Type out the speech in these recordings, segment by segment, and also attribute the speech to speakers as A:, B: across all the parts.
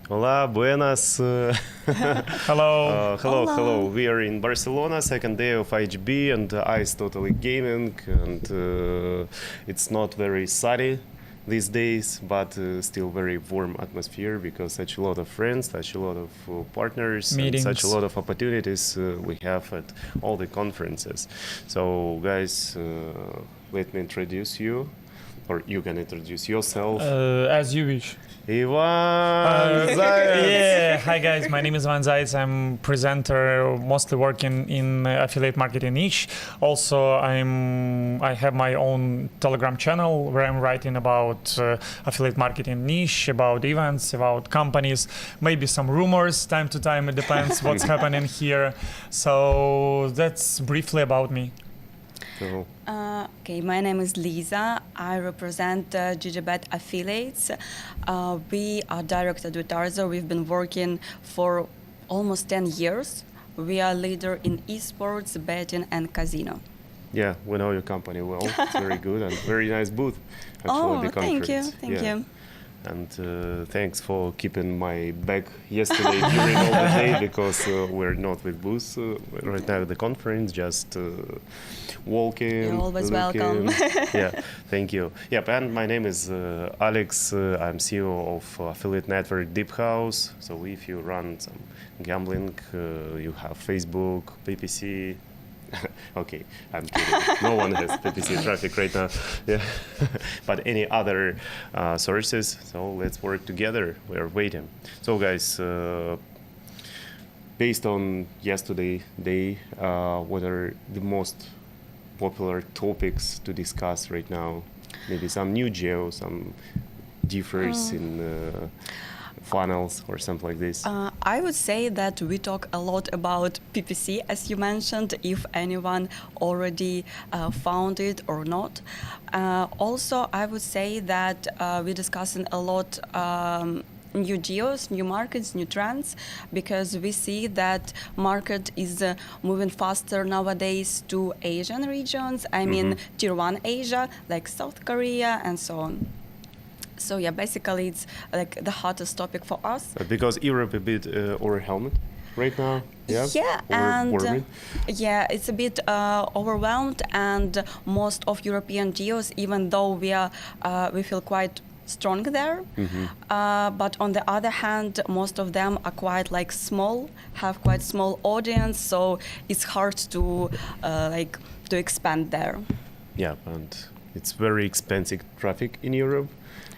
A: Hola, buenas.
B: Hello.
A: Hello. We are in Barcelona, second day of IGB and Ice Totally Gaming, and it's not very sunny these days, but still very warm atmosphere because such a lot of friends, such a lot of partners,
B: Meetings.
A: and such a lot of opportunities we have at all the conferences. So, guys, let me introduce you, or you can introduce yourself.
B: As you wish.
A: Ivan Zayats.
B: Yeah, hi guys, my name is Ivan Zayats. I'm presenter, mostly working in affiliate marketing niche. Also, I have my own Telegram channel where I'm writing about affiliate marketing niche, about events, about companies, maybe some rumors time to time. It depends what's happening here. So that's briefly about me.
A: So,
C: Okay, my name is Lisa. I represent GEO affiliates. We are direct advertiser. We've been working for almost 10 years. We are leader in esports, betting, and casino.
A: yeah, we know your company well. It's very good and very nice booth. Actually, at the
C: Thank you,
A: conference.
C: thank you.
A: And thanks for keeping my bag yesterday during all the day because we're not with booth right now at the conference, just walking.
C: You're always
A: looking.
C: welcome.
A: Yeah, thank you. Yep, and my name is Alex. I'm CEO of affiliate network Deep House. So if you run some gambling, you have Facebook, PPC. Okay, I'm kidding. No one has PPC traffic right now. Yeah, but any other sources. So let's work together. We are waiting. So guys, based on yesterday day, what are the most popular topics to discuss right now? Maybe some new geo, some differs in funnels or something like this.
C: I would say that we talk a lot about PPC, as you mentioned, if anyone already found it or not. Also, I would say that we're discussing a lot new geos, new markets, new trends, because we see that market is moving faster nowadays to Asian regions. I mean, Tier 1 Asia, like South Korea and so on. So yeah, basically it's like the hottest topic for us.
A: Because Europe a bit overwhelmed right now.
C: Yeah, and yeah, it's a bit overwhelmed, and most of European geos, even though we feel quite strong there, but on the other hand, most of them are quite like small, have quite small audience, so it's hard to to expand there.
A: Yeah, and it's very expensive traffic in Europe,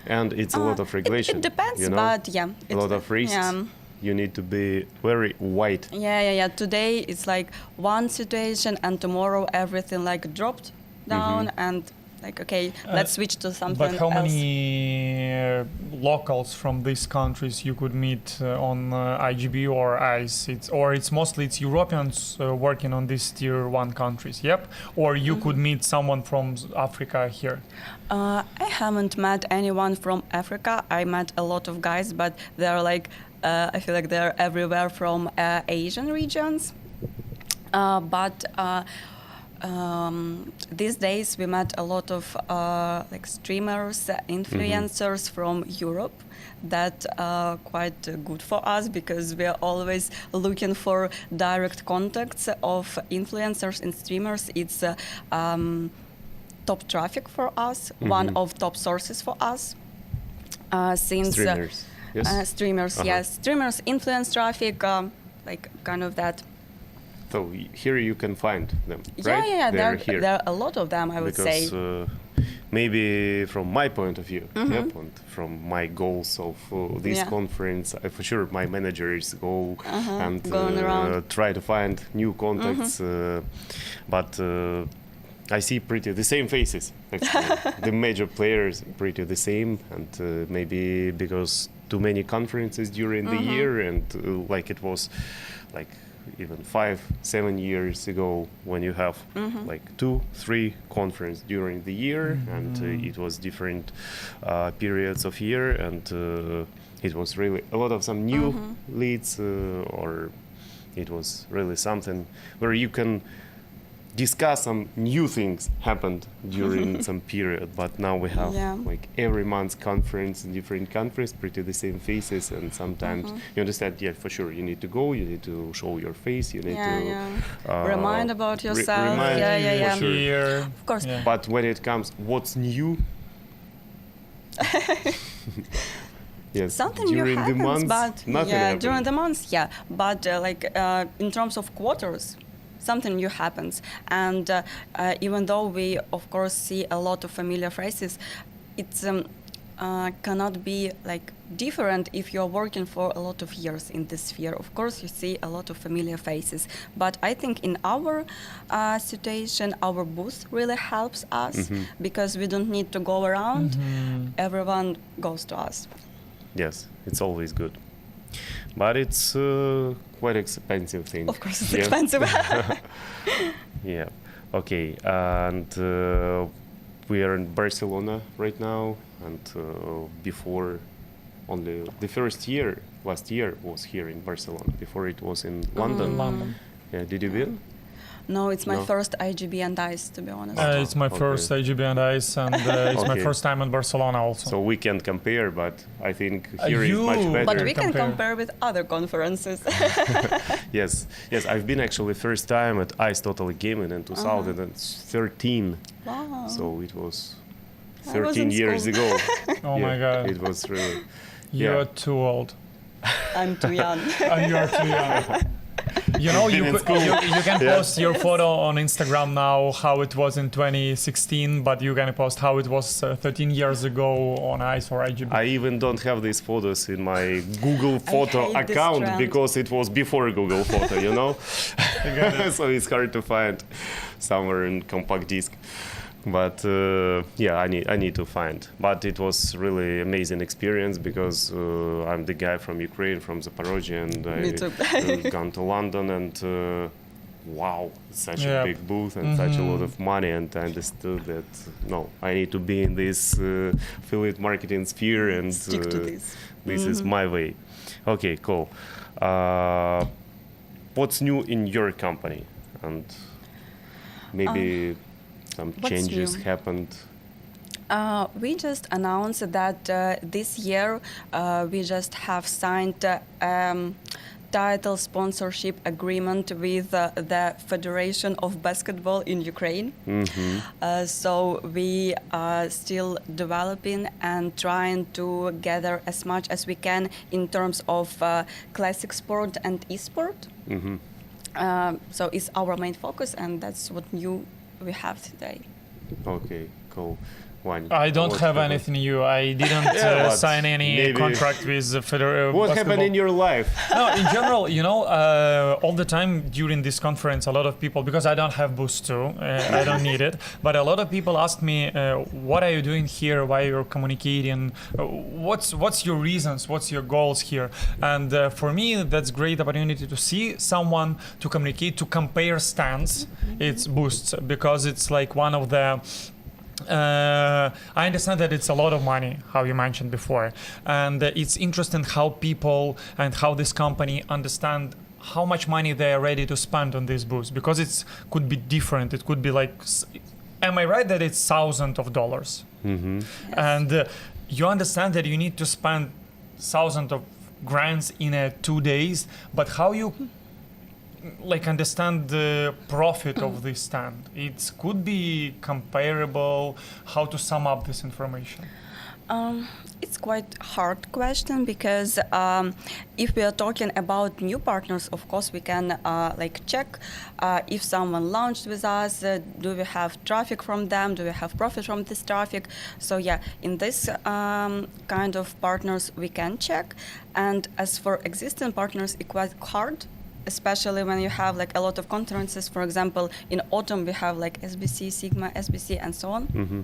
A: and it's a lot of regulation.
C: It depends,
A: you know?
C: but yeah,
A: A lot of risks.
C: Yeah.
A: You need to be very wide.
C: Yeah. Today it's like one situation, and tomorrow everything like dropped down, and like okay, let's switch to something
B: But how
C: else.
B: many locals from these countries you could meet on IGB or ICE? It's mostly Europeans working on these tier 1 countries, yep? Or you could meet someone from Africa here?
C: I haven't met anyone from Africa. I met a lot of guys, but they're like, I feel like they're everywhere from Asian regions. These days we met a lot of like streamers, influencers from Europe that are quite good for us because we are always looking for direct contacts of influencers and streamers. It's top traffic for us, one of top sources for us. Since
A: Streamers, yes?
C: Streamers, yes. Streamers influence traffic, like kind of that.
A: So here you can find them, right?
C: Yeah.
A: They're here.
C: There are a lot of them, I would say.
A: Because maybe from my point of view, and from my goals of this conference, for sure my managers go and
C: going around.
A: try to find new contacts, but I see pretty the same faces. Actually. The major players pretty the same, and maybe because too many conferences during the year, and like it was like even 5-7 years ago when you have like 2-3 conferences during the year, and it was different periods of year, and it was really a lot of some new leads, or it was really something where you can discuss some new things happened during some period. But now we have like every month conference in different countries, pretty the same faces, and sometimes you understand, yeah, for sure, you need to go, you need to show your face, you need to
C: remind about yourself.
A: For sure.
C: Of course.
B: Yeah.
A: But when it comes, what's new? Yes,
C: Something
A: during
C: new happens,
A: the months,
C: but
A: nothing happened.
C: during the months, but in terms of quarters, something new happens, and even though we of course see a lot of familiar faces, it's cannot be like different if you're working for a lot of years in this sphere. Of course, you see a lot of familiar faces, but I think in our situation, our booth really helps us because we don't need to go around. Everyone goes to us.
A: Yes, it's always good, but it's quite expensive thing.
C: Of course, it's expensive.
A: Yeah. Okay, and we are in Barcelona right now, and before only the first year, last year was here in Barcelona. Before it was in London.
B: London.
A: Yeah, did you win?
C: No, it's my first IGB and ICE, to be honest.
B: It's my first IGB and ICE, and it's my first time in Barcelona also.
A: So we can't compare, but I think here is
B: You-
A: much better.
C: But we can
B: compare.
C: compare with other conferences.
A: Yes, I've been actually first time at ICE Total Gaming in 2013.
C: Wow.
A: So it was
C: I was
A: 13
C: in
A: years
C: school.
A: ago.
B: Oh my God.
A: It was really.
B: You're too old.
C: I'm too young.
B: And you're too young. You know, you can post your photo on Instagram now, how it was in 2016, but you can post how it was 13 years ago on ICE or IGB.
A: I even don't have these photos in my Google Photo
C: hate this
A: account
C: trend.
A: because it was before Google Photo, you know? So it's hard to find somewhere in compact disc. But I need to find. But it was really amazing experience because I'm the guy from Ukraine, from Zaporozhye, and
C: Me too.
A: I've gone to London, and wow, it's such a big booth and such a lot of money, and I understood that no, I need to be in this affiliate marketing sphere, and
C: Stick to this.
A: This is my way. Okay, cool. What's new in your company, and maybe some
C: what's
A: changes
C: new?
A: happened?
C: We just announced that this year we just have signed title sponsorship agreement with the Federation of Basketball in Ukraine. So we are still developing and trying to gather as much as we can in terms of classic sport and e-sport. So it's our main focus, and that's what new we have today.
A: Okay, cool.
B: I don't have anything new. I didn't sign any
A: maybe
B: contract with the Federation.
A: What happened in your life?
B: No, in general, you know, all the time during this conference, a lot of people, because I don't have Boost too, I don't need it, but a lot of people ask me, what are you doing here? Why you're communicating? What's your reasons? What's your goals here? And for me, that's great opportunity to see someone, to communicate, to compare stands. It's Boost, because it's like one of the I understand that it's a lot of money, how you mentioned before, and it's interesting how people and how this company understand how much money they are ready to spend on this booth, because it could be different. It could be like, am I right that it's thousands of dollars?
A: Mm-hmm.
C: Yes.
B: And you understand that you need to spend thousands of grands in 2 days, but how you like understand the profit of this stand? It could be comparable. How to sum up this information?
C: It's quite hard question, because if we are talking about new partners, of course we can like check if someone launched with us, do we have traffic from them, do we have profit from this traffic. So yeah, in this kind of partners we can check. And as for existing partners, it's quite hard, especially when you have like a lot of conferences. For example, in autumn we have like SBC, Sigma, SBC, and so on.
A: Mm-hmm.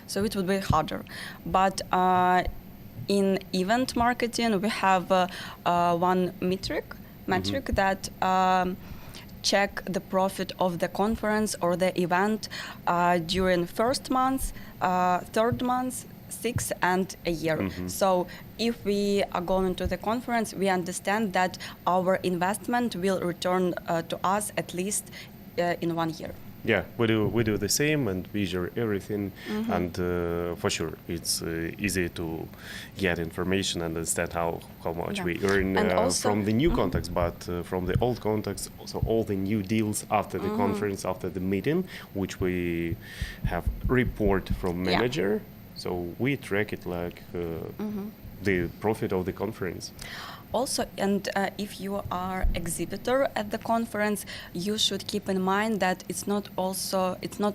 C: So it would be harder. But in event marketing, we have one metric that check the profit of the conference or the event during first month, third month, 6 and a year.
A: Mm-hmm.
C: So if we are going to the conference, we understand that our investment will return to us at least in 1 year.
A: Yeah, we do the same, and we share everything, and for sure it's easy to get information and understand how much we earn
C: And also-
A: from the new contacts, but from the old contacts, also all the new deals after the conference, after the meeting, which we have report from manager, so we track it like the profit of the conference.
C: Also, and if you are exhibitor at the conference, you should keep in mind that it's not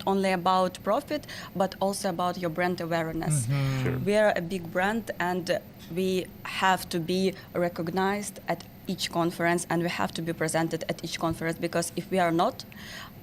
C: only about profit, but also about your brand awareness.
A: Sure.
C: We are a big brand, and we have to be recognized at each conference, and we have to be presented at each conference, because if we are not,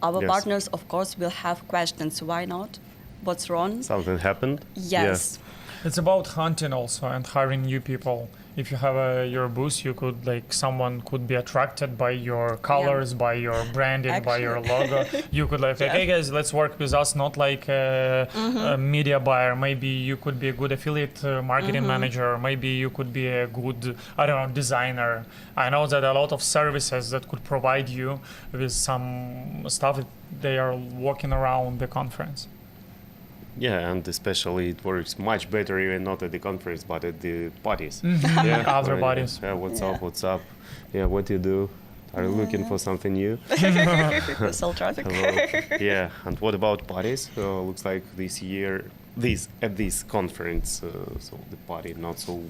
C: our
A: Yes.
C: partners, of course, will have questions. Why not? What's wrong?
A: Something happened.
C: Yes.
B: It's about hunting also and hiring new people. If you have your booth, you could someone could be attracted by your colors, by your branding, by your logo. You could hey guys, let's work with us, not like a media buyer. Maybe you could be a good affiliate marketing manager. Maybe you could be a good, I don't know, designer. I know that a lot of services that could provide you with some stuff, they are walking around the conference.
A: Yeah, and especially it works much better even not at the conference but at the parties.
B: Other parties.
A: Yeah, what's up? Yeah, what do you do? Are you looking for something new?
C: Sell traffic.
A: Hello. Yeah, and what about parties? Looks like this year, at this conference, so the party not so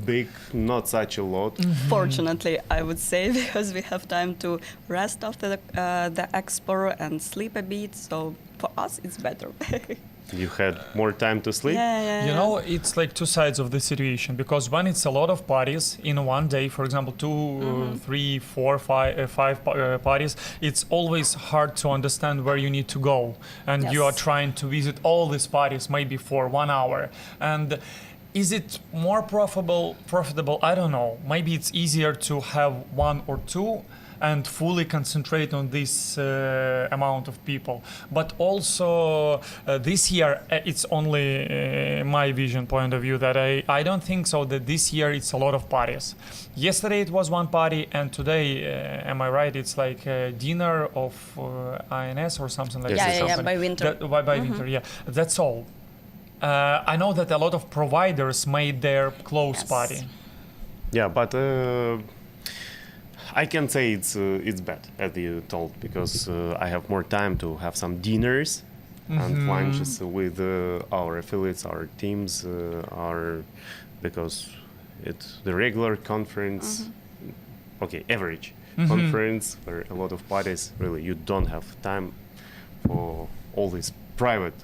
A: big, not such a lot.
C: Fortunately, I would say, because we have time to rest after the expo and sleep a bit. So for us, it's better.
A: You had more time to sleep?
C: Yeah.
B: You know, it's like two sides of the situation, because when it's a lot of parties in one day, for example, 2, 3, 4, 5 parties, it's always hard to understand where you need to go. And you are
C: Yes.
B: trying to visit all these parties maybe for 1 hour. And is it more profitable? I don't know. Maybe it's easier to have 1 or 2 and fully concentrate on this amount of people. But also this year, it's only my vision point of view that I don't think so that this year it's a lot of parties. Yesterday it was one party, and today, am I right, it's like a dinner of INS or something like
A: Yes,
B: that.
C: Yeah, by winter.
B: By winter, yeah. That's all. I know that a lot of providers made their close
C: Yes.
B: party.
A: Yeah, but I can say it's bad, as you told, because I have more time to have some dinners and lunches with our affiliates, our teams, because it's the regular conference, average conference where a lot of parties, really, you don't have time for all these private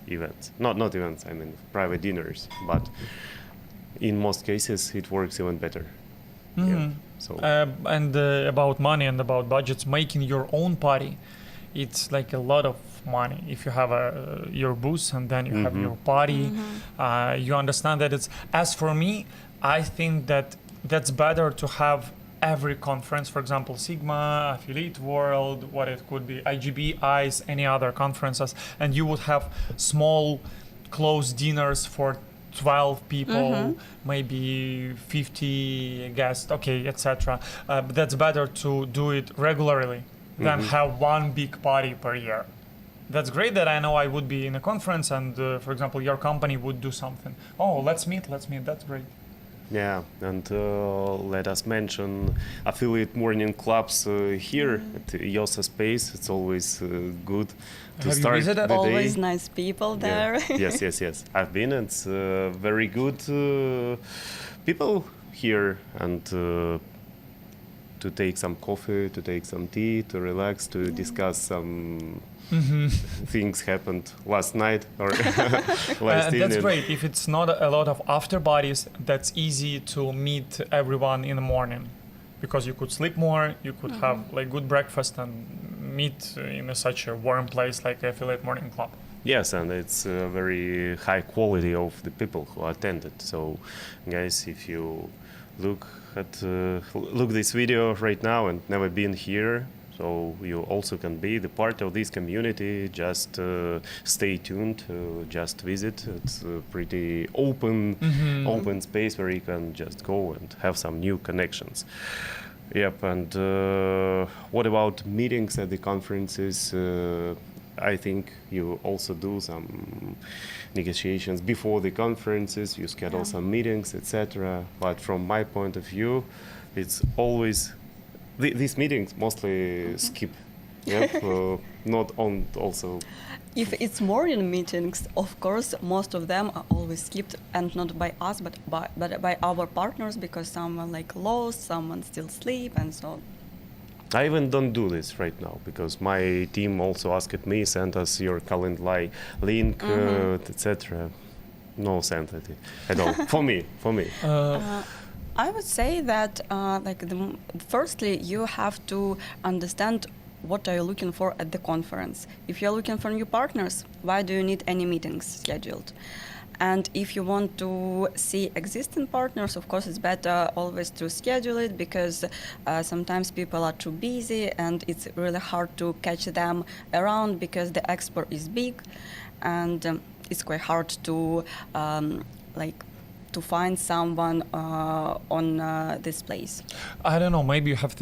A: events. Not events, I mean private dinners, but in most cases it works even better. Yeah. So
B: And about money and about budgets, making your own party, it's like a lot of money. If you have your booth and then you have your party, you understand that it's. As for me, I think that that's better to have every conference, for example, Sigma, Affiliate World, what it could be, IGB, ICE, any other conferences, and you would have small, close dinners for 12 people, maybe 50 guests, etc. But that's better to do it regularly than have one big party per year. That's great that I know I would be in a conference and, for example, your company would do something. Oh, let's meet. That's great.
A: yeah, and let us mention affiliate morning clubs here at YoSa Space. It's always good to
B: Have you
A: start
B: visited?
A: the day.
C: Always nice people there.
A: Yeah. Yes. I've been. It's very good people here, and to take some coffee, to take some tea, to relax, to discuss some things happened last night or last evening.
B: That's great. If it's not a lot of after parties, that's easy to meet everyone in the morning, because you could sleep more, you could have like good breakfast and meet in such a warm place like Affiliate Morning Club.
A: Yes, and it's very high quality of the people who attended. So, guys, if you look this video right now and never been here, so you also can be the part of this community. Just stay tuned, just visit. It's a pretty open space where you can just go and have some new connections. Yep, and what about meetings at the conferences? I think you also do some negotiations before the conferences. You schedule some meetings, etc. But from my point of view, it's always these meetings mostly skip. Yeah, not on also.
C: If it's morning meetings, of course, most of them are always skipped, and not by us, but by our partners, because someone like lost, someone still sleep, and so on.
A: I even don't do this right now because my team also asked me, send us your calendar link, etc. No send it at all. for me.
C: I would say that, firstly, you have to understand what are you looking for at the conference. If you're looking for new partners, why do you need any meetings scheduled? And if you want to see existing partners, of course, it's better always to schedule it, because sometimes people are too busy and it's really hard to catch them around because the expo is big, and it's quite hard to to find someone on this place.
B: I don't know, maybe you have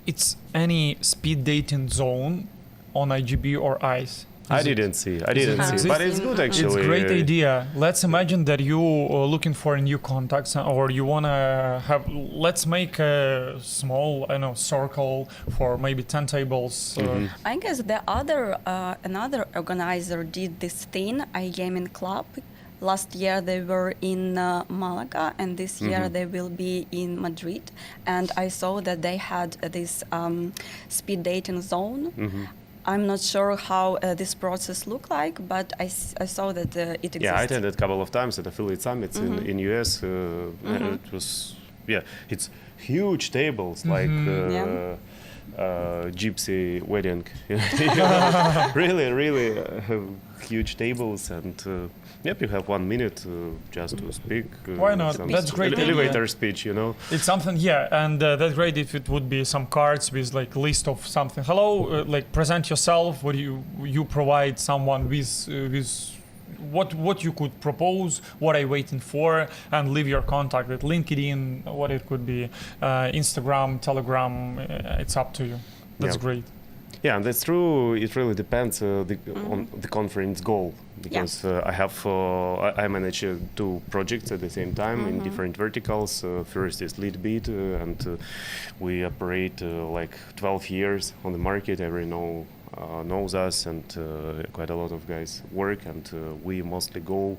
B: it's any speed dating zone on IGB or ICE.
A: I didn't see, but it's good actually.
B: It's a great idea. Let's imagine that you are looking for a new contacts, or you wanna have. Let's make a small, circle for maybe 10 tables.
C: I guess the another organizer did this thing, iGaming Club. Last year they were in Malaga, and this year they will be in Madrid. And I saw that they had this speed dating zone. I'm not sure how this process looked like, but I saw that it exists.
A: Yeah, I attended a couple of times at affiliate summits in US. It was, it's huge tables, like gypsy wedding. really huge tables, and you have 1 minute just to speak.
B: Why not? That's great.
A: Elevator speech,
B: It's something, and that's great if it would be some cards with like list of something. Hello, present yourself. What you provide someone with what you could propose, what are you waiting for, and leave your contact at LinkedIn, what it could be, Instagram, Telegram. It's up to you. That's great.
A: Yeah, and that's true. It really depends on the conference goal, because I manage 2 projects at the same time in different verticals. First is lead beat, and we operate like 12 years on the market. Everyone knows us, and quite a lot of guys work, and we mostly go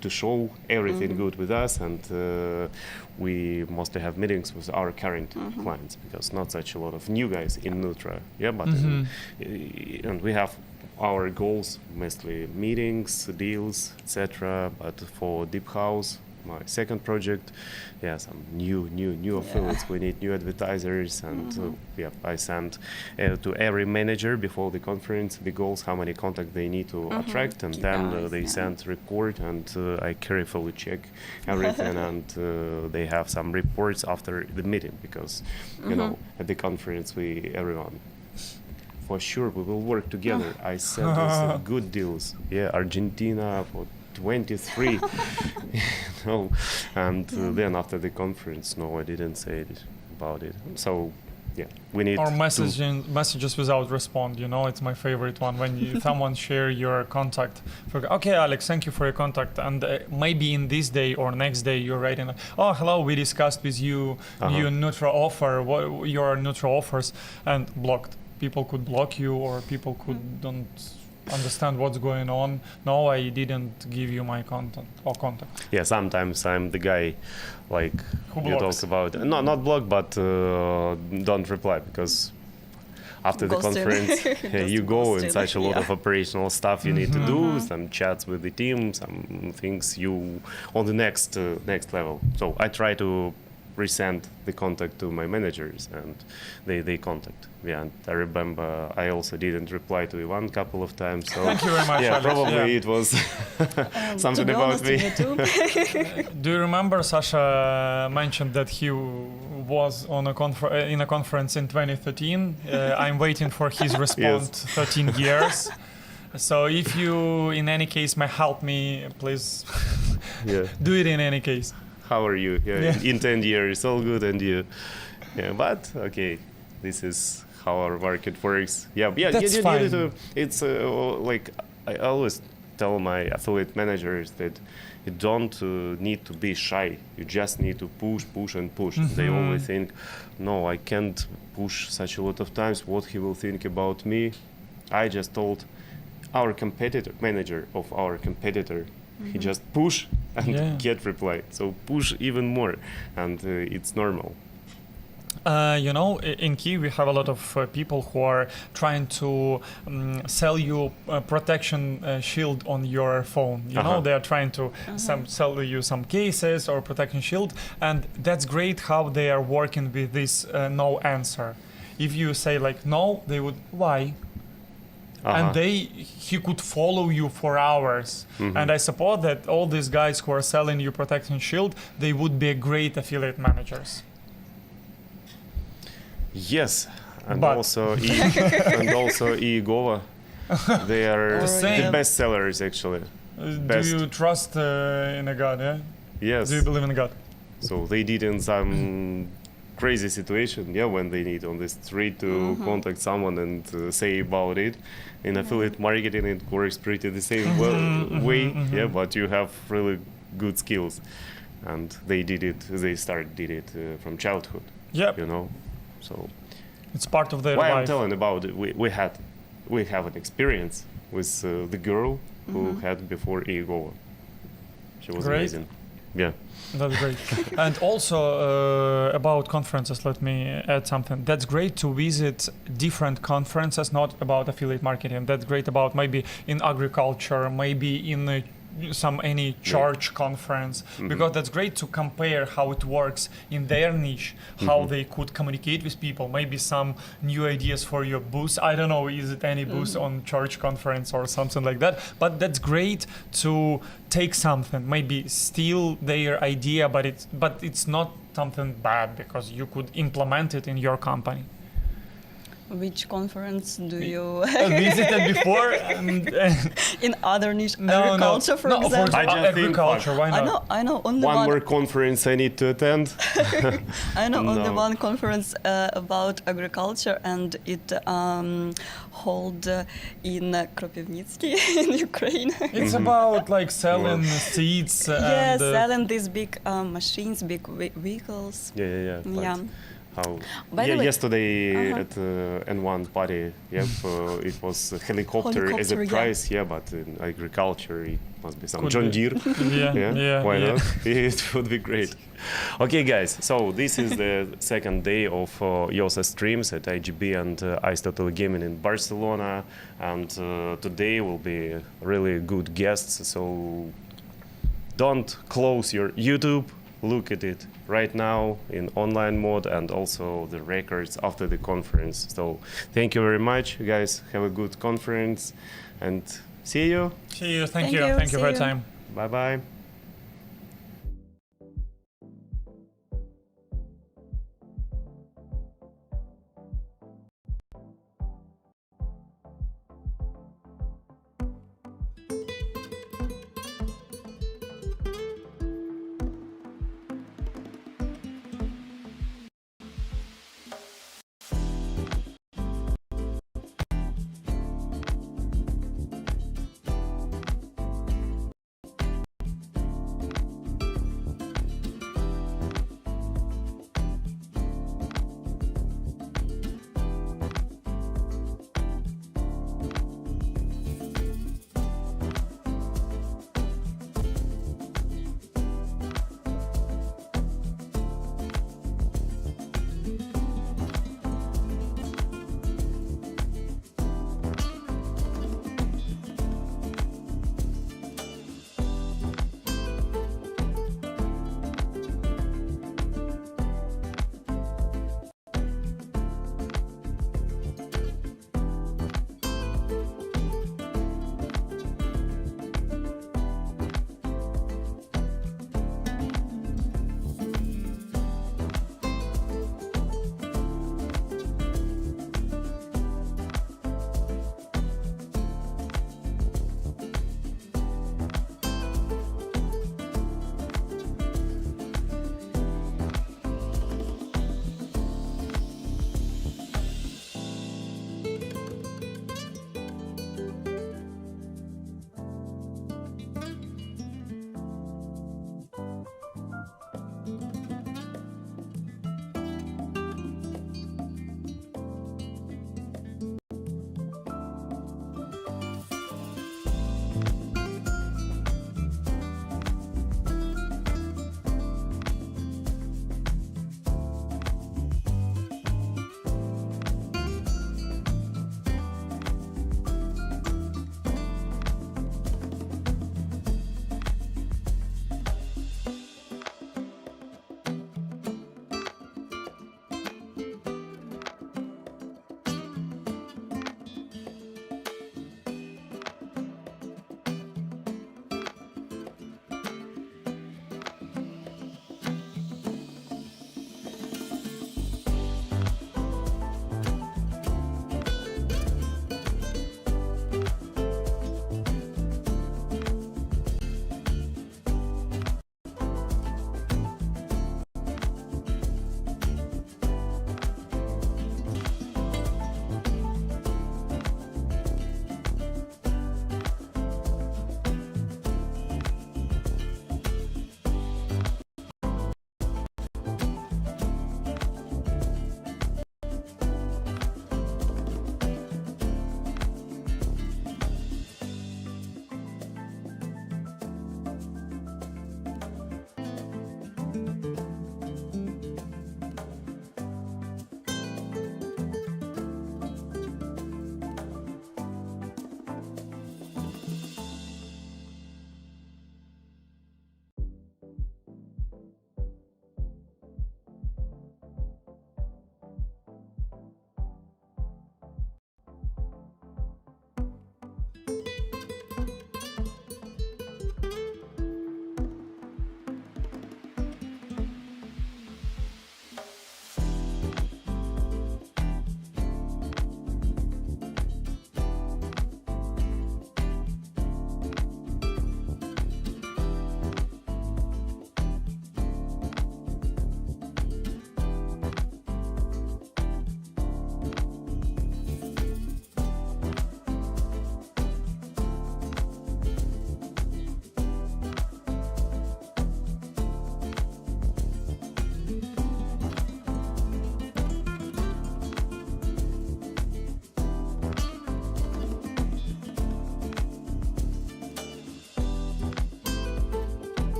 A: to show everything good with us, and we mostly have meetings with our current clients, because not such a lot of new guys in Nutra. But and we have our goals, mostly meetings, deals, etc. But for Deep House, my second project, some new affiliates. We need new advertisers, and I send to every manager before the conference the goals, how many contacts they need to attract, and then they send report, and I carefully check everything, and they have some reports after the meeting, because at the conference everyone. For sure, we will work together. I sent us good deals. Argentina for 23. And then after the conference, no, I didn't say about it. So we need
B: or messages without respond. It's my favorite one, when someone share your contact. Okay, Alex, thank you for your contact, and maybe in this day or next day you're writing, oh, hello, we discussed with you your Nutra offer, what your Nutra offers, and blocked. People could block you, or people don't understand what's going on. No, I didn't give you my contact.
A: Yeah, sometimes I'm the guy
B: who
A: you talk about. No, not block, but don't reply, because after the conference you go in such a lot of operational stuff you need to do, some chats with the team, some things you on the next level. So I try to resend the contact to my managers, and they contact. And I remember I also didn't reply to Ivan a couple of times. So
B: thank you very much, Alex.
A: Probably it was something about me.
B: Do you remember Sasha mentioned that he was on in a conference in 2013? I'm waiting for his response. 13 years. So if you in any case may help me, please do it in any case.
A: How are you? In 10 years, all good, and you? But okay, this is how our market works. Yeah, yeah.
B: That's
A: you
B: fine.
A: need to. It's like I always tell my affiliate managers that you don't need to be shy. You just need to push, push, and push. They always think, no, I can't push such a lot of times. What he will think about me? I just told our competitor, manager of our competitor, he just push and get reply. So push even more, and it's normal.
B: You know, in Kyiv we have a lot of people who are trying to sell you a protection shield on your phone. You know, they are trying to sell you some cases or protection shield, and that's great how they are working with this no answer. If you say like no, they would why? And he could follow you for hours. And I suppose that all these guys who are selling you protection shield, they would be great affiliate managers.
A: Yes, and
B: But-
A: also Iegova. They are
B: same.
A: the best sellers actually.
B: Do
A: Best.
B: you trust in a God? Yeah.
A: Yes.
B: Do you believe in God?
A: So they did in some crazy situation, yeah, when they need on the street to contact someone and say about it. In affiliate marketing, it works pretty the same way, yeah, but you have really good skills, and they did it. They did it from childhood,
B: Yep.
A: you know. So
B: It's part of their
A: why I'm
B: life.
A: telling about it, we have an experience with the girl who had before Iegova. She was
B: Great.
A: amazing. Yeah.
B: That's great. And also about conferences, let me add something. That's great to visit different conferences, not about affiliate marketing. That's great about maybe in agriculture, maybe in any church conference, because that's great to compare how it works in their niche, how they could communicate with people, maybe some new ideas for your booth. I don't know, is it any booth on church conference or something like that, but that's great to take something, maybe steal their idea, but it's not something bad because you could implement it in your company.
C: Which conference do you
B: Visited before?
C: in other niche
B: No,
C: agriculture, for example?
A: I just think
B: agriculture. Why not?
C: I know only
A: One
C: one.
A: more conference I need to attend.
C: I know only
A: No.
C: one conference about agriculture, and it held in Kropivnitsky in Ukraine.
B: It's about like selling seeds
C: Yes,
B: and
C: selling these big machines, big vehicles.
A: Yeah. But
C: Yeah.
A: How?
C: By the way-
A: Yesterday at N1 party, it was a helicopter as a
C: Helicopter, yeah.
A: prize. Yeah, but in agriculture it must be some
B: Could
A: John
B: be.
A: Deere.
B: Yeah,
A: Why
B: yeah.
A: not? It would be great. Okay, guys. So this is the second day of YoSa streams at IGB and iGaming in Barcelona, and today will be really good guests. So don't close your YouTube. Look at it right now in online mode and also the records after the conference. So thank you very much, guys. Have a good conference and see you.
B: See you. Thank
C: Thank
B: you.
C: you.
B: Thank you
C: See
B: for your
C: you.
B: time.
A: Bye bye.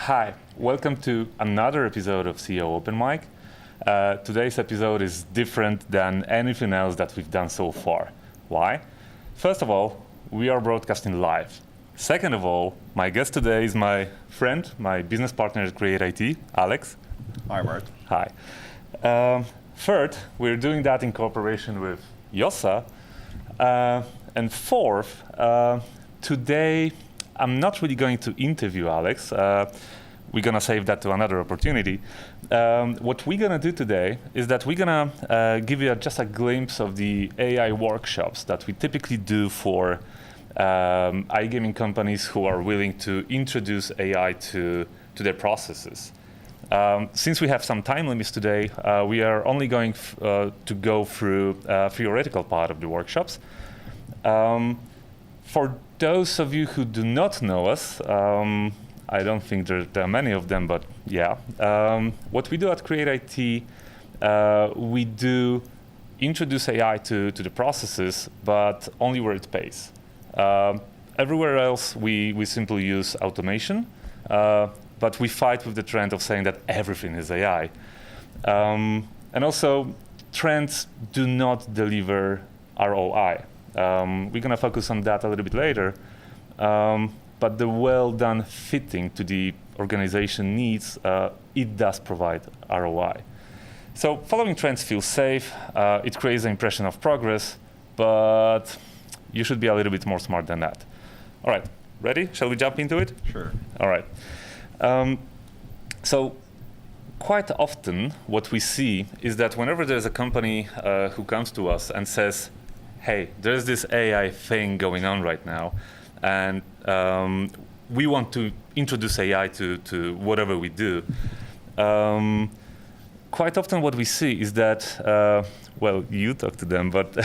D: Hi, welcome to another episode of SEO Open Mic. Today's episode is different than anything else that we've done so far. Why? First of all, we are broadcasting live. Second of all, my guest today is my friend, my business partner at Create IT, Alex.
E: Hi, Bart.
D: Hi. Third, we're doing that in cooperation with YoSa. And fourth, today I'm not really going to interview Alex. We're going to save that to another opportunity. What we're going to do today is that we're going to give you just a glimpse of the AI workshops that we typically do for iGaming companies who are willing to introduce AI to their processes. Since we have some time limits today, we are only going to go through a theoretical part of the workshops. For those of you who do not know us, I don't think there are many of them, but yeah. What we do at Create IT, we do introduce AI to the processes, but only where it pays. Everywhere else, we simply use automation, but we fight with the trend of saying that everything is AI. And also, trends do not deliver ROI. We're going to focus on that a little bit later. But the well-done fitting to the organization needs, it does provide ROI. So following trends feels safe. It creates an impression of progress, but you should be a little bit more smart than that. All right, ready? Shall we jump into it?
E: Sure.
D: All right. So quite often what we see is that whenever there's a company who comes to us and says, hey, there's this AI thing going on right now, and we want to introduce AI to whatever we do. Quite often what we see is that, well, you talk to them, but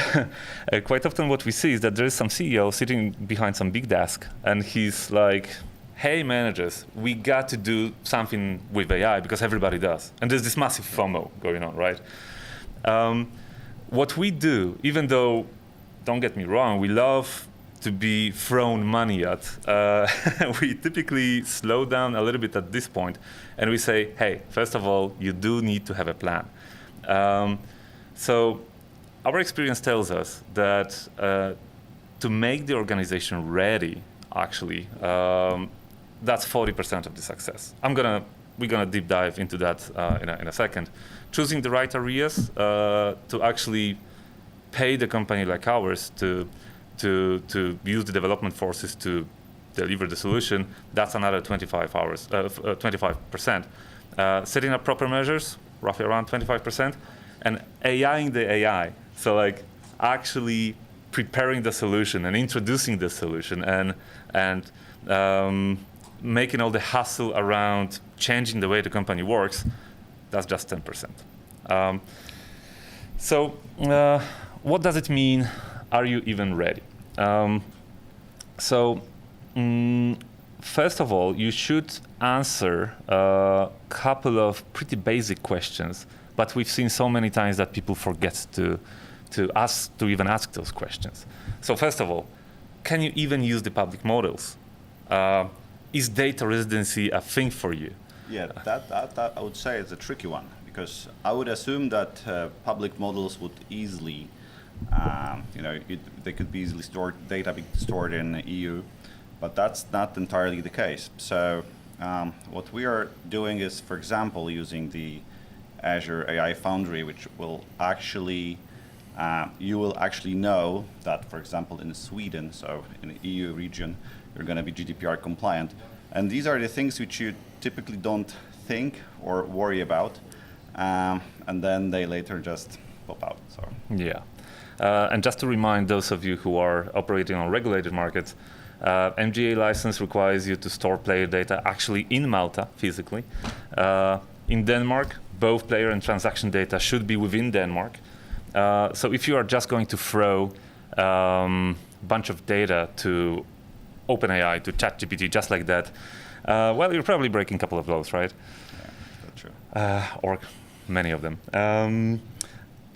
D: quite often what we see is that there is some CEO sitting behind some big desk, and he's like, hey, managers, we got to do something with AI because everybody does. And there's this massive FOMO going on, right? What we do, even though, don't get me wrong, we love to be thrown money at, we typically slow down a little bit at this point, and we say, hey, first of all, you do need to have a plan. So our experience tells us that to make the organization ready, actually, that's 40% of the success. We're gonna deep dive into that in a second. Choosing the right areas to actually pay the company like ours to use the development forces to deliver the solution, that's another 25%. Setting up proper measures, roughly around 25%, and AIing the AI. So like actually preparing the solution and introducing the solution and making all the hustle around changing the way the company works, that's just 10%. So what does it mean? Are you even ready? First of all, you should answer a couple of pretty basic questions, but we've seen so many times that people forget to even ask those questions. So first of all, can you even use the public models? Is data residency a thing for you?
E: Yeah, that I would say is a tricky one, because I would assume that public models would easily, they could be easily stored, data be stored in the EU, but that's not entirely the case. So what we are doing is, for example, using the Azure AI Foundry, which will actually, you will actually know that, for example, in Sweden, so in the EU region, you're going to be GDPR compliant. And these are the things which you typically don't think or worry about, and then they later just pop out. So.
D: Yeah. And just to remind those of you who are operating on regulated markets, MGA license requires you to store player data actually in Malta, physically. In Denmark, both player and transaction data should be within Denmark. So if you are just going to throw a bunch of data to OpenAI, to ChatGPT, just like that, well, you're probably breaking a couple of laws, right?
E: Yeah, that's true.
D: Or many of them.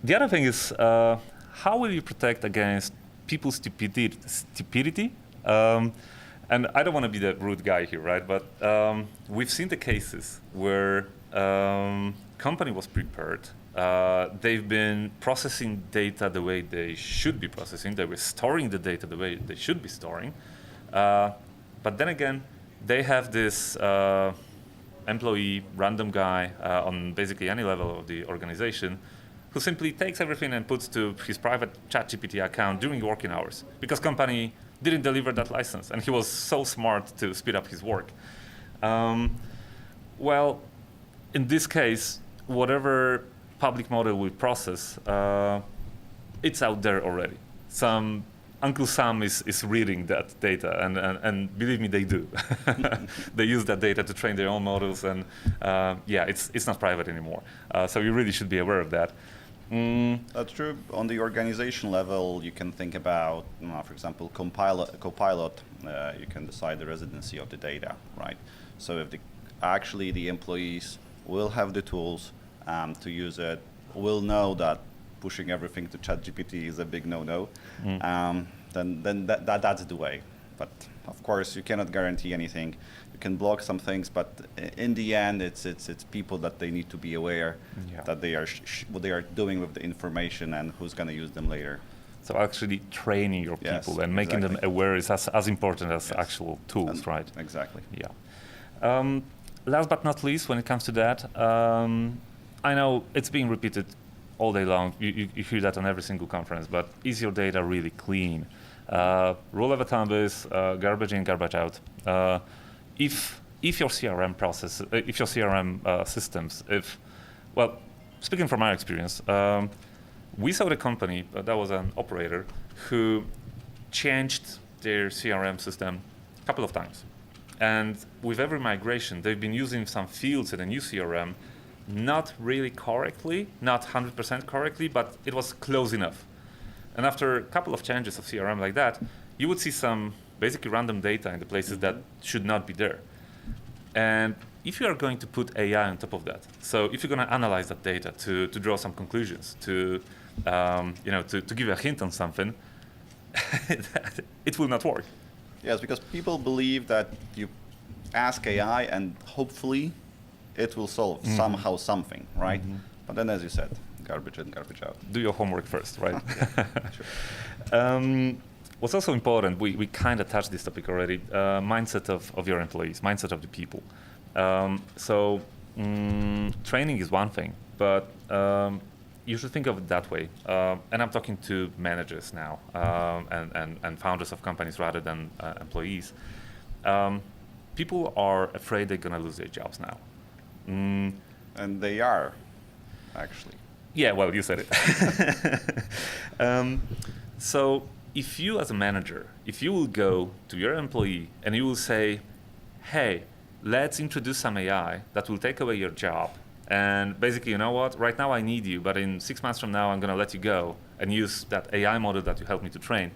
D: The other thing is, how will you protect against people's stupidity? And I don't want to be the rude guy here, right? But we've seen the cases where company was prepared. They've been processing data the way they should be processing. They were storing the data the way they should be storing. But then again, they have this employee, random guy on basically any level of the organization who simply takes everything and puts to his private ChatGPT account during working hours because company didn't deliver that license, and he was so smart to speed up his work. Well, in this case, whatever public model we process, it's out there already. Some Uncle Sam is reading that data, and believe me, they do. They use that data to train their own models, and yeah, it's not private anymore. So you really should be aware of that.
E: That's true. On the organization level, you can think about, for example, Copilot. You can decide the residency of the data, right? So if actually the employees will have the tools to use it, will know that pushing everything to ChatGPT is a big no-no, then that's the way. But of course, you cannot guarantee anything. You can block some things, but in the end, it's people that they need to be aware that they are what they are doing with the information and who's going to use them later.
D: So actually training your people and making them aware is as important as actual tools, right?
E: Exactly.
D: Yeah. Last but not least, when it comes to that, I know it's being repeated all day long. You hear that on every single conference, but is your data really clean? Rule of thumb is garbage in, garbage out. If your CRM process, if your CRM systems, well, speaking from our experience, we saw the company that was an operator who changed their CRM system a couple of times, and with every migration, they've been using some fields in a new CRM, not really correctly, not 100% correctly, but it was close enough. And after a couple of changes of CRM like that, you would see some basically random data in the places that should not be there. And if you are going to put AI on top of that, so if you're going to analyze that data to draw some conclusions, to give a hint on something, it will not work.
E: Yes, because people believe that you ask AI and hopefully it will solve somehow something, right? But then, as you said, garbage in, garbage out.
D: Do your homework first, right? Sure. What's also important, we kind of touched this topic already, mindset of your employees, mindset of the people. So training is one thing, but you should think of it that way. And I'm talking to managers now and founders of companies rather than employees. People are afraid they're going to lose their jobs now.
E: And they are, actually.
D: Yeah, well, you said it. So if you as a manager, if you will go to your employee and you will say, hey, let's introduce some AI that will take away your job. And basically, you know what, right now I need you, but in 6 months from now, I'm going to let you go and use that AI model that you helped me to train.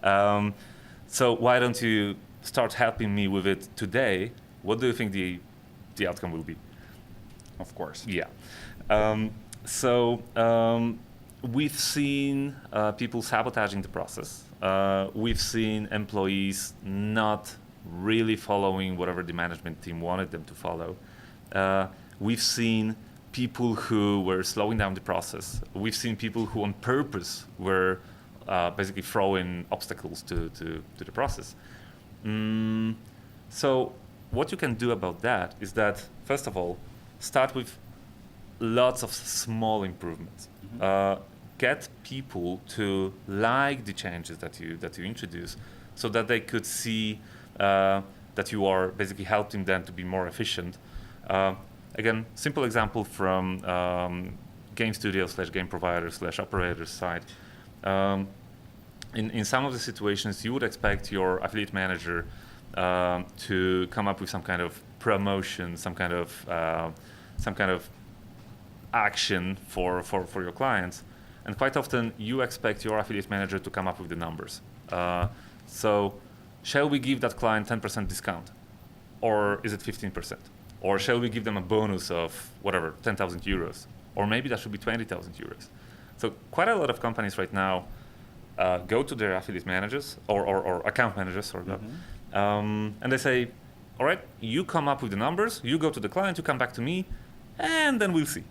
D: So why don't you start helping me with it today? What do you think the outcome will be?
E: Of course.
D: Yeah. We've seen people sabotaging the process. We've seen employees not really following whatever the management team wanted them to follow. We've seen people who were slowing down the process. We've seen people who on purpose were basically throwing obstacles to the process. So what you can do about that is that, first of all, start with lots of small improvements. Get people to like the changes that you introduce, so that they could see that you are basically helping them to be more efficient. Again, simple example from game studio / game provider / operator side. In some of the situations, you would expect your affiliate manager to come up with some kind of promotion, some kind of action for your clients. And quite often, you expect your affiliate manager to come up with the numbers. So shall we give that client 10% discount? Or is it 15%? Or shall we give them a bonus of, whatever, 10,000 euros? Or maybe that should be 20,000 euros. So quite a lot of companies right now go to their affiliate managers or account managers, And they say, all right, you come up with the numbers, you go to the client, you come back to me, and then we'll see.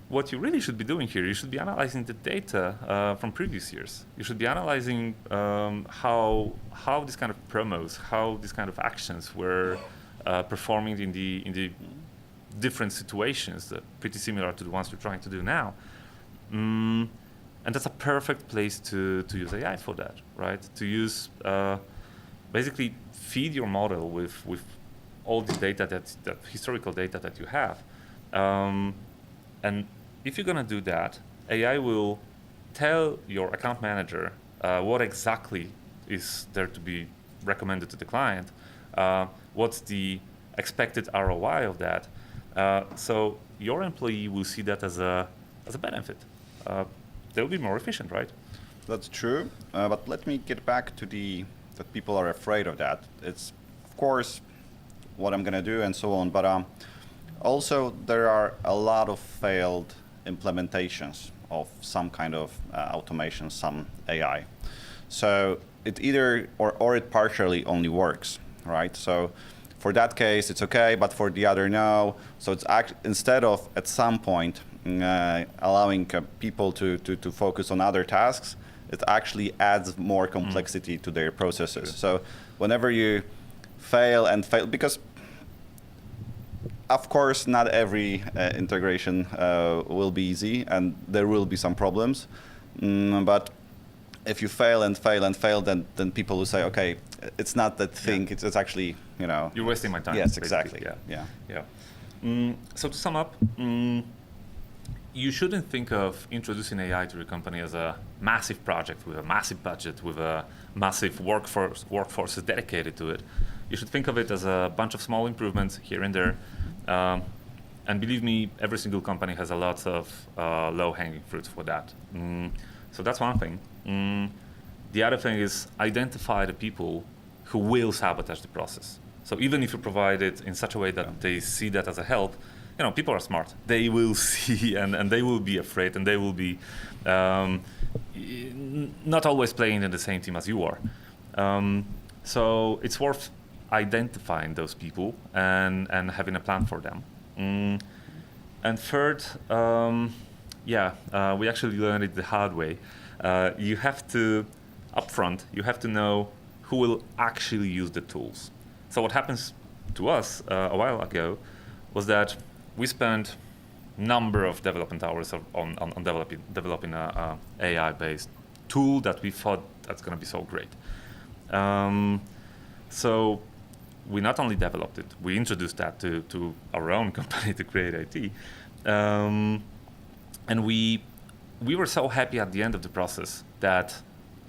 D: What you really should be doing here, you should be analyzing the data from previous years. You should be analyzing how these kind of promos, how these kind of actions were performing in the different situations that pretty similar to the ones we're trying to do now. And that's a perfect place to use AI for that, right? To use, basically feed your model with all the data, that historical data that you have. And if you're gonna do that, AI will tell your account manager what exactly is there to be recommended to the client, what's the expected ROI of that. So your employee will see that as a benefit. They'll be more efficient, right?
E: That's true, but let me get back to that people are afraid of that. It's, of course, what I'm gonna do and so on, but also there are a lot of failed implementations of some kind of automation, some AI. So it either, or it partially only works, right? So for that case, it's okay, but for the other, no. So it's instead of at some point allowing people to focus on other tasks, it actually adds more complexity to their processes. Sure. So whenever you fail, because of course not every integration will be easy and there will be some problems, but if you fail and fail and fail, then people will say, okay, it's not that thing, it's actually,
D: You're wasting my time.
E: Yes, exactly.
D: Yeah. So to sum up, you shouldn't think of introducing AI to your company as a massive project with a massive budget, with a massive workforce dedicated to it. You should think of it as a bunch of small improvements here and there. And believe me, every single company has a lot of low-hanging fruits for that. So that's one thing. The other thing is identify the people who will sabotage the process. So even if you provide it in such a way that they see that as a help, people are smart. They will see and they will be afraid and they will be not always playing in the same team as you are. So it's worth identifying those people and having a plan for them. And third, we actually learned it the hard way. You have to, upfront, you have to know who will actually use the tools. So what happens to us a while ago was that we spent number of development hours on developing a AI-based tool that we thought that's going to be so great. So we not only developed it, we introduced that to our own company, to Create IT, and we were so happy at the end of the process that,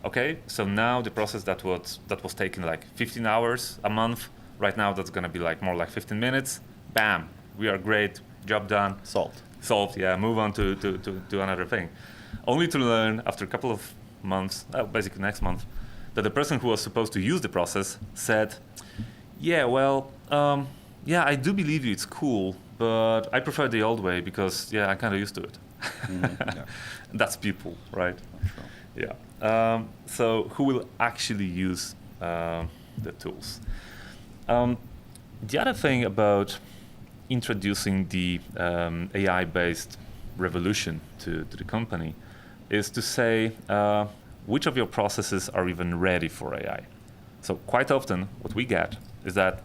D: okay, so now the process that was taking like 15 hours a month, right now that's going to be like more like 15 minutes. Bam, we are great, job done. Solved, yeah, move on to another thing. Only to learn after a couple of months, basically next month, that the person who was supposed to use the process said, I do believe you, it's cool, but I prefer the old way because, I'm kind of used to it. That's people, right? Sure. Yeah. So who will actually use the tools? The other thing about introducing the AI-based revolution to the company is to say which of your processes are even ready for AI. So quite often what we get is that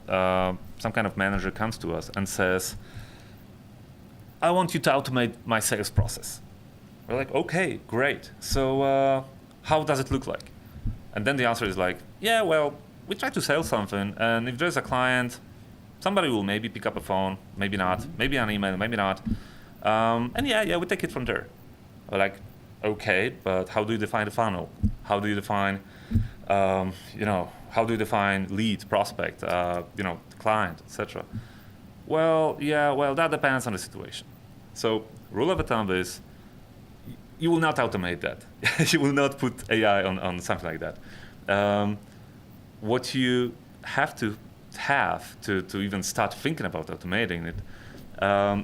D: some kind of manager comes to us and says, I want you to automate my sales process. We're like, okay, great. So how does it look like? And then the answer is like, we try to sell something, and if there's a client, somebody will maybe pick up a phone, maybe not, maybe an email, maybe not. And we take it from there. We're like, okay, but how do you define the funnel? How do you define, how do you define lead, prospect, client, etc.? That depends on the situation. So rule of thumb is you will not automate that. You will not put AI on something like that. What you have to even start thinking about automating it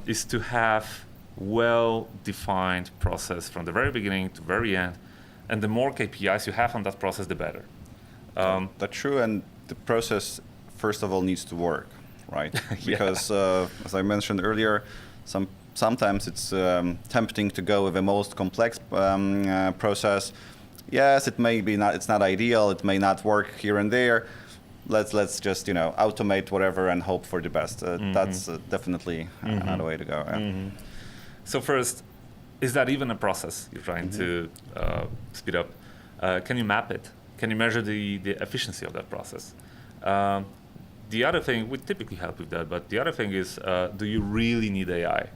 D: is to have well-defined process from the very beginning to very end, and the more KPIs you have on that process, the better.
E: That's true, and the process, first of all, needs to work, right? Because, as I mentioned earlier, sometimes it's tempting to go with the most complex process. Yes, it may be not. It's not ideal. It may not work here and there. Let's just automate whatever and hope for the best. That's definitely another way to go. Yeah.
D: So first, is that even a process you're trying to speed up? Can you map it? Can you measure the efficiency of that process? The other thing, we typically help with that, but the other thing is, do you really need AI?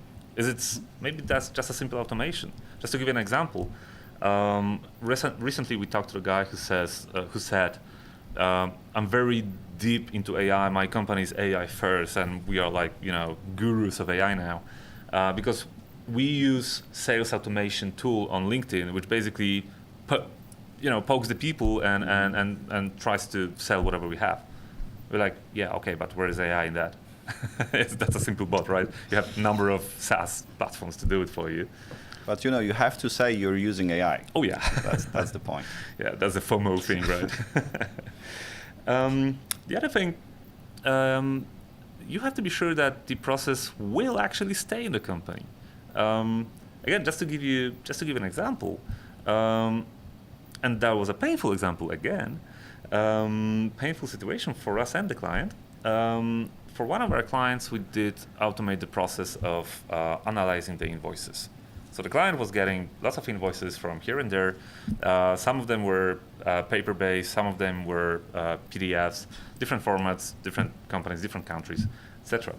D: Maybe that's just a simple automation. Just to give you an example, recently we talked to a guy who said, I'm very deep into AI. My company is AI first, and we are like gurus of AI now, because we use sales automation tool on LinkedIn, which basically pokes the people and tries to sell whatever we have. We're like, yeah, okay, but where is AI in that? That's a simple bot, right? You have a number of SaaS platforms to do it for you.
E: But you have to say you're using AI.
D: Oh yeah,
E: that's the point.
D: Yeah, that's the FOMO thing, right? The other thing, you have to be sure that the process will actually stay in the company. Again, just to give you an example, and that was a painful example again, painful situation for us and the client. For one of our clients, we did automate the process of analyzing the invoices. So the client was getting lots of invoices from here and there. Some of them were paper-based, some of them were PDFs, different formats, different companies, different countries, etc.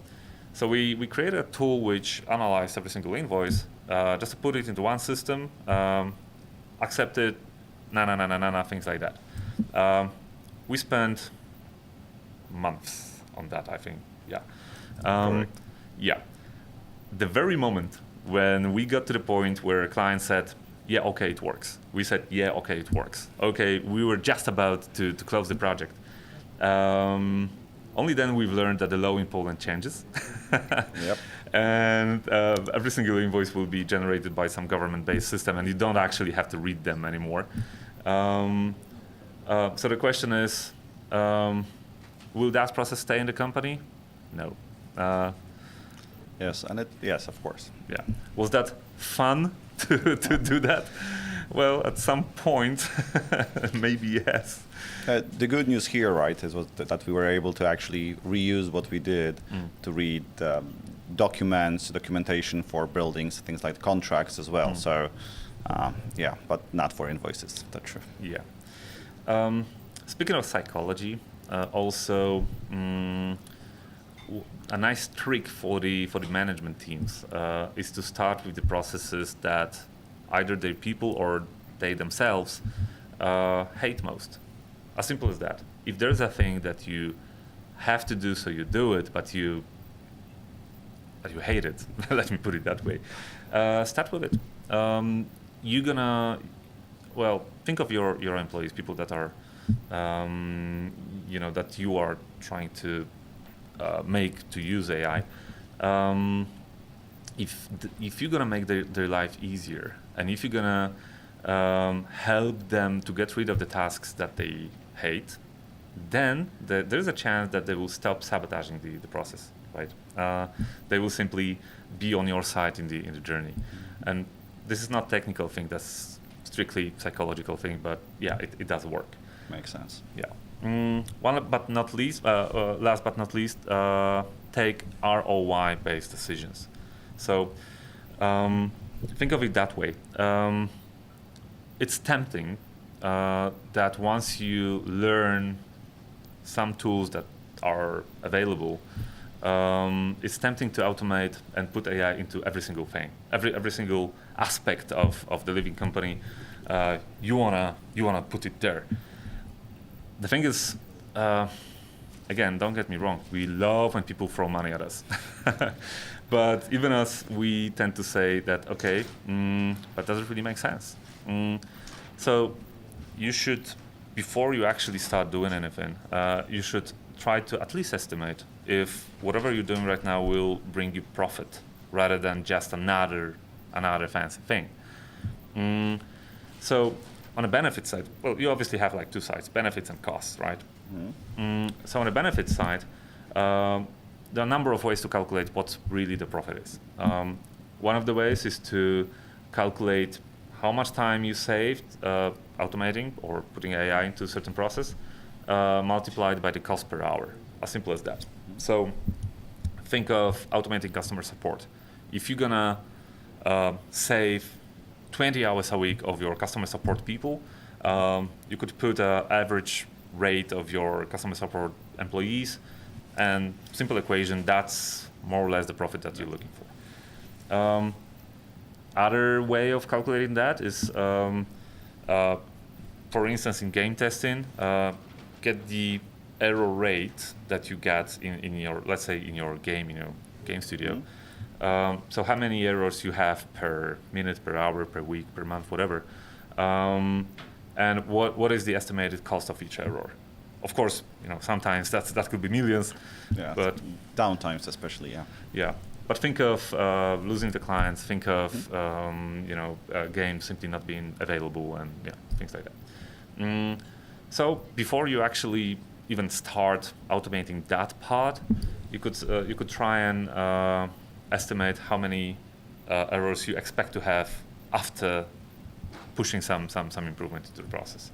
D: So we created a tool which analyzed every single invoice, just to put it into one system, accept it, things like that. We spent months on that, I think. Yeah. Yeah. The very moment when we got to the point where a client said, yeah, okay, it works. We said, yeah, okay, it works. Okay, we were just about to close the project. Only then we've learned that the law in Poland changes.
E: Yep.
D: And every single invoice will be generated by some government-based system, and you don't actually have to read them anymore. So the question is, will that process stay in the company? No.
E: Yes, of course.
D: Yeah. Was that fun to do that? Well, at some point, maybe yes.
E: The good news here, right, is that we were able to actually reuse what we did to read documentation for buildings, things like contracts as well. So, yeah, but not for invoices. That's true.
D: Yeah. Speaking of psychology, also. A nice trick for the management teams is to start with the processes that either their people or they themselves hate most. As simple as that. If there's a thing that you have to do, so you do it, but you hate it. Let me put it that way. Start with it. You're gonna, think of your employees, people that are, that you are trying to make to use AI. If you're gonna make their life easier, and if you're gonna help them to get rid of the tasks that they hate, then there's a chance that they will stop sabotaging the process, right? They will simply be on your side in the journey. And this is not technical thing, that's strictly psychological thing, but yeah, it does work.
E: Makes sense.
D: Yeah. Last but not least, take ROI-based decisions. So think of it that way. It's tempting that once you learn some tools that are available, it's tempting to automate and put AI into every single thing, every single aspect of the living company. You wanna put it there. The thing is, again, don't get me wrong, we love when people throw money at us. But even us, we tend to say that, okay, but does it really make sense? So you should, before you actually start doing anything, you should try to at least estimate if whatever you're doing right now will bring you profit rather than just another fancy thing. So on the benefit side, well, you obviously have like two sides, benefits and costs, right? So on the benefit side, there are a number of ways to calculate what really the profit is. One of the ways is to calculate how much time you saved automating or putting AI into a certain process, multiplied by the cost per hour. As simple as that. So think of automating customer support. If you're gonna save 20 hours a week of your customer support people, you could put an average rate of your customer support employees, and simple equation, that's more or less the profit that you're looking for. Other way of calculating that is, for instance, in game testing, get the error rate that you get in your, let's say, in your game studio. So how many errors you have per minute, per hour, per week, per month, whatever, and what is the estimated cost of each error? Of course, sometimes that could be millions.
E: Yeah,
D: but
E: downtimes especially.
D: Yeah. But think of losing the clients. Think of games simply not being available, and things like that. So before you actually even start automating that part, you could try and estimate how many errors you expect to have after pushing some improvement into the process.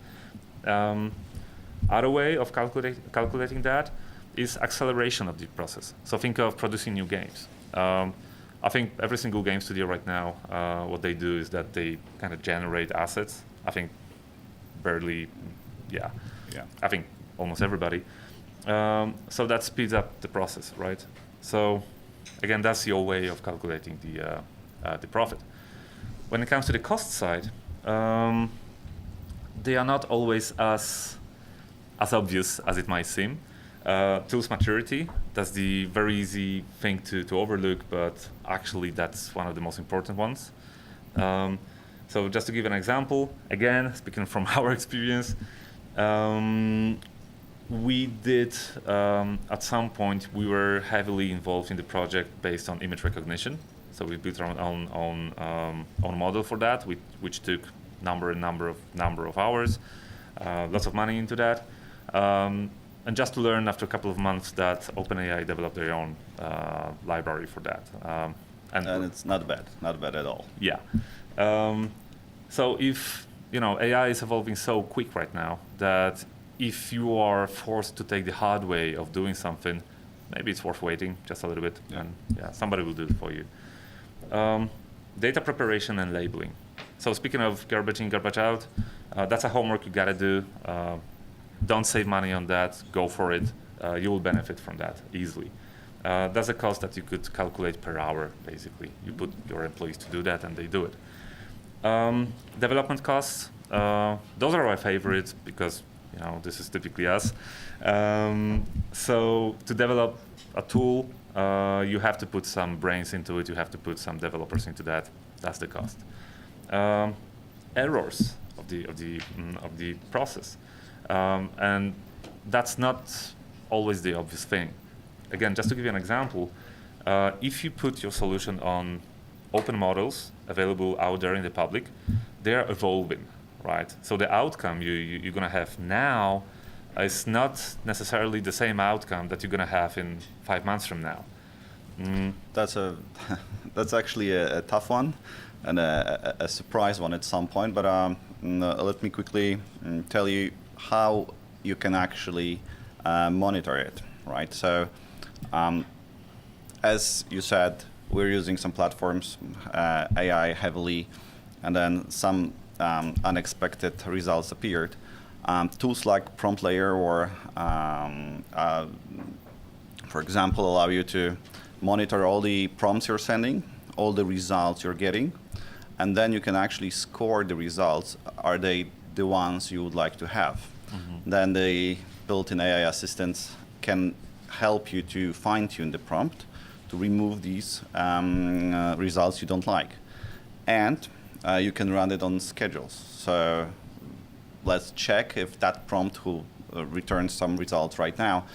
D: Other way of calculating that is acceleration of the process. So think of producing new games. I think every single game studio right now, what they do is that they kind of generate assets. I think barely, I think almost everybody. So that speeds up the process, right? So again, that's your way of calculating the profit. When it comes to the cost side, they are not always as obvious as it might seem. Tools maturity, that's the very easy thing to overlook, but actually that's one of the most important ones. So just to give an example, again, speaking from our experience, we did, at some point, we were heavily involved in the project based on image recognition. So we built our own model for that, which took number of hours, lots of money into that. And just to learn after a couple of months that OpenAI developed their own library for that.
E: And it's not bad at all.
D: Yeah. So if, AI is evolving so quick right now that if you are forced to take the hard way of doing something, maybe it's worth waiting just a little bit, and somebody will do it for you. Data preparation and labeling. So speaking of garbage in, garbage out, that's a homework you gotta do. Don't save money on that, go for it. You will benefit from that easily. That's a cost that you could calculate per hour, basically. You put your employees to do that and they do it. Development costs, those are my favorites because this is typically us. So to develop a tool, you have to put some brains into it, you have to put some developers into that. That's the cost. Errors of the process. And that's not always the obvious thing. Again, just to give you an example, if you put your solution on open models available out there in the public, they're evolving, right? So the outcome you're going to have now is not necessarily the same outcome that you're going to have in 5 months from now.
E: That's actually a tough one and a surprise one at some point. But let me quickly tell you how you can actually monitor it, right? So as you said, we're using some platforms, AI heavily, and then some unexpected results appeared. Tools like Prompt Layer or, for example, allow you to monitor all the prompts you're sending, all the results you're getting, and then you can actually score the results. Are they the ones you would like to have? Mm-hmm. Then the built-in AI assistants can help you to fine-tune the prompt to remove these results you don't like. And you can run it on schedules. So let's check if that prompt will return some results right now.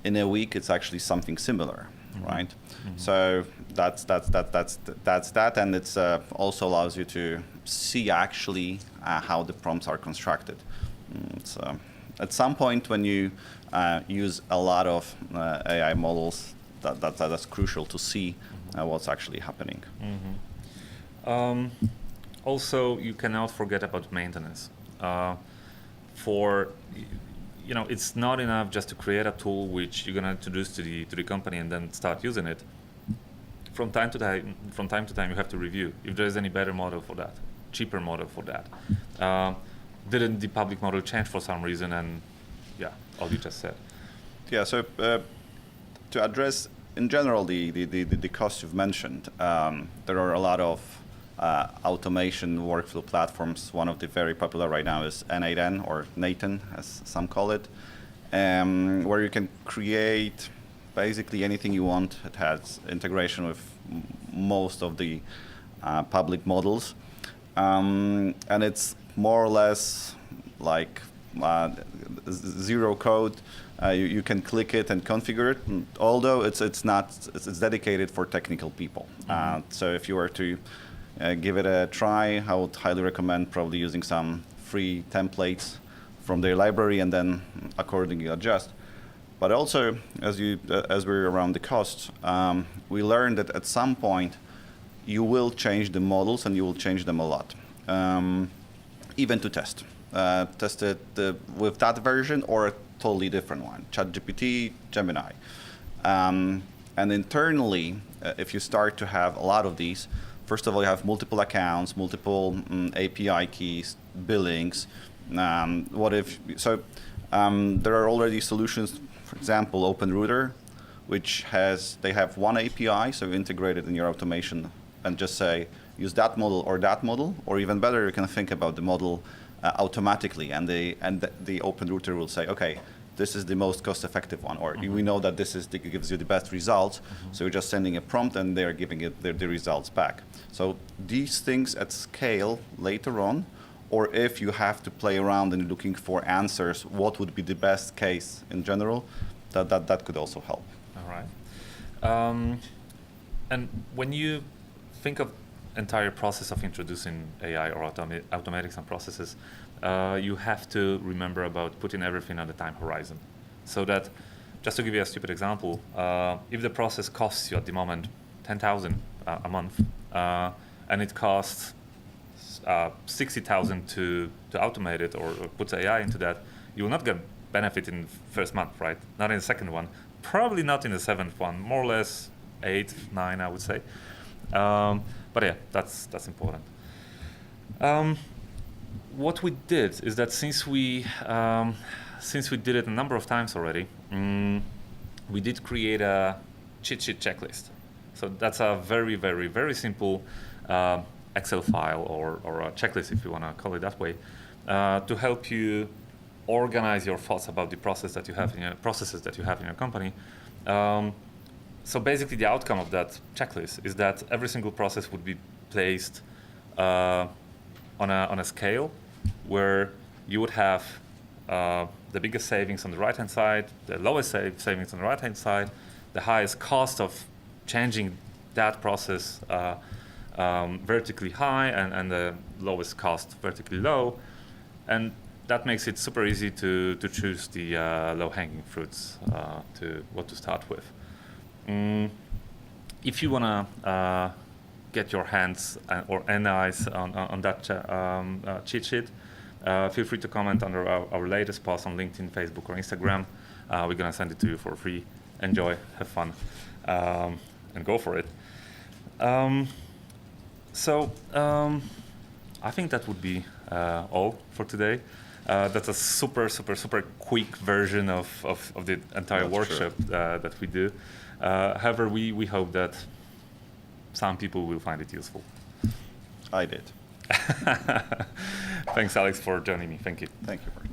E: In a week, it's actually something similar, mm-hmm. right? Mm-hmm. So that's that, and it's also allows you to see actually how the prompts are constructed. So at some point when you use a lot of AI models, that's crucial to see what's actually happening.
D: Also, you cannot forget about maintenance. It's not enough just to create a tool which you're going to introduce to the company and then start using it. From time to time, you have to review if there is any better model for that, cheaper model for that. Didn't the public model change for some reason? And yeah, all you just said.
E: Yeah. So to address in general the costs you've mentioned, there are a lot of automation workflow platforms. One of the very popular right now is N8N, or Nathan, as some call it, where you can create basically anything you want. It has integration with most of the public models, and it's more or less like zero code. You can click it and configure it, although it's dedicated for technical people. So if you were to give it a try, I would highly recommend probably using some free templates from their library and then accordingly adjust. But also, as we're around the costs, we learned that at some point you will change the models, and you will change them a lot, even to test. Test it with that version or a totally different one, ChatGPT, Gemini. And internally, if you start to have a lot of these, first of all, you have multiple accounts, multiple API keys, billings. There are already solutions, for example, OpenRouter, which they have one API, so integrate it in your automation and just say, use that model, or even better, you can think about the model automatically, and the OpenRouter will say, okay, this is the most cost-effective one, or we know that gives you the best results, so you're just sending a prompt and they're giving it the results back. So these things at scale later on, or if you have to play around and looking for answers, what would be the best case in general, that could also help.
D: All right. And when you think of entire process of introducing AI or automating some processes, you have to remember about putting everything on the time horizon. So that, just to give you a stupid example, if the process costs you at the moment 10,000 a month, and it costs 60,000 to automate it or put AI into that, you will not get benefit in the first month, right? Not in the second one, probably not in the seventh one, more or less 8, 9, I would say. But yeah, that's important. What we did is that since we did it a number of times already, we did create a cheat sheet checklist. So that's a very, very, very simple Excel file or a checklist, if you want to call it that way, to help you organize your thoughts about the processes that you have in your company. So basically, the outcome of that checklist is that every single process would be placed on a scale where you would have the biggest savings on the right-hand side, the lowest savings on the right-hand side, the highest cost of changing that process vertically high, and the lowest cost vertically low. And that makes it super easy to choose the low-hanging fruits to what to start with. If you want to get your hands or eyes on that cheat sheet, feel free to comment under our latest post on LinkedIn, Facebook, or Instagram. We're going to send it to you for free. Enjoy, have fun, and go for it. So I think that would be all for today. That's a super, super, super quick version of the entire workshop that we do. However, we hope that some people will find it useful.
E: I did.
D: Thanks, Alex, for joining me. Thank you.
E: Thank you, Bert.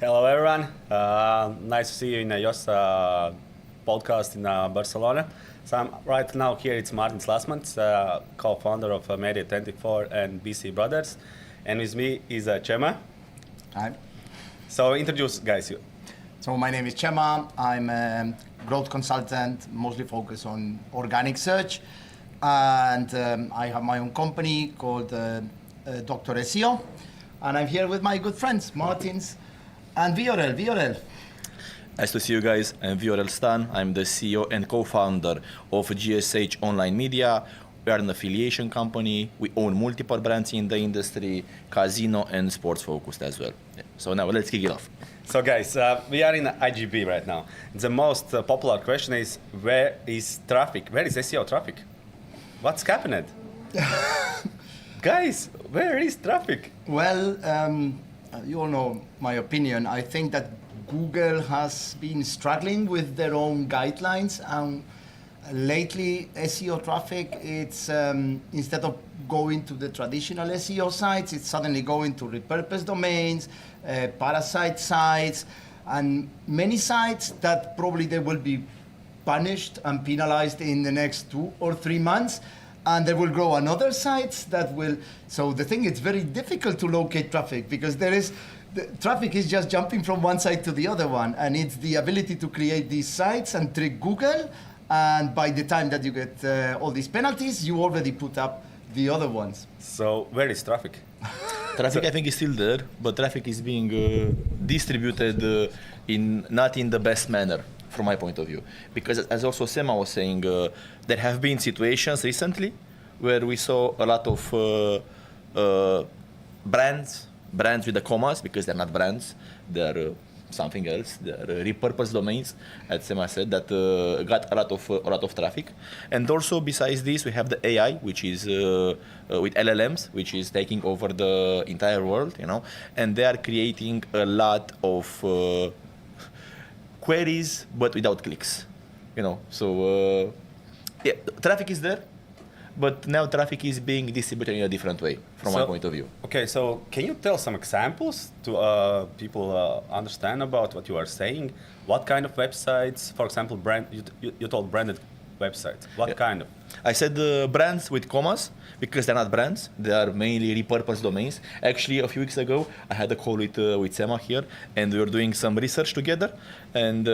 F: Hello, everyone. Nice to see you in a YoSa podcast in Barcelona. So I'm right now here. It's Martin Slasmans, co-founder of Media24 and BC Brothers, and with me is Chema.
G: Hi.
F: So introduce, guys, you.
G: So my name is Chema. I'm a growth consultant, mostly focused on organic search, and I have my own company called Dr. SEO, and I'm here with my good friends Martins and Viorel.
H: Nice to see you guys. I'm Viorel Stan. I'm the CEO and co-founder of GSH Online Media. We are an affiliation company. We own multiple brands in the industry, casino and sports focused as well. Yeah. So now let's kick it off.
F: So guys, we are in IGB right now. The most popular question is, where is traffic? Where is SEO traffic? What's happening? Guys, where is traffic?
G: Well, you all know my opinion. I think that Google has been struggling with their own guidelines, and lately SEO traffic, it's instead of going to the traditional SEO sites, it's suddenly going to repurposed domains, parasite sites, and many sites that probably they will be punished and penalized in the next 2 or 3 months, and there will grow another sites that will. So the thing, it's very difficult to locate traffic because the traffic is just jumping from one site to the other one, and it's the ability to create these sites and trick Google, and by the time that you get all these penalties, you already put up the other ones.
F: So where is traffic?
H: Traffic, I think, is still there, but traffic is being distributed not in the best manner, from my point of view. Because as also Sema was saying, there have been situations recently where we saw a lot of brands with the commas, because they're not brands, they're something else. They're repurposed domains, as Sema said, that got a lot of traffic. And also, besides this, we have the AI, which is with LLMs, which is taking over the entire world, and they are creating a lot of queries, but without clicks, So yeah, traffic is there, but now traffic is being distributed in a different way, from my point of view.
F: Okay, so can you tell some examples to people understand about what you are saying? What kind of websites, for example, you told branded websites. What kind of?
H: I said brands with commas because they're not brands. They are mainly repurposed domains. Actually, a few weeks ago, I had a call with Sema here, and we were doing some research together. And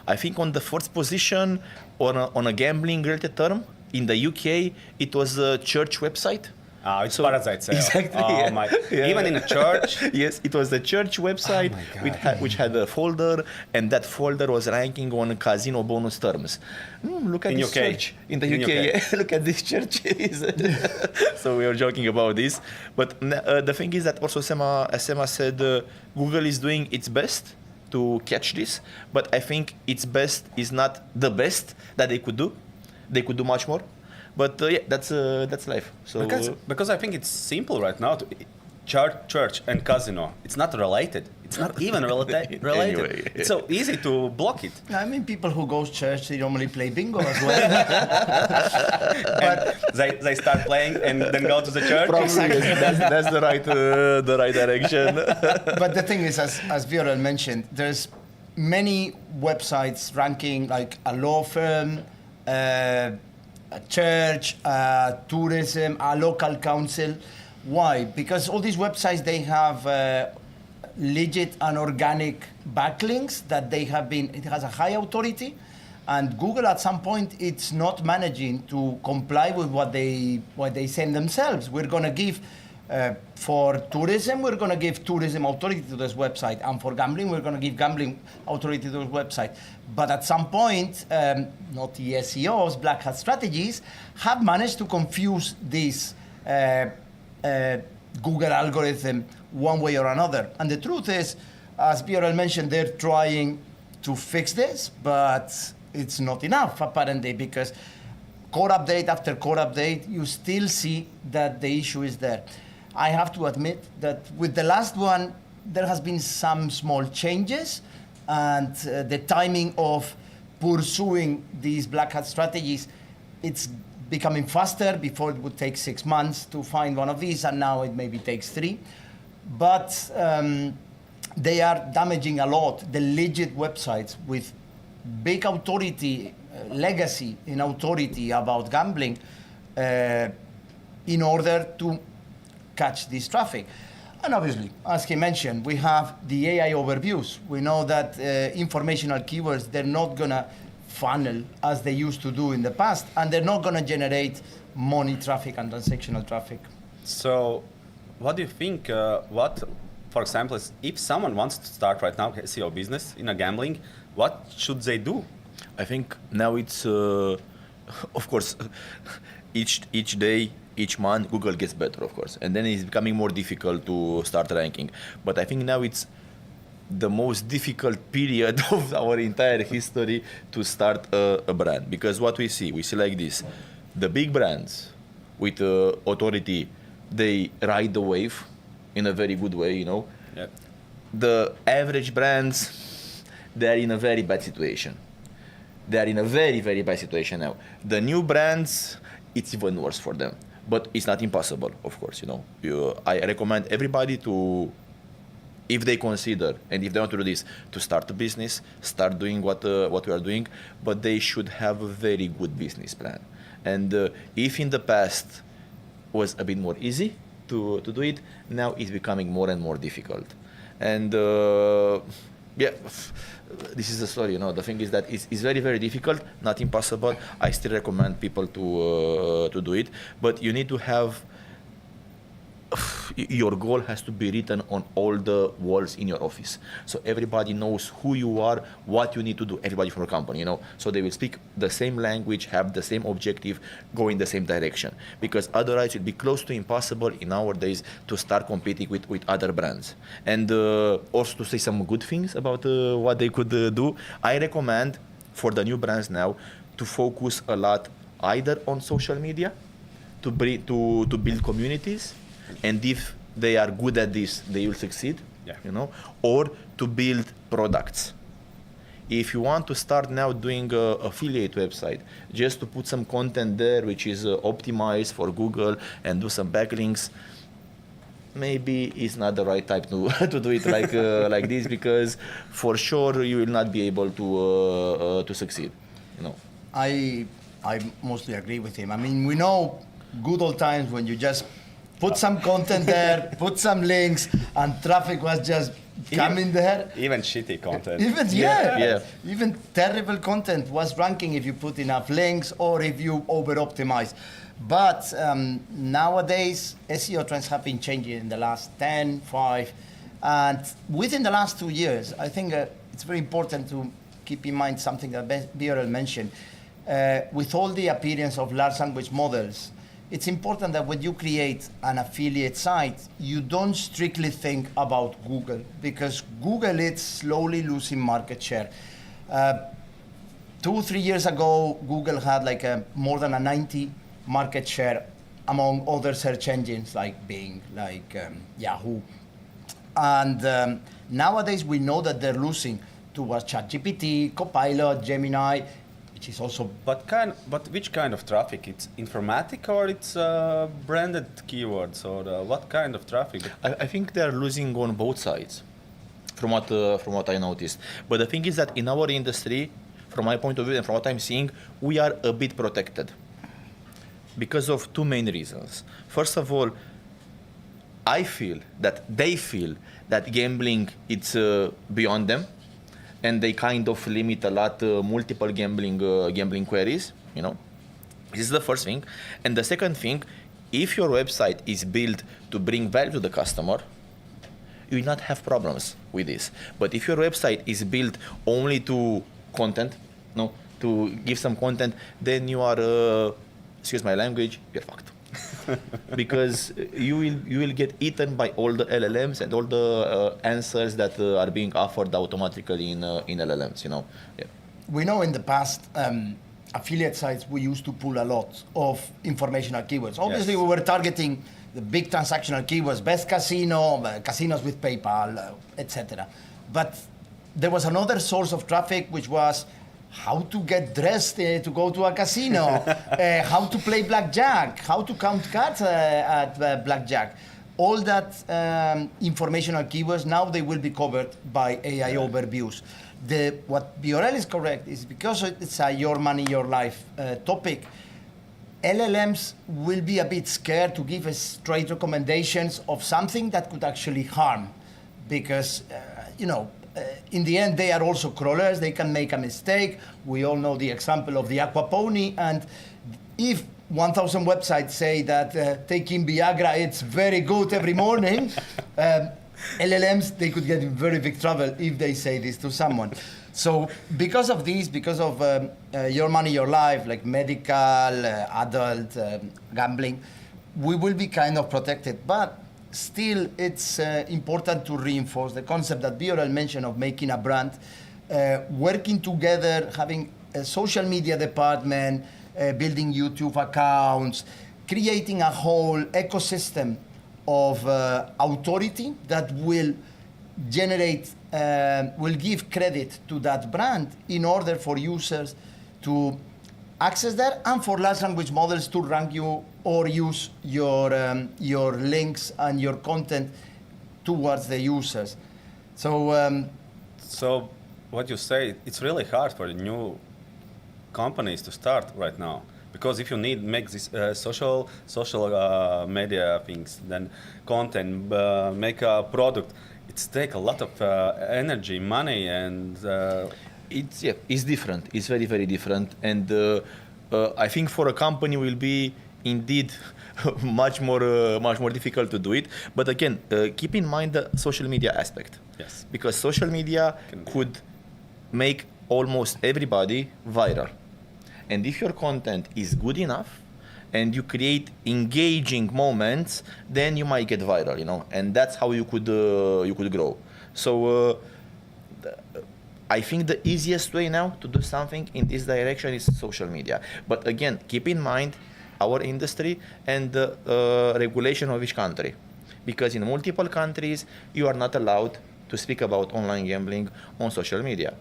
H: I think on the first position on a gambling-related term, in the UK, it was a church website.
F: It's parasite sale.
H: Exactly.
F: Oh,
H: Yeah.
F: my. Even in a church?
H: Yes, it was the church website which had a folder, and that folder was ranking on casino bonus terms. Look at
F: in
H: this
F: UK.
H: church. In the UK. Yeah. Look at this church. So we were joking about this. But the thing is that also, as Sema said, Google is doing its best to catch this, but I think its best is not the best that they could do. They could do much more. But yeah, that's life. So
F: because I think it's simple right now. Church and casino, it's not related. It's not even related.
H: Anyway.
F: It's so easy to block it.
G: I mean, people who go to church, they normally play bingo as well.
F: And they start playing and then go to the church.
H: Exactly. That's the right direction.
G: But the thing is, as Viorel mentioned, there's many websites ranking like a law firm, a church, tourism, a local council. Why? Because all these websites, they have legit and organic backlinks that they have been, it has a high authority, and Google at some point, it's not managing to comply with what they send themselves. We're going to give, for tourism, we're going to give tourism authority to this website, and for gambling, we're going to give gambling authority to this website. But at some point, not the SEOs, black hat strategies, have managed to confuse this Google algorithm one way or another. And the truth is, as Viorel mentioned, they're trying to fix this, but it's not enough, apparently, because core update after core update, you still see that the issue is there. I have to admit that with the last one, there has been some small changes, and the timing of pursuing these black hat strategies, it's becoming faster. Before it would take 6 months to find one of these, and now it maybe takes 3. But they are damaging a lot the legit websites with big authority, legacy in authority about gambling in order to catch this traffic. And obviously, as he mentioned, we have the AI overviews. We know that informational keywords, they're not going to funnel as they used to do in the past, and they're not going to generate money traffic and transactional traffic.
F: So, what do you think? For example, if someone wants to start right now SEO business in a gambling, what should they do?
H: I think now it's, of course, each day, each month, Google gets better, of course, and then it's becoming more difficult to start ranking. But I think now it's the most difficult period of our entire history to start a brand, because what we see like this: the big brands with authority, they ride the wave in a very good way, Yep. The average brands, they're in a very bad situation. They're in a very, very bad situation now. The new brands, it's even worse for them. But it's not impossible, of course, I recommend everybody to, if they consider and if they want to do this, to start a business, start doing what we are doing, but they should have a very good business plan. And if in the past was a bit more easy to do it, now it's becoming more and more difficult. And this is the story, The thing is that it's very, very difficult, not impossible. I still recommend people to do it, but you need to have, your goal has to be written on all the walls in your office. So everybody knows who you are, what you need to do, everybody from the company, So they will speak the same language, have the same objective, go in the same direction. Because otherwise it will be close to impossible in nowadays to start competing with other brands. And also to say some good things about what they could do, I recommend for the new brands now to focus a lot either on social media, to build communities, and if they are good at this, they will succeed, or to build products. If you want to start now doing an affiliate website, just to put some content there which is optimized for Google and do some backlinks, maybe it's not the right time to do it like this, because for sure you will not be able to succeed.
G: I mostly agree with him. I mean, we know good old times when you just put some content there, put some links, and traffic was just coming there.
F: Even shitty content.
G: Even terrible content was ranking if you put enough links or if you over-optimize. But nowadays, SEO trends have been changing in the last 10, 5, and within the last 2 years, I think it's very important to keep in mind something that BRL mentioned. With all the appearance of large language models, it's important that when you create an affiliate site, you don't strictly think about Google, because Google is slowly losing market share. 2 3 years ago, Google had like more than a 90 market share among other search engines like Bing, like Yahoo. And nowadays we know that they're losing towards ChatGPT, Copilot, Gemini, which is also.
F: But which kind of traffic? It's informatic or it's branded keywords, or what kind of traffic?
H: I think they're losing on both sides, from what I noticed. But the thing is that in our industry, from my point of view and from what I'm seeing, we are a bit protected because of two main reasons. First of all, they feel that gambling it's beyond them, and they kind of limit a lot multiple gambling queries. This is the first thing. And the second thing, if your website is built to bring value to the customer, you will not have problems with this. But if your website is built only to content, to give some content, then you are, excuse my language, you're fucked. Because you will get eaten by all the LLMs and all the answers that are being offered automatically in LLMs. Yeah.
G: We know in the past, affiliate sites, we used to pull a lot of informational keywords. Obviously, we were targeting the big transactional keywords, best casino, casinos with PayPal, etc. But there was another source of traffic, which was how to get dressed to go to a casino, how to play blackjack, how to count cards at blackjack. all that informational keywords, now they will be covered by AI overviews. What Biorel is correct is because it's a your money, your life topic, LLMs will be a bit scared to give us straight recommendations of something that could actually harm, because in the end they are also crawlers. They can make a mistake. We all know the example of the aquapony, and if 1,000 websites say that taking Viagra it's very good every morning, LLMs, they could get in very big trouble if they say this to someone. So because of this, because of your money, your life, like medical, adult, gambling, we will be kind of protected. But still, it's important to reinforce the concept that Biorel mentioned of making a brand, working together, having a social media department, building YouTube accounts, creating a whole ecosystem of authority that will generate, will give credit to that brand in order for users to access that and for large language models to rank you or use your links and your content towards the users. So,
F: So what you say, it's really hard for new companies to start right now. Because if you make this social media things, then content, make a product, it's take a lot of energy, money, and
H: it's different. It's very, very different, and I think for a company will be indeed much more difficult to do it. But again, keep in mind the social media aspect.
F: Yes.
H: Because social media could make almost everybody viral. And if your content is good enough and you create engaging moments, then you might get viral, and that's how you could grow. So I think the easiest way now to do something in this direction is social media. But again, keep in mind our industry and the regulation of each country. Because in multiple countries, you are not allowed to speak about online gambling on social media.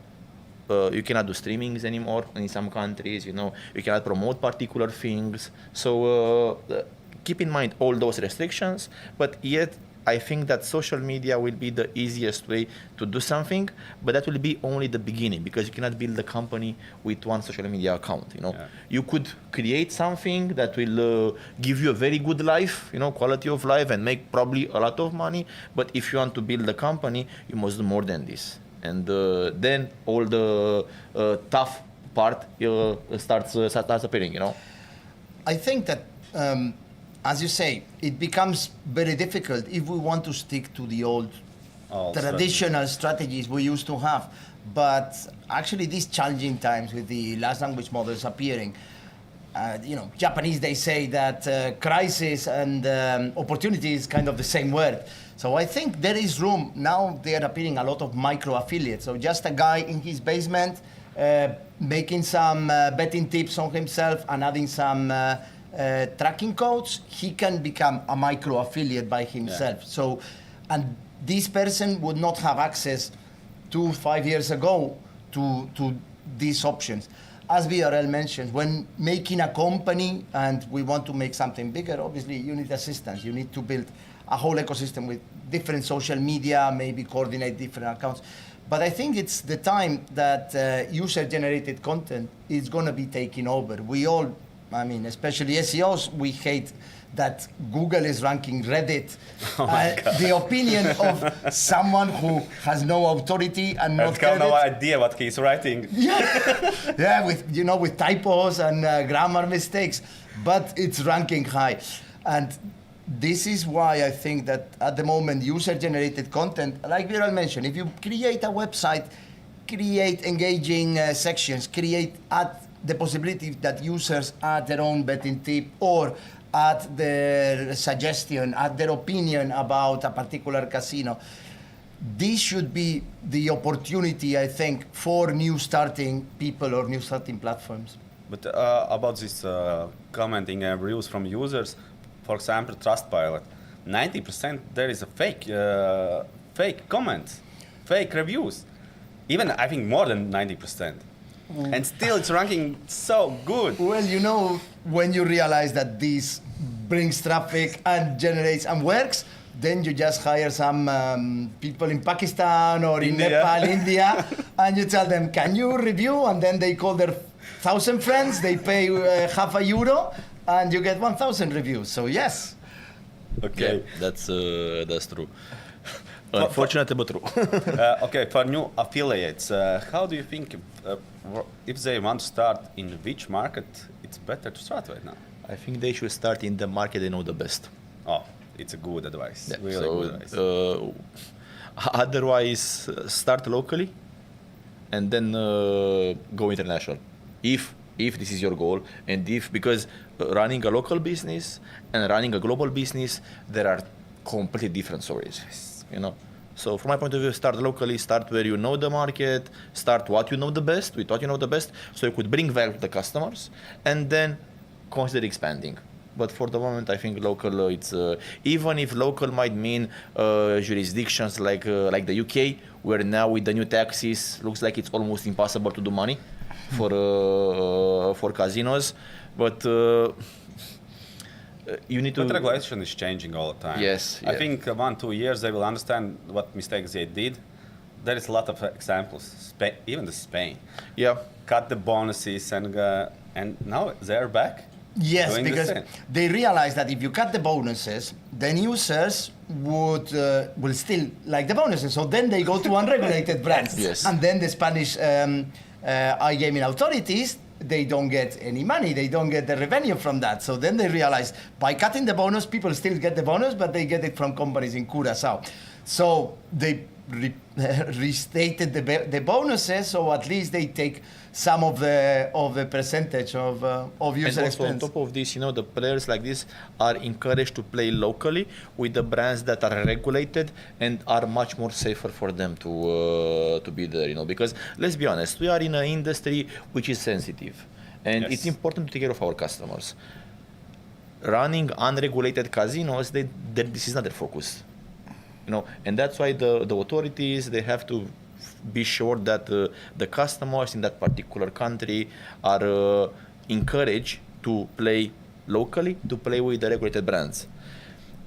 H: You cannot do streamings anymore in some countries, you cannot promote particular things. So keep in mind all those restrictions, but yet I think that social media will be the easiest way to do something, but that will be only the beginning, because you cannot build a company with one social media account,
F: Yeah.
H: You could create something that will give you a very good life, quality of life, and make probably a lot of money, but if you want to build a company, you must do more than this. And then all the tough part starts appearing,
G: I think that, as you say, it becomes very difficult if we want to stick to the old traditional strategies we used to have. But actually, these challenging times with the large language models appearing, Japanese, they say that crisis and opportunity is kind of the same word. So I think there is room. Now they are appearing a lot of micro affiliates. So just a guy in his basement making some betting tips on himself and adding some tracking codes, he can become a micro affiliate by himself. Yeah. So, and this person would not have access 2-5 years ago to these options. As VRL mentioned, when making a company and we want to make something bigger, obviously you need assistance. You need to build a whole ecosystem with different social media, maybe coordinate different accounts. But I think it's the time that user-generated content is going to be taking over. We all, especially SEOs, we hate that Google is ranking Reddit. The opinion of someone who has no authority and not
F: credit. No idea what he's writing.
G: Yeah, with typos and grammar mistakes, but it's ranking high. And this is why I think that at the moment, user-generated content, like Viral mentioned, if you create a website, create engaging sections, add the possibility that users add their own betting tip or add their suggestion, add their opinion about a particular casino. This should be the opportunity, I think, for new starting people or new starting platforms.
F: But about this commenting and reviews from users, for example, Trustpilot, 90% there is a fake comments, fake reviews. Even I think more than 90%. And still it's ranking so good.
G: Well, when you realize that this brings traffic and generates and works, then you just hire some people in Pakistan or in
F: India.
G: Nepal, India, and you tell them, can you review? And then they call their 1,000 friends, they pay €0.50, and you get 1,000 reviews. So yes.
F: Okay.
H: Yeah, that's true. Unfortunately, but true.
F: Okay, for new affiliates, how do you think if they want to start in which market, it's better to start right now?
H: I think they should start in the market they know the best.
F: Oh, it's a good advice.
H: Yeah,
F: Really good advice.
H: Otherwise, start locally and then go international. If this is your goal, and because running a local business and running a global business, there are completely different stories. You know. So from my point of view, start locally, start where you know the market, start what you know the best, with what you know the best, so you could bring value to the customers, and then consider expanding. But for the moment, I think local, it's even if local might mean jurisdictions like the UK, where now with the new taxes, looks like it's almost impossible to do money for casinos. But you need to.
F: But regulation is changing all the time.
H: Yes,
F: I
H: yeah.
F: think 1-2 years they will understand what mistakes they did. There is a lot of examples. Even the Spain.
H: Yeah.
F: Cut the bonuses and now they're back.
G: Yes,
F: doing the
G: because
F: same.
G: they realize that if you cut the bonuses, then users will still like the bonuses. So then they go to unregulated brands.
H: Yes.
G: And then the Spanish iGaming authorities, they don't get any money. They don't get the revenue from that. So then they realize by cutting the bonus, people still get the bonus, but they get it from companies in Curaçao. So they restated the bonuses, so at least they take some of the percentage of user
H: And also on
G: expense.
H: top of this, the players like this are encouraged to play locally with the brands that are regulated and are much more safer for them to be there. Because let's be honest, we are in an industry which is sensitive, and
F: Yes.
H: it's important to take care of our customers. Running unregulated casinos, this is not their focus. And that's why the authorities, they have to be sure that the customers in that particular country are encouraged to play locally, to play with the regulated brands.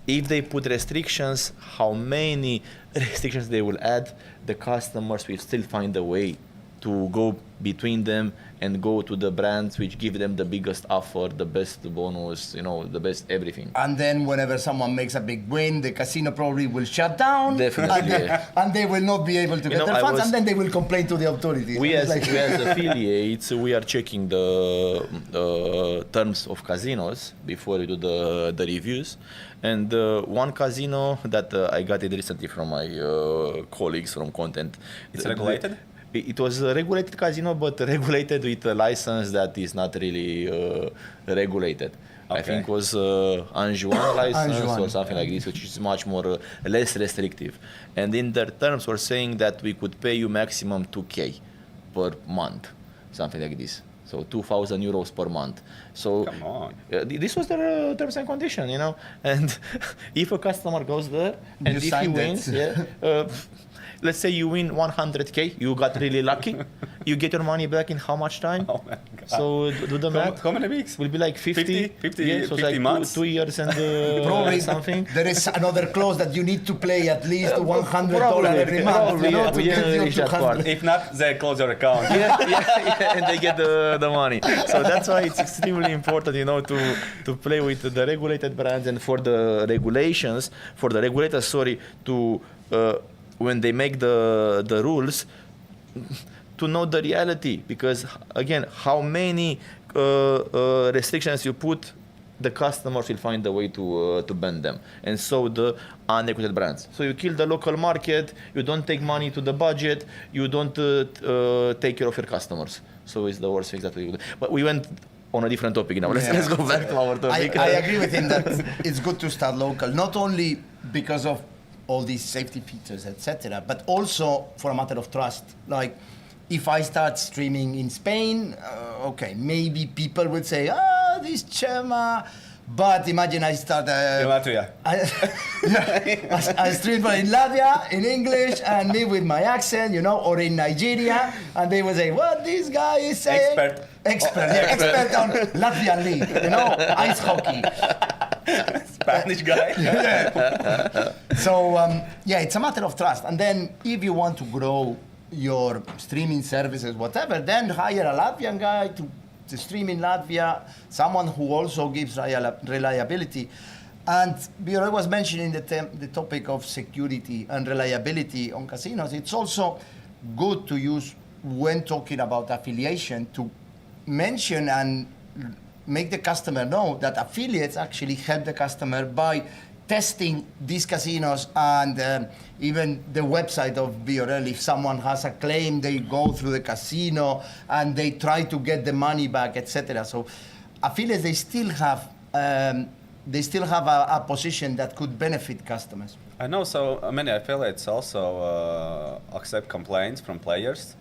H: If they put restrictions, how many restrictions they will add, the customers will still find a way to go between them and go to the brands which give them the biggest offer, the best bonus, the best everything.
G: And then whenever someone makes a big win, the casino probably will shut down.
H: Definitely, yeah.
G: And they will not be able to get their funds, and then they will complain to the authorities.
H: We
G: It's
H: as affiliates, we are checking the terms of casinos before we do the reviews. And one casino that I got it recently from my colleagues from content.
F: It's regulated?
H: It was a regulated casino, but regulated with a license that is not really regulated.
F: Okay.
H: I think it was N1 license
G: N1,
H: or something like this, which is much more less restrictive. And in their terms, were saying that we could pay you maximum 2K per month, something like this. So 2,000 euros per month. So
F: Come on.
H: This was their terms and condition, And if a customer goes there and
G: You
H: if he
G: signed it.
H: wins, let's say you win 100K, you got really lucky. You get your money back in how much time?
F: Oh my God.
H: So do the math.
F: How many weeks?
H: Will be like 50.
F: 50
H: yeah, so it's
F: 50
H: like
F: months?
H: 2 years and
G: probably
H: something.
G: There is another clause that you need to play at least $100
H: probably,
G: every month.
H: probably, yeah,
G: to
H: we
G: get
H: didn't
G: your
H: reach that
G: 200.
H: part.
F: If not, they close your account.
H: yeah, and they get the money. So that's why it's extremely important, to play with the regulated brands, and for the regulations, for the regulators, to when they make the rules, to know the reality, because again, how many restrictions you put, the customers will find a way to bend them, and so the unregulated brands. So you kill the local market, you don't take money to the budget, you don't take care of your customers. So it's the worst thing that we do. But we went on a different topic now. Let's go back to our topic.
G: I agree with him that it's good to start local, not only because of all these safety features, etc., but also for a matter of trust. Like, if I start streaming in Spain, okay, maybe people would say, this Chema But imagine I start
F: In Latvia.
G: I stream in Latvia in English and me with my accent, you know, or in Nigeria, and they would say, "What this guy is saying?" Expert on Latvian league, you know, ice hockey.
F: Spanish guy.
G: So it's a matter of trust. And then if you want to grow your streaming services, whatever, then hire a Latvian guy to stream in Latvia, someone who also gives reliability. And Björn was mentioning the topic of security and reliability on casinos. It's also good to use, when talking about affiliation, to mention and make the customer know that affiliates actually help the customer by testing these casinos and even the website of BRL. If someone has a claim, they go through the casino and they try to get the money back, etc. So affiliates, they still have a position that could benefit customers.
F: I know so many affiliates also accept complaints from players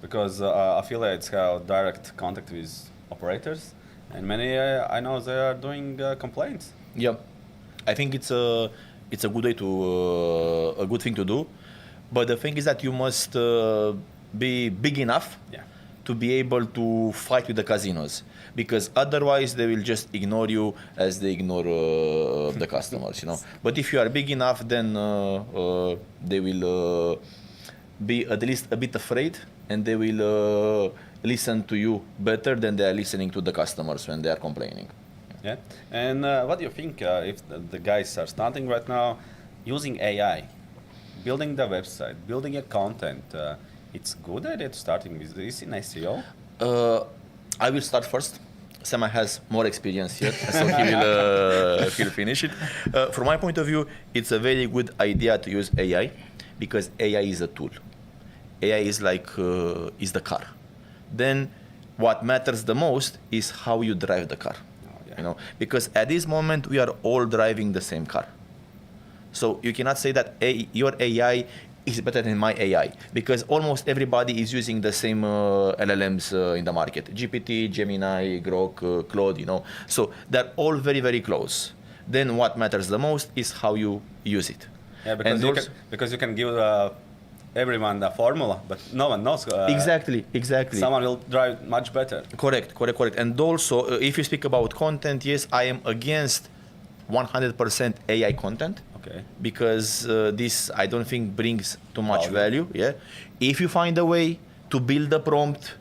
F: because affiliates have direct contact with operators, and many I know they are doing complaints.
H: Yeah, I think it's a good way to a good thing to do, but the thing is that you must be big enough to be able to fight with the casinos, because otherwise they will just ignore you as they ignore the customers, you know. But if you are big enough, then they will be at least a bit afraid, and they will listen to you better than they are listening to the customers when they are complaining.
F: Yeah, and what do you think if the guys are starting right now using AI, building the website, building a content? It's good idea to starting with this in SEO.
H: I will start first. Sema has more experience here, so he'll finish it. From my point of view, it's a very good idea to use AI, because AI is a tool. AI is like is the car. Then what matters the most is how you drive the car. You know, because at this moment we are all driving the same car. So you cannot say that your AI is better than my AI, because almost everybody is using the same LLMs in the market: GPT, Gemini, Grok, Claude. You know, so they're all very, very close. Then what matters the most is how you use it.
F: Yeah, because you can give everyone the formula, but no one knows.
H: Exactly.
F: Someone will drive much better.
H: Correct. And also, if you speak about content, yes, I am against 100% AI content.
F: Okay.
H: Because this, I don't think, brings too much value. Yeah. If you find a way to build a prompt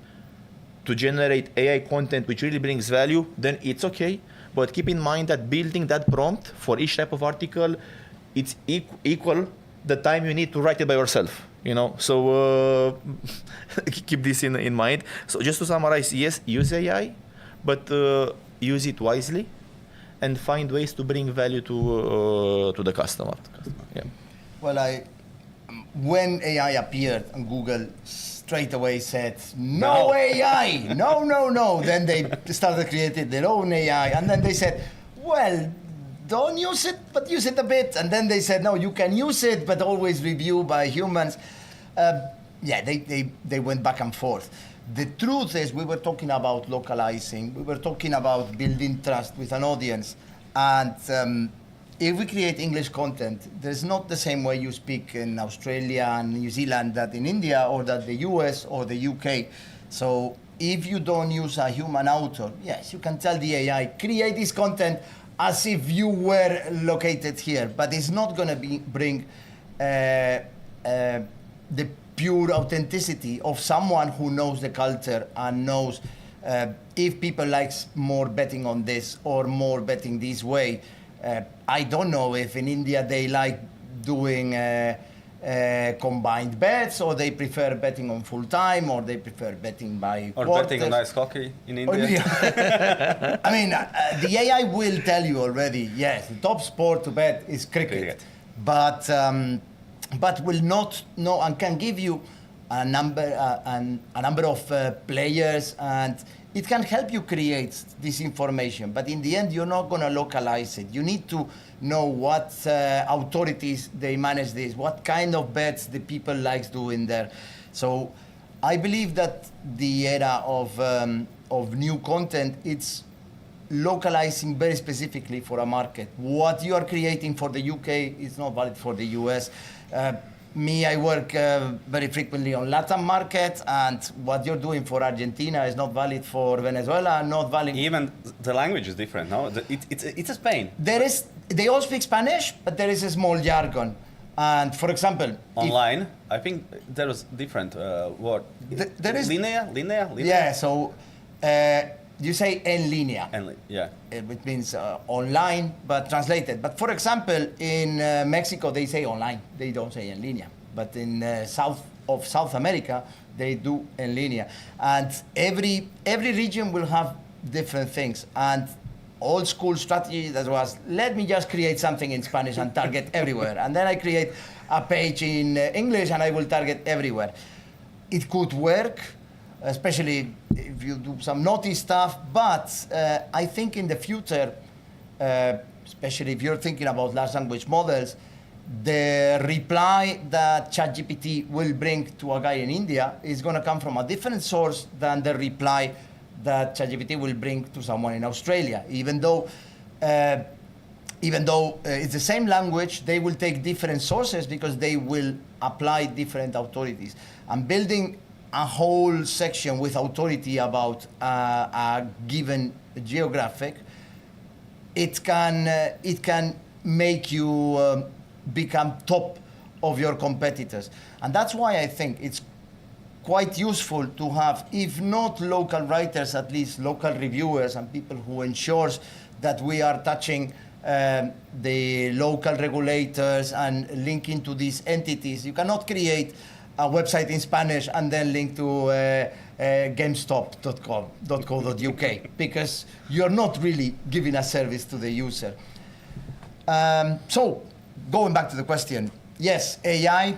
H: to generate AI content which really brings value, then it's okay. But keep in mind that building that prompt for each type of article, it's equal the time you need to write it by yourself. You know, so keep this in mind. So just to summarize, yes, use AI, but use it wisely and find ways to bring value to the customer. Yeah.
G: Well, when AI appeared on Google, straight away said, no AI, no. Then they started creating their own AI, and then they said, well, don't use it, but use it a bit. And then they said, no, you can use it, but always review by humans. They went back and forth. The truth is, we were talking about localizing. We were talking about building trust with an audience. And if we create English content, there's not the same way you speak in Australia and New Zealand that in India or that the US or the UK. So if you don't use a human author, yes, you can tell the AI, create this content as if you were located here, but it's not going to bring the pure authenticity of someone who knows the culture and knows if people like more betting on this or more betting this way. I don't know if in India they like doing combined bets, or they prefer betting on full time, or they prefer betting by
F: or
G: quarters.
F: betting on ice hockey in India.
G: I mean, the AI will tell you already, yes, the top sport to bet is cricket. But will not know and can give you a number of players, and it can help you create this information. But in the end, you're not going to localize it. You need to know what authorities they manage this, what kind of bets the people likes doing there. So I believe that the era of new content, it's localizing very specifically for a market. What you are creating for the UK is not valid for the US. I work very frequently on Latin market, and what you're doing for Argentina is not valid for Venezuela, not valid.
F: Even the language is different, no? It's a Spain.
G: They all speak Spanish, but there is a small jargon. And for example,
F: Online, I think there was different word.
G: There is
F: Linea?
G: Yeah, so you say en línea.
F: Yeah.
G: Which means online, but translated. But for example, in Mexico, they say online. They don't say en línea. But in South America, they do en línea. And every region will have different things. And old school strategy that was, let me just create something in Spanish and target everywhere. And then I create a page in English and I will target everywhere. It could work, especially if you do some naughty stuff, but I think in the future, especially if you're thinking about large language models, the reply that ChatGPT will bring to a guy in India is going to come from a different source than the reply that ChatGPT will bring to someone in Australia. Even though it's the same language, they will take different sources because they will apply different authorities. I'm building a whole section with authority about a given geographic. It can make you become top of your competitors. And that's why I think it's quite useful to have, if not local writers, at least local reviewers and people who ensures that we are touching the local regulators and linking to these entities. You cannot create a website in Spanish and then link to gamestop.co.uk because you're not really giving a service to the user. So going back to the question, yes, AI,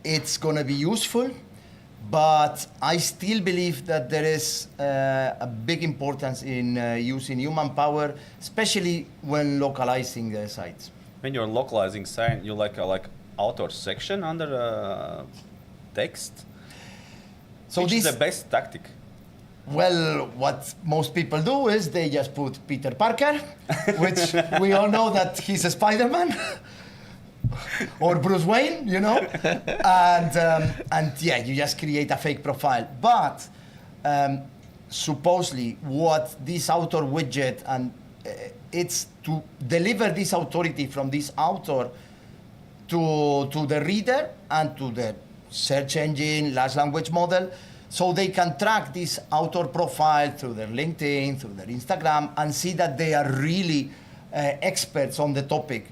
G: it's going to be useful, but I still believe that there is a big importance in using human power, especially when localizing the sites.
F: When you're localizing site, you like author section under text.
G: So
F: Which
G: this
F: is the best tactic?
G: Well, what most people do is they just put Peter Parker, which we all know that he's a Spider-Man. Or Bruce Wayne, you know, and yeah, you just create a fake profile. But supposedly, what this author widget and it's to deliver this authority from this author to the reader and to the search engine, large language model, so they can track this author profile through their LinkedIn, through their Instagram, and see that they are really experts on the topic.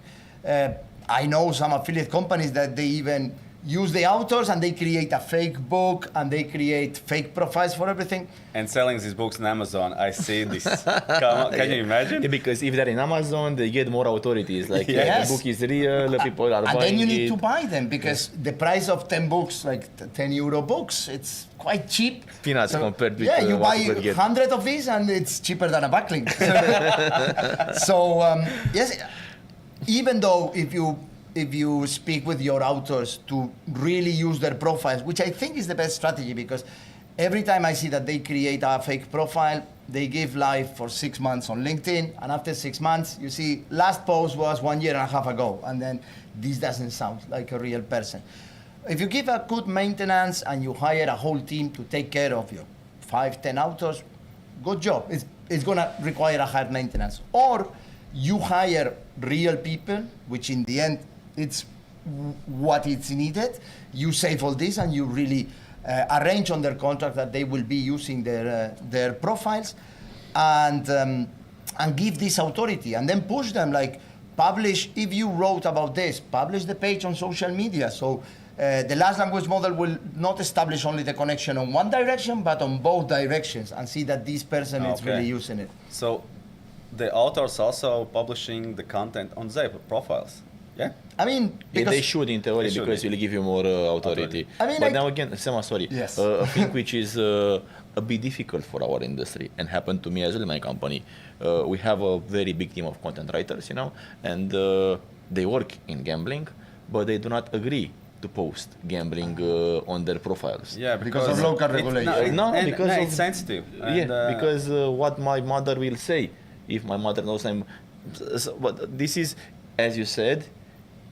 G: I know some affiliate companies that they even use the authors and they create a fake book and they create fake profiles for everything.
F: And selling these books on Amazon, I see this. Can you imagine?
H: Yeah, because if they're in Amazon, they get more authorities. Like,
G: Yes.
H: the book is real, people are buying it.
G: And then you need to buy them because the price of 10 books, like 10 euro books, it's quite cheap.
H: Peanuts compared with
G: you
H: what
G: buy
H: you could get.
G: 100 of these and it's cheaper than a backlink. So, yes, even though if you speak with your authors to really use their profiles, which I think is the best strategy, because every time I see that they create a fake profile, they give live for 6 months on LinkedIn, and after 6 months, you see, last post was 1.5 years ago, and then this doesn't sound like a real person. If you give a good maintenance and you hire a whole team to take care of your 5-10 authors, good job. It's going to require a higher maintenance. Or you hire real people, which in the end, it's what is needed. You save all this and you really arrange on their contract that they will be using their profiles and give this authority and then push them, like publish, if you wrote about this, publish the page on social media. So the large language model will not establish only the connection on one direction, but on both directions and see that this person is really using it.
F: So the authors also publishing the content on their profiles. Yeah,
G: I mean,
H: they should in theory because it will give you more authority.
G: I mean,
H: but now again, Sema, sorry,
G: yes.
H: A thing which is a bit difficult for our industry and happened to me as well in my company. We have a very big team of content writers, you know, and they work in gambling, but they do not agree to post gambling on their profiles.
E: Yeah,
G: Because of local regulation.
H: Because
E: it's
H: of-
E: sensitive.
H: Because what my mother will say, if my mother knows I'm. But this is, as you said,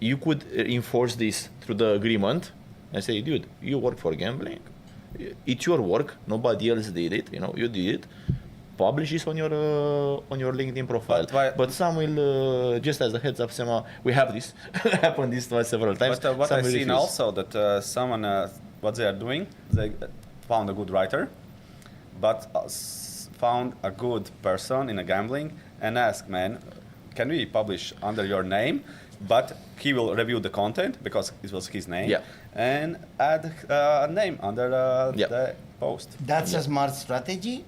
H: you could enforce this through the agreement and say, dude, you work for gambling. It's your work. Nobody else did it. You did it. Publish this on your LinkedIn profile. But some will, just as a heads up, Sema, we have this. happened this to us several times.
E: But what
H: Some
E: I've
H: will
E: seen
H: refuse.
E: also that someone, what they are doing, they found a good writer, but found a good person in a gambling and asked, man, can we publish under your name? But he will review the content because it was his name,
H: Yeah.
E: and add a name under the post.
G: That's a smart strategy.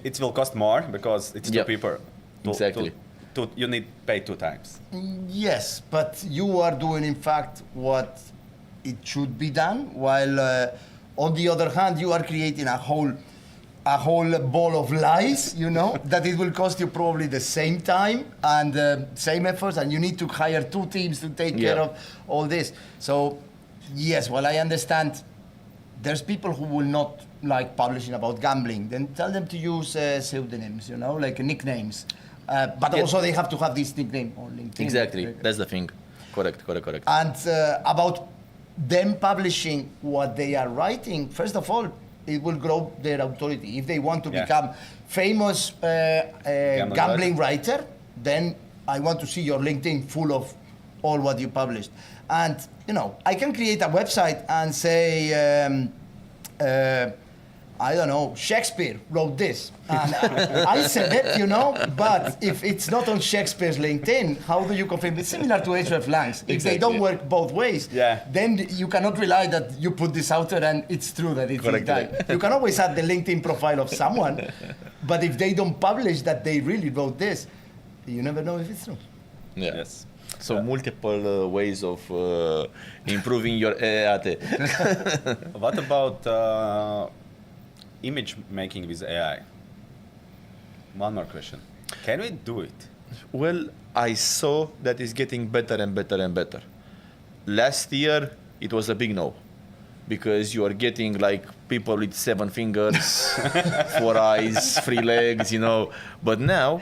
E: It will cost more because it's two
H: Yeah.
E: people.
H: Exactly.
E: You need pay 2 times.
G: Yes, but you are doing, in fact, what it should be done, while on the other hand, you are creating a whole ball of lies, that it will cost you probably the same time and same efforts, and you need to hire 2 teams to take care of all this. So, yes, well, I understand there's people who will not like publishing about gambling. Then tell them to use pseudonyms, like nicknames. But also they have to have this nickname on LinkedIn.
H: Exactly. That's the thing. Correct.
G: And about them publishing what they are writing, first of all, it will grow their authority. If they want to become famous gambling writer, then I want to see your LinkedIn full of all what you published. And, I can create a website and say, I don't know, Shakespeare wrote this. And I said it, but if it's not on Shakespeare's LinkedIn, how do you confirm? It's similar to href Langs. If they don't work both ways, then you cannot rely that you put this out there and it's true that it's this guy. You can always add the LinkedIn profile of someone, but if they don't publish that they really wrote this, you never know if it's true.
H: Yeah.
E: Yes.
H: So multiple ways of improving your EAT.
E: What about image making with AI? One more question. Can we do it?
H: Well, I saw that it's getting better and better and better. Last year, it was a big no. Because you are getting like people with 7 fingers, 4 eyes, 3 legs, But now,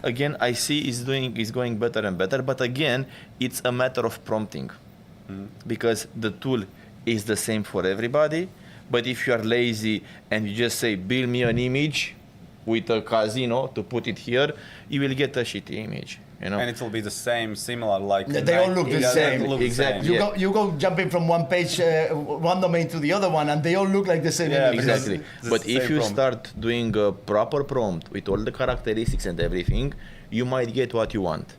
H: again, I see it's going better and better. But again, it's a matter of prompting. Because the tool is the same for everybody. But if you are lazy and you just say, build me an image with a casino to put it here, you will get a shitty image.
E: And it will be the same, similar, like
G: They all look the same.
E: They look the
H: Exactly.
E: same.
G: You go jumping from one page, one domain to the other one, and they all look like the same.
E: Yeah,
G: image.
H: Exactly.
E: It's
H: But
E: the
H: if
E: same
H: you
E: prompt.
H: start doing a proper prompt with all the characteristics and everything, you might get what you want.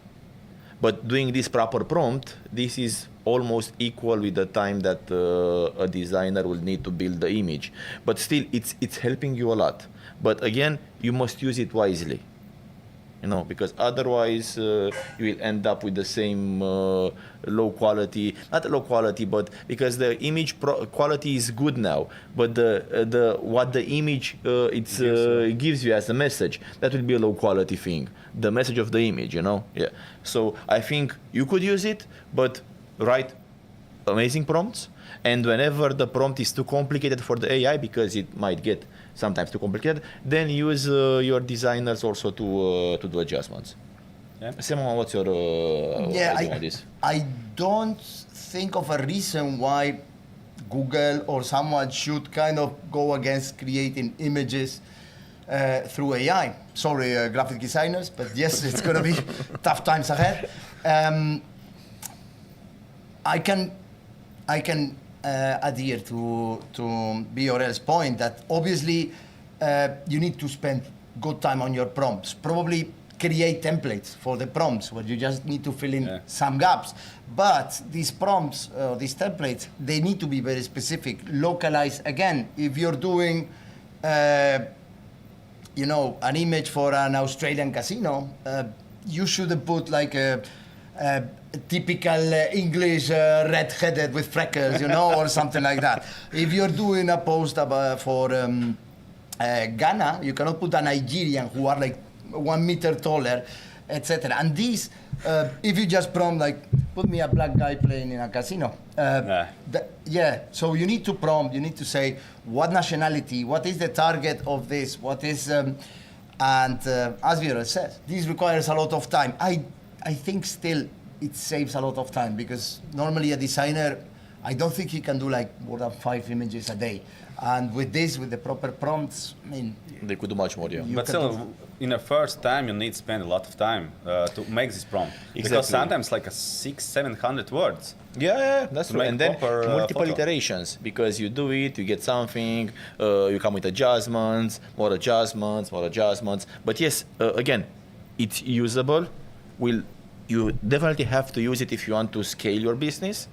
H: But doing this proper prompt, this is almost equal with the time that a designer will need to build the image. But still, it's helping you a lot. But again, you must use it wisely. Because otherwise you will end up with the same low quality, not low quality, but because the image quality is good now, but what the image gives you as a message, that will be a low quality thing. The message of the image, Yeah. So I think you could use it, but write amazing prompts. And whenever the prompt is too complicated for the AI, because it might get sometimes too complicated, then use your designers also to do adjustments.
E: Yeah.
H: Simon, what's your idea on this?
G: I don't think of a reason why Google or someone should kind of go against creating images through AI. Sorry, graphic designers, but yes, it's going to be tough times ahead. I can adhere to BRL's point that obviously you need to spend good time on your prompts. Probably create templates for the prompts where you just need to fill in some gaps. But these prompts, these templates, they need to be very specific, localized. Again, if you're doing, an image for an Australian casino, you shouldn't put like a typical English red-headed with freckles, or something like that. If you're doing a post for Ghana, you cannot put a Nigerian who are like 1 meter taller etc. And these, if you just prompt like, put me a black guy playing in a casino. So you need to prompt, you need to say what nationality, what is the target of this, what is, and as Vera says, this requires a lot of time. I think still it saves a lot of time because normally a designer, I don't think he can do like more than 5 images a day. And with this, with the proper prompts, I mean,
F: they could do much more, yeah.
G: But still,
F: in the first time, you need to spend a lot of time to make this prompt. Exactly. Because sometimes like 600-700 words.
H: Yeah, that's true. And then multiple
F: photo.
H: Iterations, because you do it, you get something, you come with adjustments, more adjustments. But yes, again, it's usable. You definitely have to use it if you want to scale your business,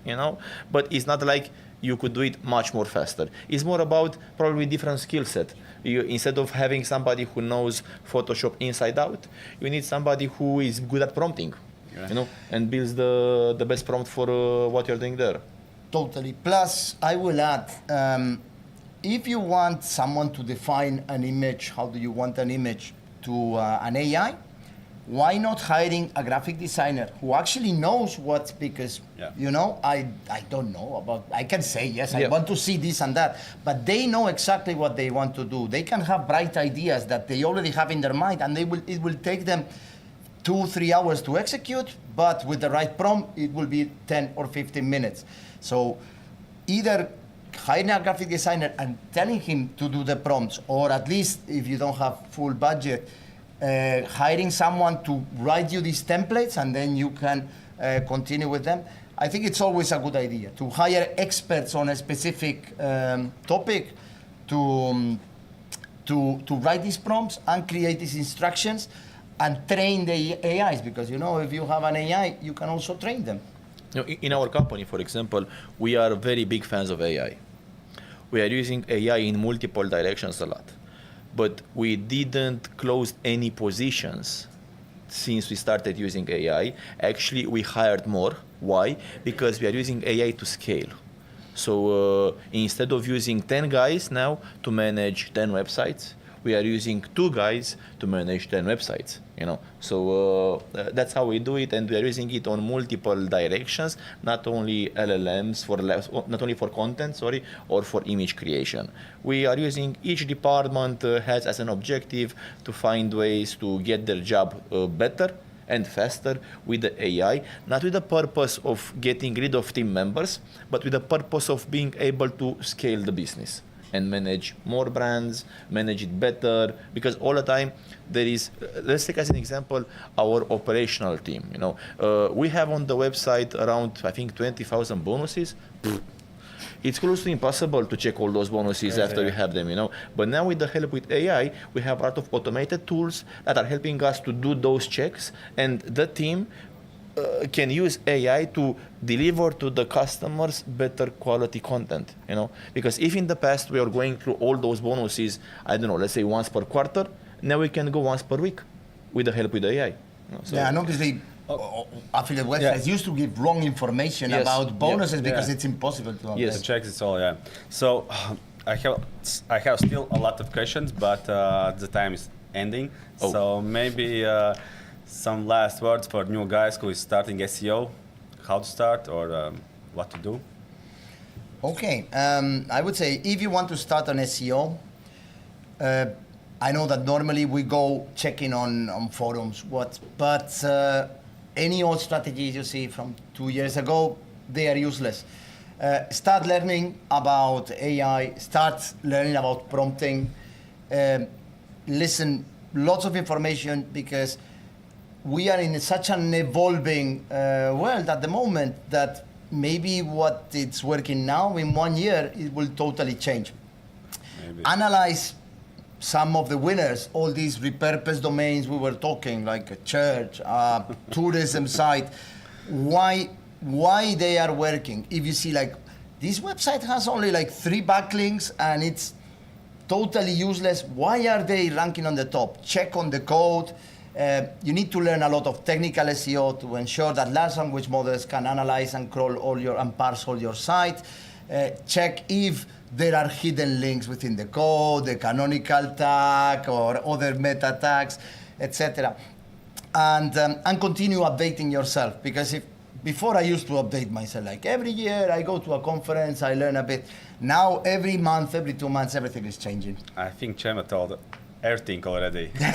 H: but it's not like you could do it much more faster. It's more about probably different skill set. Instead of having somebody who knows Photoshop inside out, you need somebody who is good at prompting, and builds the best prompt for what you're doing there.
G: Totally. Plus, I will add, if you want someone to define an image, how do you want an image to an AI? Why not hiring a graphic designer who actually knows what, because, I don't know about, I can say, yes, I want to see this and that, but they know exactly what they want to do. They can have bright ideas that they already have in their mind, and it will take them 2-3 hours to execute, but with the right prompt, it will be 10 or 15 minutes. So either hiring a graphic designer and telling him to do the prompts, or at least if you don't have full budget, hiring someone to write you these templates and then you can continue with them. I think it's always a good idea to hire experts on a specific topic to write these prompts and create these instructions and train the AIs, because if you have an AI, you can also train them.
H: In our company, for example, we are very big fans of AI. We are using AI in multiple directions a lot. But we didn't close any positions since we started using AI. Actually, we hired more. Why? Because we are using AI to scale. So instead of using 10 guys now to manage 10 websites, we are using 2 guys to manage 10 websites. So that's how we do it, and we are using it on multiple directions, not only LLMs not only for content, or for image creation. We are using, each department has as an objective to find ways to get their job better and faster with the AI, not with the purpose of getting rid of team members, but with the purpose of being able to scale the business and manage more brands, manage it better, because all the time there is, let's take as an example, our operational team. We have on the website around, I think, 20,000 bonuses. It's close to impossible to check all those bonuses after we have them, But now with the help with AI, we have a lot of automated tools that are helping us to do those checks, and the team can use AI to deliver to the customers better quality content, Because if in the past we were going through all those bonuses, I don't know, let's say once per quarter, now we can go once per week with the help with AI.
G: And obviously, affiliate websites used to give wrong information about bonuses because it's impossible to have
F: to check this all, So I have still a lot of questions, but the time is ending. So maybe some last words for new guys who is starting SEO, how to start or what to do.
G: Okay, I would say if you want to start on SEO, I know that normally we go checking on forums, but any old strategies you see from 2 years ago, they are useless. Start learning about AI, start learning about prompting, listen, lots of information, because we are in such an evolving world at the moment that maybe what it's working now in 1 year, it will totally change. Maybe. Analyze some of the winners, all these repurposed domains we were talking, like a church, tourism site, why they are working. If you see like, this website has only like 3 backlinks and it's totally useless, why are they ranking on the top? Check on the code. You need to learn a lot of technical SEO to ensure that large language models can analyze and crawl and parse all your site. Check if there are hidden links within the code, the canonical tag or other meta tags, etc. and continue updating yourself. Because if before I used to update myself, like every year I go to a conference, I learn a bit. Now every month, every 2 months, everything is changing.
F: I think Chema told everything already.
H: Yeah,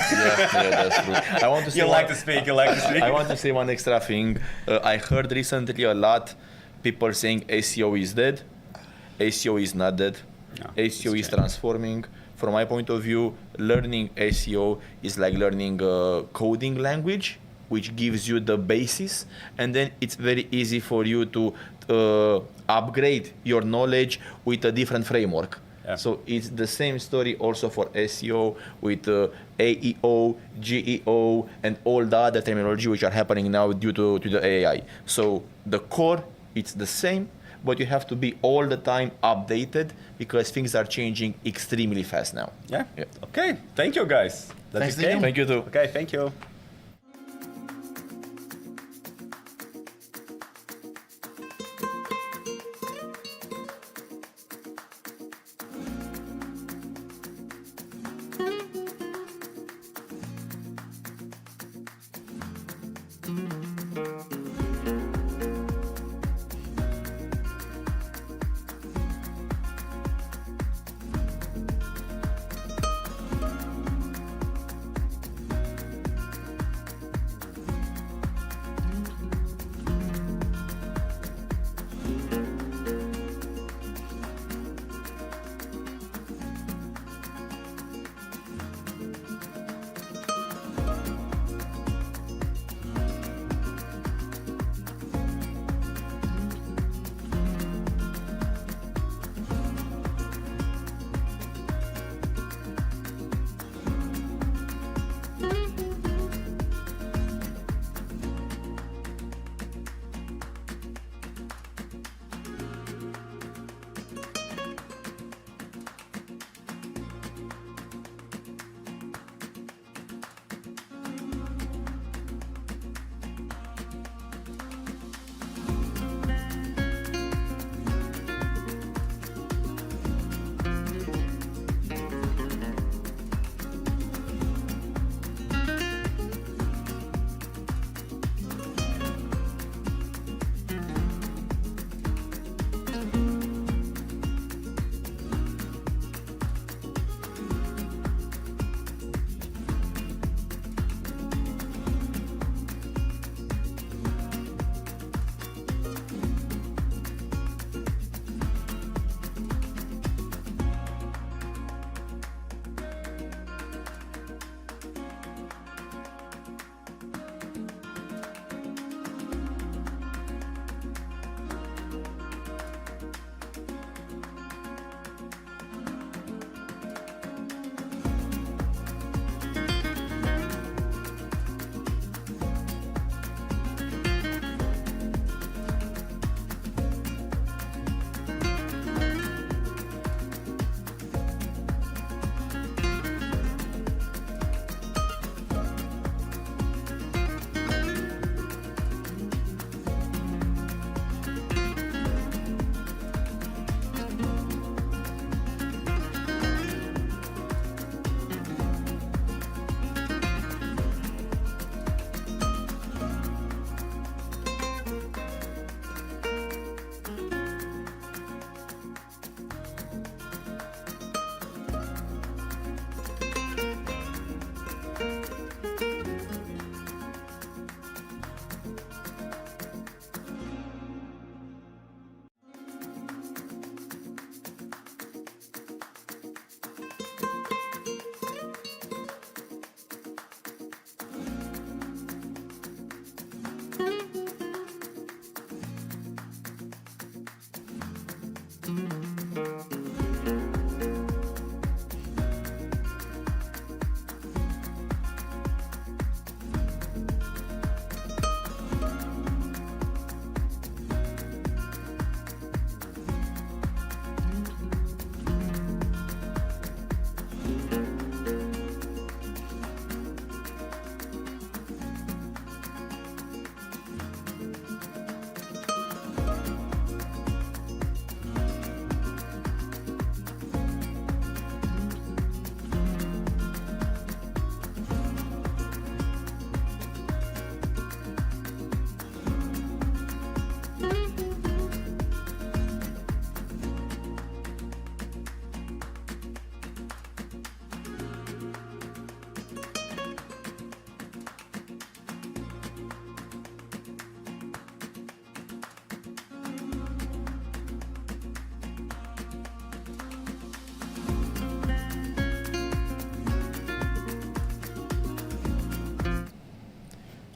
H: that's true. I want to say
F: You like to speak.
H: I want to say one extra thing. I heard recently a lot people saying SEO is dead. SEO is not dead.
F: No,
H: SEO
F: it's
H: is
F: changing.
H: transforming. From my point of view, learning SEO is like learning a coding language, which gives you the basis, and then it's very easy for you to upgrade your knowledge with a different framework.
F: Yeah.
H: So it's the same story also for SEO with AEO, GEO, and all the other terminology which are happening now due to the AI. So the core, it's the same, but you have to be all the time updated because things are changing extremely fast now.
F: Yeah.
H: Yeah.
F: Okay. Thank you, guys. That
G: Thanks
F: you
G: to you.
F: came.
H: Thank you too.
F: Okay. Thank you.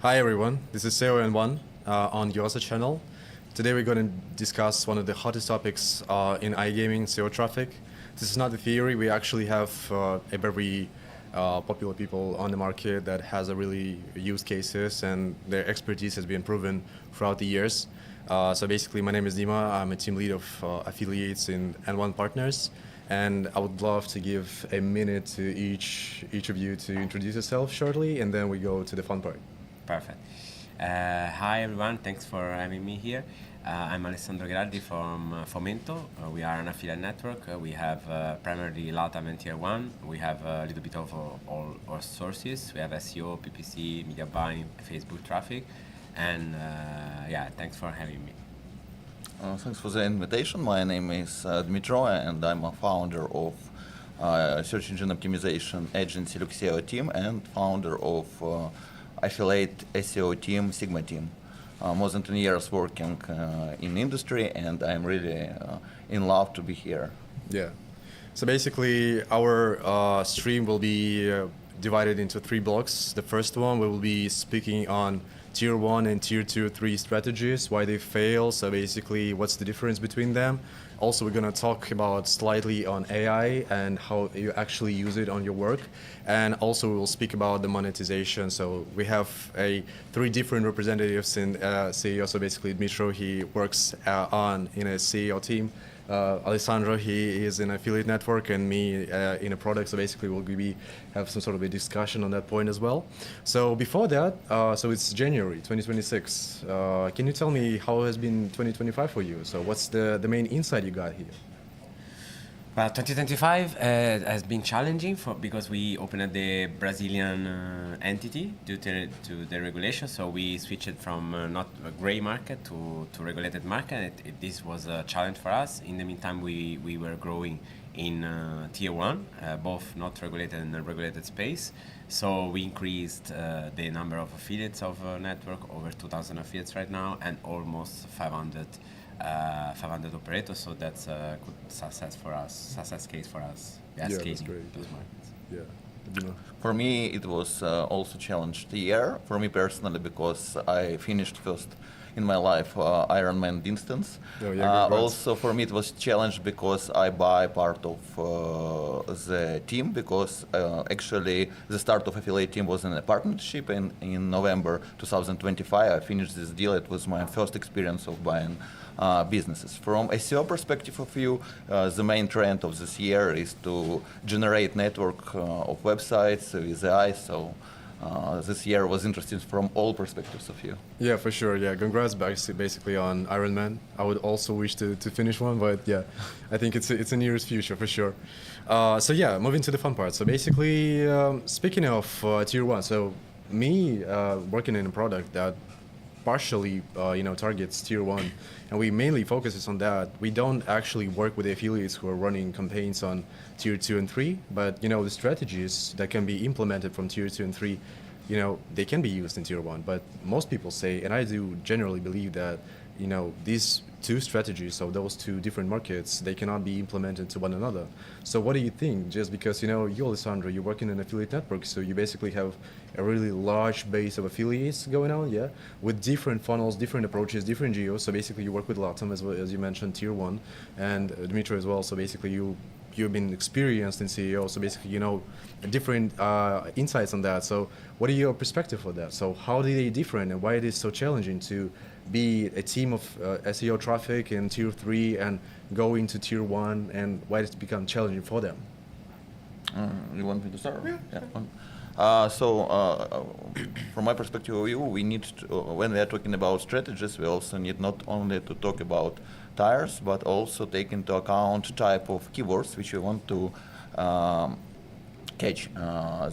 I: Hi everyone, this is SEO N1 on YoSa channel. Today we're going to discuss one of the hottest topics in iGaming, SEO traffic. This is not a theory, we actually have a very popular people on the market that has a really use cases and their expertise has been proven throughout the years. So basically my name is Dima, I'm a team lead of affiliates in N1 Partners. And I would love to give a minute to each of you to introduce yourself shortly, and then we go to the fun part.
J: Perfect. Hi everyone, thanks for having me here. I'm Alessandro Gerardi from Fomento. We are an affiliate network. We have primarily LATAM and Tier 1. We have a little bit of all our sources. We have SEO, PPC, media buying, Facebook traffic. And yeah, thanks for having me.
K: Thanks for the invitation. My name is Dmitro, and I'm a founder of search engine optimization agency SEO team and founder of affiliate SEO team, Sigma team. More than 10 years working in industry, and I'm really in love to be here.
I: Yeah. So basically, our stream will be divided into 3 blocks. The first one, we will be speaking on Tier 1 and Tier 2, 3 strategies, why they fail, so basically what's the difference between them. Also, we're going to talk about slightly on AI and how you actually use it on your work. And also we will speak about the monetization. So we have 3 different representatives in CEO. So basically Dmitro, he works in a CEO team. Alessandro, he is in affiliate network, and me in a product. So basically we'll have some sort of a discussion on that point as well. So before that, so it's January 2026. Can you tell me how has been 2025 for you? So what's the main insight you got here?
J: Well, 2025 has been challenging because we opened the Brazilian entity due to the regulation. So we switched from not a gray market to regulated market. This was a challenge for us. In the meantime, we were growing in Tier 1, both not regulated and regulated space. So we increased the number of affiliates of network, over 2,000 affiliates right now, and almost 500 operators, so that's a good success case for us.
I: Yeah, that's great.
J: Those markets.
I: Yeah.
K: For me, it was also challenged year, for me personally, because I finished first in my life Ironman distance.
I: Oh, yeah,
K: also for me it was challenged because I buy part of the team, because actually the start of affiliate team was in a partnership, and in November 2025 I finished this deal. It was my first experience of buying businesses. From SEO perspective of view, the main trend of this year is to generate network of websites with AI. So this year was interesting from all perspectives of view.
I: Yeah, for sure. Yeah, congrats basically on Ironman. I would also wish to finish one, but yeah, I think it's a nearest future for sure. So yeah, moving to the fun part. So basically, speaking of Tier 1, so me working in a product that partially targets Tier 1, and we mainly focuses on that. We don't actually work with the affiliates who are running campaigns on Tier 2 and 3, but the strategies that can be implemented from Tier 2 and 3, they can be used in Tier 1. But most people say, and I do generally believe that these 2 strategies, so those 2 different markets, they cannot be implemented to one another. So what do you think? Just because you, Alessandro, you work in an affiliate network, so you basically have a really large base of affiliates going on, yeah, with different funnels, different approaches, different geos. So basically you work with LATAM as well, as you mentioned, Tier 1, and Dmitry as well. So basically you've been experienced in CEO, so basically different insights on that. So what are your perspective for that? So how are they different, and why it is so challenging to be a team of SEO traffic in Tier 3 and go into Tier 1, and why it's become challenging for them?
K: You want me to start?
I: Yeah.
K: From my perspective of view, we need to, when we are talking about strategies, we also need not only to talk about tires, but also take into account type of keywords which we want to catch.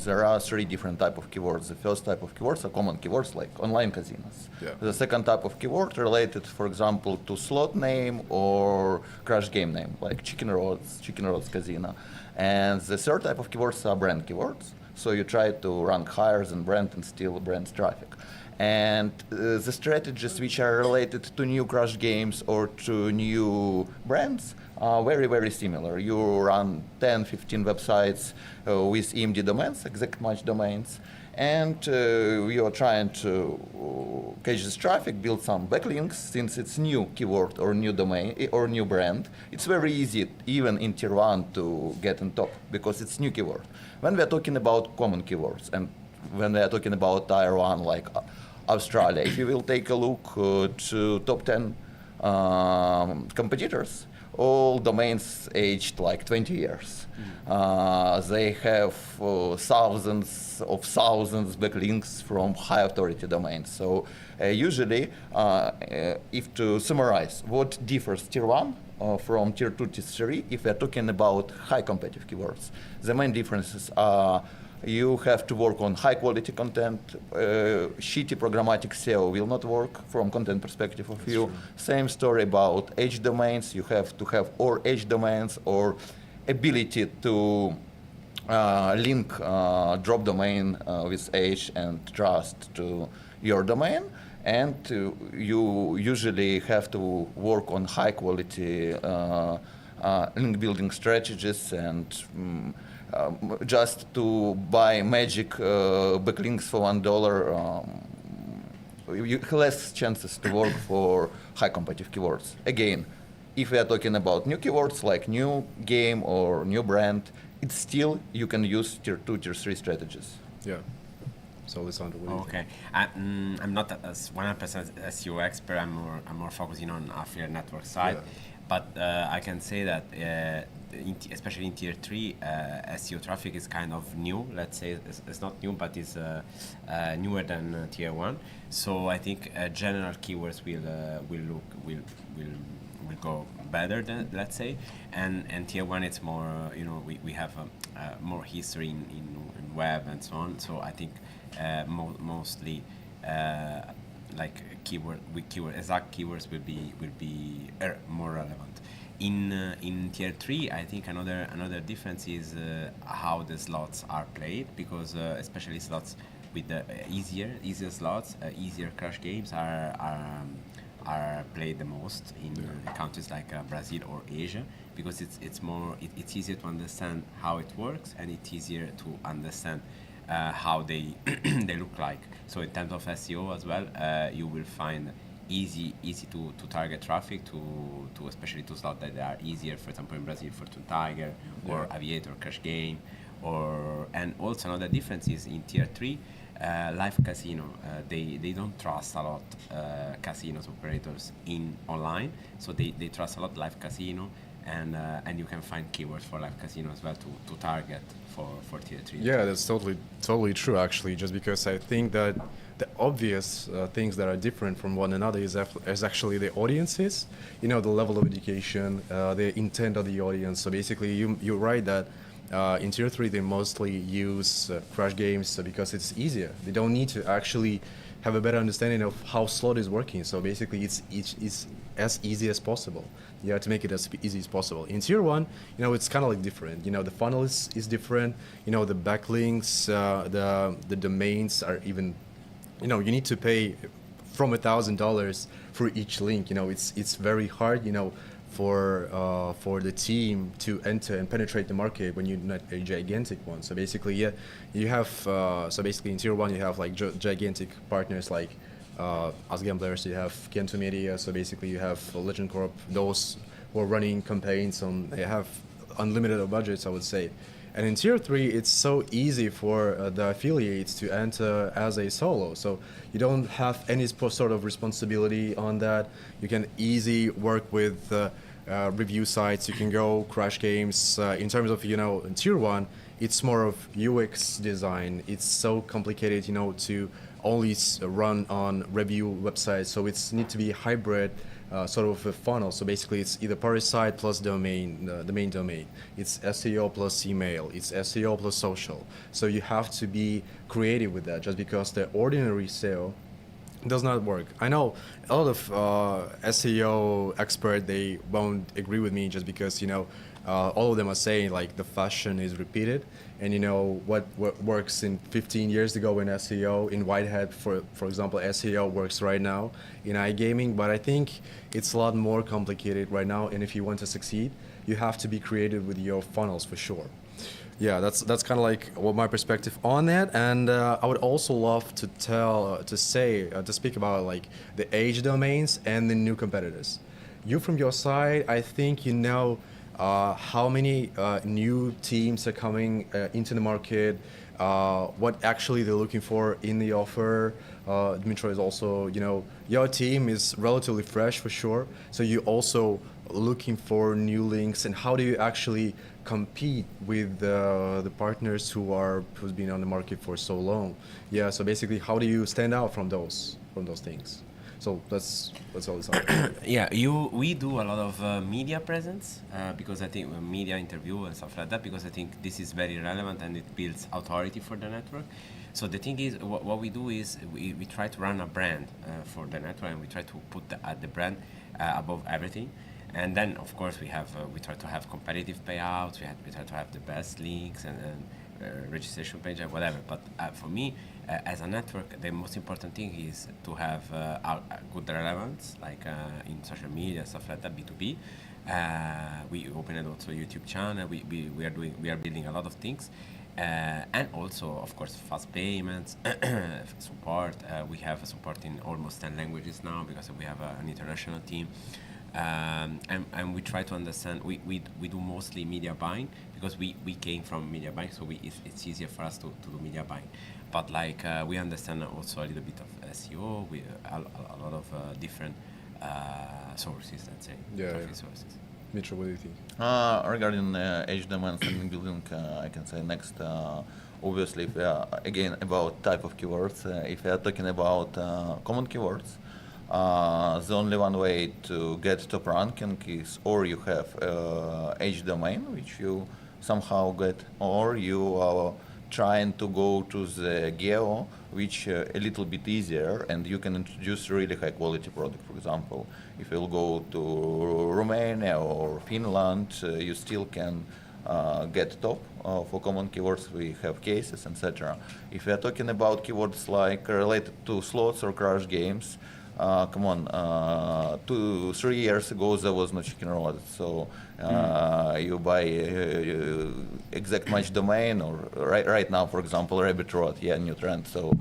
K: There are 3 different type of keywords. The first type of keywords are common keywords like online casinos.
I: Yeah.
K: The second type of keyword related, for example, to slot name or crash game name, like Chicken Roads Casino. And the third type of keywords are brand keywords. So you try to rank higher than brand and steal brand traffic. And the strategies which are related to new crash games or to new brands, very, very similar. You run 10, 15 websites with EMD domains, exact match domains, and you are trying to catch this traffic, build some backlinks. Since it's new keyword or new domain or new brand, it's very easy, even in tier 1, to get on top because it's new keyword. When we are talking about common keywords and when we are talking about tier 1 like Australia, if you will take a look to top 10 competitors, all domains aged like 20 years. They have thousands backlinks from high authority domains. So usually, if to summarize, what differs tier 1 from tier 2 to 3, if we're talking about high competitive keywords, the main differences are you have to work on high quality content. Shitty programmatic SEO will not work from content perspective of view. Same story about edge domains. You have to have or edge domains or ability to link drop domain with edge and trust to your domain. And you usually have to work on high quality link building strategies and just to buy magic backlinks for $1, you have less chances to work for high competitive keywords. Again, if we are talking about new keywords like new game or new brand, it's still you can use tier 2, tier 3 strategies.
I: Yeah. So Alessandro, what do you think?
J: Okay, I'm not as 100% SEO expert. I'm more focusing on affiliate network side.
I: Yeah.
J: But I can say that, especially in tier 3, SEO traffic is kind of new. Let's say it's not new, but it's newer than tier 1. So I think general keywords will go better than, let's say, and tier 1 it's more we have more history in web and so on. So I think mostly like exact keywords will be more relevant. In tier 3, I think another difference is how the slots are played, because especially slots with the easier slots, easier crash games are played the most in countries like Brazil or Asia, because it's easier to understand how it works, and it's easier to understand how they they look like. So in terms of SEO as well, you will find easy to target traffic to especially to slots that are easier. For example, in Brazil, Fortune Tiger or Aviator Crash Game, and also another difference is in tier 3. Live casino, they don't trust a lot casinos operators in online, so they trust a lot live casino, and you can find keywords for live casino as well to target for tier 3.
I: Yeah, that's totally true actually, just because I think that the obvious things that are different from one another is actually the audiences, the level of education, the intent of the audience. So basically you're right that in tier 3 they mostly use crash games because it's easier. They don't need to actually have a better understanding of how slot is working. So basically it's as easy as possible. You have to make it as easy as possible. In tier 1, it's kind of like different. The funnel is different. The backlinks, the domains are even, you need to pay from $1,000 for each link. It's very hard, for the team to enter and penetrate the market when you're not a gigantic one. So basically, you have in tier 1 you have like gigantic partners like as gamblers. You have Kento Media. So basically you have Legend Corp. Those who are running campaigns they have unlimited budgets, I would say. And in tier 3, it's so easy for the affiliates to enter as a solo. So you don't have any sort of responsibility on that. You can easily work with review sites. You can go crash games. In terms of, in tier 1, it's more of UX design. It's so complicated, to only run on review websites. So it's need to be hybrid. Sort of a funnel. So basically it's either party site plus domain, the main domain. It's SEO plus email. It's SEO plus social. So you have to be creative with that, just because the ordinary SEO does not work. I know a lot of SEO expert, they won't agree with me just because, all of them are saying like the fashion is repeated, and what works in 15 years ago in SEO in Whitehead, for example, SEO works right now in iGaming. But I think it's a lot more complicated right now, and if you want to succeed, you have to be creative with your funnels for sure. Yeah, that's kind of like what my perspective on that, and I would also love to speak about like the age domains and the new competitors. You from your side, I think how many new teams are coming into the market, what actually they're looking for in the offer. Dmitry is also, your team is relatively fresh for sure, so you also looking for new links, and how do you actually compete with the partners who's been on the market for so long? Yeah, so basically, how do you stand out from those things? So that's all it's about.
J: Yeah, we do a lot of media presence because I think media interview and stuff like that, because I think this is very relevant and it builds authority for the network. So the thing is, what we do is we try to run a brand for the network, and we try to put the brand above everything. And then, of course, we try to have competitive payouts. We try to have the best links and registration page and whatever. But for me, as a network, the most important thing is to have good relevance, like in social media, stuff like that, B2B. We opened also a YouTube channel. We are building a lot of things. And also, of course, fast payments, support. We have support in almost 10 languages now because we have an international team. And we try to understand, we do mostly media buying because we came from media buying, so it's easier for us to do media buying. But we understand also a little bit of SEO, a lot of different sources, let's say, traffic sources.
I: Mitchell, what do you think?
K: Regarding age domains and building, I can say next. Obviously, if we are again about type of keywords, if we are talking about common keywords, the only one way to get top ranking is or you have age domain, which you somehow get, or you are trying to go to the GEO, which a little bit easier, and you can introduce really high quality product. For example, if you'll go to Romania or Finland, you still can get top for common keywords. We have cases, etc. If we are talking about keywords like related to slots or crash games, come on, 2-3 years ago there was no chicken roulette, so you buy exact match domain, or right now, for example, rabbit road, new trend. So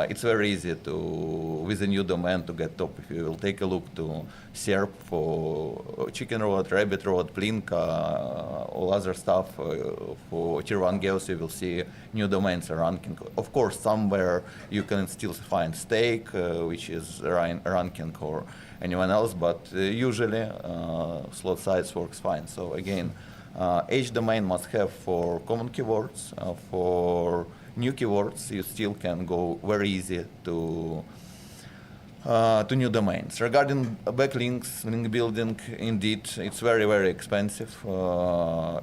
K: it's very easy to, with a new domain, to get top. If you will take a look to SERP for chicken road, rabbit road, Plinka, all other stuff for tier 1 geos, you will see new domains are ranking. Of course, somewhere you can still find stake, which is ranking, or anyone else, but usually slot sites works fine. So again, H domain must have for common keywords. For new keywords, you still can go very easy to new domains. Regarding backlinks, link building, indeed, it's very, very expensive.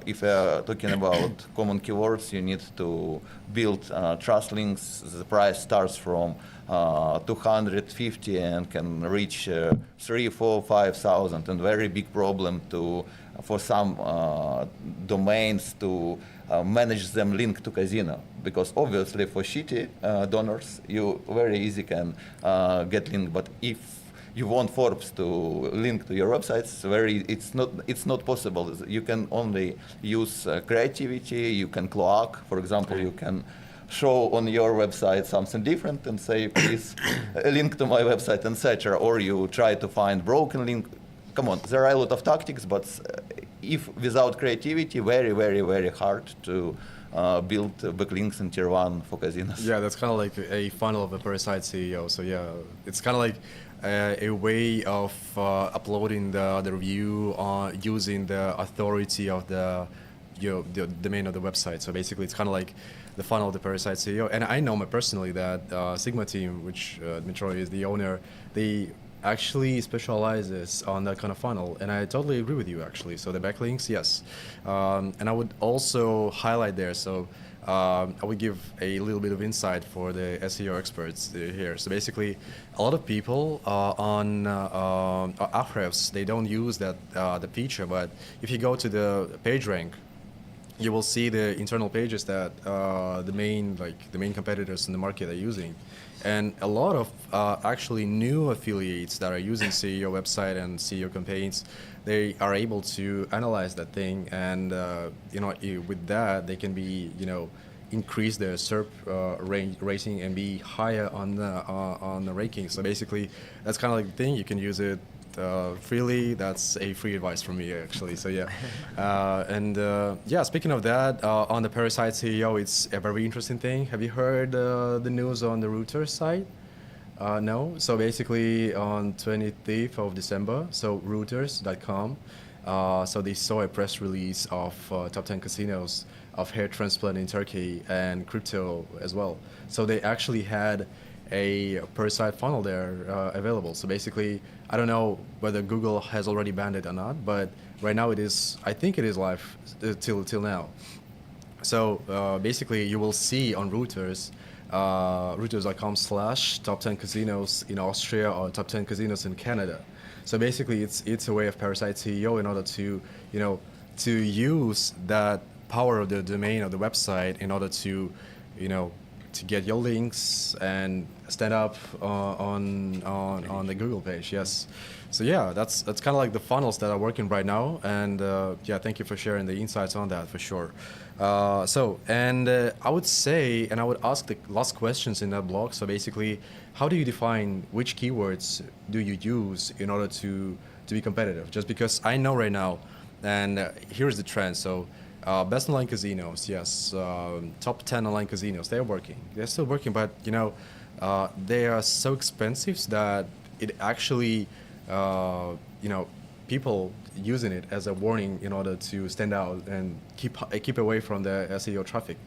K: If you are talking about common keywords, you need to build trust links. The price starts from 250 and can reach 3, 4, 5,000, and very big problem for some domains to manage them linked to casino, because obviously for shitty donors you very easy can get linked, but if you want Forbes to link to your websites, it's not possible. You can only use creativity. You can cloak, for example. You can show on your website something different and say, please link to my website, etc. Or you try to find broken link. Come on, there are a lot of tactics, but if without creativity, very, very, very hard to build backlinks in tier 1 for casinos.
I: Yeah, that's kind of like a funnel of a parasite CEO. So yeah, it's kind of like a way of uploading the review using the authority of the domain of the website. So basically, it's kind of like the funnel of the parasite CEO. And I know personally that Sigma team, which Dmitry is the owner, they actually specializes on that kind of funnel, and I totally agree with you actually. So the backlinks, yes, and I would also highlight there. So I would give a little bit of insight for the SEO experts here. So basically, a lot of people on Ahrefs, they don't use that the feature. But if you go to the PageRank, you will see the internal pages that the main competitors in the market are using. And a lot of actually new affiliates that are using CEO website and CEO campaigns, they are able to analyze that thing, and with that they can be increase their SERP rating and be higher on the ranking. So basically, that's kind of like the thing. You can use it freely. That's a free advice from me, actually. So yeah, speaking of that, on the Parasite CEO, it's a very interesting thing. Have you heard the news on the Reuters site? No. So basically, on 23rd of December, so Reuters.com, so they saw a press release of top 10 casinos of hair transplant in Turkey and crypto as well. So they actually had a Parasite funnel there available. So basically, I don't know whether Google has already banned it or not, but right now it is. I think it is live till now. So basically, you will see on Reuters, Reuters.com/top 10 casinos in Austria or top 10 casinos in Canada. So basically, it's a way of Parasite CEO in order to to use that power of the domain of the website in order to to get your links and stand up on the Google page. Yes. So yeah, that's kind of like the funnels that are working right now, and thank you for sharing the insights on that for sure. I would say, and I would ask the last questions in that blog. So basically, how do you define which keywords do you use in order to be competitive? Just because I know right now, and here's the trend. So best online casinos, yes, top 10 online casinos, they're working. They're still working, but they are so expensive that it actually, people using it as a warning in order to stand out and keep away from the SEO traffic.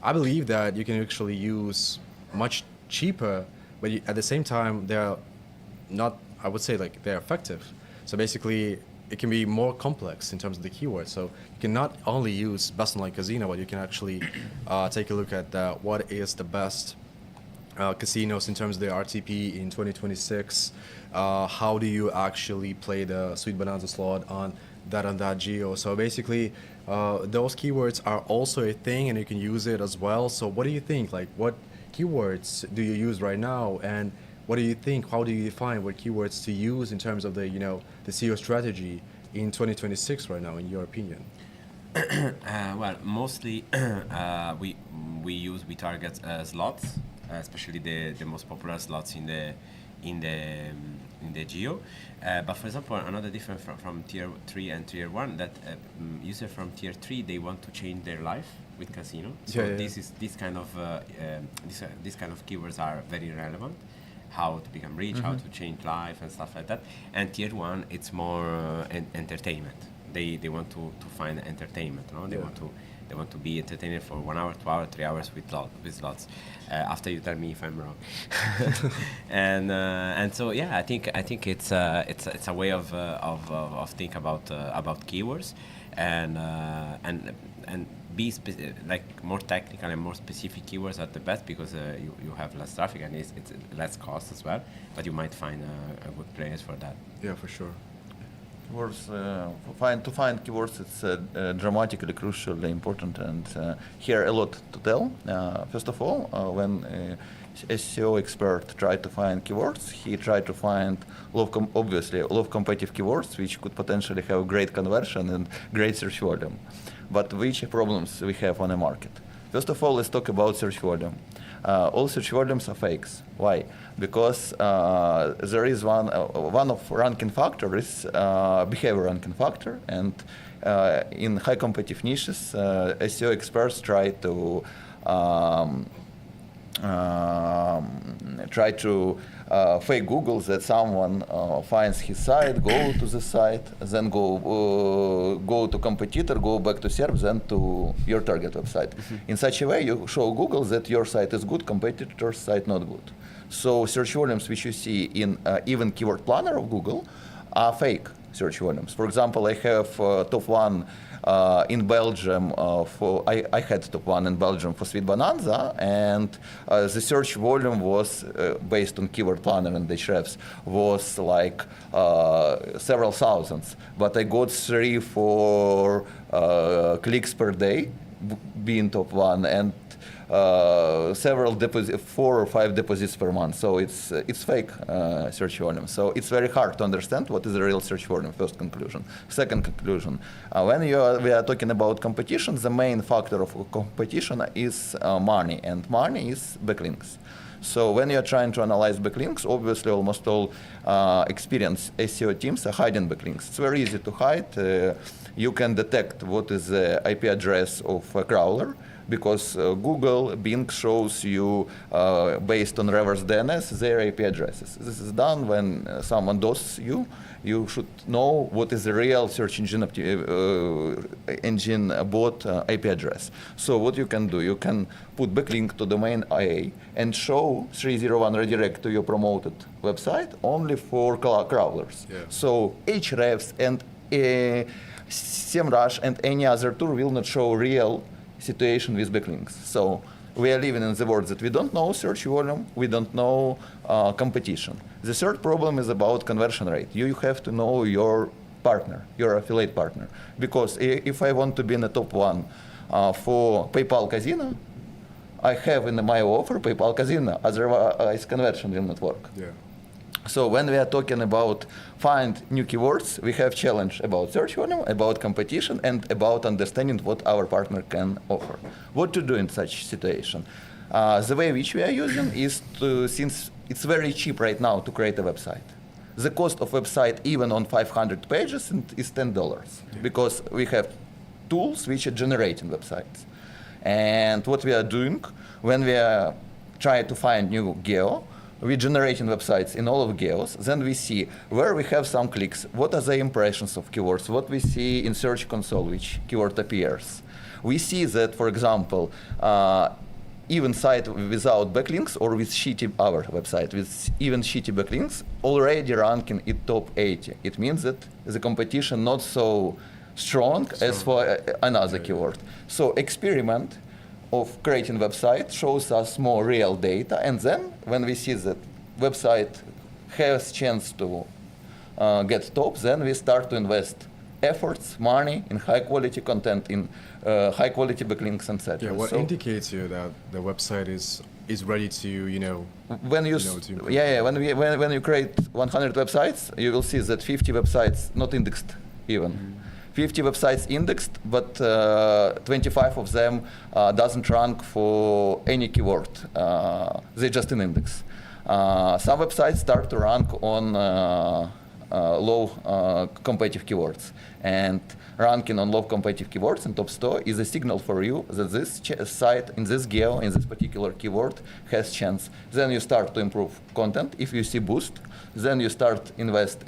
I: I believe that you can actually use much cheaper, but at the same time, they're not, I would say, like, they're effective. So basically, it can be more complex in terms of the keywords. So you can not only use best online casino, but you can actually take a look at what is the best casinos in terms of the RTP in 2026. How do you actually play the Sweet Bonanza slot on that geo? So basically, those keywords are also a thing, and you can use it as well. So what do you think? Like, what keywords do you use right now, and what do you think? How do you define what keywords to use in terms of the the SEO strategy in 2026 right now, in your opinion?
J: Well, mostly we target slots, especially the most popular slots in the geo. But for example, another difference from tier 3 and tier 1, that user from tier 3, they want to change their life with casino. So this kind of keywords are very relevant. How to become rich, how to change life and stuff like that. And tier 1, it's more entertainment. They want to find entertainment. They want to be entertained for 1 hour, 2 hours, 3 hours with slots. After you tell me if I'm wrong. and so yeah, I think it's a way of think about keywords and be like more technical and more specific keywords are the best, because you have less traffic and it's less cost as well. But you might find a good place for that.
I: Yeah, for sure.
K: Keywords, to find keywords, it's dramatically crucially important, and here a lot to tell. First of all, when SEO expert tried to find keywords, he tried to find obviously a lot of competitive keywords which could potentially have great conversion and great search volume. But which problems we have on the market? First of all, let's talk about search volume. All search volumes are fakes. Why? Because there is one of ranking factor is behavior ranking factor, and in high competitive niches, SEO experts try to fake Google that someone finds his site, go to the site, then go to competitor, go back to SERP, then to your target website. In such a way, you show Google that your site is good, competitor's site not good. So search volumes which you see in even keyword planner of Google are fake. search volumes. For example, I have top one in Belgium I had top one in Belgium for Sweet Bonanza, and the search volume was based on Keyword Planner and Ahrefs was like several thousands, but I got 3-4 clicks per day being top one, and several 4 or 5 deposits per month. So it's fake search volume. So it's very hard to understand what is the real search volume. First conclusion. Second conclusion. When we are talking about competition, the main factor of competition is money, and money is backlinks. So when you're trying to analyze backlinks, obviously almost all experienced SEO teams are hiding backlinks. It's very easy to hide. You can detect what is the IP address of a crawler, because Google, Bing shows you, based on reverse DNS, their IP addresses. This is done when someone DOS you. You should know what is the real search engine bot IP address. So what you can do, you can put backlink to domain IA and show 301 redirect to your promoted website only for crawlers.
I: Yeah.
K: So Ahrefs and SEMrush and any other tool will not show real situation with backlinks. So we are living in the world that we don't know search volume, we don't know competition. The third problem is about conversion rate. You have to know your partner, your affiliate partner. Because if I want to be in the top one for PayPal Casino, I have in my offer PayPal Casino, otherwise conversion will not work.
I: Yeah.
K: So when we are talking about find new keywords, we have challenge about search volume, about competition, and about understanding what our partner can offer. What to do in such situation? The way which we are using is to, since it's very cheap right now to create a website. The cost of website, even on 500 pages, is $10, because we have tools which are generating websites. And what we are doing when we are trying to find new geo, we're generating websites in all of geos. Then we see where we have some clicks, what are the impressions of keywords, what we see in Search Console, which keyword appears. We see that, for example, even site without backlinks or with shitty, our website with even shitty backlinks, already ranking in top 80. It means that the competition not so strong as for another keyword. So experiment of creating website shows us more real data, and then when we see that website has chance to get top, then we start to invest efforts, money in high quality content, in high quality backlinks, etc.
I: Yeah, what indicates you that the website is ready to,
K: when you when you create 100 websites, you will see that 50 websites not indexed even. Mm-hmm. 50 websites indexed, but 25 of them doesn't rank for any keyword. They just in index. Some websites start to rank on low competitive keywords. And ranking on low competitive keywords in top store is a signal for you that this site in this geo, in this particular keyword, has chance. Then you start to improve content. If you see boost, then you start invest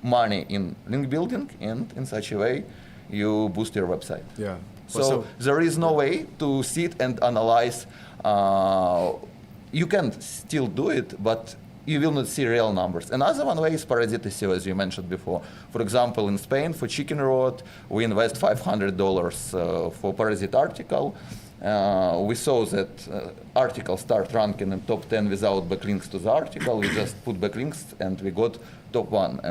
K: money in link building, and in such a way you boost your website.
I: Yeah.
K: So there is no way to sit and analyze. You can still do it, but you will not see real numbers. Another one way is parasite SEO, as you mentioned before. For example, in Spain, for Chicken Road, we invest $500 for parasite article. We saw that article start ranking in top 10 without backlinks to the article. We just put backlinks and we got top 1.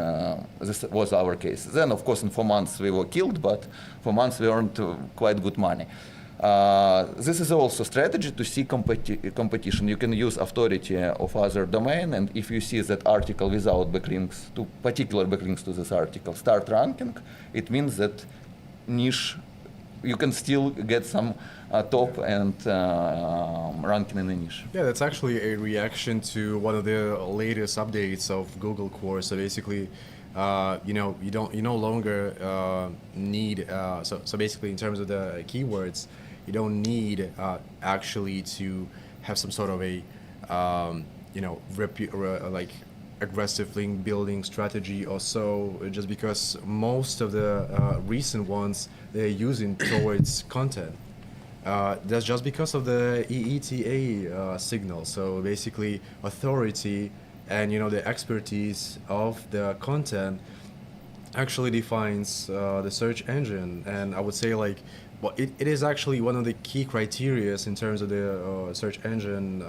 K: This was our case. Then, of course, in 4 months we were killed, but 4 months we earned quite good money. This is also strategy to see competition. You can use authority of other domain, and if you see that article without backlinks to particular backlinks to this article start ranking, it means that niche, you can still get some top and ranking in the niche.
I: Yeah, that's actually a reaction to one of the latest updates of Google Core. So basically, you no longer need. So basically, in terms of the keywords, you don't need actually to have some sort of a like aggressive link building strategy or so, just because most of the recent ones they're using towards content. That's just because of the EETA signal. So basically, authority and the expertise of the content actually defines the search engine, and I would say like, well, it is actually one of the key criteria in terms of the search engine.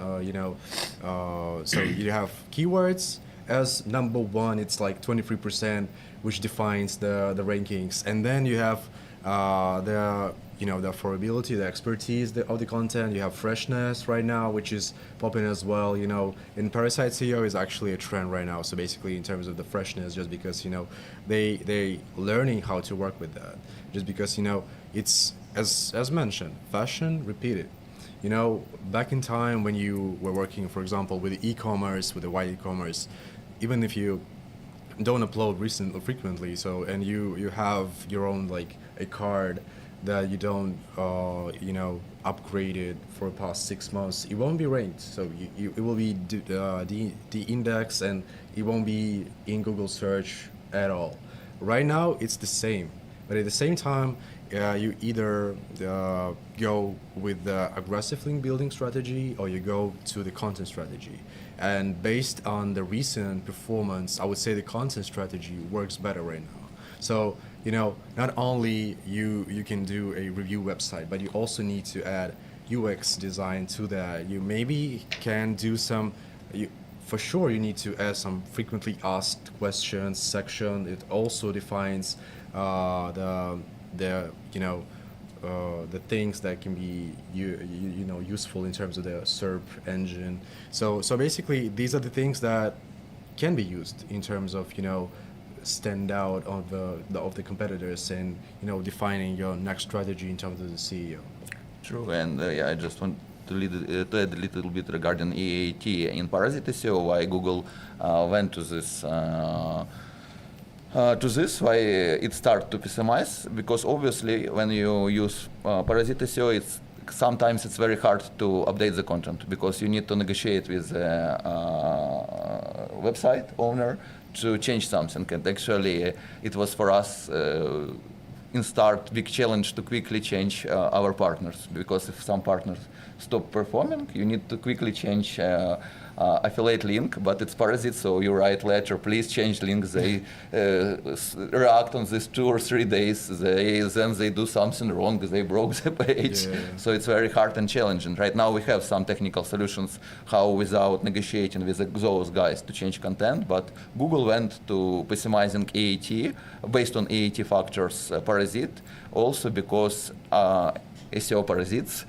I: So you have keywords as number one. It's like 23%, which defines the rankings, and then you have the affordability, the expertise of the content. You have freshness right now, which is popping as well. In Parasite SEO is actually a trend right now. So basically, in terms of the freshness, just because they learning how to work with that. Just because it's as mentioned, fashion repeated. Back in time when you were working, for example, with e-commerce, with the white e-commerce, even if you don't upload frequently, so and you have your own like a card that you don't upgrade it for the past 6 months, it won't be ranked. So it will be the index, and it won't be in Google search at all. Right now it's the same, but at the same time you either go with the aggressive link building strategy or you go to the content strategy. And based on the recent performance, I would say the content strategy works better right now. So not only you can do a review website, but you also need to add UX design to that. You maybe can do for sure you need to add some frequently asked questions section. It also defines the things that can be useful in terms of the SERP engine. So basically these are the things that can be used in terms of stand out of the competitors, and defining your next strategy in terms of the CEO.
K: True, and I just want to add a little bit regarding EAT in Parasite SEO, why Google went to this. Why it started to pessimize, because obviously when you use Parasite SEO, sometimes it's very hard to update the content, because you need to negotiate with the website owner to change something. And actually it was for us in start big challenge to quickly change our partners, because if some partners stop performing, you need to quickly change affiliate link, but it's Parasite, so you write letter, please change link. They react on this 2 or 3 days. Then they do something wrong. They broke the page. Yeah. So it's very hard and challenging. Right now we have some technical solutions how without negotiating with those guys to change content. But Google went to pessimizing AAT based on AAT factors Parasite, also because SEO parasites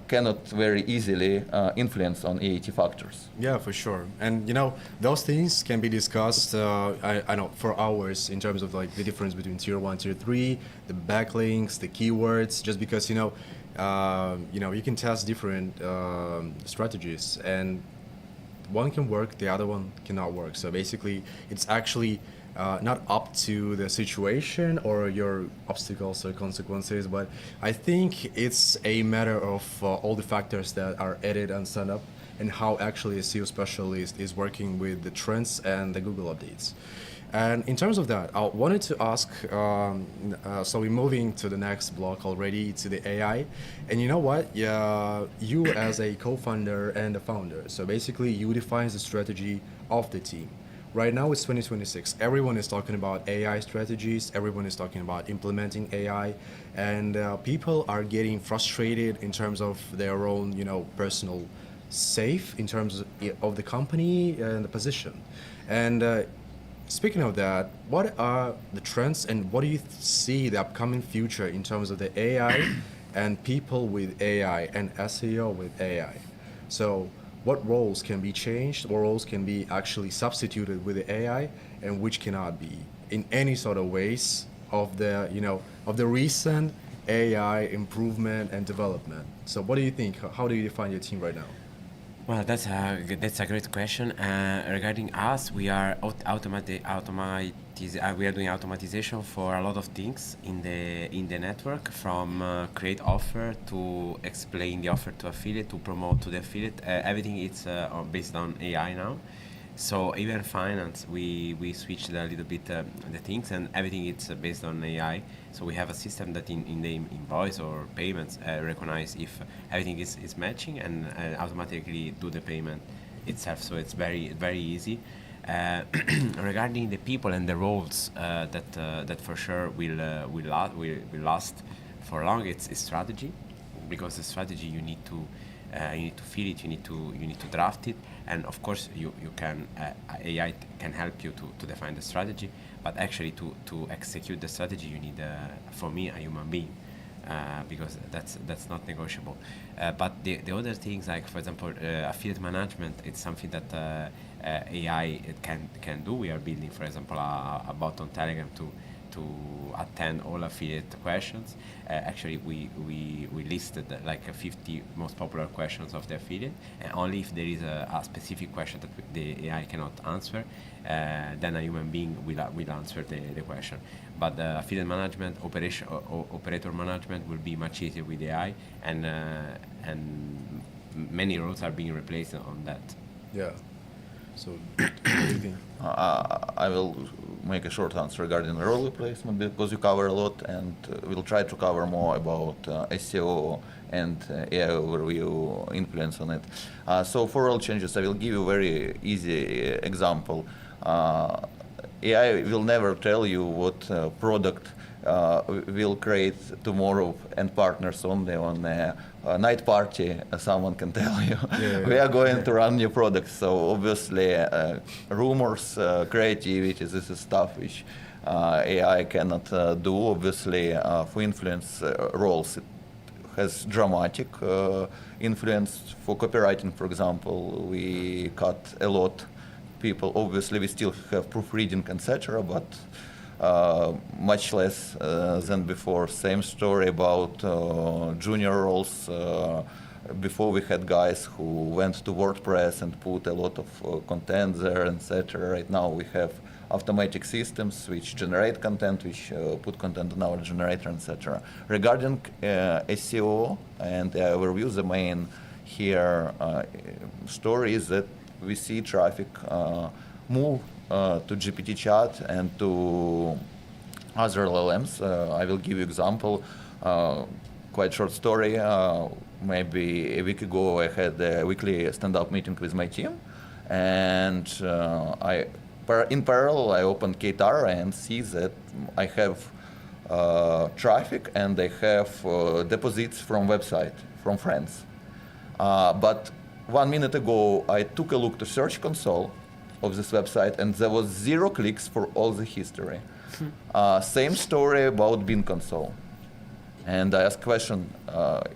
K: cannot very easily influence on AAT factors.
I: Yeah, for sure. And those things can be discussed I know for hours in terms of like the difference between tier 1, tier 3, the backlinks, the keywords, just because you can test different strategies, and one can work, the other one cannot work. So basically it's actually not up to the situation or your obstacles or consequences, but I think it's a matter of all the factors that are added and set up, and how actually a SEO specialist is working with the trends and the Google updates. And in terms of that, I wanted to ask, so we're moving to the next block already, to the AI. And you know what? You as a co-founder and a founder, so basically you define the strategy of the team. Right now it's 2026. Everyone is talking about AI strategies. Everyone is talking about implementing AI, and people are getting frustrated in terms of their own, personal safe in terms of the company and the position. And speaking of that, what are the trends, and what do you see the upcoming future in terms of the AI and people with AI and SEO with AI? So what roles can be changed, what roles can be actually substituted with the AI, and which cannot be in any sort of ways of the of the recent AI improvement and development? So what do you think? How do you define your team right now?
J: Well, that's a great question. Regarding us, we are we are doing automatization for a lot of things in the network, from create offer to explain the offer to affiliate, to promote to the affiliate. Everything is based on AI now. So even finance, we switched a little bit the things, and everything is based on AI. So we have a system that in the invoice or payments recognize if everything is matching, and automatically do the payment itself. So it's very, very easy. Regarding the people and the roles that for sure will last for long, it's strategy, because the strategy you need to feel it, you need to draft it, and of course you can AI can help you to define the strategy, but actually to execute the strategy you need for me a human being. Because that's not negotiable. But the other things, like for example affiliate management, it's something that AI can do. We are building, for example, a bot on Telegram to attend all affiliate questions. Actually, we listed like 50 most popular questions of the affiliate, and only if there is a specific question that the AI cannot answer, then a human being will answer the question. But affiliate management, operator management will be much easier with AI, and many roles are being replaced on that.
I: Yeah. So, what do you think?
K: I will make a short answer regarding role replacement, because you cover a lot, and we'll try to cover more about SEO and AI overview influence on it. So for role changes, I will give you a very easy example. AI will never tell you what product will create tomorrow and partners only on a night party. Someone can tell you we are going to run new products. So obviously rumors, creativity, this is stuff which AI cannot do. Obviously for influence roles, it has dramatic influence. For copywriting, for example, we cut a lot people. Obviously we still have proofreading, etc., but much less than before. Same story about junior roles. Before we had guys who went to WordPress and put a lot of content there, etc. Right now we have automatic systems which generate content, which put content in our generator, etc. Regarding SEO and overview, the main here story is that we see traffic move to GPT chat and to other LLMs. I will give you example. Quite short story. Maybe a week ago, I had a weekly stand-up meeting with my team, and in parallel, I opened Ktar and see that I have traffic and I have deposits from website, from friends. But 1 minute ago, I took a look to Search Console of this website, and there was 0 clicks for all the history. Same story about Bin Console. And I asked question,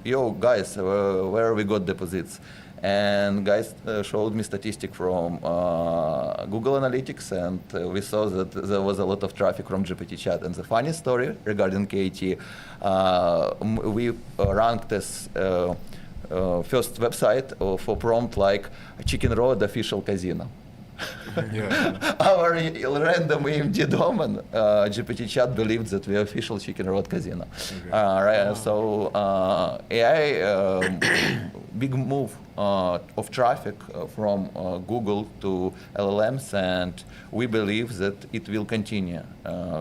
K: yo guys, where we got deposits? And guys showed me statistic from Google Analytics, and we saw that there was a lot of traffic from GPT chat. And the funny story regarding KT, we ranked as first website for prompt like Chicken Road official casino. Our random AMD domain, GPT chat believed that we are official Chicken Road casino. Right, so AI, big move of traffic from Google to LLMs, and we believe that it will continue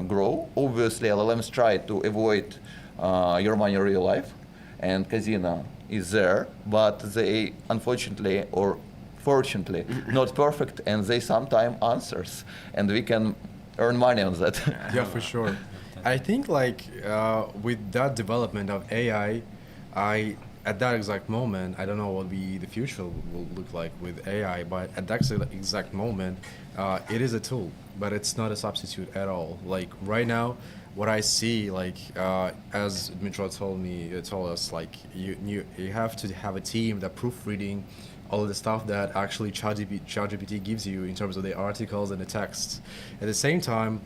K: grow. Obviously, LLMs try to avoid your money real life, and casino is there, but they unfortunately or fortunately not perfect, and they sometimes answers, and we can earn money on that.
I: Yeah, for sure. I think like with that development of AI, at that exact moment, I don't know what the future will look like with AI, but at that exact moment, it is a tool, but it's not a substitute at all. Like right now, what I see, like as Dmitro told us, like you have to have a team that proofreading all of the stuff that actually ChatGPT gives you in terms of the articles and the texts. At the same time,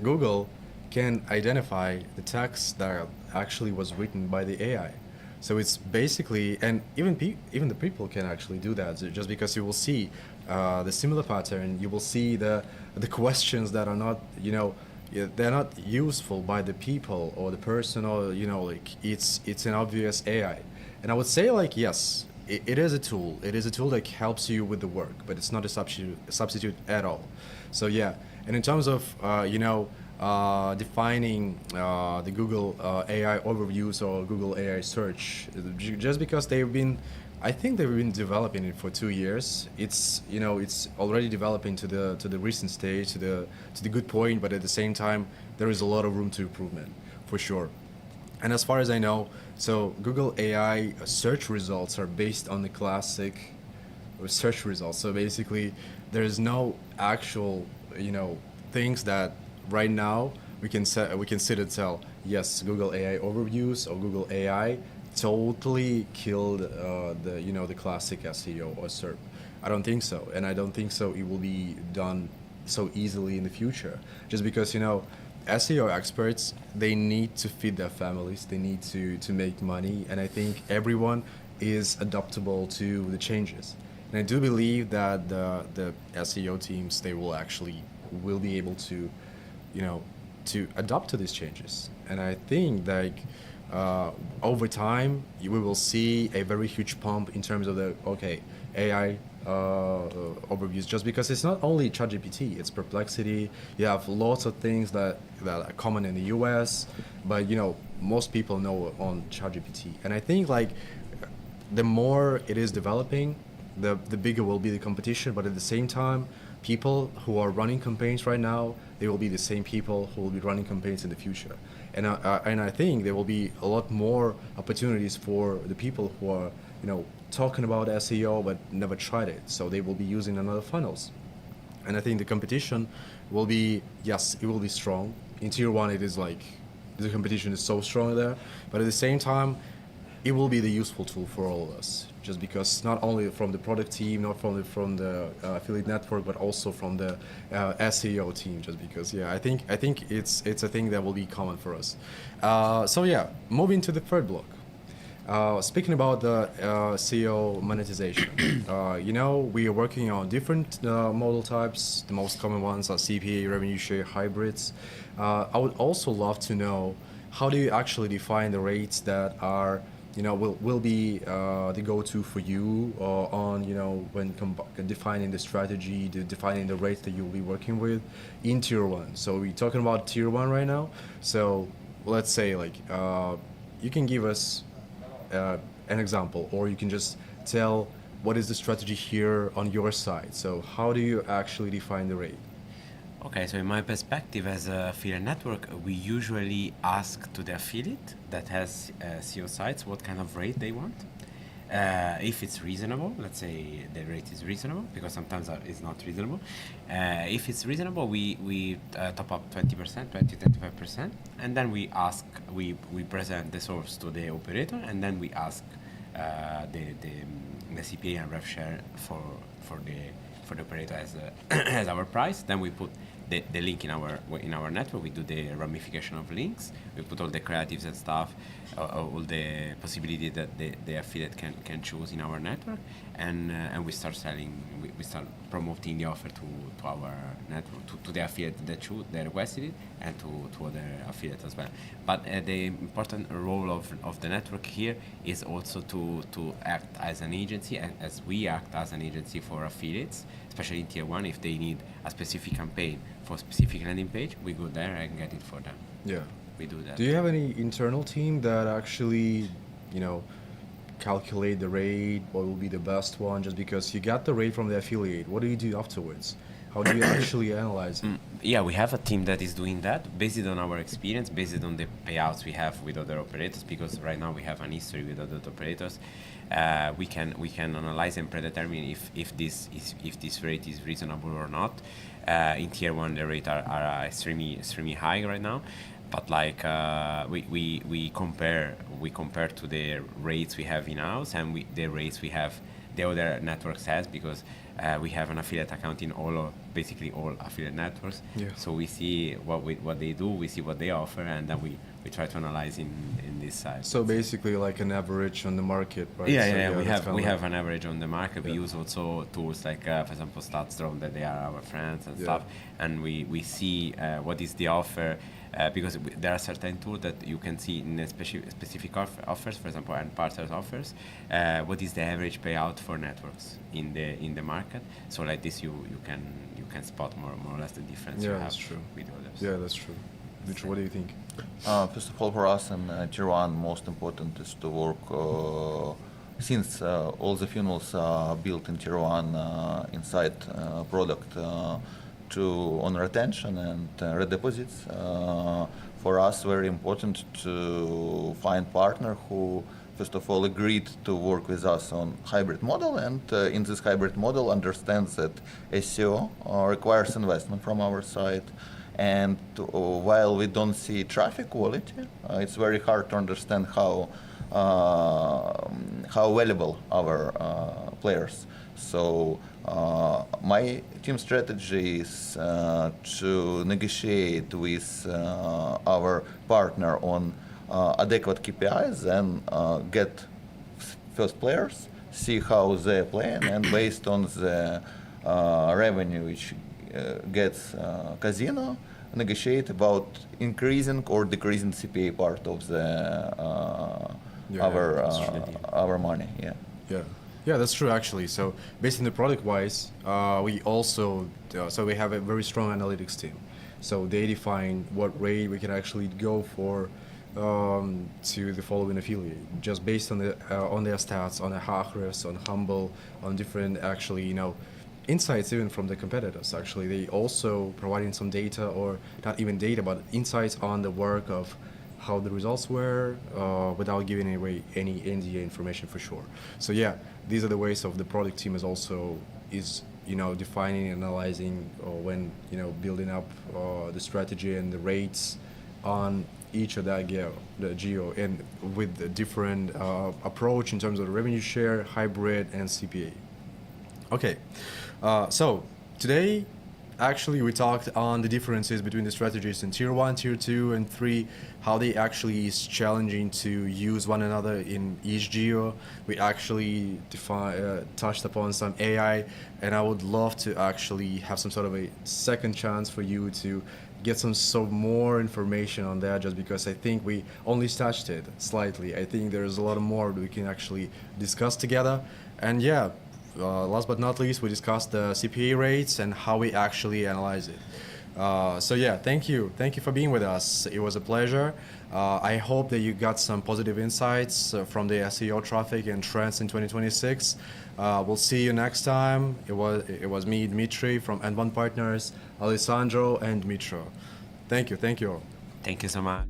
I: Google can identify the text that actually was written by the AI. So it's basically, and even the people can actually do that. So just because you will see the similar pattern, you will see the questions that are not, they're not useful by the people or the person, or like it's an obvious AI. And I would say like yes, it is a tool. It is a tool that helps you with the work, but it's not a substitute at all. So yeah, and in terms of defining the Google AI overviews or Google AI search, just because I think they've been developing it for 2 years. It's it's already developing to the recent stage, to the good point, but at the same time there is a lot of room to improvement for sure. And as far as I know, so Google AI search results are based on the classic search results. So basically, there is no actual things that right now we can sit and tell, yes, Google AI overviews or Google AI totally killed the classic SEO or SERP. I don't think so, and I don't think so it will be done so easily in the future, just because SEO experts, they need to feed their families, they need to make money, and I think everyone is adaptable to the changes. And I do believe that the SEO teams, they will be able to to adapt to these changes. And I think over time we will see a very huge pump in terms of the AI overviews, just because it's not only ChatGPT, it's Perplexity. You have lots of things that are common in the US, but most people know on ChatGPT. And I think the more it is developing, the bigger will be the competition. But at the same time, people who are running campaigns right now, they will be the same people who will be running campaigns in the future. And I think there will be a lot more opportunities for the people who are talking about SEO but never tried it. So they will be using another funnels. And I think the competition will be, yes, it will be strong. In tier 1, it is the competition is so strong there. But at the same time, it will be the useful tool for all of us, just because not only from the product team, not only from the affiliate network, but also from the SEO team, just because I think it's a thing that will be common for us. Moving to the third block. Speaking about the SEO monetization, we are working on different model types. The most common ones are CPA, revenue share, hybrids. I would also love to know, how do you actually define the rates that are will be the go-to for you on when defining the strategy, defining the rates that you'll be working with in tier 1. So we're talking about tier 1 right now. So let's say you can give us an example, or you can just tell what is the strategy here on your side. So how do you actually define the rate?
J: Okay, so in my perspective as a affiliate network, we usually ask to the affiliate that has SEO sites what kind of rate they want. If it's reasonable, let's say the rate is reasonable, because sometimes it's not reasonable. If it's reasonable, we top up 20%, 20-25%, and then we present the source to the operator, and then we ask the CPA and rev share for the operator as our price. Then we put the link in our network. We do the ramification of links. We put all the creatives and stuff, all the possibility that the affiliate can choose in our network, and we start selling. We start promoting the offer to our network, to the affiliate that requested it, and to other affiliates as well. But the important role of the network here is also to act as an agency, as we act as an agency for affiliates, especially in tier 1. If they need a specific campaign for a specific landing page, we go there and get it for them.
I: Yeah.
J: We do that.
I: Do you have any internal team that actually, calculate the rate, what will be the best one? Just because you got the rate from the affiliate, what do you do afterwards? How do you actually analyze it?
J: Yeah, we have a team that is doing that based on our experience, based on the payouts we have with other operators, because right now we have an history with other operators. We can analyze and predetermine if this rate is reasonable or not. In tier 1, the rates are extremely high right now. But we compare to the rates we have in house and the rates we have the other networks has, because we have an affiliate account in basically all affiliate networks.
I: Yeah.
J: So we see what they do, we see what they offer, and then we try to analyze in this side.
I: So basically like an average on the market, right?
J: Yeah, we have an average on the market. We use also tools like, for example, StatsDrone, that they are our friends and stuff, and we see what is the offer because there are certain tools that you can see in a specific offers, for example, and partners offers, what is the average payout for networks in the market. So like this, you can spot more or less the difference you have
I: that's true.
J: with others.
I: Yeah, that's true. Dmitry, what do you think?
K: First of all, for us in Tier 1, most important is to work, since all the funnels are built in Tier 1 inside product on retention and redeposits. For us, very important to find partner who, first of all, agreed to work with us on hybrid model, and in this hybrid model understands that SEO requires investment from our side. And while we don't see traffic quality, it's very hard to understand how valuable our players. So my team strategy is to negotiate with our partner on adequate KPIs and get first players, see how they're playing, and based on the revenue which gets casino, negotiate about increasing or decreasing CPA part of the our money.
I: Yeah, that's true actually. So based on the product wise, we also we have a very strong analytics team. So they define what rate we can actually go for to the following affiliate, just based on their stats, on the Ahrefs, on Humble, on different actually insights even from the competitors. Actually, they also providing some data, or not even data, but insights on the work of how the results were without giving away any NDA information for sure. So yeah, these are the ways of the product team is defining and analyzing when building up the strategy and the rates on each of that geo, and with the different approach in terms of revenue share, hybrid, and CPA. Okay, so today actually we talked on the differences between the strategies in Tier 1, Tier 2, and 3, how they actually is challenging to use one another in each geo. We actually touched upon some AI, and I would love to actually have some sort of a second chance for you to get some more information on that, just because I think we only touched it slightly. I think there's a lot more we can actually discuss together. And yeah, last but not least, we discussed the CPA rates and how we actually analyze it. So yeah, thank you for being with us. It was a pleasure. I hope that you got some positive insights from the SEO traffic and trends in 2026. We'll see you next time. It was me, Dmitry, from N1 Partners, Alessandro, and Dmitro. Thank you all.
J: Thank you so much.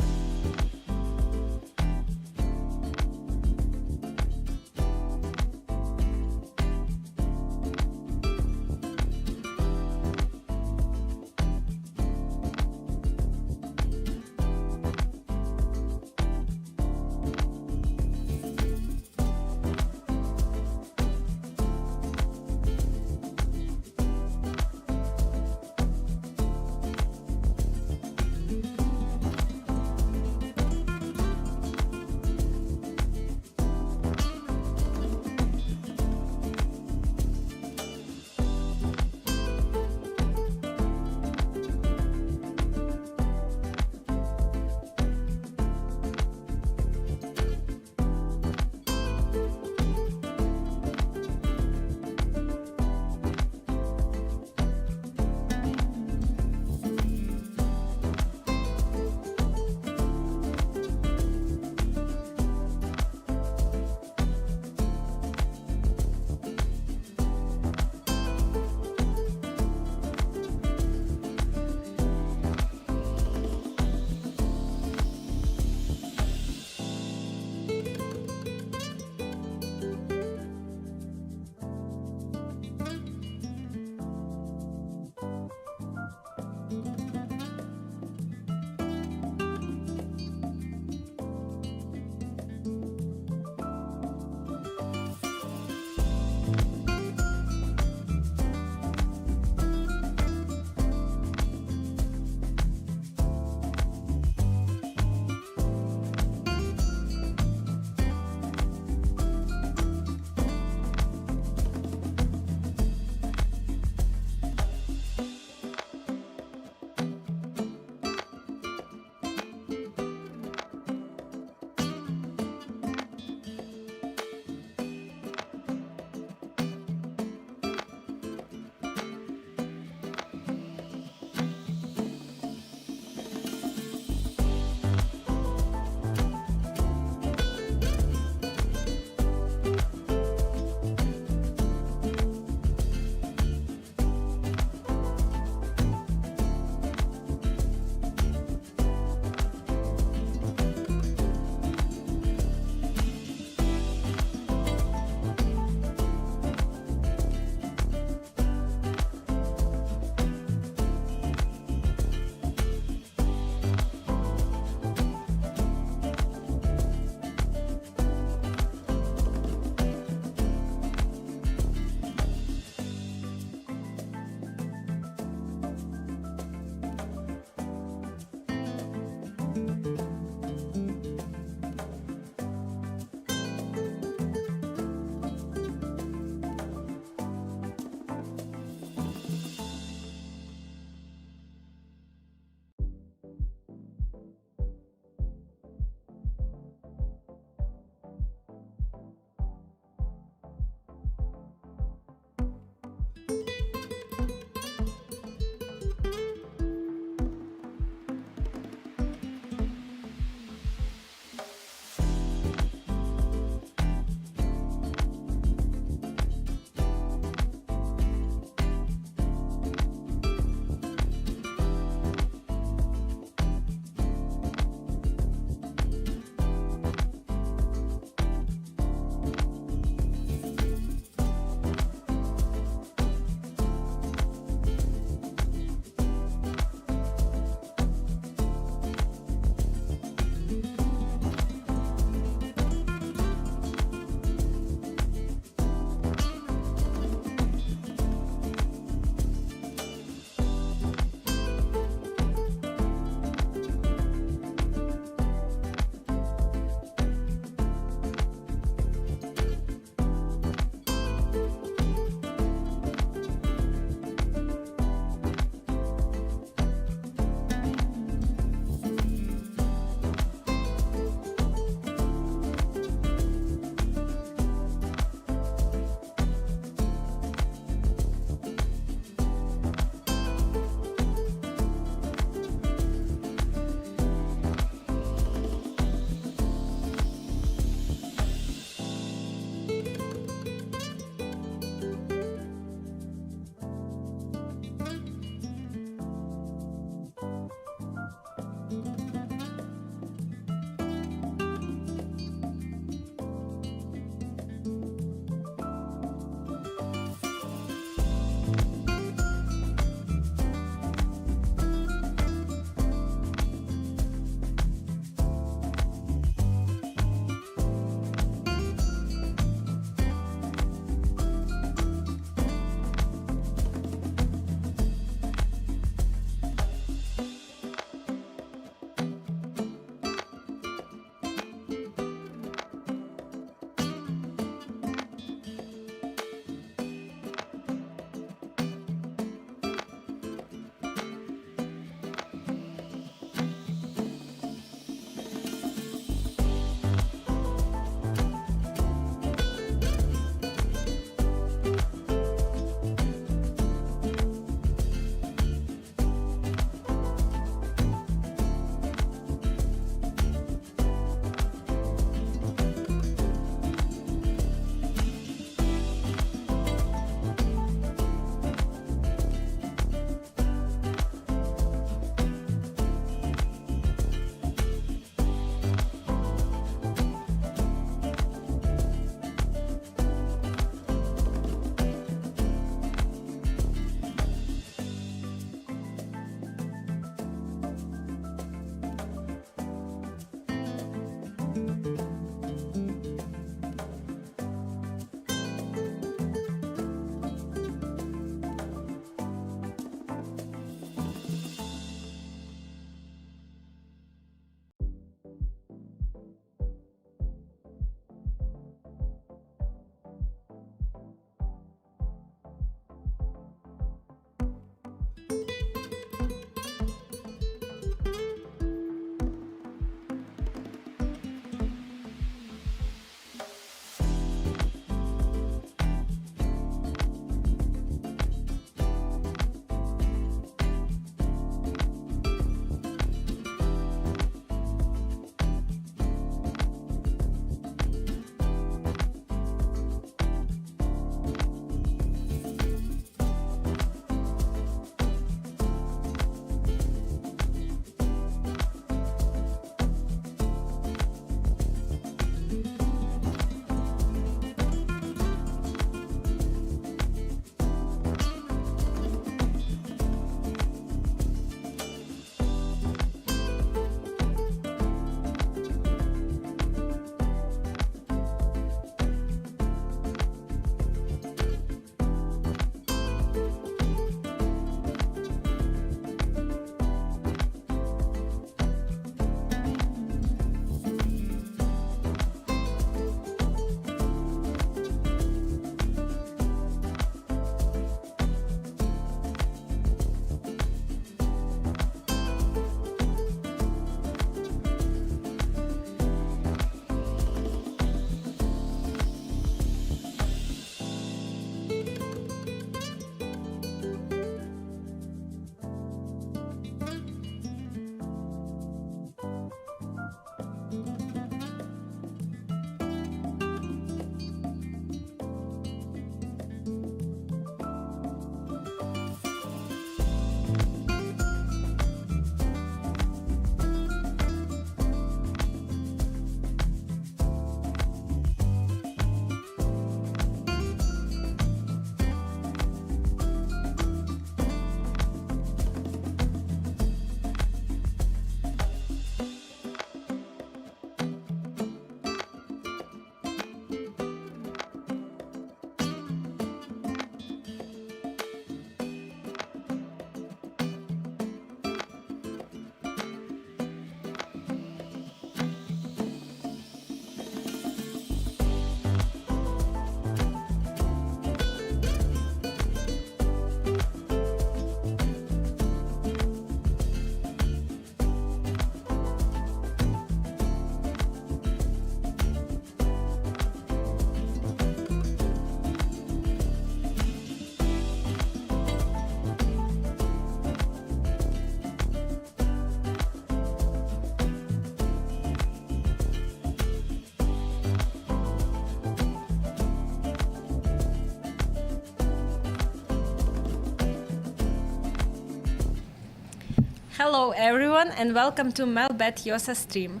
L: Hello everyone and welcome to Melbet YoSa stream.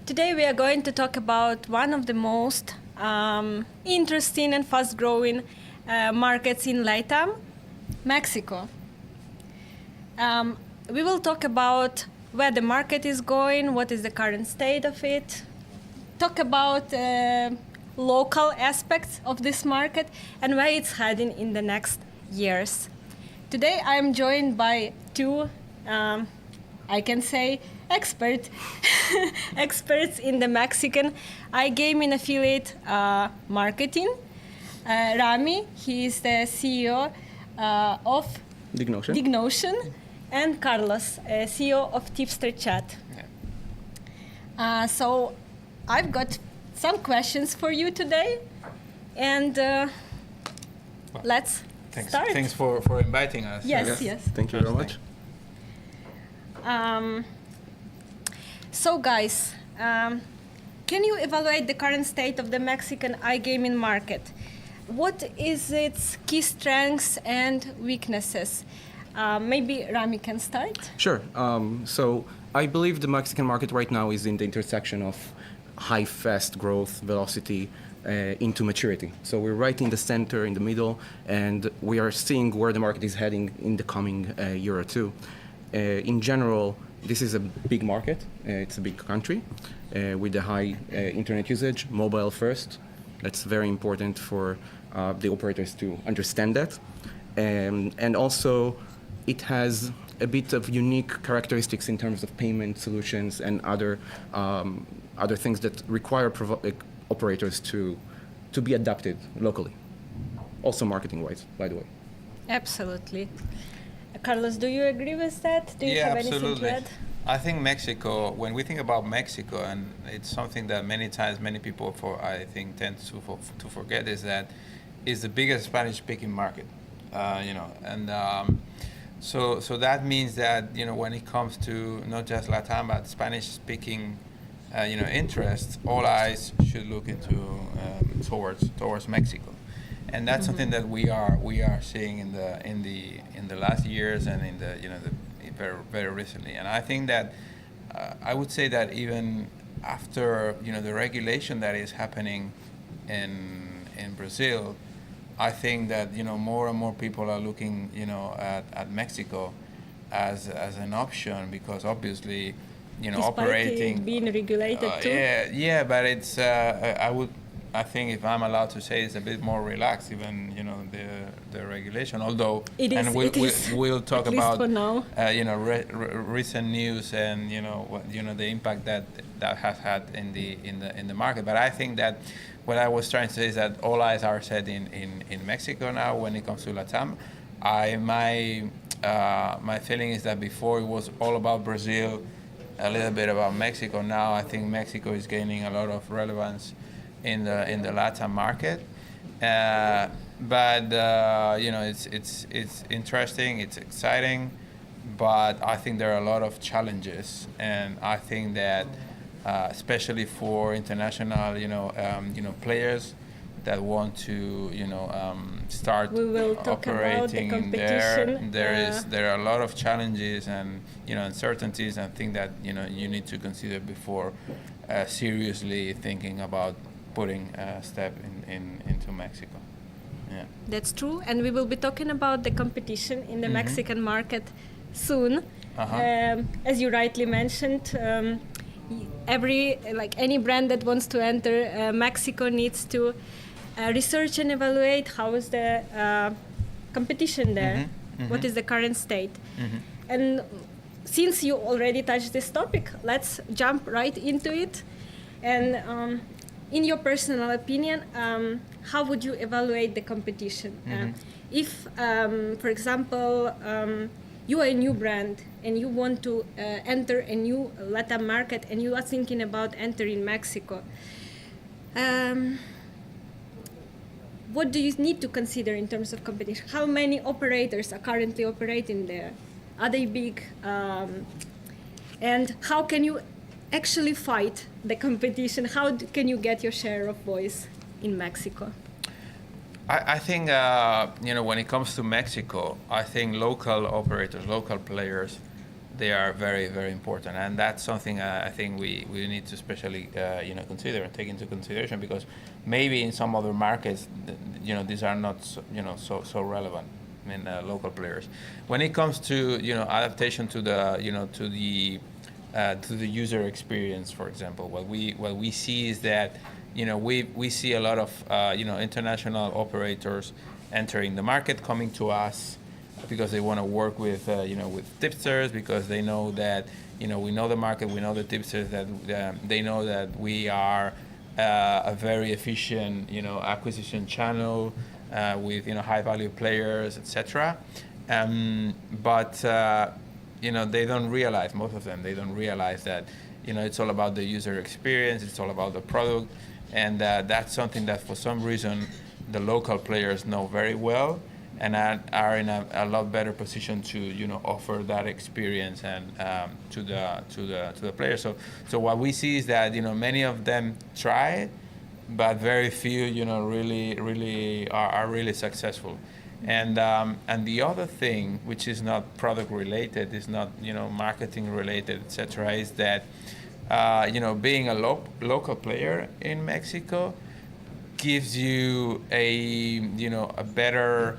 L: Today we are going to talk about one of the most interesting and fast-growing markets in LATAM, Mexico. We will talk about where the market is going, what is the current state of it, talk about local aspects of this market and where it's heading in the next years. Today I am joined by two I can say experts in the Mexican iGaming affiliate marketing. Rami, he is the CEO of Dignotion, and Carlos, CEO of Tipster Chat. Yeah. So I've got some questions for you today, and let's start.
M: Thanks for inviting us.
L: Yes.
I: Thank you very much.
L: So guys, can you evaluate the current state of the Mexican iGaming market? What is its key strengths and weaknesses? Maybe Rami can start.
N: Sure. So I believe the Mexican market right now is in the intersection of high, fast growth, velocity, into maturity. So we're right in the center, in the middle, and we are seeing where the market is heading in the coming year or two. In general, this is a big market. It's a big country with a high internet usage, mobile first. That's very important for the operators to understand that. And also, it has a bit of unique characteristics in terms of payment solutions and other things that require operators to be adapted locally. Also marketing-wise, by the way.
L: Absolutely. Carlos, do you agree with that? Do you have anything
M: absolutely.
L: to add?
M: I think Mexico, when we think about Mexico, and it's something that many times many people tend to forget, is that it's the biggest Spanish-speaking market, so that means that when it comes to not just Latam but Spanish-speaking interests, all eyes should look into towards Mexico. And that's something that we are seeing in the last years and in the very very recently. And I think that I would say that even after the regulation that is happening in Brazil, I think that more and more people are looking at Mexico as an option, because obviously
L: Despite
M: operating
L: it being regulated too.
M: Yeah, but it's I think, if I'm allowed to say, it's a bit more relaxed, even the regulation. Although, we'll talk about
L: for now.
M: Recent news and the impact that has had in the market. But I think that what I was trying to say is that all eyes are set in Mexico now when it comes to Latam. My feeling is that before it was all about Brazil, a little bit about Mexico. Now I think Mexico is gaining a lot of relevance in the Latin market, but it's interesting, it's exciting, but I think there are a lot of challenges, and I think that especially for international players that want to start operating in there are a lot of challenges and uncertainties, and things that you need to consider before seriously thinking about putting a step into Mexico. Yeah.
L: That's true, and we will be talking about the competition in the Mexican market soon. As you rightly mentioned, any brand that wants to enter Mexico needs to research and evaluate how is the competition there, what is the current state. And since you already touched this topic, let's jump right into it. And in your personal opinion, how would you evaluate the competition? If, for example, you are a new brand and you want to enter a new Latin market and you are thinking about entering Mexico, what do you need to consider in terms of competition? How many operators are currently operating there? Are they big? And how can you actually fight the competition? How can you get your share of voice in Mexico?
M: I think when it comes to Mexico, I think local operators, local players they are very, very important, and that's something I think we need to especially consider and take into consideration, because maybe in some other markets, these are not so relevant. I mean, local players. When it comes to adaptation to the to the user experience, for example, what we see is that we see a lot of international operators entering the market, coming to us because they want to work with with tipsters, because they know that we know the market, we know the tipsters, that they know that we are a very efficient acquisition channel with high value players, etc. But they don't realize, most of them, they don't realize that it's all about the user experience, it's all about the product, and that's something that for some reason the local players know very well and are in a lot better position to offer that experience and to the players. So what we see is that many of them try it, but very few really are really successful. And the other thing, which is not product related, is not marketing related, etc., is that being a local player in Mexico gives you a better,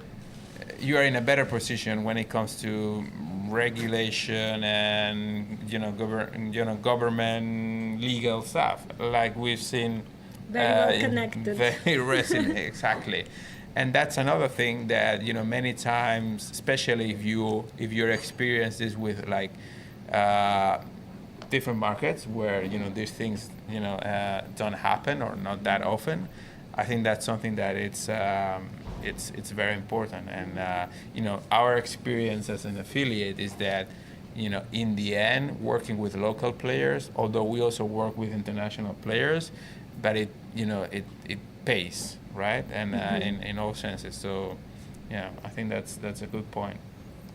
M: you are in a better position when it comes to regulation and government legal stuff, like we've seen.
L: Very well connected.
M: Very resonant, exactly. And that's another thing that many times, especially if your experience is with like different markets where these things don't happen or not that often, I think that's something that it's very important. And our experience as an affiliate is that in the end, working with local players, although we also work with international players, but it pays, right? And in all senses. So yeah, I think that's a good point.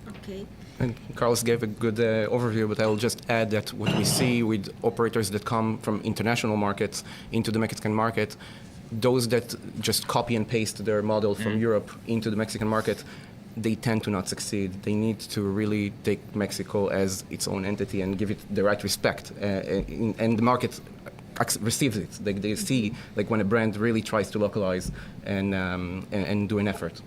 L: Okay.
N: And Carlos gave a good overview, but I will just add that what we see with operators that come from international markets into the Mexican market, those that just copy and paste their model from Europe into the Mexican market, they tend to not succeed. They need to really take Mexico as its own entity and give it the right respect. And the market receives it. They see when a brand really tries to localize and do an effort.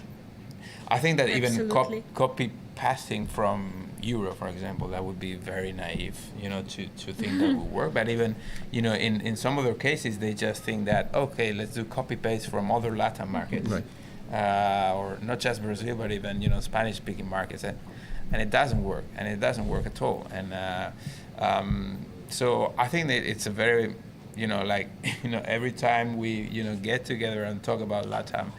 M: I think that
L: Absolutely.
M: even copy pasting from Euro, for example, that would be very naive, to think that would work. But even, in some other cases, they just think that, okay, let's do copy paste from other Latin markets,
N: right.
M: Or not just Brazil, but even Spanish-speaking markets, and it doesn't work, and it doesn't work at all. And so I think that it's a very, every time we get together and talk about LATAM,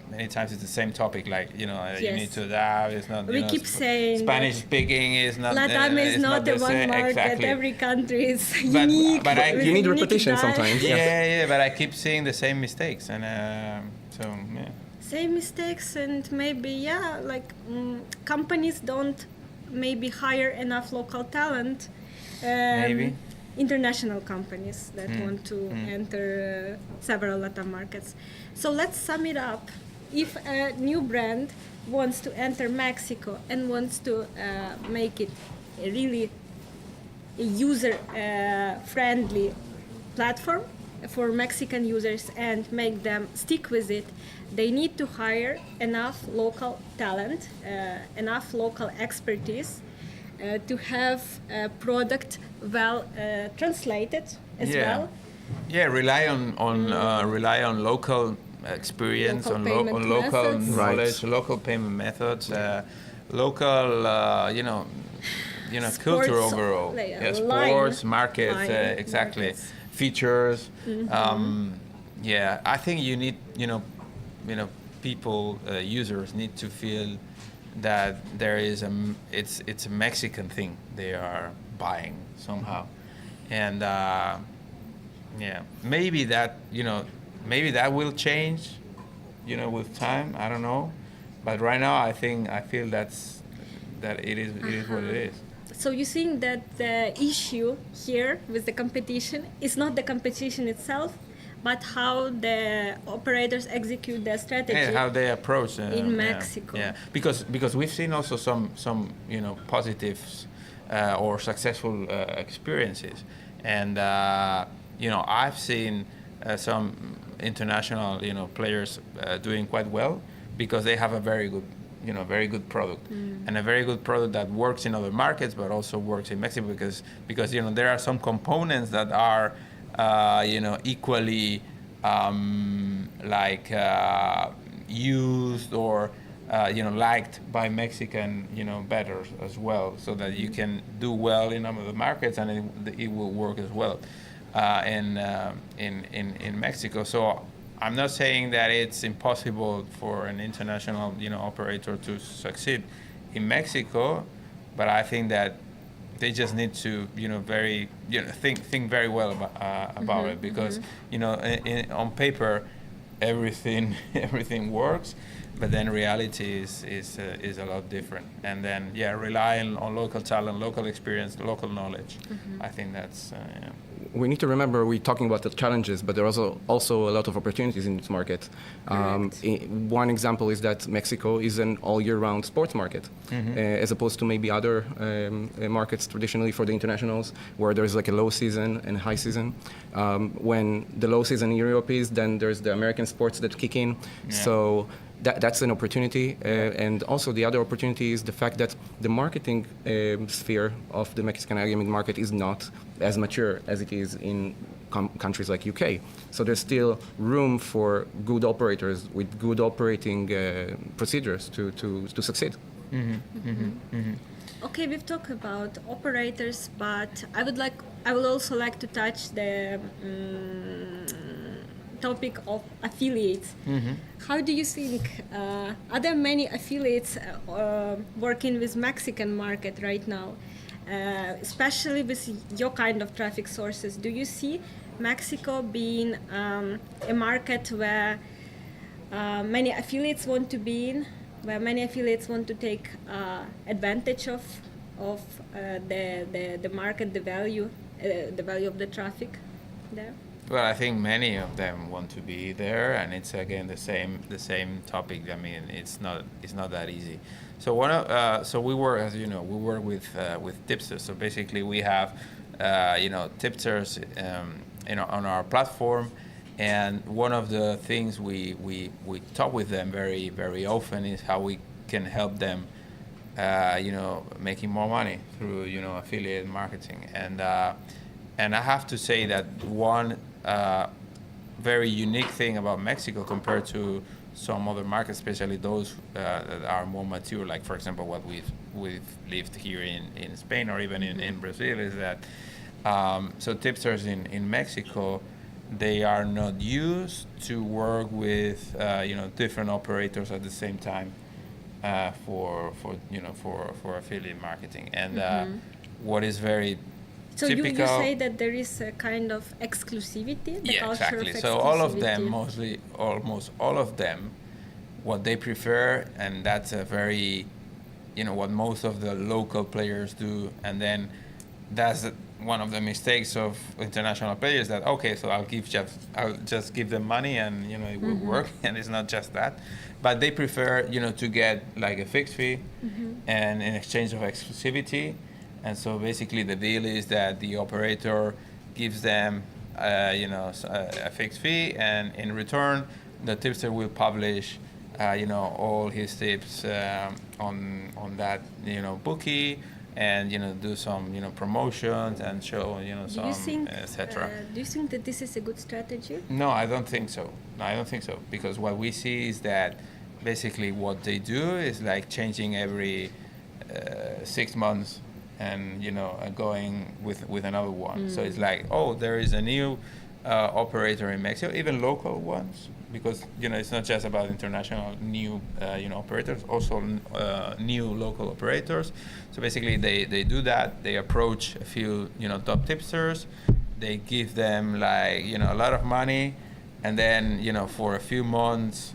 M: many times it's the same topic, you need to adapt. It's not.
L: We keep saying
M: Spanish speaking is not.
L: LATAM is not the one
M: same.
L: market.
M: Exactly.
L: Every country is unique.
M: But
N: you need repetition sometimes.
M: Yeah. But I keep seeing the same mistakes, and
L: Same mistakes, and maybe companies don't maybe hire enough local talent.
M: Maybe.
L: International companies that want to enter several LATAM markets. So let's sum it up. If a new brand wants to enter Mexico and wants to make it a really user-friendly platform for Mexican users and make them stick with it, they need to hire enough local talent, enough local expertise to have a product well translated as well.
M: Yeah, rely on local experience,
L: Local
M: on
L: payment
M: local
L: methods.
M: knowledge, local payment methods, local culture overall. Sports, markets, exactly.
L: Markets.
M: Features. I think you need people, users need to feel that there is it's a Mexican thing they are buying somehow, and maybe that will change, with time. I don't know, but right now I feel that it is what it is.
L: So you think that the issue here with the competition is not the competition itself, but how the operators execute their strategy.
M: Yeah, how they approach
L: in Mexico.
M: Yeah, because we've seen also some positives or successful experiences, and I've seen some international players doing quite well because they have a very good product, and a very good product that works in other markets but also works in Mexico because there are some components that are equally used or liked by Mexican bettors as well, so that you can do well in other markets and it will work as well in Mexico. So I'm not saying that it's impossible for an international operator to succeed in Mexico, but I think that they just need to think very well about it, because on paper everything works, but then reality is a lot different. And then relying on local talent, local experience, local knowledge. I think that's
N: we need to remember we're talking about the challenges, but there are also a lot of opportunities in this market. One example is that Mexico is an all-year-round sports market, as opposed to maybe other markets traditionally for the internationals, where there's like a low season and high season. When the low season in Europe is, then there's the American sports that kick in. Yeah. So that's an opportunity. And also the other opportunity is the fact that the marketing sphere of the Mexican iGaming market is not as mature as it is in countries like UK. So there's still room for good operators with good operating procedures to succeed.
L: Okay, we've talked about operators, but I would also like to touch the topic of affiliates. How do you think, are there many affiliates working with Mexican market right now? Especially with your kind of traffic sources, do you see Mexico being a market where many affiliates want to be in, where many affiliates want to take advantage of the market, the value of the traffic there?
M: Well, I think many of them want to be there, and it's again the same topic. I mean, it's not that easy. So we work, as you know, with tipsters. So basically, we have tipsters on our platform, and one of the things we talk with them very very often is how we can help them, making more money through affiliate marketing. And I have to say that one very unique thing about Mexico compared to some other markets, especially those that are more mature, like for example what we've lived here in Spain or even in Brazil, is that so tipsters in Mexico, they are not used to work with different operators at the same time for affiliate marketing. And what is very
L: so
M: typical,
L: you say that there is a kind of exclusivity, the culture
M: exactly.
L: of exclusivity.
M: So all of them, almost all of them, what they prefer, and that's a very, what most of the local players do, and then that's one of the mistakes of international players, that so I'll just give them money and it will work, and it's not just that, but they prefer to get like a fixed fee and in exchange of exclusivity. And so basically the deal is that the operator gives them a fixed fee, and in return the tipster will publish all his tips on that bookie, and do some promotions and show some etc.
L: Do you think that this is a good strategy?
M: No, I don't think so. Because what we see is that basically what they do is like changing every 6 months and going with another one. So it's like, there is a new operator in Mexico, even local ones, because it's not just about international new operators, also new local operators. So basically they do that. They approach a few top tipsters, they give them like a lot of money, and then for a few months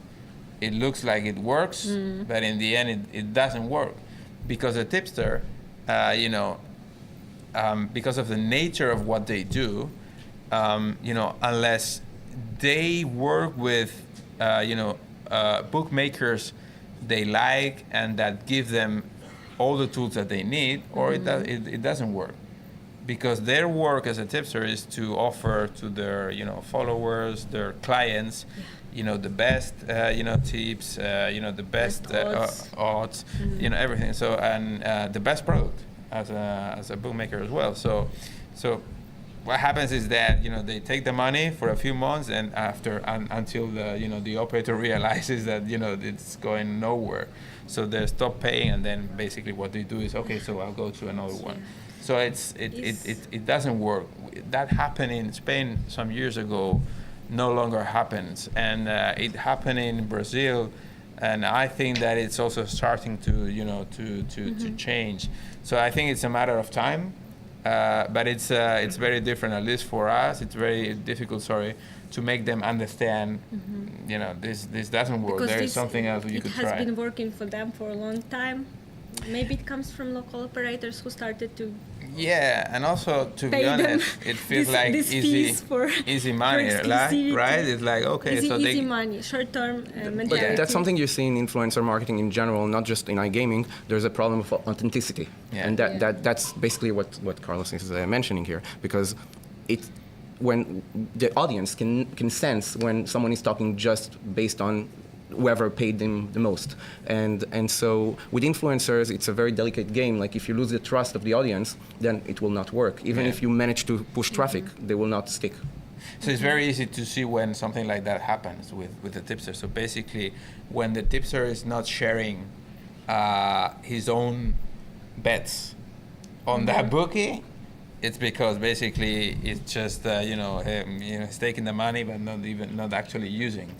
M: it looks like it works, but in the end it doesn't work, because the tipster because of the nature of what they do, unless they work with bookmakers they like and that give them all the tools that they need, or it doesn't work, because their work as a tipster is to offer to their followers, their clients, the best tips, the best odds, everything. So and the best product as a bookmaker as well. So what happens is that they take the money for a few months, and until the operator realizes that it's going nowhere, so they stop paying, and then basically what they do is, okay, so I'll go to another one. So it doesn't work. That happened in Spain some years ago, no longer happens, and it happened in Brazil, and I think that it's also starting to change. So I think it's a matter of time. But it's very different, at least for us. It's very difficult, to make them understand. This doesn't work. There is something else you could try.
L: It has been working for them for a long time. Maybe it comes from local operators who started to.
M: Yeah, and also to be honest, it feels like easy money, right? It's like
L: easy money, short-term mentality.
N: But that's something you see in influencer marketing in general, not just in iGaming. There's a problem of authenticity, and that's basically what Carlos is mentioning here, because when the audience can sense when someone is talking just based on whoever paid them the most, and so with influencers it's a very delicate game. Like if you lose the trust of the audience, then it will not work. Even if you manage to push traffic, they will not stick.
M: So it's very easy to see when something like that happens with the tipster. So basically, when the tipster is not sharing his own bets on that bookie, it's because basically it's just he's taking the money but not actually using.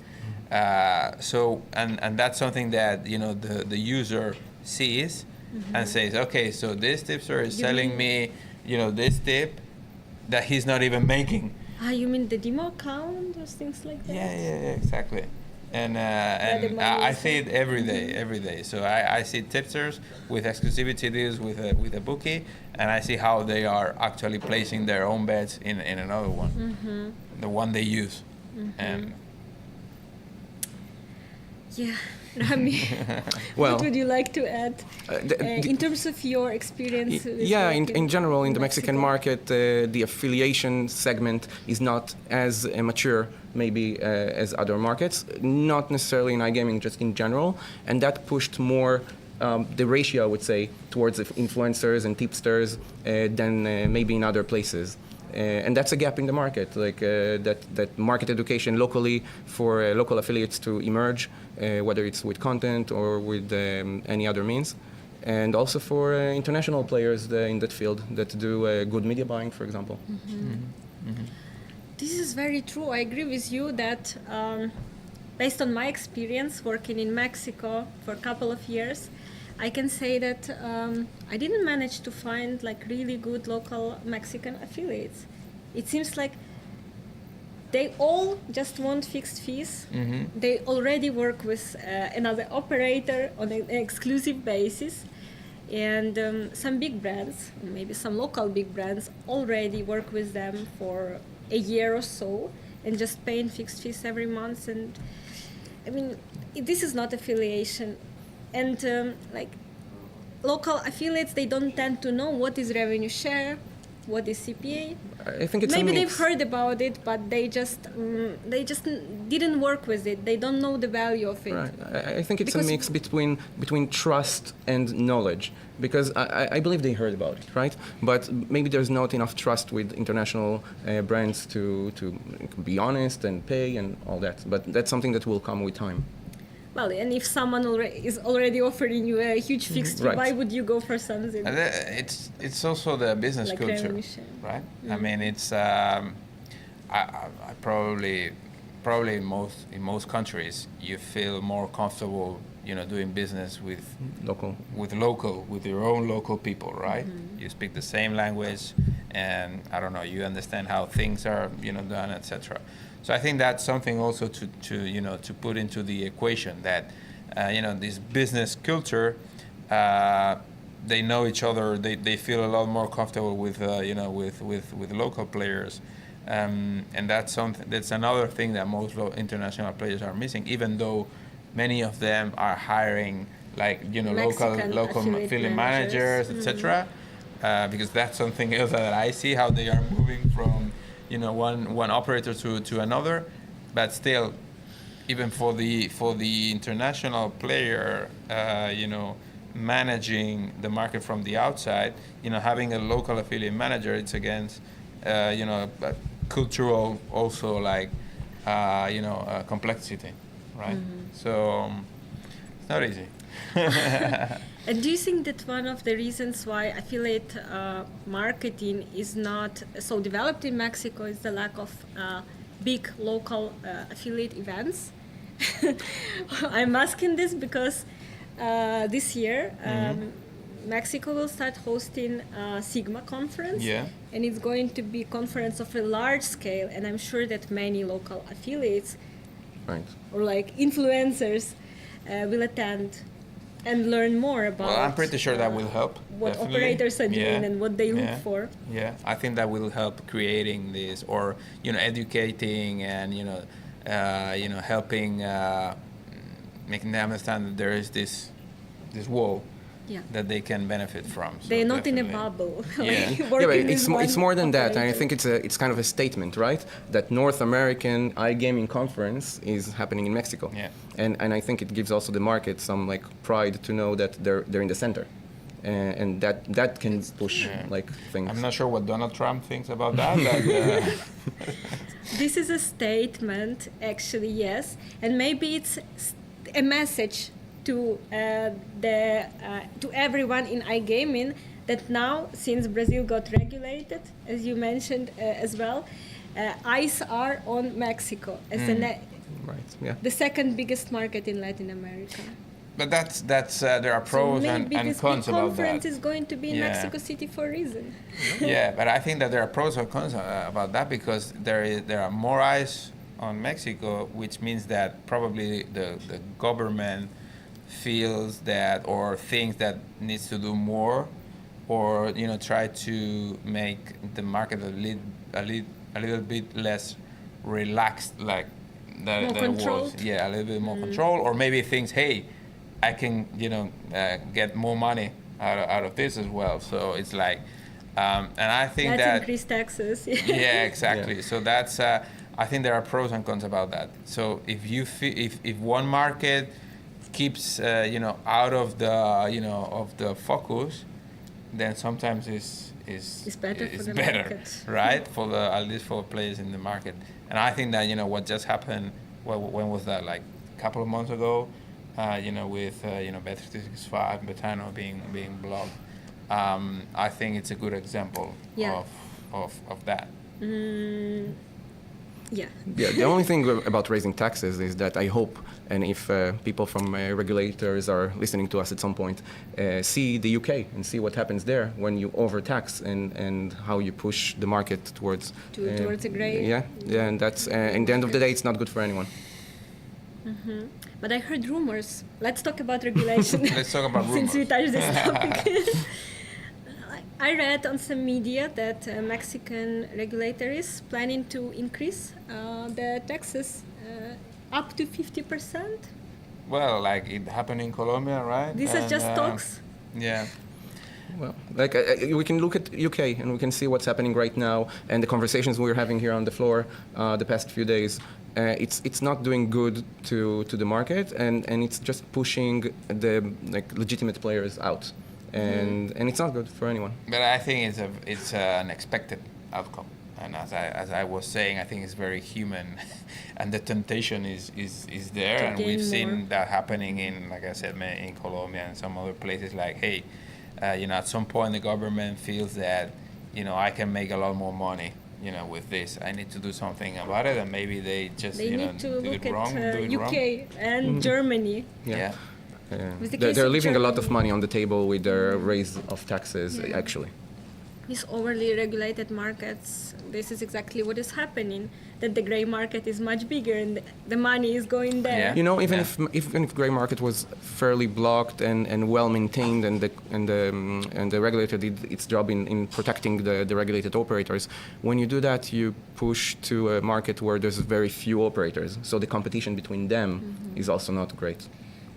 M: And that's something that the user sees and says, okay, so this tipster is selling me this tip that he's not even making.
L: You mean the demo account or things like that?
M: Yeah, exactly. And I see it every day. So I see tipsters with exclusivity deals with a bookie, and I see how they are actually placing their own bets in another one, the one they use. And
L: yeah, Rami, what would you like to add in terms of your experience?
N: In general, in the Mexican market, the affiliation segment is not as mature, maybe as other markets. Not necessarily in iGaming, just in general, and that pushed more the ratio, I would say, towards influencers and tipsters than maybe in other places. And that's a gap in the market, like that market education locally for local affiliates to emerge, whether it's with content or with any other means, and also for international players in that field that do good media buying, for example.
L: This is very true. I agree with you that based on my experience working in Mexico for a couple of years, I can say that I didn't manage to find like really good local Mexican affiliates. It seems like they all just want fixed fees. They already work with another operator on an exclusive basis. And some big brands, maybe some local big brands, already work with them for a year or so and just paying fixed fees every month. And I mean, this is not affiliation. And local affiliates, they don't tend to know what is revenue share, what is CPA.
N: I think it's
L: maybe they've heard about it, but they just didn't work with it. They don't know the value of it.
N: Right. I think it's a mix between trust and knowledge, because I believe they heard about it, right? But maybe there's not enough trust with international brands to be honest and pay and all that. But that's something that will come with time.
L: Well, and if someone is already offering you a huge fixed fee, why would you go for something?
M: It's also the business like culture, right? I mean, it's I probably in most countries you feel more comfortable, doing business with your own local people, right? You speak the same language, and I don't know, you understand how things are, done, etc. So I think that's something also to put into the equation, that this business culture, they know each other, they feel a lot more comfortable with with local players, And that's something. That's another thing that most international players are missing. Even though many of them are hiring local affiliate managers, etc. Because that's something else that I see, how they are moving from one operator to another. But still, even for the international player, managing the market from the outside, having a local affiliate manager, it's against cultural also complexity, right? So it's not easy.
L: And do you think that one of the reasons why affiliate marketing is not so developed in Mexico is the lack of big local affiliate events? I'm asking this because this year Mexico will start hosting a Sigma conference, and it's going to be a conference of a large scale, and I'm sure that many local affiliates or influencers will attend and learn more about.
M: Well, I'm pretty sure that will help.
L: What operators are doing and what they look for.
M: Yeah, I think that will help creating this, or educating and helping making them understand that there is this wall that they can benefit from. So
L: they're not in a bubble.
N: But it's more than that. And I think it's kind of a statement, right? That North American iGaming conference is happening in Mexico.
M: Yeah.
N: And I think it gives also the market some pride to know that they're in the center. And that can push things.
M: I'm not sure what Donald Trump thinks about that. But,
L: this is a statement, actually, yes, and maybe it's a message to to everyone in iGaming that now, since Brazil got regulated, as you mentioned as well, eyes are on Mexico as the second biggest market in Latin America.
M: But that's there are pros and cons about that.
L: Maybe this conference is going to be in Mexico City for a reason.
M: Yeah, but I think that there are pros and cons about that, because there are more eyes on Mexico, which means that probably the government feels that or thinks that needs to do more, or try to make the market a little bit less relaxed, like that it was. Yeah, a little bit more control, or maybe thinks, hey, I can get more money out of this as well. So it's and I think
L: that's
M: that
L: increased taxes.
M: Yeah, exactly. Yeah. So that's I think there are pros and cons about that. So if if one market keeps out of the of the focus, then sometimes it's
L: better for the market,
M: right? For at least for players in the market. And I think that what just happened. When was that? Like a couple of months ago. With Bet365, Betano being blocked. I think it's a good example of that.
N: Yeah, the only thing about raising taxes is that I hope, and if people from regulators are listening to us at some point, see the UK and see what happens there when you overtax and how you push the market towards
L: a gray.
N: Yeah, and that's in the end of the day, it's not good for anyone.
L: Mm-hmm. But I heard rumors. Let's talk about regulation.
M: Let's talk about rumors.
L: Since we touched this topic. I read on some media that Mexican regulator is planning to increase the taxes up to 50%.
M: Well, like it happened in Colombia, right?
L: These are just talks.
M: Yeah.
N: Well, we can look at UK and we can see what's happening right now, and the conversations we're having here on the floor the past few days. It's not doing good to the market, and it's just pushing the legitimate players out, and it's not good for anyone.
M: But I think it's an expected outcome, and as I was saying, I think it's very human, and the temptation is there, and we've seen that happening in, like I said, in Colombia and some other places. Like, hey, at some point the government feels that I can make a lot more money. With this, I need to do something about it, and maybe they just
L: need to look at UK and
N: Mm-hmm.
L: Germany.
N: Yeah. They're leaving a lot of money on the table with their raise of taxes, actually.
L: these overly regulated markets, this is exactly what is happening, that the gray market is much bigger and the money is going there.
M: Yeah.
N: You know, even if gray market was fairly blocked and well maintained, and the regulator did its job in protecting the regulated operators, when you do that, you push to a market where there's very few operators. So the competition between them is also not great.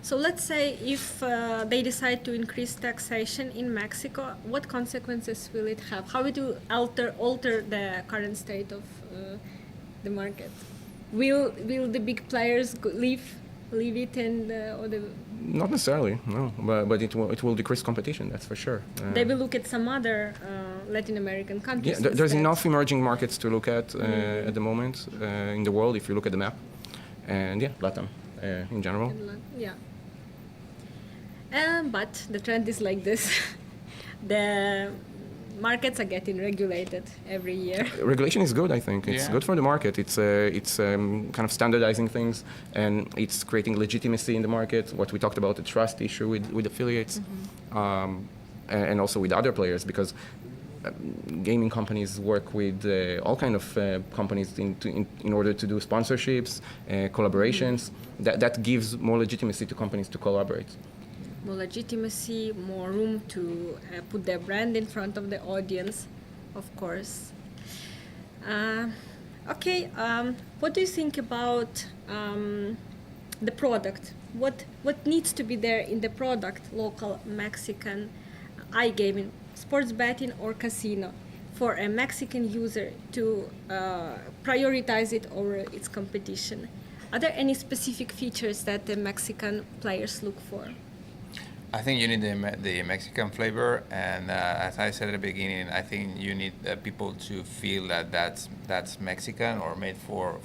L: So let's say if they decide to increase taxation in Mexico, what consequences will it have? How it will alter the current state of the market? Will the big players leave it and or the
N: Not necessarily, no, but it will decrease competition. That's for sure.
L: they will look at some other Latin American countries.
N: Yeah, there's
L: instead.
N: enough emerging markets to look at the moment in the world if you look at the map, and yeah, Latam in general.
L: Yeah. But the trend is like this. The markets are getting regulated every year.
N: Regulation is good, I think. It's good for the market. It's kind of standardizing things, and it's creating legitimacy in the market. What we talked about, the trust issue with affiliates, and also with other players, because gaming companies work with all kind of companies in order to do sponsorships, collaborations. That gives more legitimacy to companies to collaborate.
L: More legitimacy, more room to put their brand in front of the audience, of course. Okay, what do you think about the product? What needs to be there in the product, local Mexican iGaming, sports betting or casino, for a Mexican user to prioritize it over its competition? Are there any specific features that the Mexican players look for?
M: I think you need the Mexican flavor, and as I said at the beginning, I think you need people to feel that that's Mexican or made for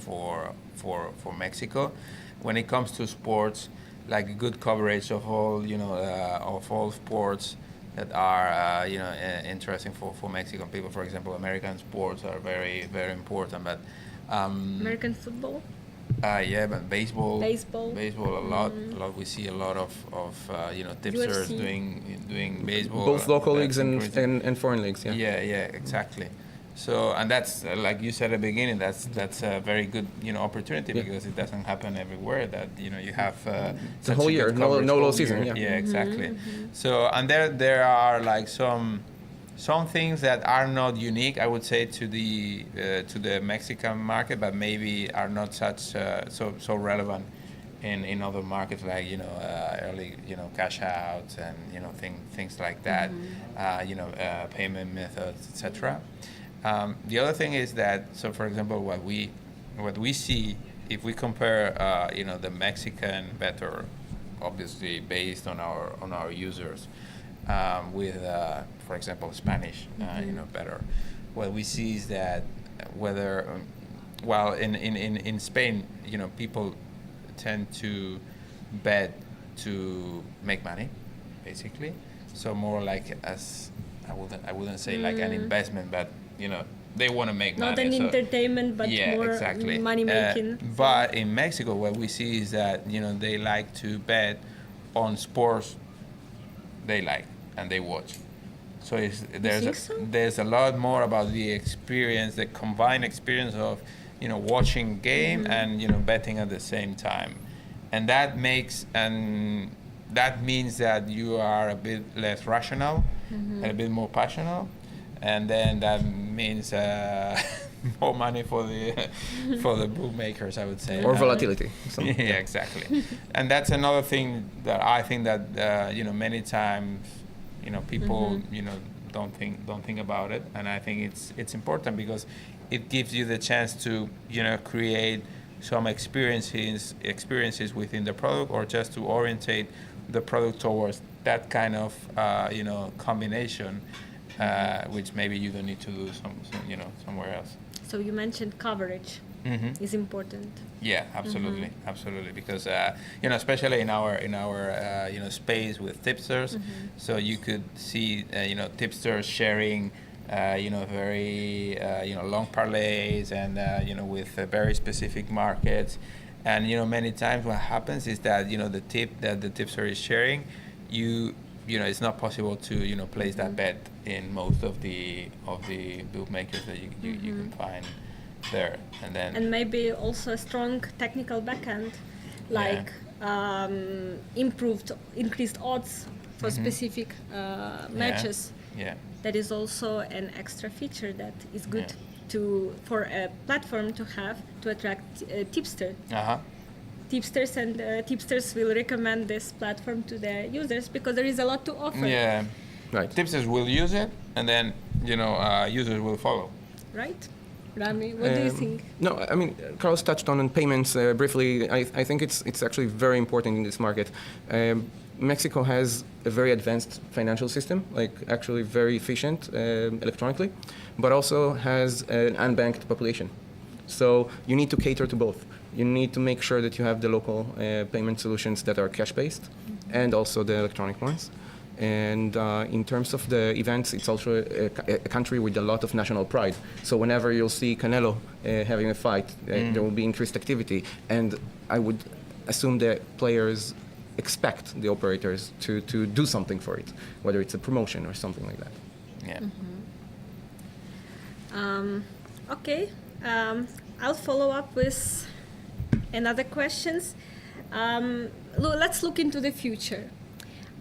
M: Mexico. When it comes to sports, like good coverage of all of all sports that are interesting for Mexican people. For example, American sports are very very important, but
L: American football.
M: Yeah, but baseball a lot. We see a lot of tipsters doing baseball.
N: Both local leagues and foreign leagues. Yeah.
M: Yeah, exactly. So, and that's like you said at the beginning. That's a very good opportunity because it doesn't happen everywhere. That you have
N: the whole year, no low season.
M: Yeah, exactly. So, and there are like some things that are not unique, I would say, to the Mexican market, but maybe are not such so relevant in other markets, like early cash outs and things like that, payment methods, etc. The other thing is that, so for example, what we see if we compare the Mexican better, obviously based on our users, with, for example, Spanish, better. What we see is that whether, while in Spain, people tend to bet to make money, basically. So more like as I wouldn't say like an investment, but they want to make money.
L: Not an entertainment, but more
M: exactly.
L: money making.
M: But in Mexico, what we see is that they like to bet on sports they like and they watch. So there's a lot more about the experience, the combined experience of watching game and betting at the same time, and that means that you are a bit less rational and a bit more passionate, and then that means more money for the bookmakers, I would say,
N: or volatility.
M: Yeah, exactly. And that's another thing that I think that many times people don't think about it, and I think it's important because it gives you the chance to create some experiences within the product, or just to orientate the product towards that kind of combination, which maybe you don't need to do somewhere else.
L: So you mentioned coverage is important.
M: Yeah, absolutely, because especially in our space with tipsters, so you could see tipsters sharing very long parlays and with very specific markets, and many times what happens is that the tip that the tipster is sharing, you it's not possible to place that bet in most of the bookmakers that you can find there,
L: and maybe also a strong technical backend, like increased odds for specific matches.
M: Yeah.
L: That is also an extra feature that is good for a platform to have to attract tipsters. Tipsters and tipsters will recommend this platform to their users because there is a lot to offer.
M: Yeah,
N: right.
M: Tipsters will use it, and then users will follow.
L: Right, Rami, what do you think?
N: No, I mean Carlos touched on payments briefly. I think it's actually very important in this market. Mexico has a very advanced financial system, like actually very efficient electronically, but also has an unbanked population. So you need to cater to both. You need to make sure that you have the local payment solutions that are cash-based and also the electronic ones. And in terms of the events, it's also a country with a lot of national pride. So whenever you'll see Canelo having a fight, there will be increased activity. And I would assume that players expect the operators to do something for it, whether it's a promotion or something like that.
M: Yeah.
L: Okay, I'll follow up with another questions. Let's look into the future.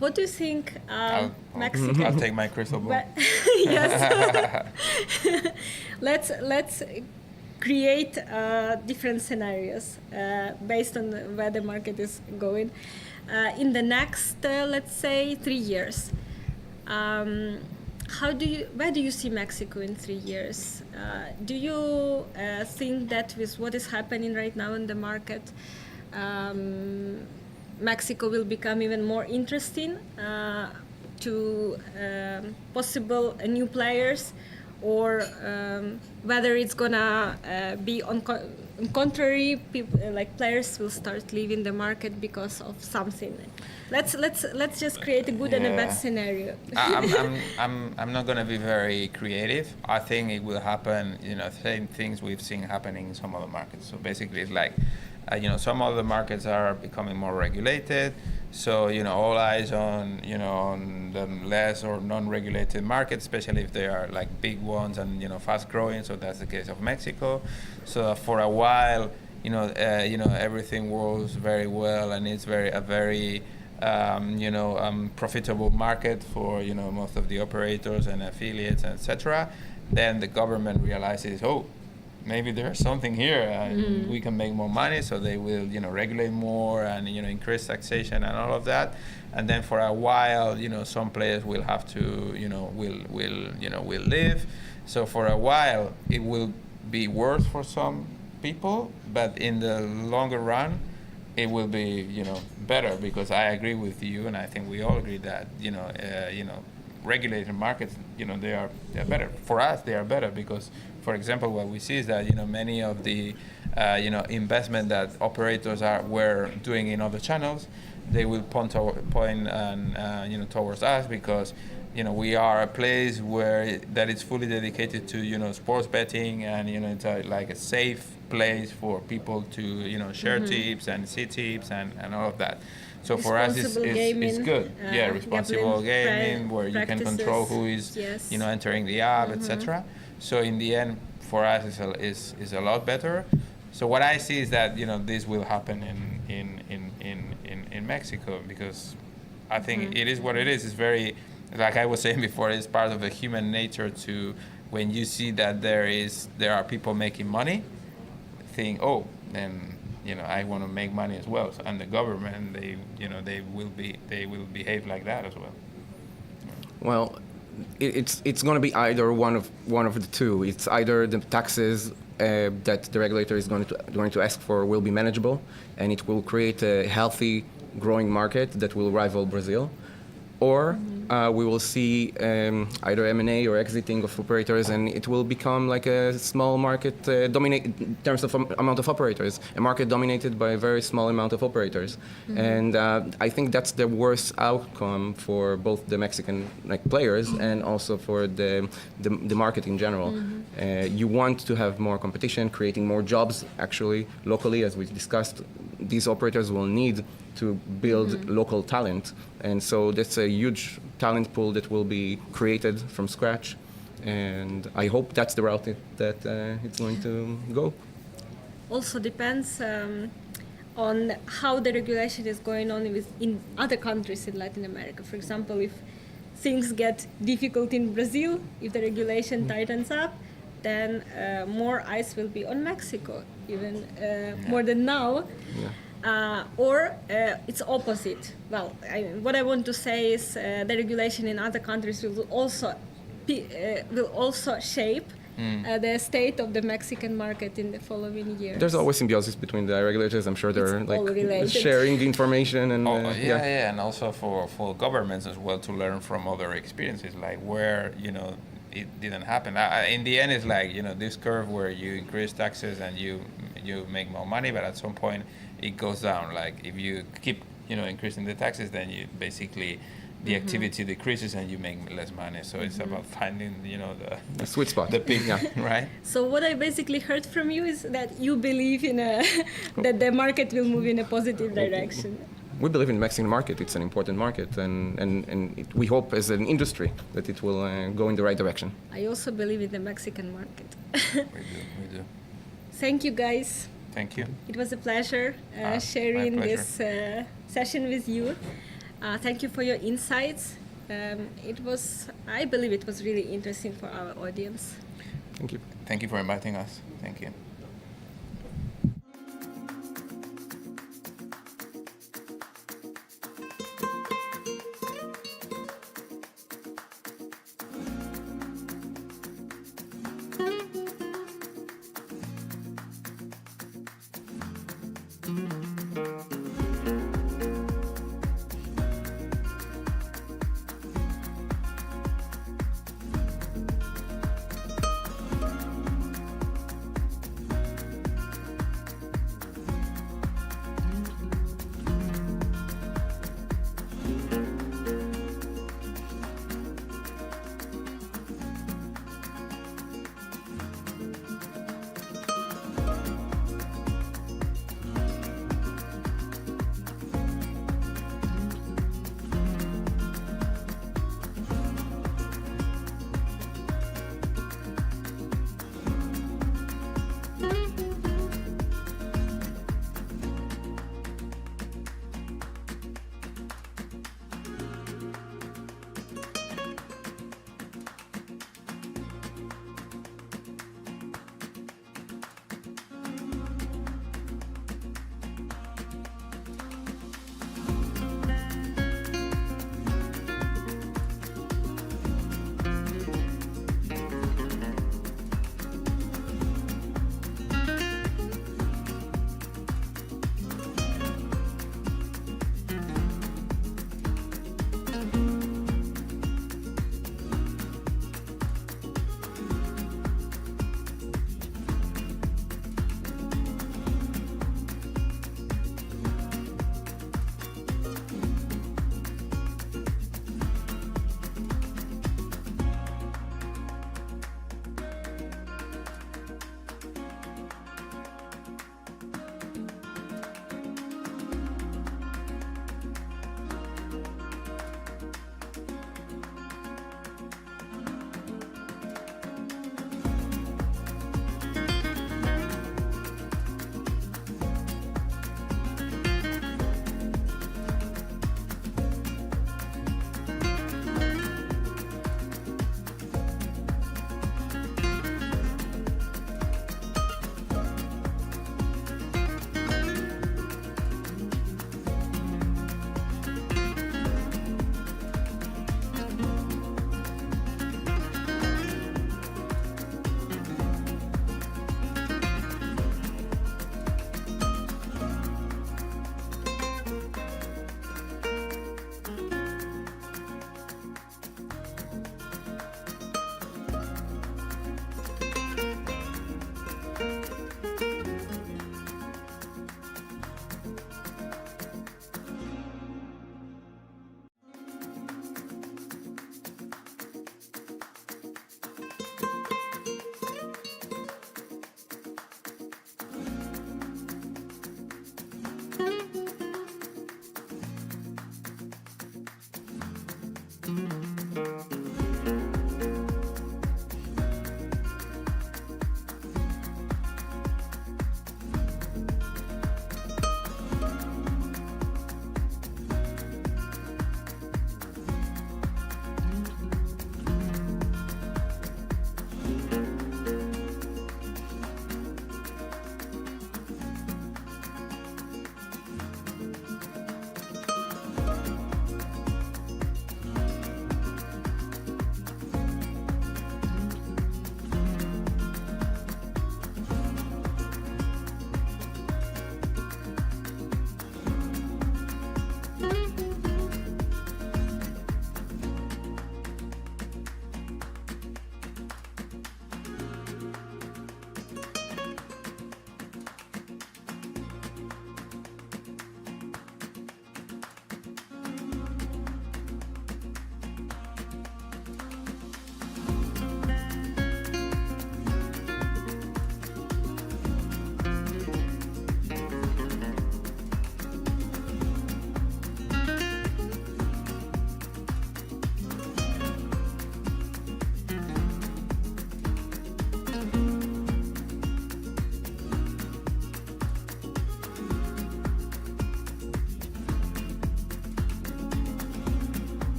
L: What do you think Mexico?
M: I'll take my crystal ball.
L: Yes. Let's create different scenarios based on where the market is going in the next, let's say, 3 years. Where do you see Mexico in 3 years? Do you think that with what is happening right now in the market, Mexico will become even more interesting to possible new players, or whether it's gonna be on contrary, like players will start leaving the market because of something? Let's just create a good and a bad scenario.
M: I'm not gonna be very creative. I think it will happen. Same things we've seen happening in some other markets. So basically, it's like. Some other markets are becoming more regulated, so all eyes on on the less or non-regulated markets, especially if they are like big ones and fast growing. So that's the case of Mexico. So for a while, everything works very well, and it's a very profitable market for most of the operators and affiliates, etc. Then the government realizes, maybe there's something here and we can make more money, so they will regulate more and increase taxation and all of that. And then for a while some players will have to will leave. So for a while it will be worse for some people, but in the longer run it will be better, because I agree with you, and I think we all agree that regulated markets they're better for us. They are better because, for example, what we see is that many of the investment that operators were doing in other channels, they will point towards us, because we are a place that is fully dedicated to sports betting, and it's like a safe place for people to share tips and see tips and all of that. So for us, it's good. Responsible gaming, where you can control who is entering the app, etc. So in the end, for us, is a lot better. So what I see is that this will happen in Mexico, because I think it is what it is. It's very, like I was saying before, it's part of the human nature to, when you see that there are people making money, think, then I want to make money as well. So, and the government, they will behave like that as well.
N: Well, it's going to be either one of the two. It's either the taxes that the regulator is going to ask for will be manageable, and it will create a healthy, growing market that will rival Brazil, or we will see either M&A or exiting of operators, and it will become like a small market in terms of amount of operators, a market dominated by a very small amount of operators. And I think that's the worst outcome for both the Mexican players and also for the market in general. You want to have more competition, creating more jobs actually locally, as we discussed. these operators will need to build local talent. And so that's a huge talent pool that will be created from scratch. And I hope that's the route that it's going to go.
L: Also depends on how the regulation is going on in other countries in Latin America. For example, if things get difficult in Brazil, if the regulation tightens up, then more eyes will be on Mexico, even more than now. Or it's opposite. Well, what I want to say is the regulation in other countries will also shape the state of the Mexican market in the following years.
N: There's always symbiosis between the regulators. I'm sure they're
L: It's all related.
N: sharing information and
M: and also for governments as well to learn from other experiences, like where it didn't happen. In the end, it's like this curve where you increase taxes and you make more money, but at some point it goes down. Like if you keep increasing the taxes, then you basically the activity decreases and you make less money. So it's about finding
N: the sweet spot,
M: the peak, right?
L: So what I basically heard from you is that you believe in that the market will move in a positive direction.
N: We believe in the Mexican market. It's an important market, and we hope as an industry that it will go in the right direction.
L: I also believe in the Mexican market.
M: We do.
L: Thank you, guys.
M: Thank you.
L: It was a pleasure sharing
M: my pleasure.
L: this session with you. Thank you for your insights. I believe it was really interesting for our audience.
N: Thank you.
M: Thank you for inviting us. Thank you.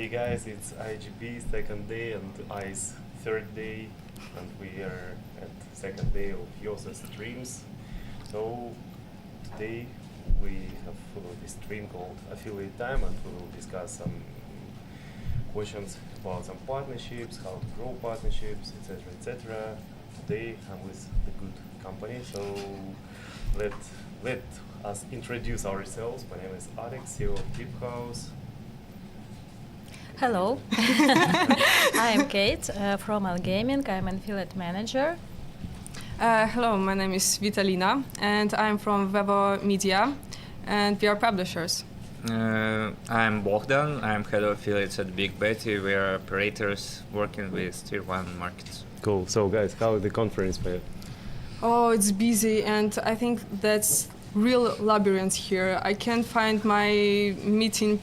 A: Hey guys, it's IGB second day and ICE third day, and we are at second day of YoSa streams. So today we have this stream called Affiliate Time, and we will discuss some questions about some partnerships, how to grow partnerships, etc., etc. Today I'm with the good company, so let us introduce ourselves. My name is Alex, CEO of Deep House.
O: Hello, I am Kate from igaming. I'm an affiliate manager.
P: Hello, my name is Vitalina and I'm from Vevo Media and we are publishers.
Q: I'm Bogdan. I'm head of affiliates at Big Betty. We are operators working with tier 1 markets.
A: Cool. So guys, how is the conference for you?
P: Oh, it's busy and I think that's real labyrinth here. I can't find my meetings.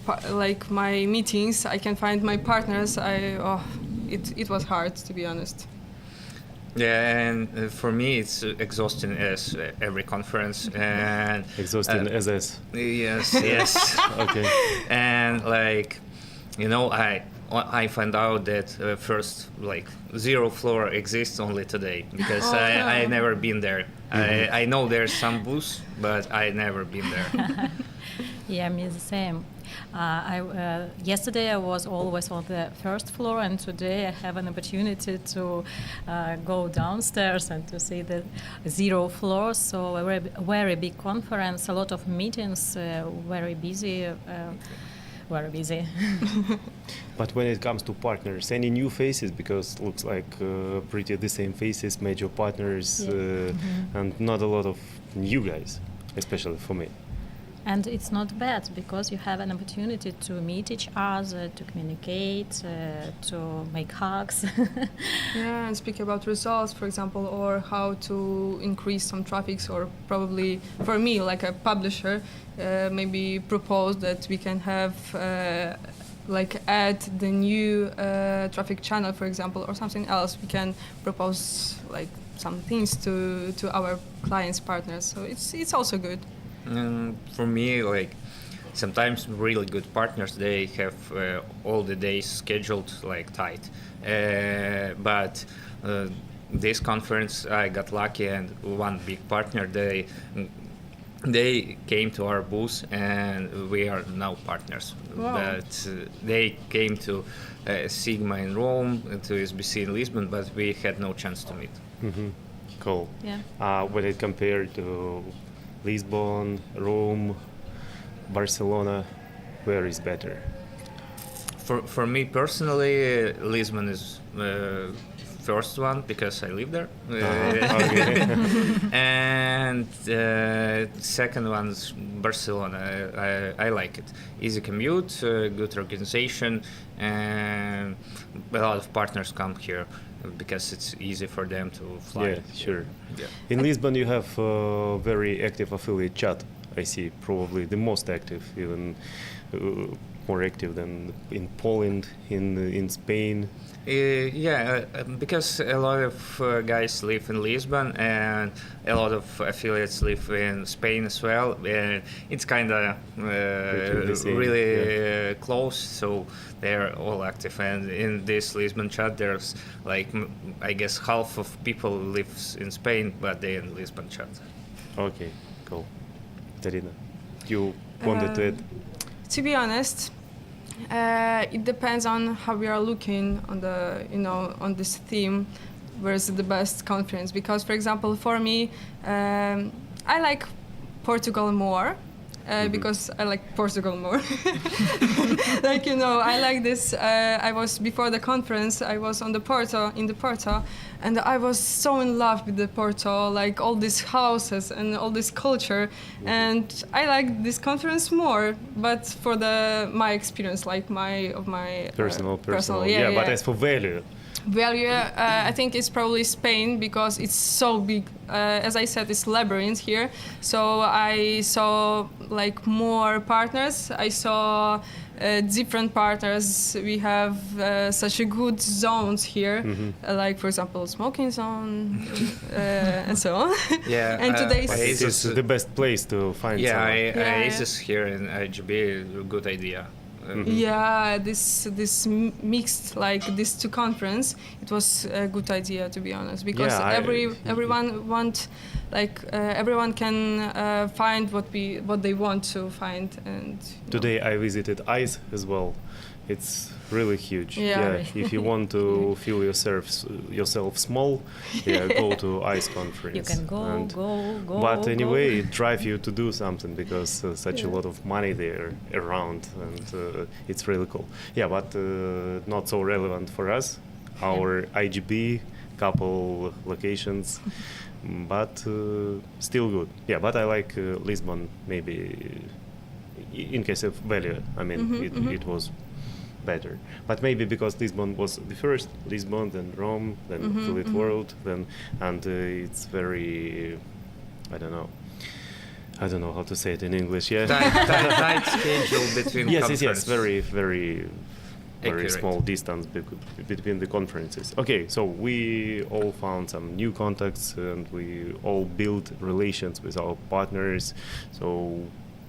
P: I can't find my partners. It was hard, to be honest.
Q: Yeah, and for me it's exhausting as every conference. And
A: exhausting as is.
Q: Yes, yes.
A: Okay.
Q: And I find out that first zero floor exists only today because I never been there. Mm-hmm. I know there's some booths, but I never been there.
O: Yeah, me the same. Yesterday I was always on the first floor, and today I have an opportunity to go downstairs and to see the zero floor. So a very big conference, a lot of meetings, very busy. Very busy.
A: But when it comes to partners, any new faces? Because looks like pretty the same faces, major partners, and not a lot of new guys, especially for me.
O: And it's not bad because you have an opportunity to meet each other, to communicate, to make hugs.
P: Yeah, and speak about results, for example, or how to increase some traffics, or probably for me, like a publisher, maybe propose that we can have add the new traffic channel, for example, or something else. We can propose some things to our clients, partners. So it's also good.
Q: For me, sometimes really good partners, they have all the days scheduled tight. But this conference, I got lucky, and one big partner, they came to our booth, and we are now partners.
P: Wow.
Q: But they came to Sigma in Rome, to SBC in Lisbon, but we had no chance to meet.
A: Mm-hmm. Cool.
O: Yeah.
A: When it compared to Lisbon, Rome, Barcelona, where is better?
Q: For me personally, Lisbon is first one because I live there.
A: Okay.
Q: And second one's Barcelona. I like it. Easy commute, good organization, and a lot of partners come here because it's easy for them to fly.
A: Yeah, sure.
Q: Yeah.
A: In Lisbon, you have a very active affiliate chat. I see, probably the most active, even more active than in Poland, in Spain.
Q: Because a lot of guys live in Lisbon and a lot of affiliates live in Spain as well. And it's kind of really close, so they're all active. And in this Lisbon chat, there's I guess half of people lives in Spain, but they're in Lisbon chat.
A: Okay, cool. Darina, you wanted to add?
P: To be honest, it depends on how we are looking on on this theme, where's the best conference. Because, for example, for me, I like Portugal more. Because I like Portugal more. I like this. I was before the conference. I was in the Porto, and I was so in love with the Porto, all these houses and all this culture. And I like this conference more, but for my experience, my
A: personal.
P: Yeah.
A: But as for value.
P: I think it's probably Spain because it's so big. As I said, it's labyrinth here. So I saw more partners. I saw different partners. We have such a good zones here, for example, smoking zone and so on.
Q: Yeah,
P: and today's
A: it's the best place to find.
Q: Yeah, Oasis here in IGB, good idea.
P: Yeah, this mixed, like this two conference, it was a good idea, to be honest, because everyone can find what they want to find. And
A: today I visited ICE as well. It's really huge.
P: Yeah.
A: If you want to feel yourself small, go to ICE conference.
O: You can go.
A: But anyway, it drives you to do something because such a lot of money there around, and it's really cool. Yeah, but not so relevant for us. Our IGB, couple locations, but still good. Yeah, but I like Lisbon maybe in case of value. I mean, it was better, but maybe because Lisbon was the first, Lisbon, then Rome, then Affiliate World, and it's very, I don't know how to say it in English. Yeah,
Q: tight schedule between
A: yes, very
Q: accurate.
A: small distance between the conferences. Okay, so we all found some new contacts and we all built relations with our partners. So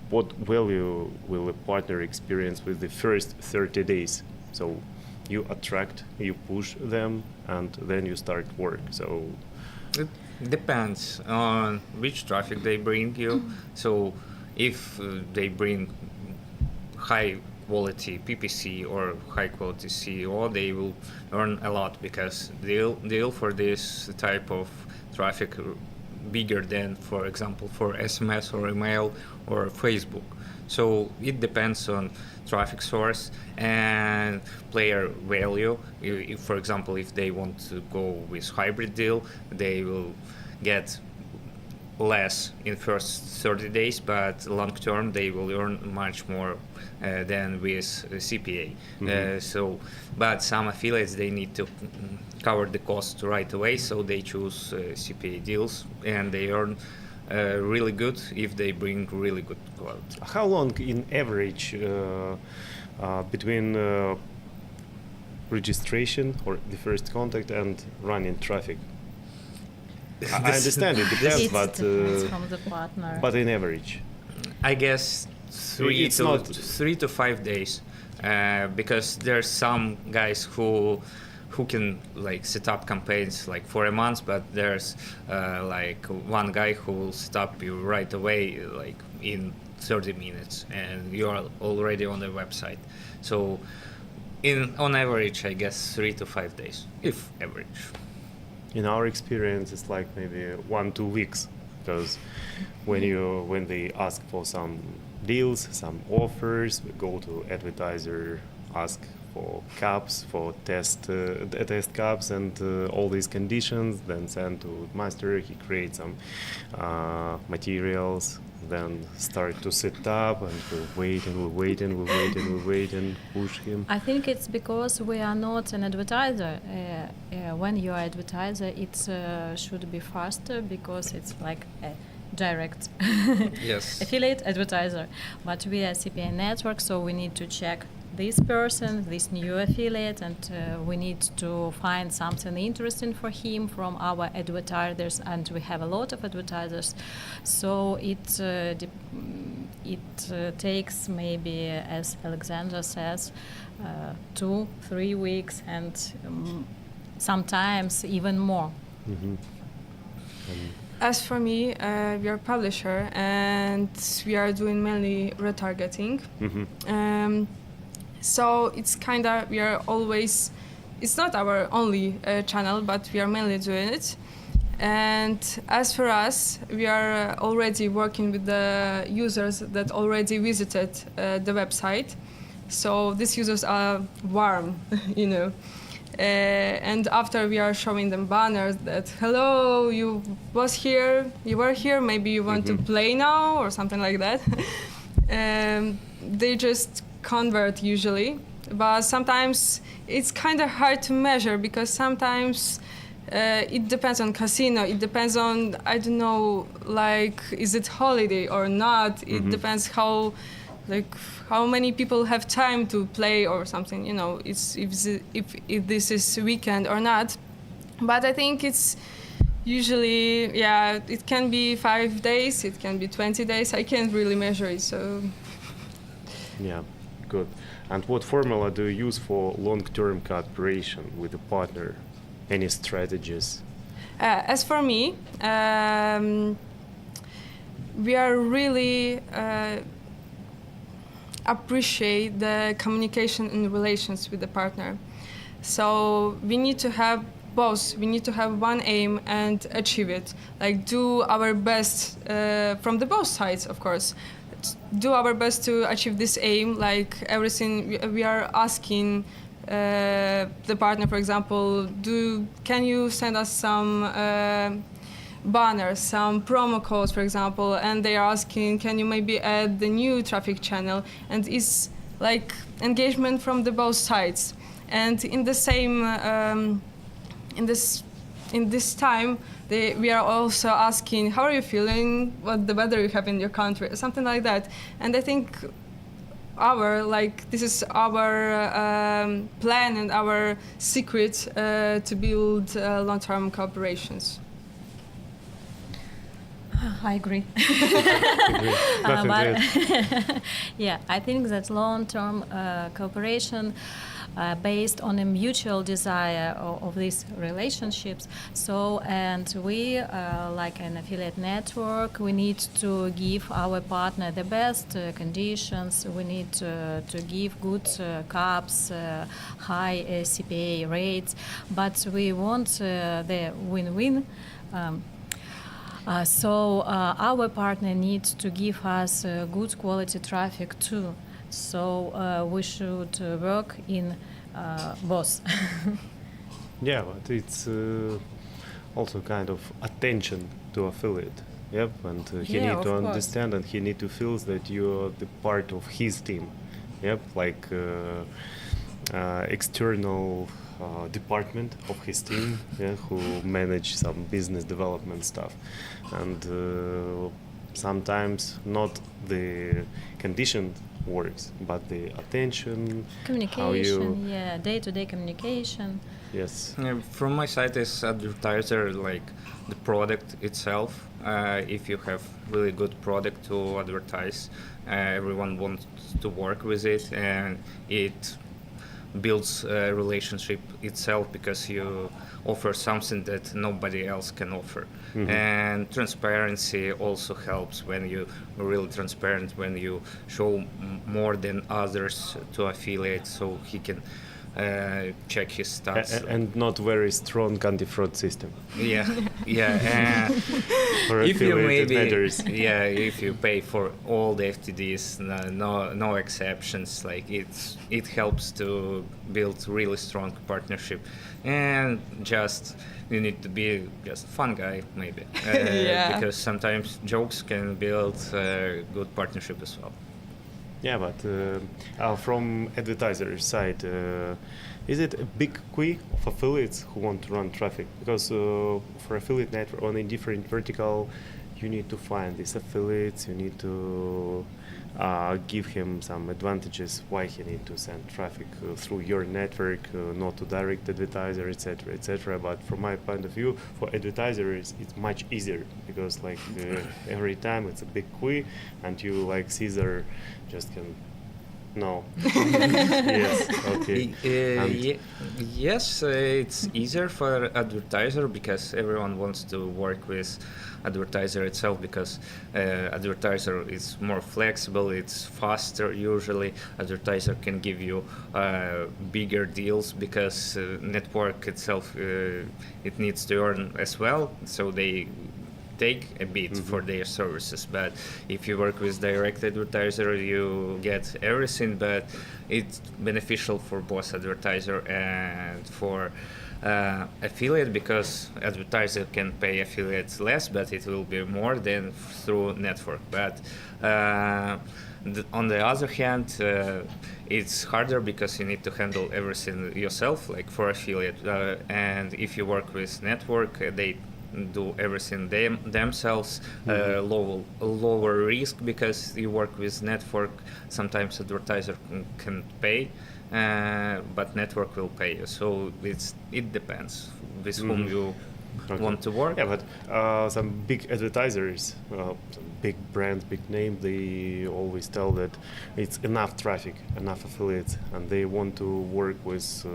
A: what value will a partner experience with the first 30 days? So you attract, you push them, and then you start work. So
Q: it depends on which traffic they bring you. So if they bring high quality PPC or high quality SEO, they will earn a lot because deal for this type of traffic bigger than, for example, for SMS or email or Facebook. So it depends on traffic source and player value. If, for example, if they want to go with hybrid deal, they will get less in first 30 days, but long term they will earn much more than with CPA. But some affiliates, they need to cover the cost right away, so they choose CPA deals, and they earn really good if they bring really good quality.
A: How long in average between registration or the first contact and running traffic? I understand it depends, but
O: from the partner.
A: But in average,
Q: I guess 3 to 5 days, because there's some guys who can like set up campaigns like for a month, but there's like one guy who will stop you right away, like in 30 minutes, and you are already on the website. So on average, I guess 3 to 5 days, if average.
A: In our experience, it's like maybe 1-2 weeks, because when they ask for some deals, some offers, we go to advertiser, ask for caps, for test caps, and all these conditions, then send to master. He creates some materials, then start to set up, and we'll wait and push him.
O: I think it's because we are not an advertiser. When you are advertiser, it should be faster because it's like a direct affiliate advertiser. But we are CPA network, so we need to check this person, this new affiliate, and we need to find something interesting for him from our advertisers, and we have a lot of advertisers, so it takes maybe, as Alexander says, 2-3 weeks, and sometimes even more.
P: As for me, we are a publisher and we are doing mainly retargeting. So it's kind of, we are always, it's not our only channel, but we are mainly doing it. And as for us, we are already working with the users that already visited the website. So these users are warm, you know. And after we are showing them banners that, hello, you were here, maybe you want to play now, or something like that. They just convert usually, but sometimes it's kind of hard to measure because sometimes it depends on casino, it depends on, I don't know, like, is it holiday or not? It depends how many people have time to play or something, you know, it's if this is weekend or not. But I think it's usually, yeah, it can be 5 days, it can be 20 days. I can't really measure it, so.
A: Yeah. Good. And what formula do you use for long-term cooperation with a partner? Any strategies?
P: As for me, we are really appreciate the communication and relations with the partner. So we need to have both. We need to have one aim and achieve it. Like do our best from the both sides, of course. Do our best to achieve this aim. Like everything we are asking the partner, for example, can you send us some banners, some promo codes, for example, and they are asking, can you maybe add the new traffic channel? And it's like engagement from the both sides. And in the same, in this time, we are also asking, how are you feeling? What the weather you have in your country? Something like that. And I think this is our plan and our secret to build long-term cooperations.
O: I agree. Yeah, I think that long-term cooperation based on a mutual desire of these relationships. So, and we, like an affiliate network, we need to give our partner the best conditions. We need to give good caps, high CPA rates, but we want the win-win. So our partner needs to give us good quality traffic too. So we should work in both.
A: Yeah, but it's also kind of attention to affiliate. Yep, and he need to understand and he need to feel that you're the part of his team. Yep, like external department of his team, yeah, who manage some business development stuff, and sometimes not the condition works, but the attention,
O: communication, day-to-day communication.
A: Yes.
Q: From my side as advertiser, like the product itself, if you have really good product to advertise, everyone wants to work with it, and it builds a relationship itself because you offer something that nobody else can offer. Mm-hmm. And transparency also helps when you are really transparent, when you show more than others to affiliates, so he can check his stats.
A: And not very strong anti-fraud system.
Q: Yeah, yeah.
A: For
Q: if you
A: maybe matters.
Q: Yeah, if you pay for all the FTDs, no exceptions. Like it helps to build really strong partnership, and just you need to be just fun guy maybe, because sometimes jokes can build a good partnership as well.
A: Yeah, but from advertiser side, is it a big queue of affiliates who want to run traffic? Because for affiliate network on a different vertical, you need to find these affiliates, you need to give him some advantages why he need to send traffic through your network, not to direct advertiser, etc., etc. But from my point of view, for advertisers, it's much easier because like every time it's a big queue, and you like Caesar just can. No. Yes. Okay.
Q: Yes, it's easier for advertiser because everyone wants to work with advertiser itself because advertiser is more flexible, it's faster usually. Advertiser can give you bigger deals because network itself it needs to earn as well, so they take a bit for their services. But if you work with direct advertiser, you get everything, but it's beneficial for both advertiser and for affiliate because advertiser can pay affiliates less, but it will be more than through network. But on the other hand, it's harder because you need to handle everything yourself, like for affiliate. And if you work with network, they do everything themselves, lower risk because you work with network. Sometimes advertiser can pay, but network will pay you. So it depends with whom you want to work.
A: Yeah, but some big advertisers, some big brands, big name, they always tell that it's enough traffic, enough affiliates, and they want to work with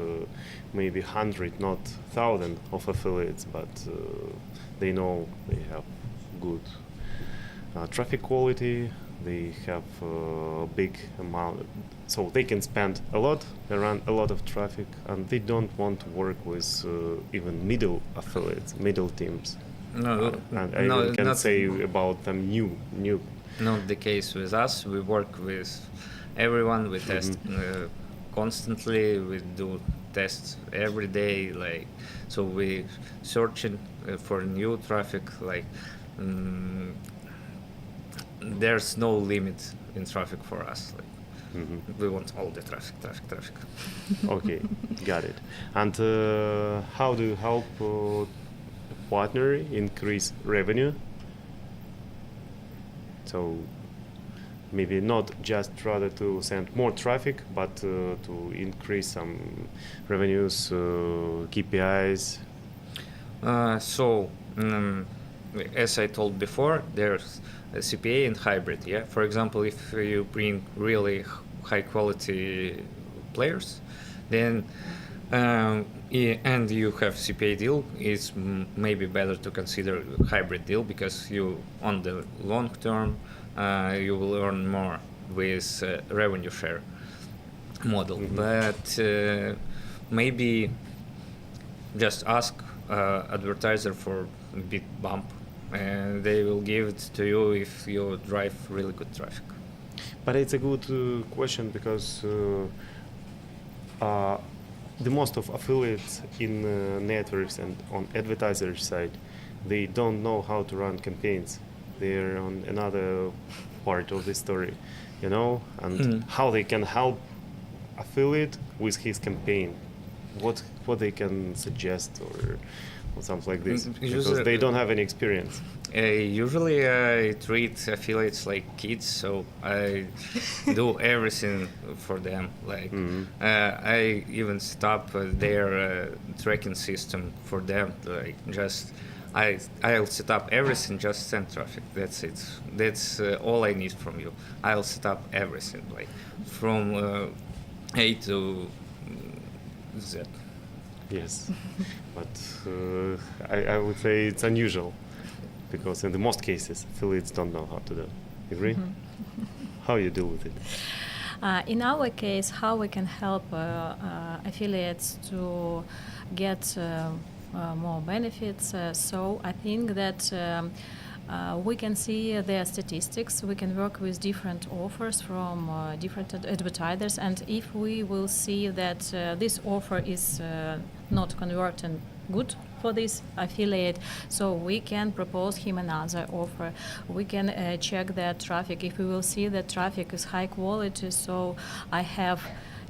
A: maybe 100, not 1,000 of affiliates, but they know they have good traffic quality, they have big amount, so they can spend a lot, they run a lot of traffic, and they don't want to work with even middle affiliates, middle teams.
Q: No,
A: and I
Q: no,
A: even can
Q: not-
A: say about them new.
Q: Not the case with us. We work with everyone. We test constantly. We do tests every day. Like, so we searching for new traffic. Like, there's no limit in traffic for us. Like, we want all the traffic.
A: Okay, got it. And how do you help a partner increase revenue? So maybe not just rather to send more traffic, but to increase some revenues, KPIs.
Q: As I told before, there's a CPA and hybrid. Yeah. For example, if you bring really high quality players, then and you have CPA deal, it's maybe better to consider hybrid deal, because you on the long term you will earn more with revenue share model. But maybe just ask advertiser for a big bump, and they will give it to you if you drive really good traffic.
A: But it's a good question, because the most of affiliates in networks and on advertiser side, they don't know how to run campaigns. They're on another part of the story, and how they can help affiliate with his campaign. What they can suggest or something like this, because they don't have any experience.
Q: Usually I treat affiliates like kids, so I do everything for them. Like I even set up their tracking system for them. Like I'll set up everything, just send traffic. That's it. That's all I need from you. I'll set up everything, like from A to Z.
A: Yes, but I would say it's unusual, because in the most cases affiliates don't know how to do. Agree? How you deal with it?
O: In our case, how we can help affiliates to get more benefits. So I think that we can see their statistics. We can work with different offers from different advertisers, and if we will see that this offer is not converting good for this affiliate, so we can propose him another offer. We can check their traffic. If we will see that traffic is high quality, so I have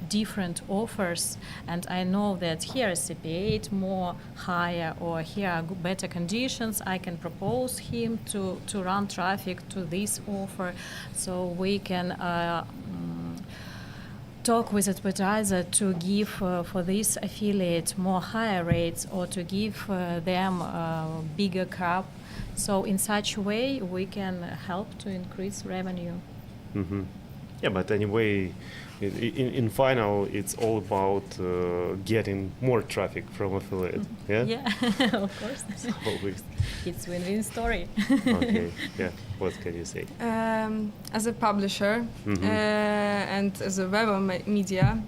O: different offers, and I know that here is CPA more higher, or here are better conditions, I can propose him to run traffic to this offer. So we can talk with advertiser to give for this affiliate more higher rates, or to give them a bigger cap. So in such a way we can help to increase revenue.
A: Yeah, but anyway, in final, it's all about getting more traffic from affiliate. Yeah.
O: Yeah, of course.
A: Always.
O: It's win-win story.
A: Okay. Yeah. What can you say?
P: As a publisher and as a web media,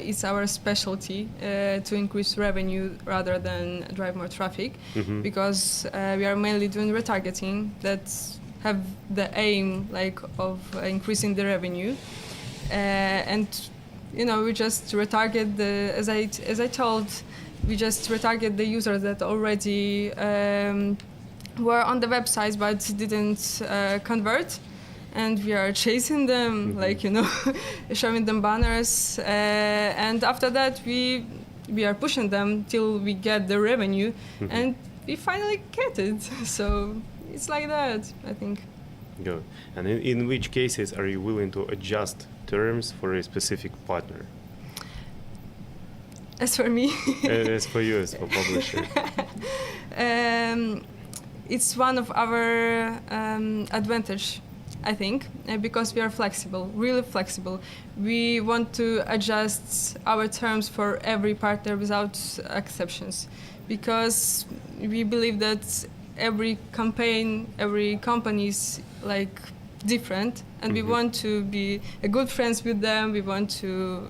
P: it's our specialty to increase revenue rather than drive more traffic, because we are mainly doing retargeting that have the aim of increasing the revenue. And we just retarget as I told, we just retarget the users that already were on the website but didn't convert, and we are chasing them, showing them banners, and after that we are pushing them till we get the revenue, and we finally get it. So it's like that, I think.
A: Good. And in which cases are you willing to adjust terms for a specific partner?
P: As for me?
A: As for you, as for publisher.
P: it's one of our advantage, I think, because we are flexible, really flexible. We want to adjust our terms for every partner without exceptions, because we believe that every campaign, every company is like different, and we want to be good friends with them. We want to,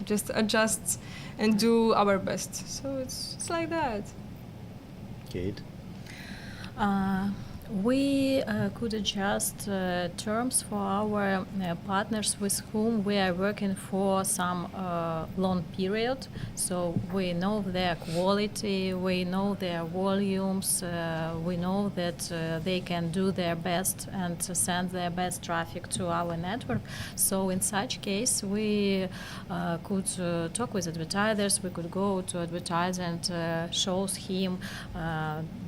P: just adjust and do our best. So it's like that.
A: Kate?
O: We could adjust terms for our partners with whom we are working for some long period. So we know their quality, we know their volumes, we know that they can do their best and send their best traffic to our network. So in such case, we could talk with advertisers, we could go to advertiser and shows him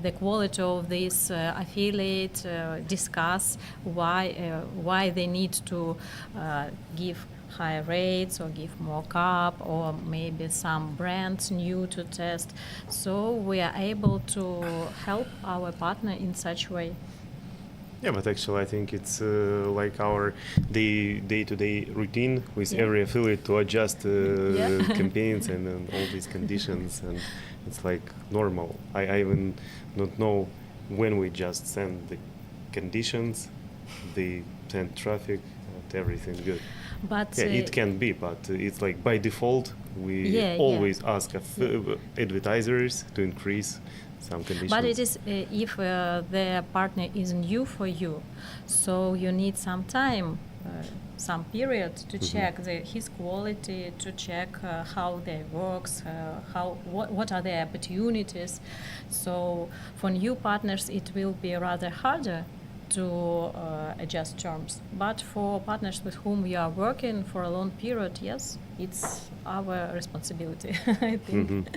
O: the quality of this affiliate, discuss why they need to give higher rates or give more cap or maybe some brands new to test. So we are able to help our partner in such way.
A: Yeah, but actually I think it's like our day-to-day routine with every affiliate to adjust campaigns and all these conditions, and it's like normal. I even don't know when we just send the conditions, they send traffic, and everything good.
O: But
A: it can be, but it's like by default we always ask advertisers to increase some conditions.
O: But it is if the partner is new for you, so you need some time, some period to check his quality, to check how they works, what are the opportunities. So for new partners it will be rather harder to adjust terms. But for partners with whom we are working for a long period, yes, it's our responsibility, I think.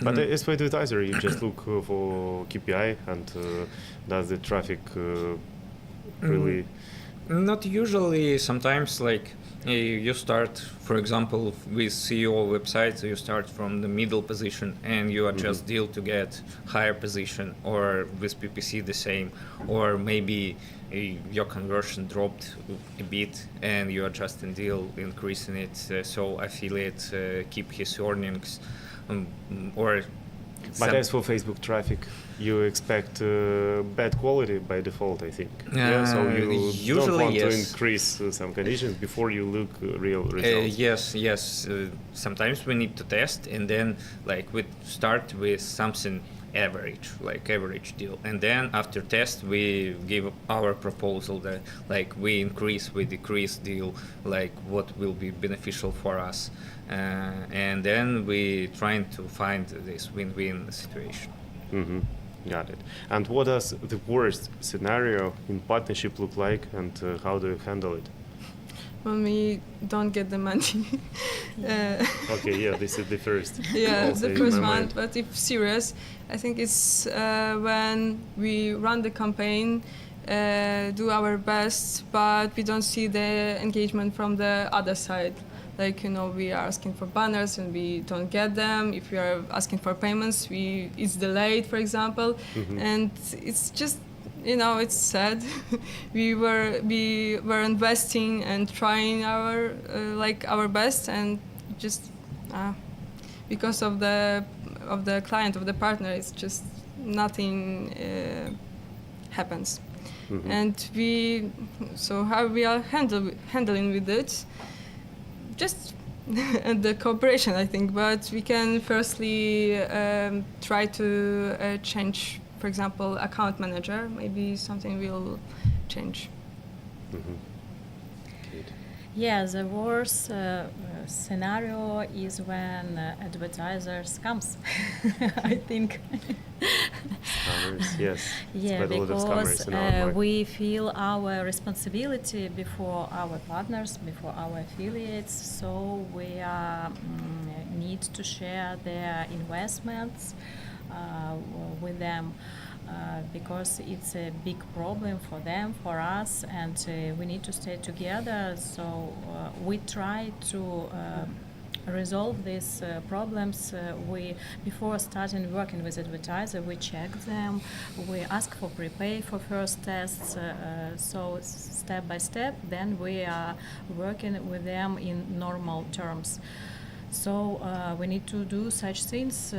A: But as for advertiser, you just look for KPI and does the traffic really...
Q: Not usually. Sometimes, like you start, for example, with SEO websites, you start from the middle position and you adjust deal to get higher position, or with PPC the same, or maybe your conversion dropped a bit and you adjust in deal, increasing it, so affiliate keep his earnings, or.
A: But as for Facebook traffic, you expect bad quality by default, I think. So you don't want to increase some conditions before you look real results.
Q: Yes. Sometimes we need to test, and then like we start with something average, like average deal, and then after test we give our proposal that like we increase, we decrease deal, like what will be beneficial for us. And then we trying to find this win-win situation.
A: Got it. And what does the worst scenario in partnership look like, and how do you handle it?
P: When we don't get the money.
A: Okay, this is the first.
P: The first one. But if serious, I think it's when we run the campaign, do our best, but we don't see the engagement from the other side. Like, we are asking for banners and we don't get them. If we are asking for payments, it's delayed, for example. And it's just, it's sad. we were investing and trying our best, and just because of the client, of the partner, it's just nothing happens. And how we are handling with it? Just and the cooperation, I think, but we can firstly try to change, for example, account manager. Maybe something will change.
O: Yeah, the worst scenario is when advertisers comes, I think.
A: Scammers, yes.
O: Yeah, because we feel our responsibility before our partners, before our affiliates, so we need to share their investments with them. Because it's a big problem for them, for us, and we need to stay together. So we try to resolve these problems, we before starting working with advertiser, we check them, we ask for prepay for first tests, so step by step, then we are working with them in normal terms. So we need to do such things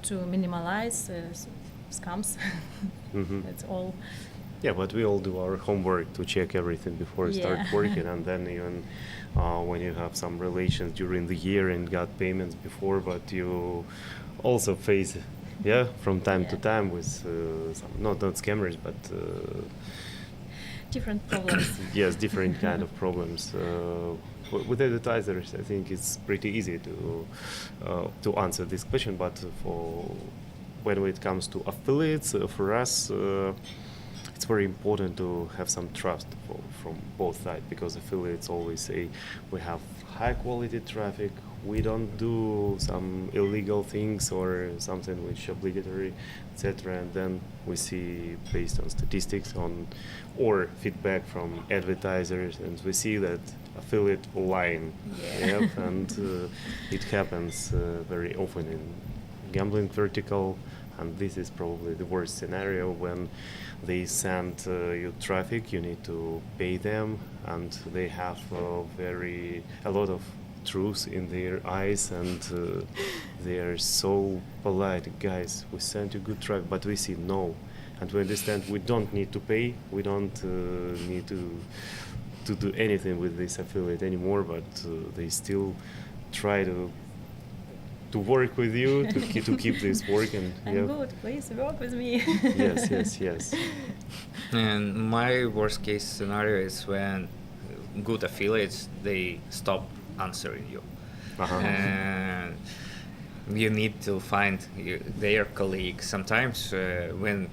O: to minimize scams. That's all.
A: Yeah, but we all do our homework to check everything before we start working, and then even when you have some relations during the year and got payments before, but you also face, from time to time with some, not scammers, but
O: different problems.
A: yes, different kind of problems. With advertisers, I think it's pretty easy to answer this question, but for when it comes to affiliates, for us, it's very important to have some trust from both sides, because affiliates always say we have high quality traffic, we don't do some illegal things or something which obligatory, etc. And then we see, based on statistics or feedback from advertisers, and we see that affiliate lying. And it happens very often in gambling vertical, and this is probably the worst scenario when they send you traffic, you need to pay them, and they have a lot of truth in their eyes, and they are so polite. Guys, we sent you good traffic, but we see no, and we understand we don't need to pay, we don't need to do anything with this affiliate anymore, but they still try to work with you to keep this working.
O: I'm good, please work with me.
A: yes.
Q: And my worst case scenario is when good affiliates, they stop answering you. And you need to find their colleague. Sometimes when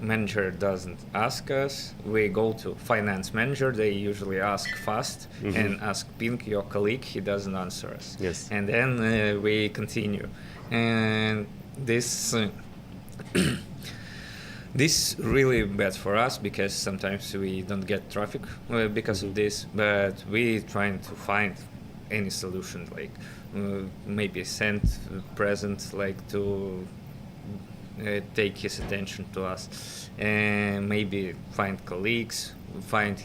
Q: manager doesn't ask us, we go to finance manager, they usually ask fast and ask Pink, your colleague, he doesn't answer us.
A: Yes.
Q: And then we continue. And this this really bad for us, because sometimes we don't get traffic because of this, but we trying to find any solution, like maybe send present, like to take his attention to us, and maybe find colleagues, find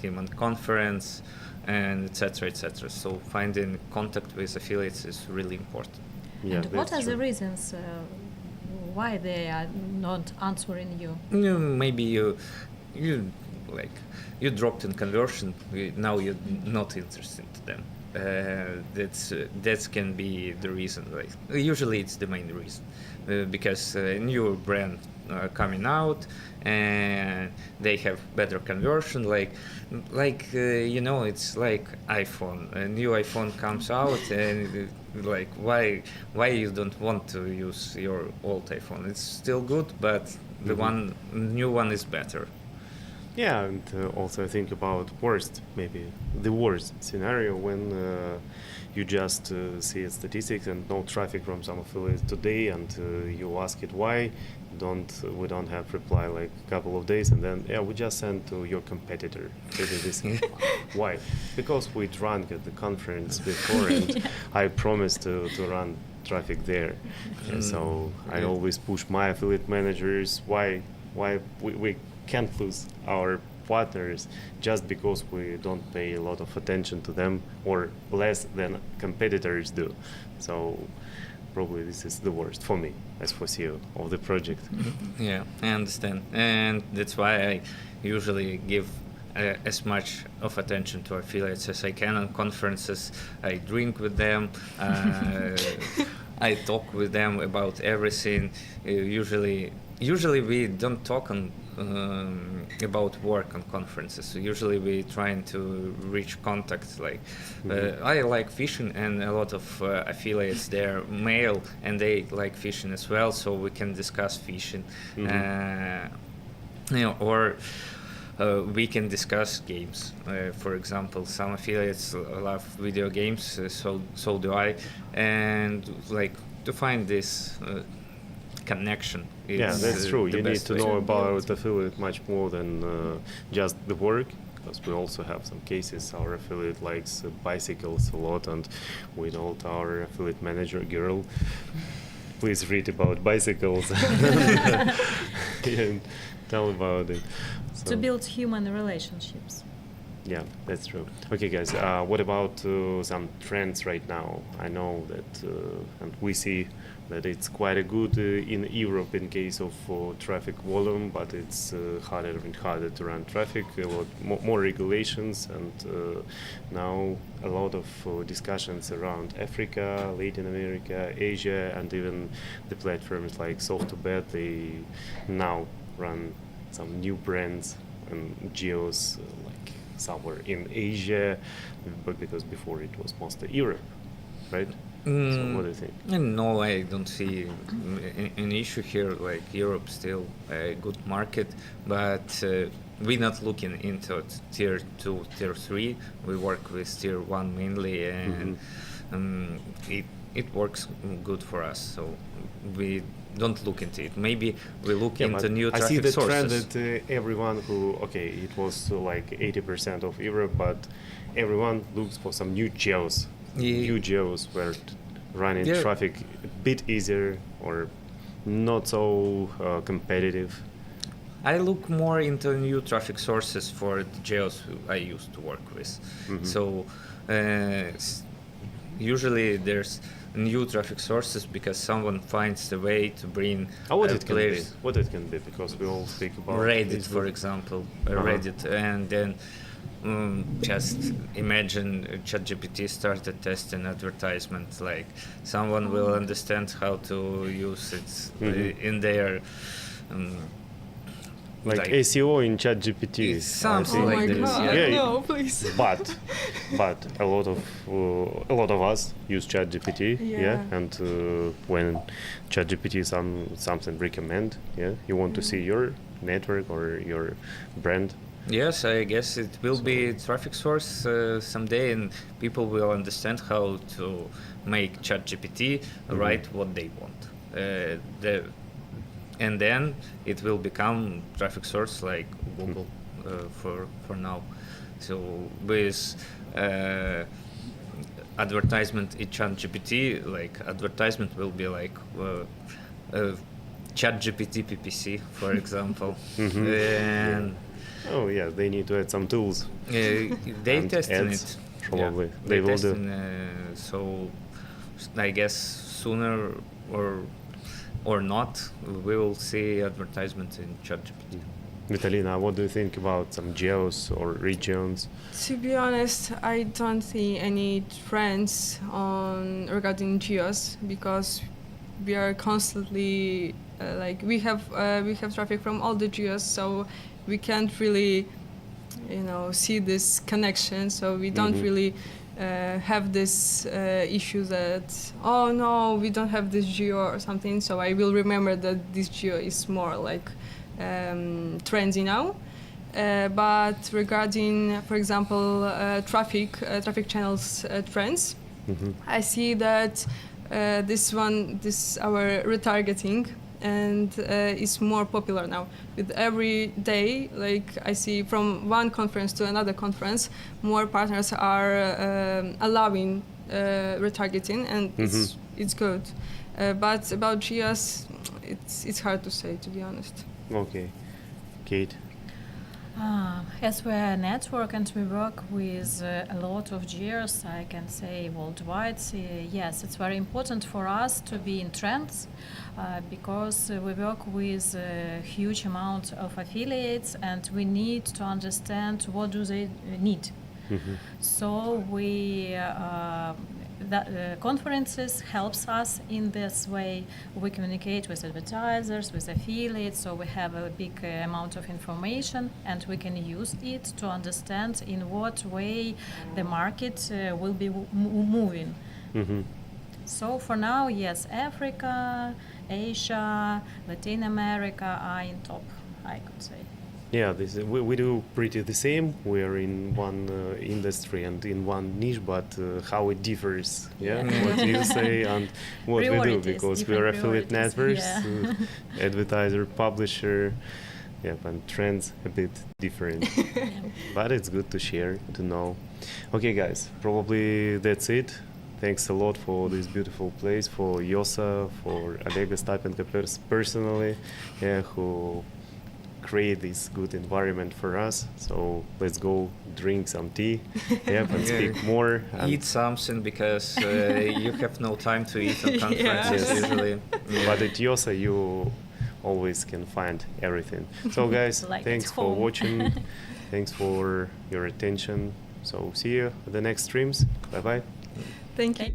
Q: him on conference, and etc. So finding contact with affiliates is really important.
O: And what are the reasons why they are not answering you?
Q: Maybe you dropped in conversion, now you're not interested in them. That can be the reason. Usually it's the main reason, because new brand coming out and they have better conversion. It's like iPhone. A new iPhone comes out and why you don't want to use your old iPhone? It's still good, but the new one is better.
A: Yeah, and also think about maybe the worst scenario when you just see statistics and no traffic from some affiliates today, and you ask it why. We don't have reply like a couple of days, and then we just sent to your competitor. Why? Because we drank at the conference before, and I promised to run traffic there. So I always push my affiliate managers. Why we can't lose our partners just because we don't pay a lot of attention to them, or less than competitors do. So probably this is the worst for me as for CEO of the project.
Q: Yeah, I understand, and that's why I usually give as much of attention to affiliates as I can on conferences. I drink with them, I talk with them about everything. Usually we don't talk about work on conferences. So usually we trying to reach contacts. I like fishing, and a lot of affiliates, they're male and they like fishing as well, so we can discuss fishing. Or we can discuss games. For example, some affiliates love video games, so do I, and to find this connection.
A: Yeah, that's true. You need to know about affiliate much more than just the work, because we also have some cases. Our affiliate likes bicycles a lot, and we told our affiliate manager, girl, please read about bicycles and tell about it.
O: To build human relationships.
A: Yeah, that's true. Okay, guys, what about some trends right now? I know that, and we see that it's quite a good in Europe in case of traffic volume, but it's harder and harder to run traffic, a lot more regulations, and now a lot of discussions around Africa, Latin America, Asia, and even the platforms like Soft2Bet, they now run some new brands and geos like somewhere in Asia, but because before it was mostly Europe, right? So what do you think?
Q: No, I don't see an issue here. Like Europe still a good market, but we're not looking into tier 2, tier 3. We work with tier 1 mainly, and it works good for us. So we don't look into it. Maybe we look into new traffic sources.
A: I see the trend that everyone who, it was like 80% of Europe, but everyone looks for some new geos. New geos where running traffic a bit easier or not so competitive.
Q: I look more into new traffic sources for the geos I used to work with. So usually there's new traffic sources because someone finds the way to bring players.
A: What it can be, because we all speak about
Q: Reddit, for example, Reddit, and then just imagine ChatGPT started testing advertisements. Like someone will understand how to use it in their
A: like SEO in ChatGPT.
Q: Something like this.
P: No, please.
A: But a lot of us use ChatGPT. And when ChatGPT something recommend, you want to see your network or your brand.
Q: Yes, I guess it will be a traffic source someday, and people will understand how to make ChatGPT write what they want. And then it will become traffic source like Google for now. So with advertisement in ChatGPT, like advertisement will be like ChatGPT PPC, for example. And
A: oh yeah, they need to add some tools.
Q: They testing it.
A: Probably
Q: they
A: will do.
Q: So I guess sooner or not, we will see advertisements in ChatGPT.
A: Vitalina, what do you think about some geos or regions?
P: To be honest, I don't see any trends regarding geos because we are constantly we have traffic from all the geos, so we can't really see this connection. So we don't really have this issue that, oh no, we don't have this geo or something, so I will remember that this geo is more like trendy now. But regarding, for example, traffic channels trends, I see that our retargeting and is more popular now. With every day, like I see from one conference to another conference, more partners are allowing retargeting, and it's good. But about geos, it's hard to say, to be honest.
A: Okay, Kate.
O: As we're a network and we work with a lot of geos, I can say worldwide, yes, it's very important for us to be in trends because we work with a huge amount of affiliates and we need to understand what do they need. So conferences helps us in this way. We communicate with advertisers, with affiliates, so we have a big amount of information and we can use it to understand in what way the market will be moving. So for now, yes, Africa, Asia, Latin America are in top, I could say.
A: Yeah, we do pretty the same. We are in one industry and in one niche, but how it differs, what you say and what we do, because we are affiliate networks, advertiser, publisher, Yep, and trends a bit different. But it's good to share, to know. Okay, guys, probably that's it. Thanks a lot for this beautiful place, for YoSa, for Olega Stapenko personally, who create this good environment for us. So let's go drink some tea, and speak more.
Q: Eat something, because you have no time to eat on conferences usually.
A: But at YoSa you always can find everything. So guys,
O: Like
A: thanks
O: at
A: for
O: home.
A: watching. Thanks for your attention. So see you at the next streams. Bye bye.
P: Thank you.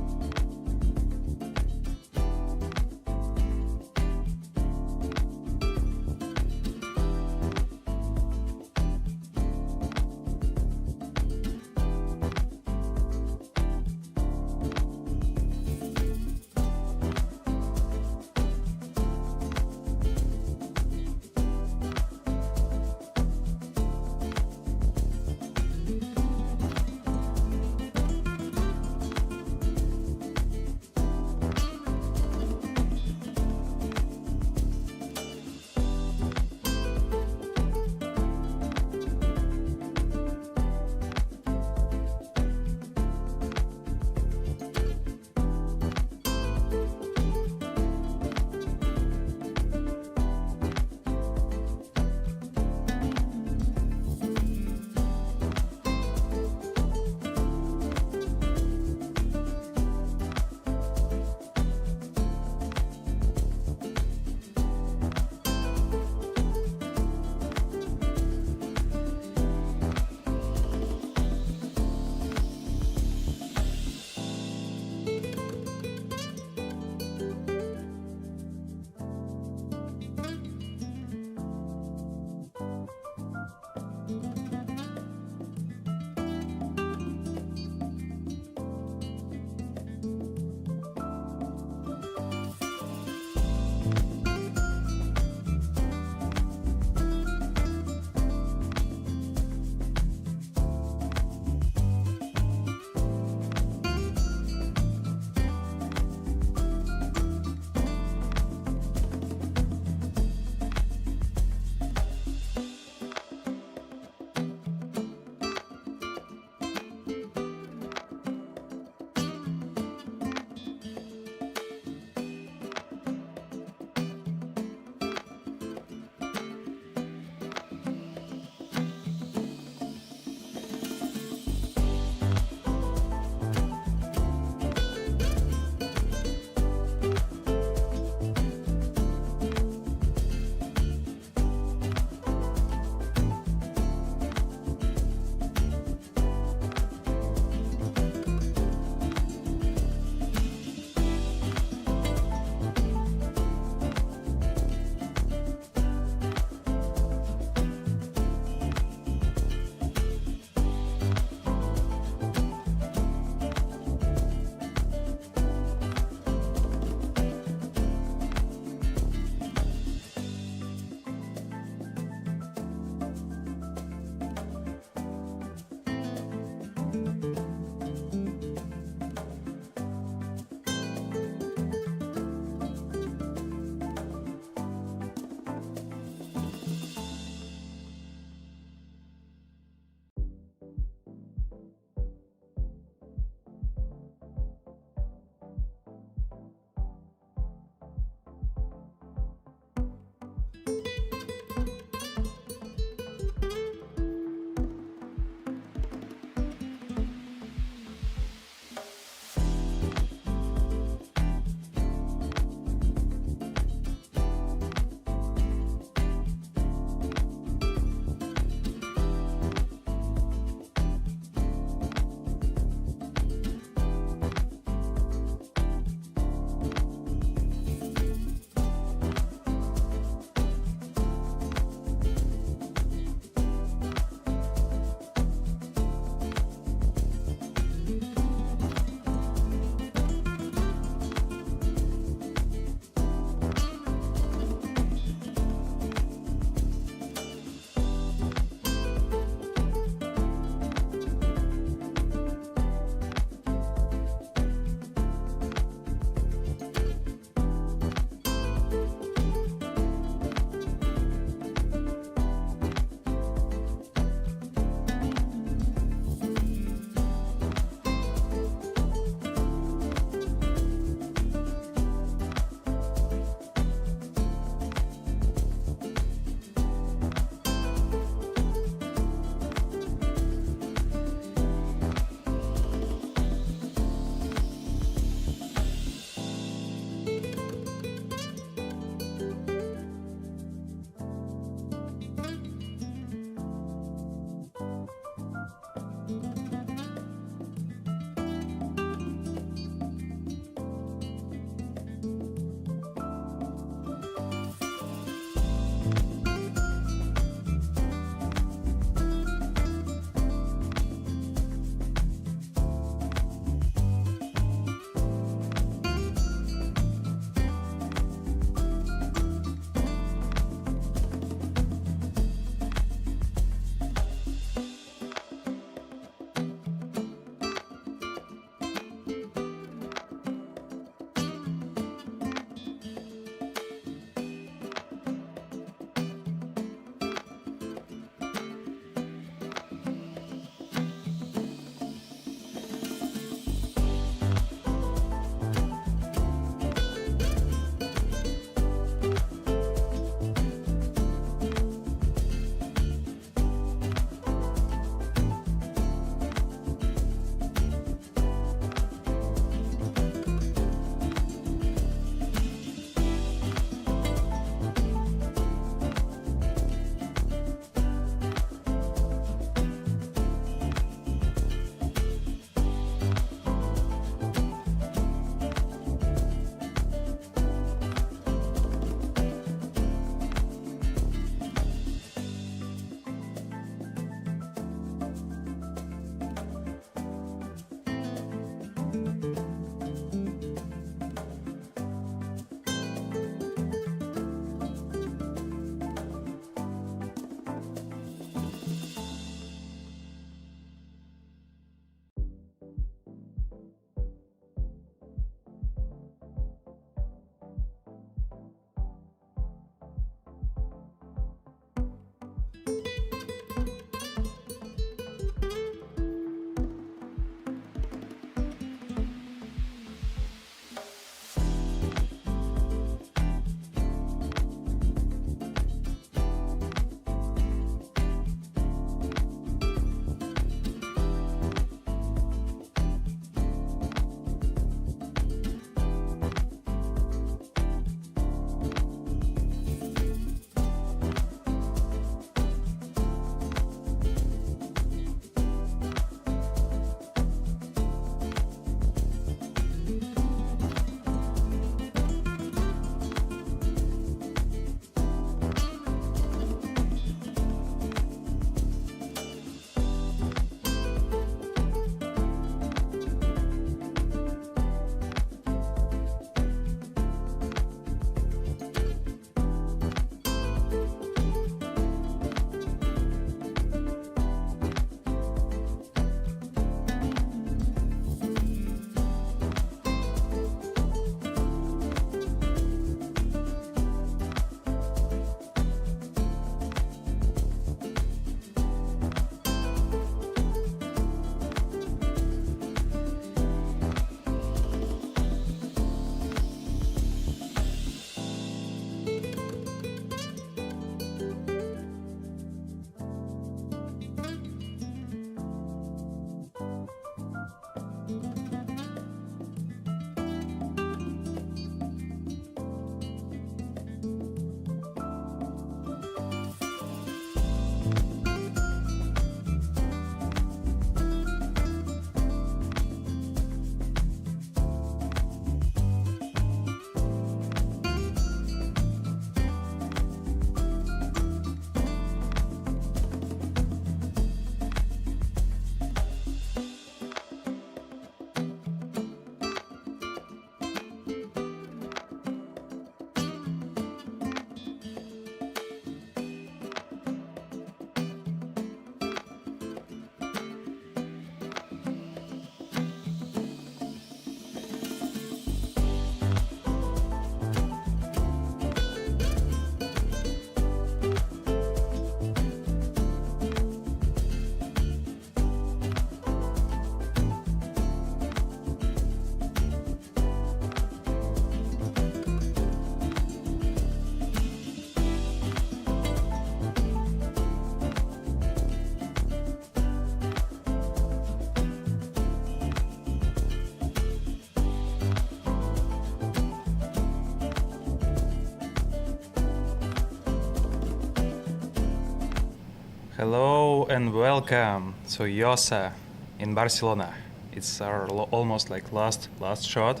R: Hello and welcome to YoSa in Barcelona. It's our almost like last shot.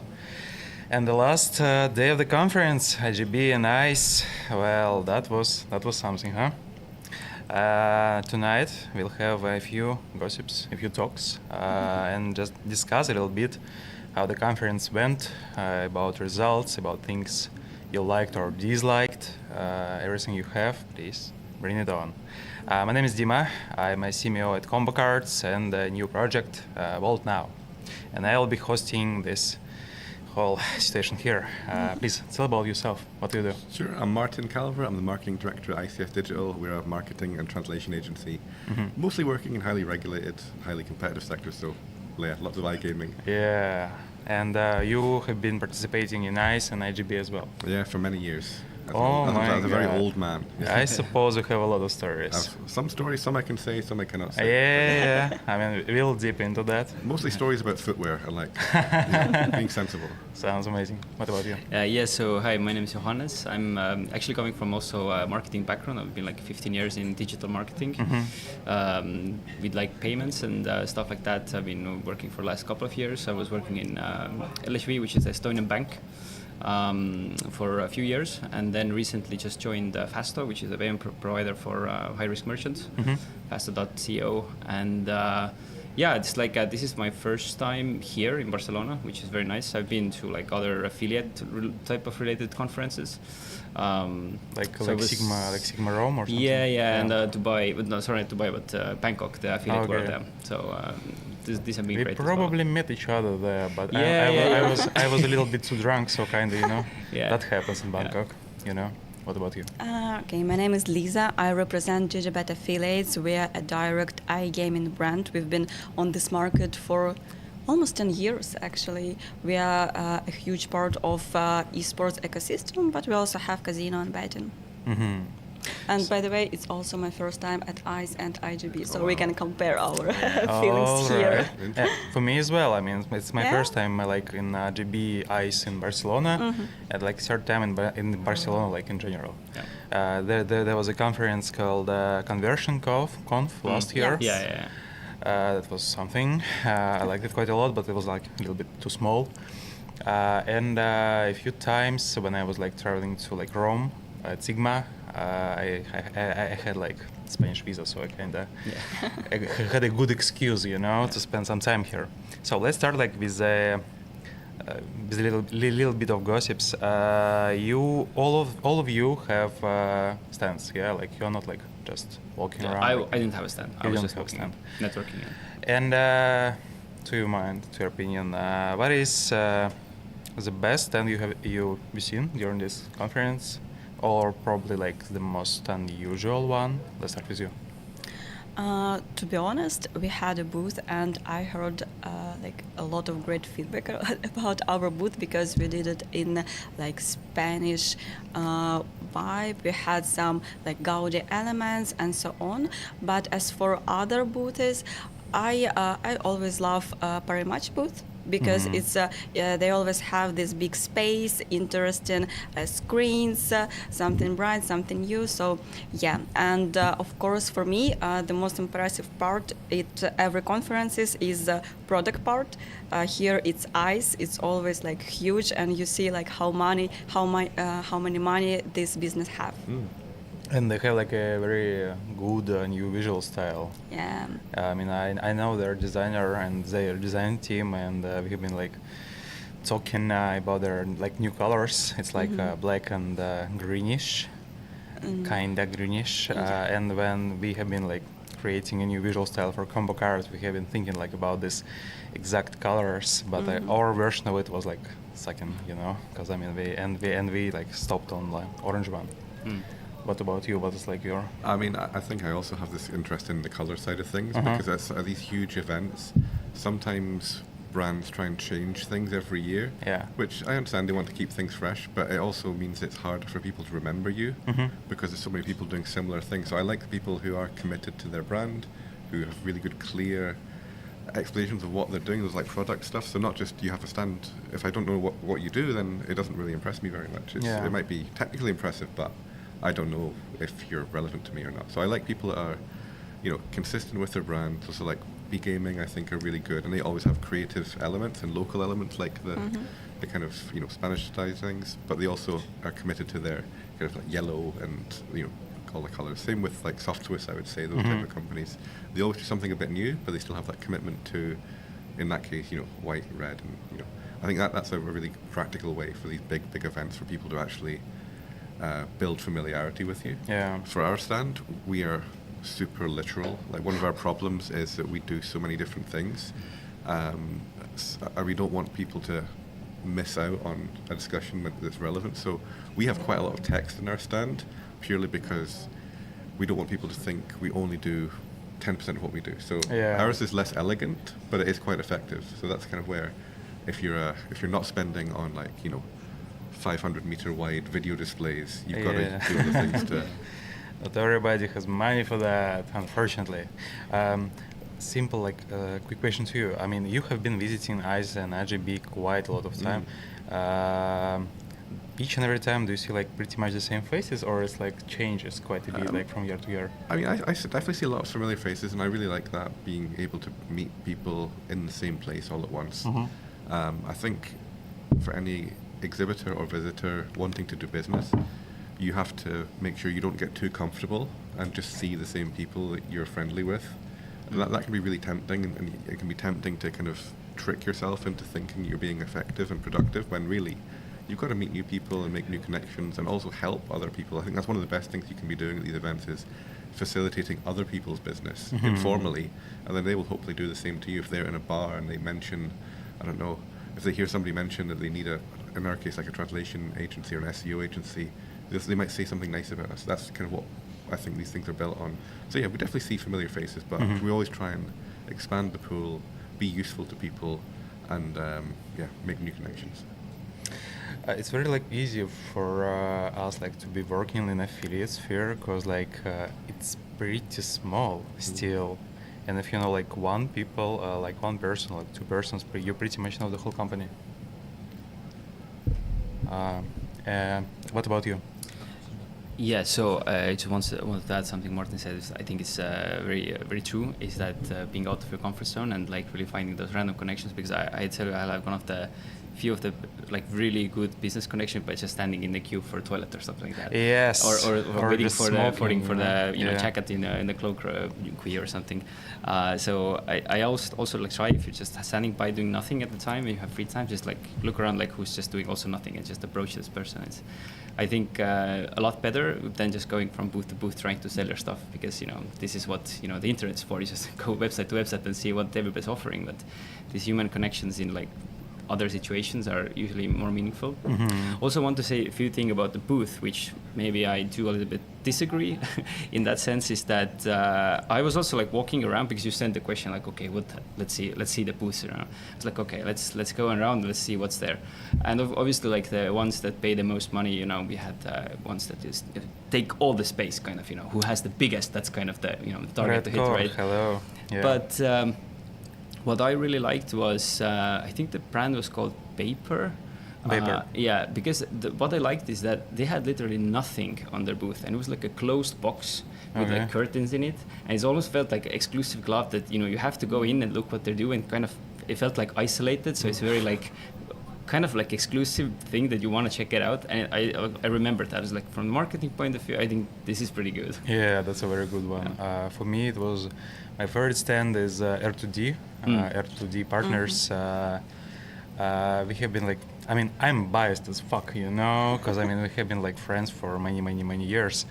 R: And the last day of the conference, IGB and ICE, well, that was something, huh? Tonight we'll have a few gossips, a few talks, and just discuss a little bit how the conference went, about results, about things you liked or disliked, everything you have, please bring it on. My name is Dima, I'm a CMO at Combo Cards and a new project, Vault Now. And I'll be hosting this whole situation here. Please tell about yourself, what do you do?
S: Sure, I'm Martin Calver, I'm the Marketing Director at ICF Digital. We're a marketing and translation agency, mostly working in highly regulated, highly competitive sectors, so yeah, lots of iGaming.
R: Yeah, and you have been participating in ICE and IGB as well.
S: Yeah, for many years. As
R: As
S: a very old man.
R: I suppose you have a lot of stories.
S: Some stories, some I can say, some I cannot say.
R: Yeah. I mean, we'll dip into that.
S: Mostly stories about footwear and like being sensible.
R: Sounds amazing. What about you?
T: So hi, my name is Johannes. I'm actually coming from also a marketing background. I've been like 15 years in digital marketing with like payments and stuff like that. I've been working for the last couple of years. I was working in LHV, which is the Estonian bank, for a few years, and then recently just joined Fasto, which is a payment provider for high-risk merchants, Fasto.co, and it's like this is my first time here in Barcelona, which is very nice. I've been to like other affiliate type of related conferences,
R: like Sigma Rome or something.
T: Yeah, and Dubai, but no, sorry, not Dubai, but Bangkok, the affiliate were there. So. These have been
R: we
T: great.
R: We probably met each other there, but I was a little bit too drunk, so kind of, that happens in Bangkok, What about you?
C: Okay, my name is Lisa. I represent GGBet Affiliates. We are a direct iGaming brand. We've been on this market for almost 10 years, actually. We are a huge part of esports ecosystem, but we also have casino and betting. And by the way, it's also my first time at ICE and IGB, so we can compare our feelings here.
R: For me as well. I mean, it's my first time like in IGB ICE in Barcelona, and like third time in Barcelona, like in general. There was a conference called Conversion Conf last year. That was something. I liked it quite a lot, but it was like a little bit too small. And a few times when I was like traveling to like Rome at Sigma, I had like Spanish visa, so I kind of had a good excuse, to spend some time here. So let's start like with a little bit of gossips. All of you have stands, yeah? Like you're not like just walking around.
T: I didn't have a stand. I was just walking, networking.
R: And to your opinion, what is the best stand you've seen during this conference? Or probably like the most unusual one? Let's start with you.
C: To be honest, we had a booth, and I heard like a lot of great feedback about our booth because we did it in like Spanish vibe. We had some like Gaudi elements and so on. But as for other booths, I always love Parimatch booth, because it's they always have this big space, interesting screens, something bright, something new. So and of course for me the most impressive part at every conference is the product part. Here it's ICE, it's always like huge, and you see like how many money this business have.
R: And they have like a very good new visual style.
C: Yeah.
R: I mean, I know their designer and their design team, and we've been like talking about their like new colors. It's like black and greenish, kinda greenish. And when we have been like creating a new visual style for Combo Cards, we have been thinking like about this exact colors, but our version of it was like second, because I mean we like stopped on like orange one. What about you? What is like your?
S: I mean, I think I also have this interest in the color side of things because at these huge events, sometimes brands try and change things every year.
R: Yeah.
S: Which I understand they want to keep things fresh, but it also means it's hard for people to remember you because there's so many people doing similar things. So I like people who are committed to their brand, who have really good, clear explanations of what they're doing. There's like product stuff, so not just you have a stand. If I don't know what you do, then it doesn't really impress me very much. It might be technically impressive, but I don't know if you're relevant to me or not. So I like people that are consistent with their brand. So like igaming, I think, are really good, and they always have creative elements and local elements like the kind of Spanish style things, but they also are committed to their kind of like yellow and all the colors. Same with like Soft Swiss, I would say, those type of companies. They always do something a bit new, but they still have that commitment to, in that case, white, red, and I think that's a really practical way for these big events for people to actually build familiarity with you.
R: Yeah.
S: For our stand, we are super literal. Like, one of our problems is that we do so many different things. We don't want people to miss out on a discussion that's relevant. So we have quite a lot of text in our stand, purely because we don't want people to think we only do 10% of what we do. So ours is less elegant, but it is quite effective. So that's kind of where, if you're not spending on 500-meter wide video displays, you've got to do other things to.
R: Not everybody has money for that, unfortunately. Simple, quick question to you. I mean, you have been visiting ICE and IGB quite a lot of time. Each and every time, do you see pretty much the same faces, or it's changes quite a bit from year to year?
S: I mean, I definitely see a lot of familiar faces, and I really like that, being able to meet people in the same place all at once. I think for any exhibitor or visitor wanting to do business, you have to make sure you don't get too comfortable and just see the same people that you're friendly with. And that can be really tempting, and it can be tempting to kind of trick yourself into thinking you're being effective and productive, when really you've got to meet new people and make new connections and also help other people. I think that's one of the best things you can be doing at these events, is facilitating other people's business informally, and then they will hopefully do the same to you. If they're in a bar and they mention, I don't know, if they hear somebody mention that they need in our case, a translation agency or an SEO agency, they might say something nice about us. That's kind of what I think these things are built on. So yeah, we definitely see familiar faces, but we always try and expand the pool, be useful to people, and make new connections.
R: It's very easy for us to be working in affiliate sphere, because it's pretty small still, and if you know one person, two persons, you pretty much know the whole company. What about you?
T: Yeah, so I just want to add something Martin said. I think it's very true. Is that being out of your comfort zone and really finding those random connections? Because I tell you, I have one of the few of the really good business connections by just standing in the queue for a toilet or something like that.
R: Yes.
T: Or waiting for the checkout in the cloak queue or something. So I also try, if you're just standing by doing nothing at the time, and you have free time, just look around who's just doing also nothing, and just approach this person. It's, I think, a lot better than just going from booth to booth trying to sell your stuff, because this is what the internet's for. You just go website to website and see what everybody's offering. But these human connections in other situations are usually more meaningful. Also want to say a few things about the booth, which maybe I do a little bit disagree in that sense, is that I was also walking around, because you sent the question okay, let's see the booths around. It's okay, let's go around, let's see what's there. And obviously the ones that pay the most money, we had ones that just take all the space, kind of, who has the biggest, that's kind of the the target to hit, right?
R: Hello. Yeah.
T: But what I really liked was, I think the brand was called Paper. Yeah, because what I liked is that they had literally nothing on their booth, and it was a closed box with curtains in it, and it almost felt like an exclusive club that you have to go in and look what they're doing. Kind of, it felt isolated, so it's very kind of exclusive thing that you want to check it out. And I remember that. I was from the marketing point of view, I think this is pretty good.
R: Yeah, that's a very good one. For me, it was my favorite stand is R2D. R2D partners. We have been I'm biased as fuck, because we have been friends for many years.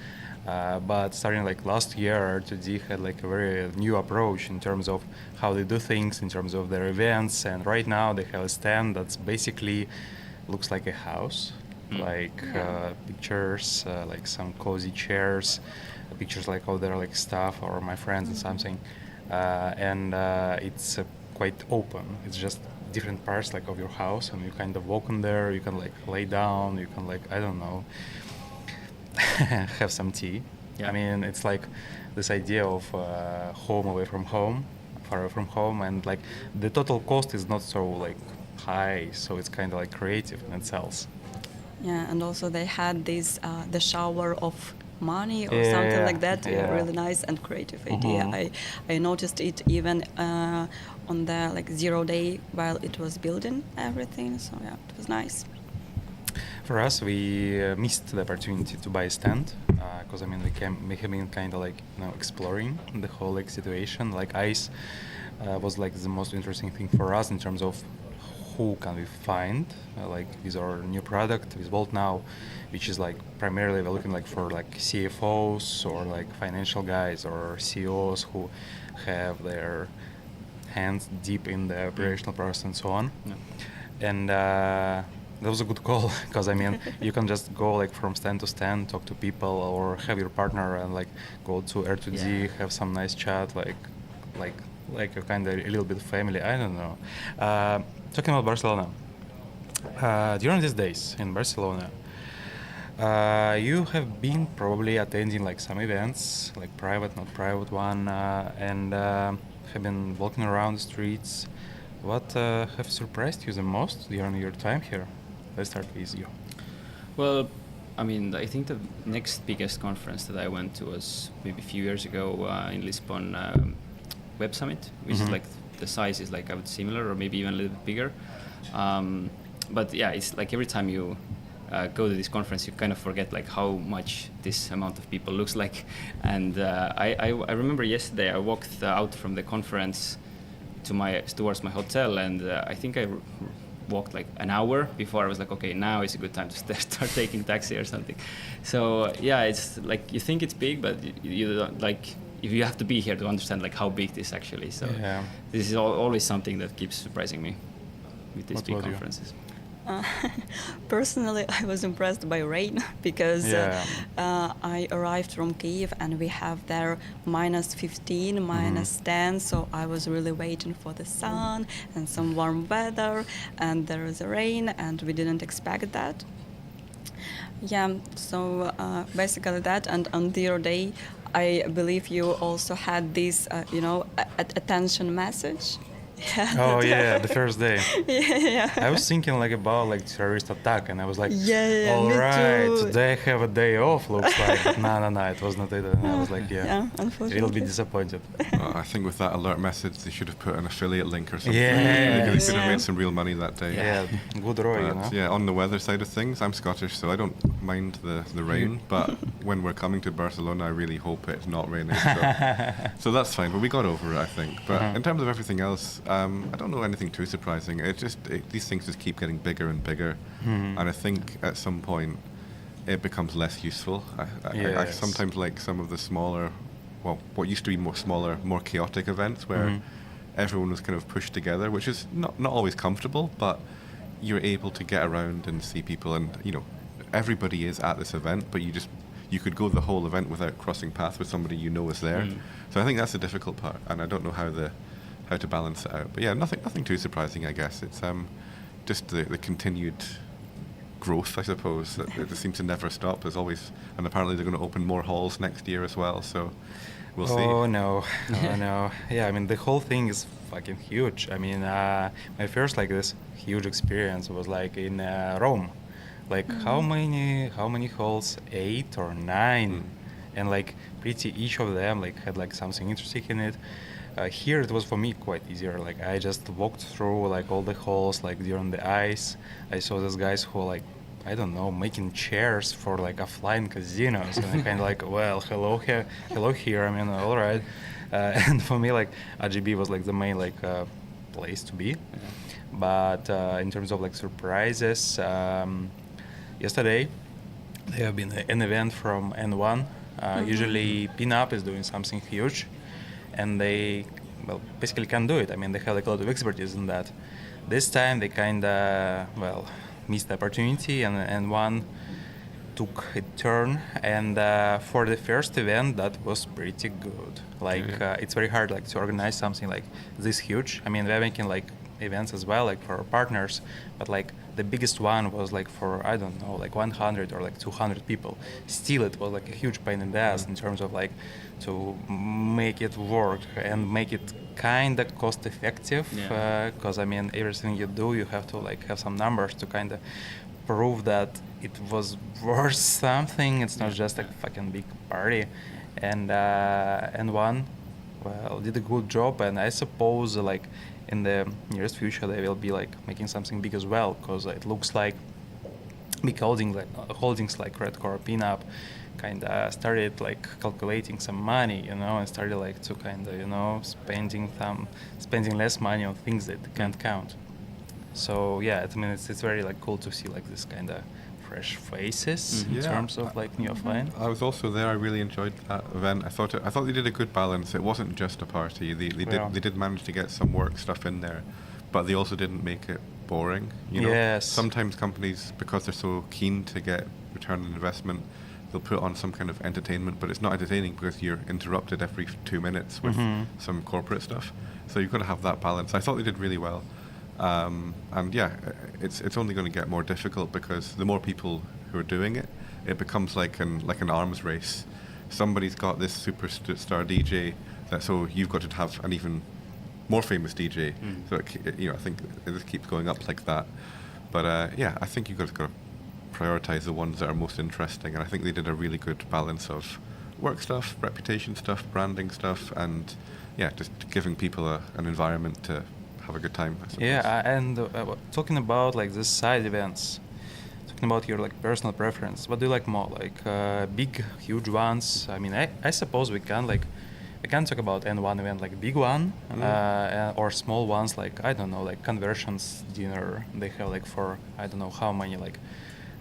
R: But starting last year, R2D had a very new approach in terms of how they do things, in terms of their events. And right now they have a stand that's basically looks like a house, pictures, some cozy chairs, pictures all their stuff or my friends and something. And it's quite open. It's just different parts of your house, and you kind of walk in there. You can lay down. You can I don't know, have some tea. Yeah. I mean, it's this idea of home away from home, far away from home, and the total cost is not so high, so it's kind of creative and it sells.
C: Yeah, and also they had this the shower of money or something
D: Yeah,
C: like that.
D: yeah.
C: Really nice and creative idea.
D: Mhm.
C: I noticed it even on the like 0 day while it was building everything. So yeah, it was nice.
R: For us, we missed the opportunity to buy a stand because I mean we have been kind of like exploring the whole like situation. Like ICE was like the most interesting thing for us in terms of who can we find like with our new product with Volt Now, which is like primarily we're looking like for like CFOs or like financial guys or CEOs who have their hands deep in the operational process and so on.
T: Yeah.
R: And that was a good call because I mean you can just go like from stand to stand, talk to people, or have your partner and like go to R2D, have some nice chat, like a kind of a little bit of family. I don't know. Talking about Barcelona, during these days in Barcelona, you have been probably attending like some events, like private, not private one, and have been walking around the streets. What have surprised you the most during your time here? Let's start with you.
T: Well, I mean, I think the next biggest conference that I went to was maybe a few years ago in Lisbon, Web Summit, which is like the size is like I would similar or maybe even a little bit bigger. But yeah, it's like every time you go to this conference, you kind of forget like how much this amount of people looks like. And I remember yesterday I walked out from the conference towards my hotel, and I think I walked like an hour before I was like, okay, now is a good time to start taking taxi or something. So yeah, it's like you think it's big, but you don't like. If you have to be here to understand like how big this actually is. So this is always something that keeps surprising me with these big conferences.
C: Personally, I was impressed by rain because I arrived from Kyiv and we have there -15, -10, so I was really waiting for the sun and some warm weather, and there was a rain and we didn't expect that. Yeah, so basically that, and on the other day, I believe you also had this, attention message.
R: Oh yeah, the first day.
C: Yeah.
R: I was thinking like about like terrorist attack, and I was like, all
C: me
R: right,
C: too.
R: today I have a day off. Looks like, but no, it was not it. And I was like, a little bit disappointed.
S: I think with that alert message, they should have put an affiliate link or something.
R: Yeah,
S: they could have made some real money that day.
R: Yeah, good Roy, you know.
S: Yeah, on the weather side of things, I'm Scottish, so I don't mind the rain. But when we're coming to Barcelona, I really hope it's not raining. So that's fine. But we got over it, I think. But in terms of everything else. I don't know anything too surprising. These things just keep getting bigger and bigger, and I think at some point it becomes less useful. I sometimes like some of the smaller, well, what used to be more chaotic events where everyone was kind of pushed together, which is not always comfortable, but you're able to get around and see people, and everybody is at this event, but you could go the whole event without crossing paths with somebody is there. So I think that's the difficult part, and I don't know how to balance it out. But yeah, nothing too surprising, I guess. It's just the continued growth, I suppose, that it seems to never stop. There's always, and apparently they're going to open more halls next year as well, so we'll see.
R: Oh no. Yeah, I mean the whole thing is fucking huge. I mean my first like this huge experience was like in Rome. Like how many halls? 8 or 9, and like pretty each of them like had like something interesting in it. Here it was for me quite easier. Like I just walked through like all the halls like during the ICE. I saw these guys who like, I don't know, making chairs for like offline casinos, and I kind of like, well, hello here. I mean, all right. And for me like IGB was like the main like place to be. But in terms of like surprises, yesterday there have been an event from N1. Usually Pinup is doing something huge, and they basically can do it. I mean, they have like a lot of expertise in that. This time they kind of missed the opportunity, and one took a turn. And for the first event, that was pretty good. Like it's very hard like to organize something like this huge. I mean, we're making like events as well, like for our partners, but like the biggest one was like for, I don't know, like 100 or like 200 people. Still, it was like a huge pain in the ass in terms of like to make it work and make it kind of cost effective, because I mean everything you do, you have to like have some numbers to kind of prove that it was worth something. It's not just a fucking big party. And N1, well, did a good job, and I suppose like in the nearest future they will be like making something big as well, because it looks like big holdings like Redcore, Pinup kind of started like calculating some money, and started like to kind of spending less money on things that they can't count. So yeah, I mean it's very like cool to see like this kind of fresh faces in terms of like new offline.
S: I was also there. I really enjoyed that event. I thought they did a good balance. It wasn't just a party. They did manage to get some work stuff in there, but they also didn't make it boring.
R: Yes.
S: Sometimes companies, because they're so keen to get return on investment, they'll put on some kind of entertainment, but it's not entertaining because you're interrupted every 2 minutes with some corporate stuff. So you've got to have that balance. I thought they did really well. And yeah, it's only going to get more difficult because the more people who are doing it, it becomes like an arms race. Somebody's got this superstar DJ, so you've got to have an even more famous DJ. So I think it just keeps going up like that. But yeah, I think you've got to prioritize the ones that are most interesting, and I think they did a really good balance of work stuff, reputation stuff, branding stuff, and yeah, just giving people an environment to have a good time, I suppose.
R: Yeah, and talking about like these side events, talking about your like personal preference, what do you like more, like big, huge ones? I mean, I suppose we can talk about N1 event like big one, or small ones like, I don't know, like conversions dinner they have like for I don't know how many, like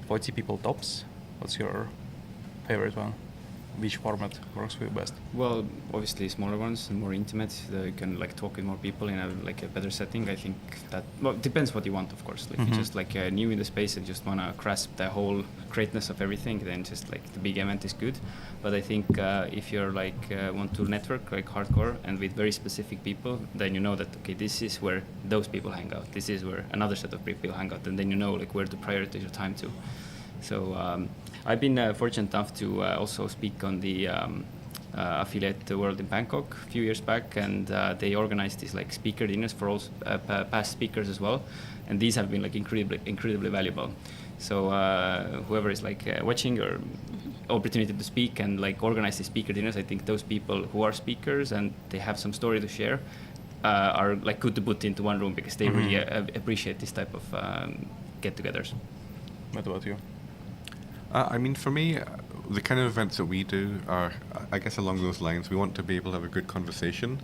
R: 40 people tops. What's your favorite one? Which format works for you best?
T: Well, obviously smaller ones and more intimate. You can like talk with more people in a better setting. I think that depends what you want, of course. Like if you're just like new in the space and just wanna grasp the whole greatness of everything, then just like the big event is good. But I think if you're like want to network like hardcore and with very specific people, then you know that okay, this is where those people hang out. This is where another set of people hang out, and then you know like where to prioritize your time to. So I've been fortunate enough to also speak on the affiliate world in Bangkok a few years back, and they organized these like speaker dinners for all past speakers as well, and these have been like incredibly valuable. So whoever is like watching or opportunity to speak and like organize these speaker dinners, I think those people who are speakers and they have some story to share are like good to put into one room because they really appreciate this type of get-togethers.
R: What about you?
S: I mean, for me, the kind of events that we do are, I guess, along those lines. We want to be able to have a good conversation.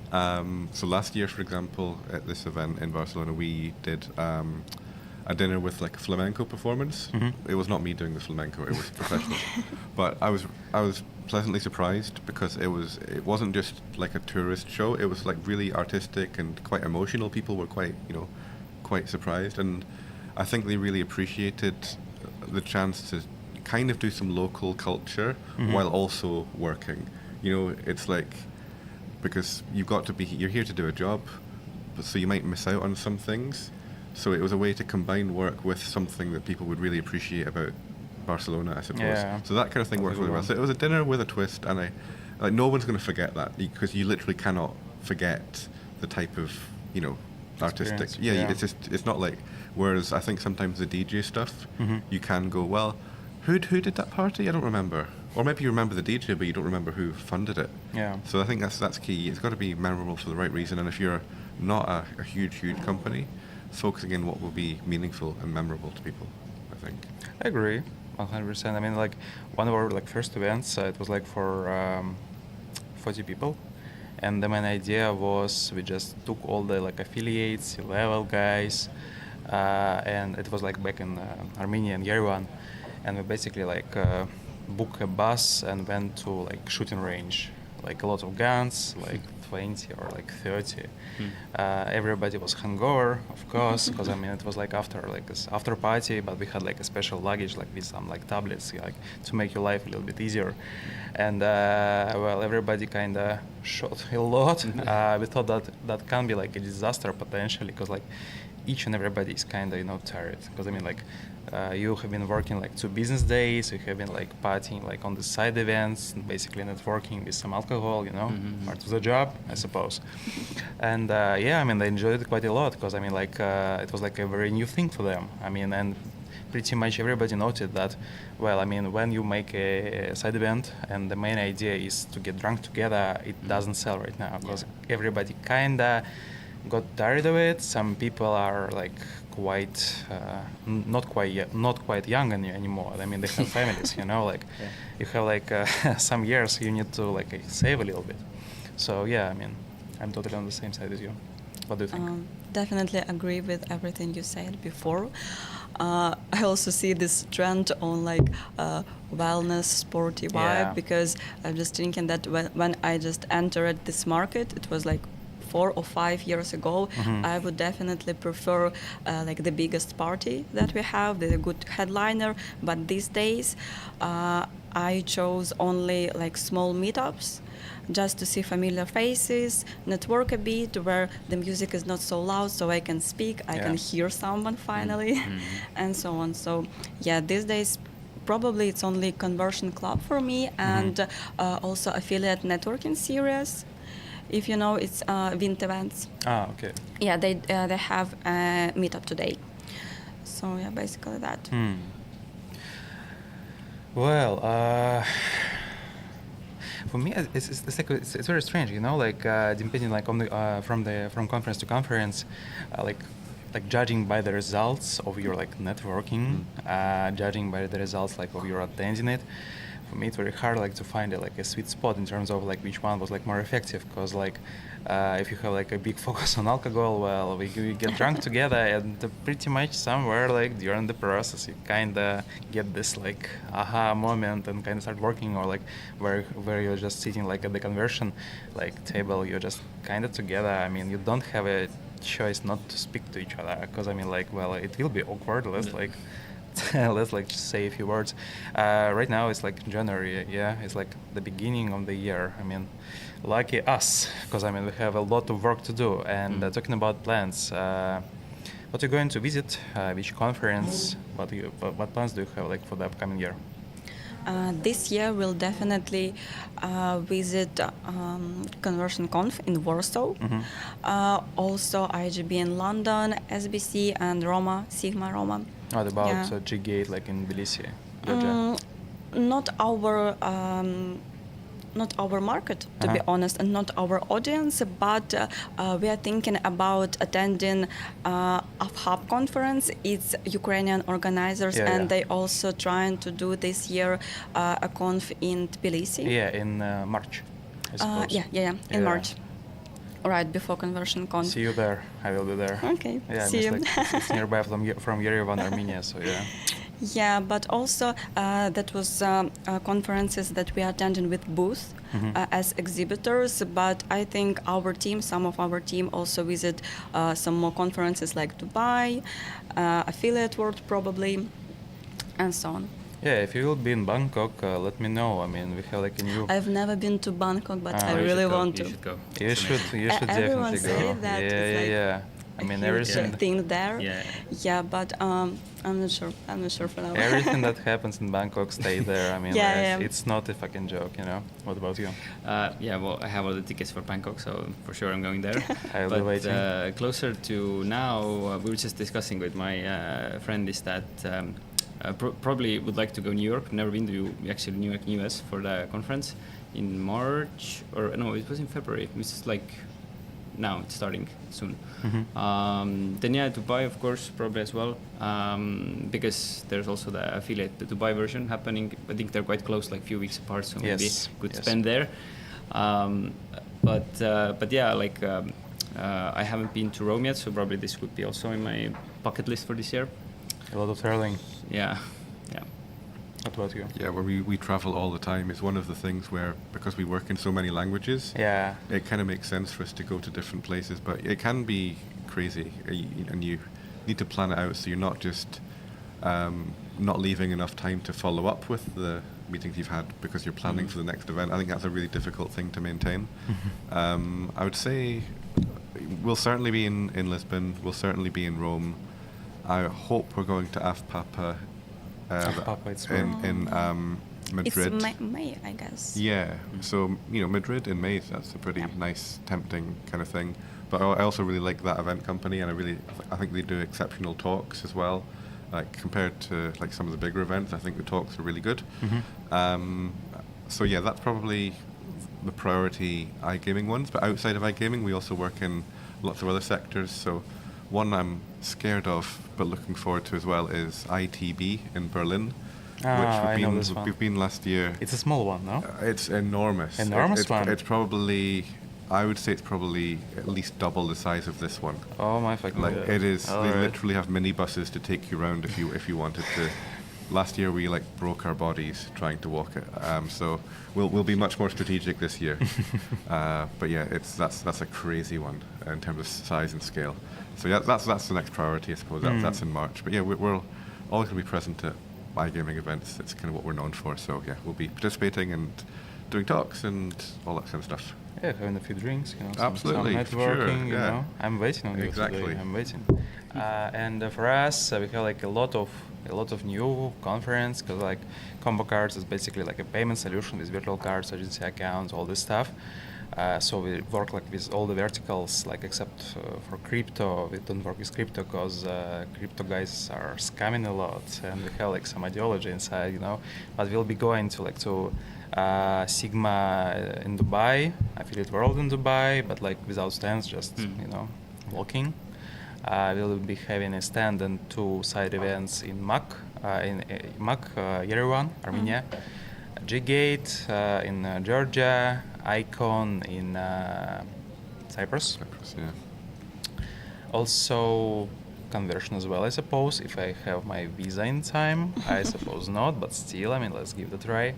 S: So last year, for example, at this event in Barcelona, we did a dinner with like a flamenco performance. It was not me doing the flamenco; it was professional. But I was pleasantly surprised because it wasn't just like a tourist show. It was like really artistic and quite emotional. People were quite surprised, and I think they really appreciated the chance to kind of do some local culture while also working. It's like, because you're here to do a job, but so you might miss out on some things. So it was a way to combine work with something that people would really appreciate about Barcelona, I suppose.
R: Yeah.
S: So that kind of thing works really well. So it was a dinner with a twist, and no one's going to forget that because you literally cannot forget the type of artistic. Yeah, it's not like. Whereas I think sometimes the DJ stuff, you can go, well, who did that party? I don't remember. Or maybe you remember the DJ, but you don't remember who funded it.
R: Yeah.
S: So I think that's key. It's got to be memorable for the right reason. And if you're not a huge company, focusing in what will be meaningful and memorable to people, I think.
R: I agree, 100%. I mean, like one of our like first events, it was like for 40 people. And the main idea was we just took all the like affiliates, level guys, and it was like back in Armenia and Yerevan, and we basically like booked a bus and went to like shooting range, like a lot of guns, like 20 or like 30. Everybody was hungover, of course, because I mean it was like this after party, but we had like a special luggage like with some like tablets like to make your life a little bit easier. And well, everybody kind of shot a lot. We thought that can be like a disaster potentially, because like each and everybody is kind of tired, because I mean like you have been working like 2 business days, you have been like partying like on the side events, and basically networking with some alcohol, part of the job, I suppose. And yeah, I mean they enjoyed it quite a lot, because I mean like it was like a very new thing for them. I mean, and pretty much everybody noted that, well, I mean, when you make a side event and the main idea is to get drunk together, it doesn't sell right now because everybody kinda got tired of it. Some people are like quite not quite young anymore. I mean, they have families, you know, like you have like some years you need to like save a little bit. So yeah, I mean, I'm totally on the same side as you. What do you think?
C: Definitely agree with everything you said before. I also see this trend on like wellness, sporty vibe, because I'm just thinking that when I just entered this market, it was like 4 or 5 years ago, I would definitely prefer like the biggest party that we have, the good headliner. But these days, I chose only like small meetups, just to see familiar faces, network a bit, where the music is not so loud, so I can speak, I can hear someone finally, and so on. So yeah, these days probably it's only conversion club for me, and also affiliate networking series. If you know, it's Vint events.
R: Ah, okay.
C: Yeah, they have a meetup today. So yeah, basically that.
R: Well, for me, it's like it's very strange, you know, like depending like on the from conference to conference, like judging by the results of your like networking, judging by the results like of your attending it. For me, it's very hard like to find a sweet spot in terms of like which one was like more effective, because like if you have like a big focus on alcohol, well, we get drunk together, and pretty much somewhere like during the process you kind of get this like aha moment and kind of start working, or like where you're just sitting like at the conversion like table, you're just kind of together. I mean, you don't have a choice not to speak to each other, because I mean, like, well, it will be awkward. Let's like just say a few words. Right now it's like January, yeah, it's like the beginning of the year. I mean, lucky us, because I mean we have a lot of work to do. And talking about plans, what are you going to visit? Which conference? What plans do you have like for the upcoming year?
C: This year we'll definitely visit Conversion Conf in Warsaw, also IGB in London, SBC, and Roma, Sigma Roma.
R: What about G-Gate like in Tbilisi, Georgia?
C: Not our market, to be honest, and not our audience, but we are thinking about attending Hub conference. It's Ukrainian organizers, and they also trying to do this year a conf in Tbilisi.
R: Yeah, in March, I suppose.
C: In March. Right before Conversion Conf.
R: See you there. I will be there.
C: Okay.
R: Yeah,
C: see you.
R: Like, it's nearby from Yerevan, Armenia, so yeah.
C: Yeah, but also that was conferences that we attended with booth as exhibitors. But I think some of our team also visit some more conferences like Dubai, Affiliate World probably, and so on.
R: Yeah, if you will be in Bangkok, let me know. I mean, we have like a new...
C: I've never been to Bangkok, but I really want to.
R: You should go. You should
C: Everyone
R: definitely
C: say
R: go.
C: that.
R: Yeah. I mean, everything.
C: Thing there. Yeah, but I'm not sure. I'm not sure for now.
R: Everything that happens in Bangkok stay there. I mean, it's not a fucking joke, you know. What about you?
T: Yeah, well, I have all the tickets for Bangkok, so for sure I'm going there.
R: I'll be waiting.
T: Closer to now, we were just discussing with my friend is that probably would like to go New York. Never been to actually New York, US for the conference in March, or no, it was in February. It was just like now it's starting soon. Then Dubai, of course, probably as well, because there's also the affiliate, the Dubai version happening. I think they're quite close, like a few weeks apart, so maybe could spend there. But yeah, like I haven't been to Rome yet, so probably this would be also in my bucket list for this year.
R: A lot of traveling.
T: Yeah.
R: What about you?
S: Yeah, where we travel all the time. It's one of the things where, because we work in so many languages, it kind of makes sense for us to go to different places, but it can be crazy, and you need to plan it out so you're not just not leaving enough time to follow up with the meetings you've had because you're planning for the next event. I think that's a really difficult thing to maintain. I would say we'll certainly be in Lisbon, we'll certainly be in Rome. I hope we're going to AFPAPA in Madrid.
C: It's May, I guess.
S: Yeah, so Madrid in May, that's a pretty nice, tempting kind of thing. But I also really like that event company, and I think they do exceptional talks as well. Like compared to like some of the bigger events, I think the talks are really good. So yeah, that's probably the priority iGaming ones. But outside of iGaming, we also work in lots of other sectors. So one I'm scared of but looking forward to as well is ITB in Berlin, we've been last year.
R: It's a small one, no?
S: It's enormous.
R: Enormous one.
S: It's probably, I would say it's probably at least double the size of this one.
R: Oh my fucking
S: Like
R: God.
S: it is.
R: All
S: They
R: right.
S: literally have minibuses to take you around if you wanted to. Last year we like broke our bodies trying to walk it. So we'll be much more strategic this year. But yeah, that's a crazy one in terms of size and scale. So yeah, that's the next priority, I suppose. That's in March. But yeah, we're always going to be present at iGaming events. It's kind of what we're known for. So yeah, we'll be participating and doing talks and all that kind of stuff.
R: Yeah, having a few drinks, you know,
S: Absolutely,
R: some
S: for
R: networking,
S: sure,
R: you
S: yeah.
R: know. I'm waiting on you
S: Exactly.
R: today. I'm waiting. And for us, we have like a lot of new conference because like combo cards is basically like a payment solution with virtual cards, agency accounts, all this stuff. So we work like with all the verticals, like except for crypto. We don't work with crypto because crypto guys are scamming a lot, and we have like some ideology inside, you know. But we'll be going to Sigma in Dubai, Affiliate World in Dubai, but like without stands, just you know, walking. We'll be having a stand and 2 side events in MAC, Yerevan, Armenia, G-Gate in Georgia, Icon in Cyprus.
S: Yeah.
R: Also conversion as well, I suppose, if I have my visa in time. I suppose not, but still, I mean, let's give it a try.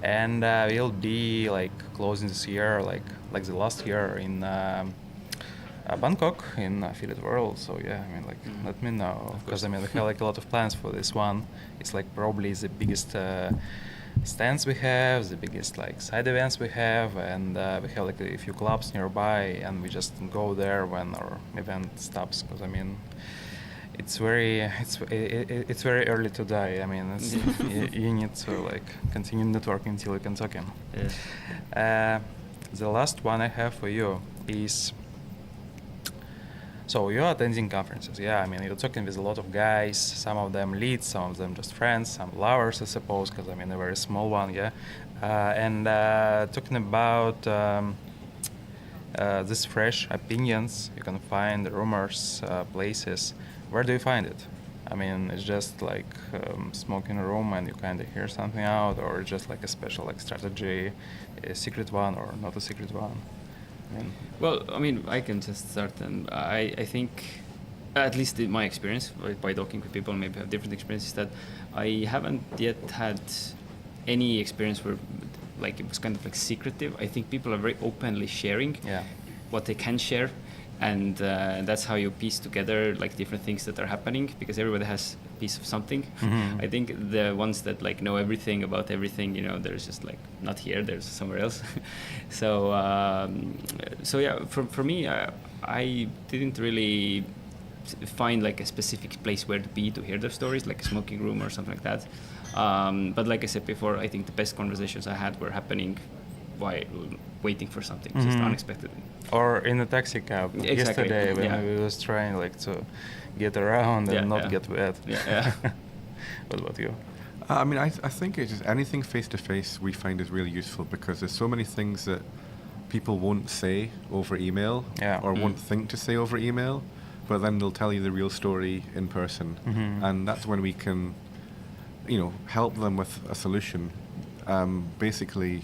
R: And we'll be like closing this year, like the last year in Bangkok in Affiliate World. So yeah, I mean, like let me know, because I mean we have like a lot of plans for this one. It's like probably the biggest stands we have, the biggest like side events we have, and we have like a few clubs nearby, and we just go there when our event stops. Because I mean, it's very early to die. I mean, it's, you need to like continue networking until you can talk in.
T: Yeah.
R: The last one I have for you is. So you're attending conferences, yeah. I mean, you're talking with a lot of guys. Some of them leads, some of them just friends, some lovers, I suppose, because I mean a very small one, yeah. And talking about these fresh opinions, you can find rumors, places. Where do you find it? I mean, it's just like smoking a room and you kind of hear something out, or just like a special like strategy, a secret one or not a secret one.
T: Well, I mean, I can just start, and I think, at least in my experience, by talking with people, maybe have different experiences, that I haven't yet had any experience where, like, it was kind of like secretive. I think people are very openly sharing what they can share, and that's how you piece together like different things that are happening, because everybody has a piece of something. I think the ones that like know everything about everything, you know, there's just like not here, there's somewhere else. So yeah, for me, I didn't really find like a specific place where to be to hear their stories, like a smoking room or something like that. But like I said before, I think the best conversations I had were happening while waiting for something, just unexpectedly.
R: Or in a taxi cab.
T: Exactly.
R: Yesterday when I was trying like to get around and not get wet. What about you?
S: I mean, I think it's just anything face-to-face we find is really useful, because there's so many things that people won't say over email or won't think to say over email, but then they'll tell you the real story in person. And that's when we can, you know, help them with a solution. Basically,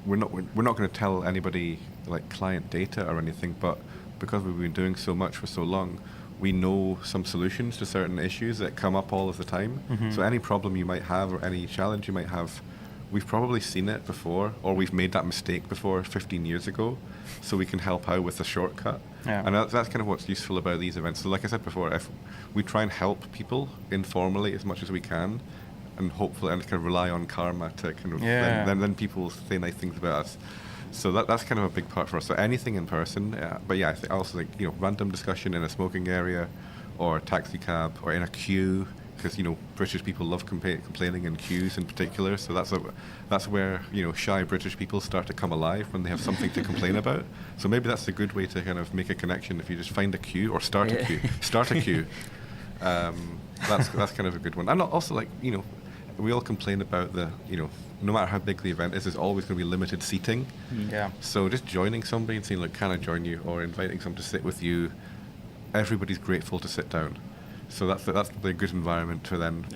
S: we're not going to tell anybody like client data or anything, but because we've been doing so much for so long, we know some solutions to certain issues that come up all of the time. So any problem you might have or any challenge you might have, we've probably seen it before, or we've made that mistake before 15 years ago, so we can help out with a shortcut. And that's kind of what's useful about these events. So like I said before, if we try and help people informally as much as we can, and hopefully and kind of rely on karma to kind of then people say nice things about us. So that's kind of a big part for us. So anything in person, but yeah, I think also like, you know, random discussion in a smoking area, or taxi cab, or in a queue, because you know British people love complaining in queues in particular. So that's where, you know, shy British people start to come alive when they have something to complain about. So maybe that's a good way to kind of make a connection, if you just find a queue or start a queue. That's kind of a good one. And also, like, you know, we all complain about the, you know, no matter how big the event is, there's always going to be limited seating.
D: Yeah.
S: So just joining somebody and saying, like, can I join you, or inviting someone to sit with you, everybody's grateful to sit down. So that's a good environment to then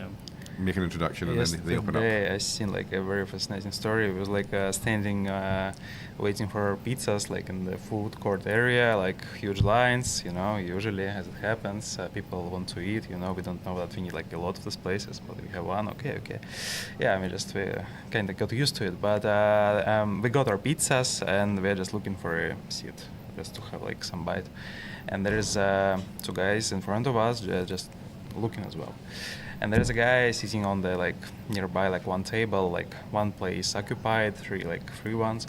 S: make an introduction, and then they open up.
R: I seen like a very fascinating story. It was like standing, waiting for pizzas, like in the food court area, like huge lines. You know, usually as it happens, people want to eat. You know, we don't know that we need like a lot of these places, but we have one. Okay. Yeah, I mean, just we kind of got used to it. But we got our pizzas, and we're just looking for a seat, just to have like some bite. And there's two guys in front of us just looking as well. And there's a guy sitting on the like nearby like one table, like one place occupied, three ones.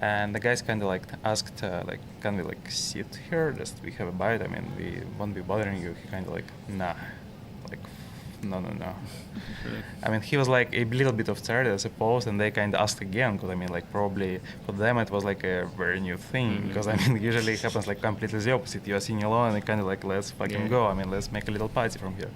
R: And the guys kind of like asked like, can we like sit here? Just we have a bite. I mean, we won't be bothering you. He kind of like, nah, like no. I mean, he was like a little bit of tired, I suppose, and they kind of asked again, because I mean, like probably for them it was like a very new thing, because I mean, usually it happens like completely the opposite. You are sitting alone and they kind of like, let's fucking go. I mean, let's make a little party from here.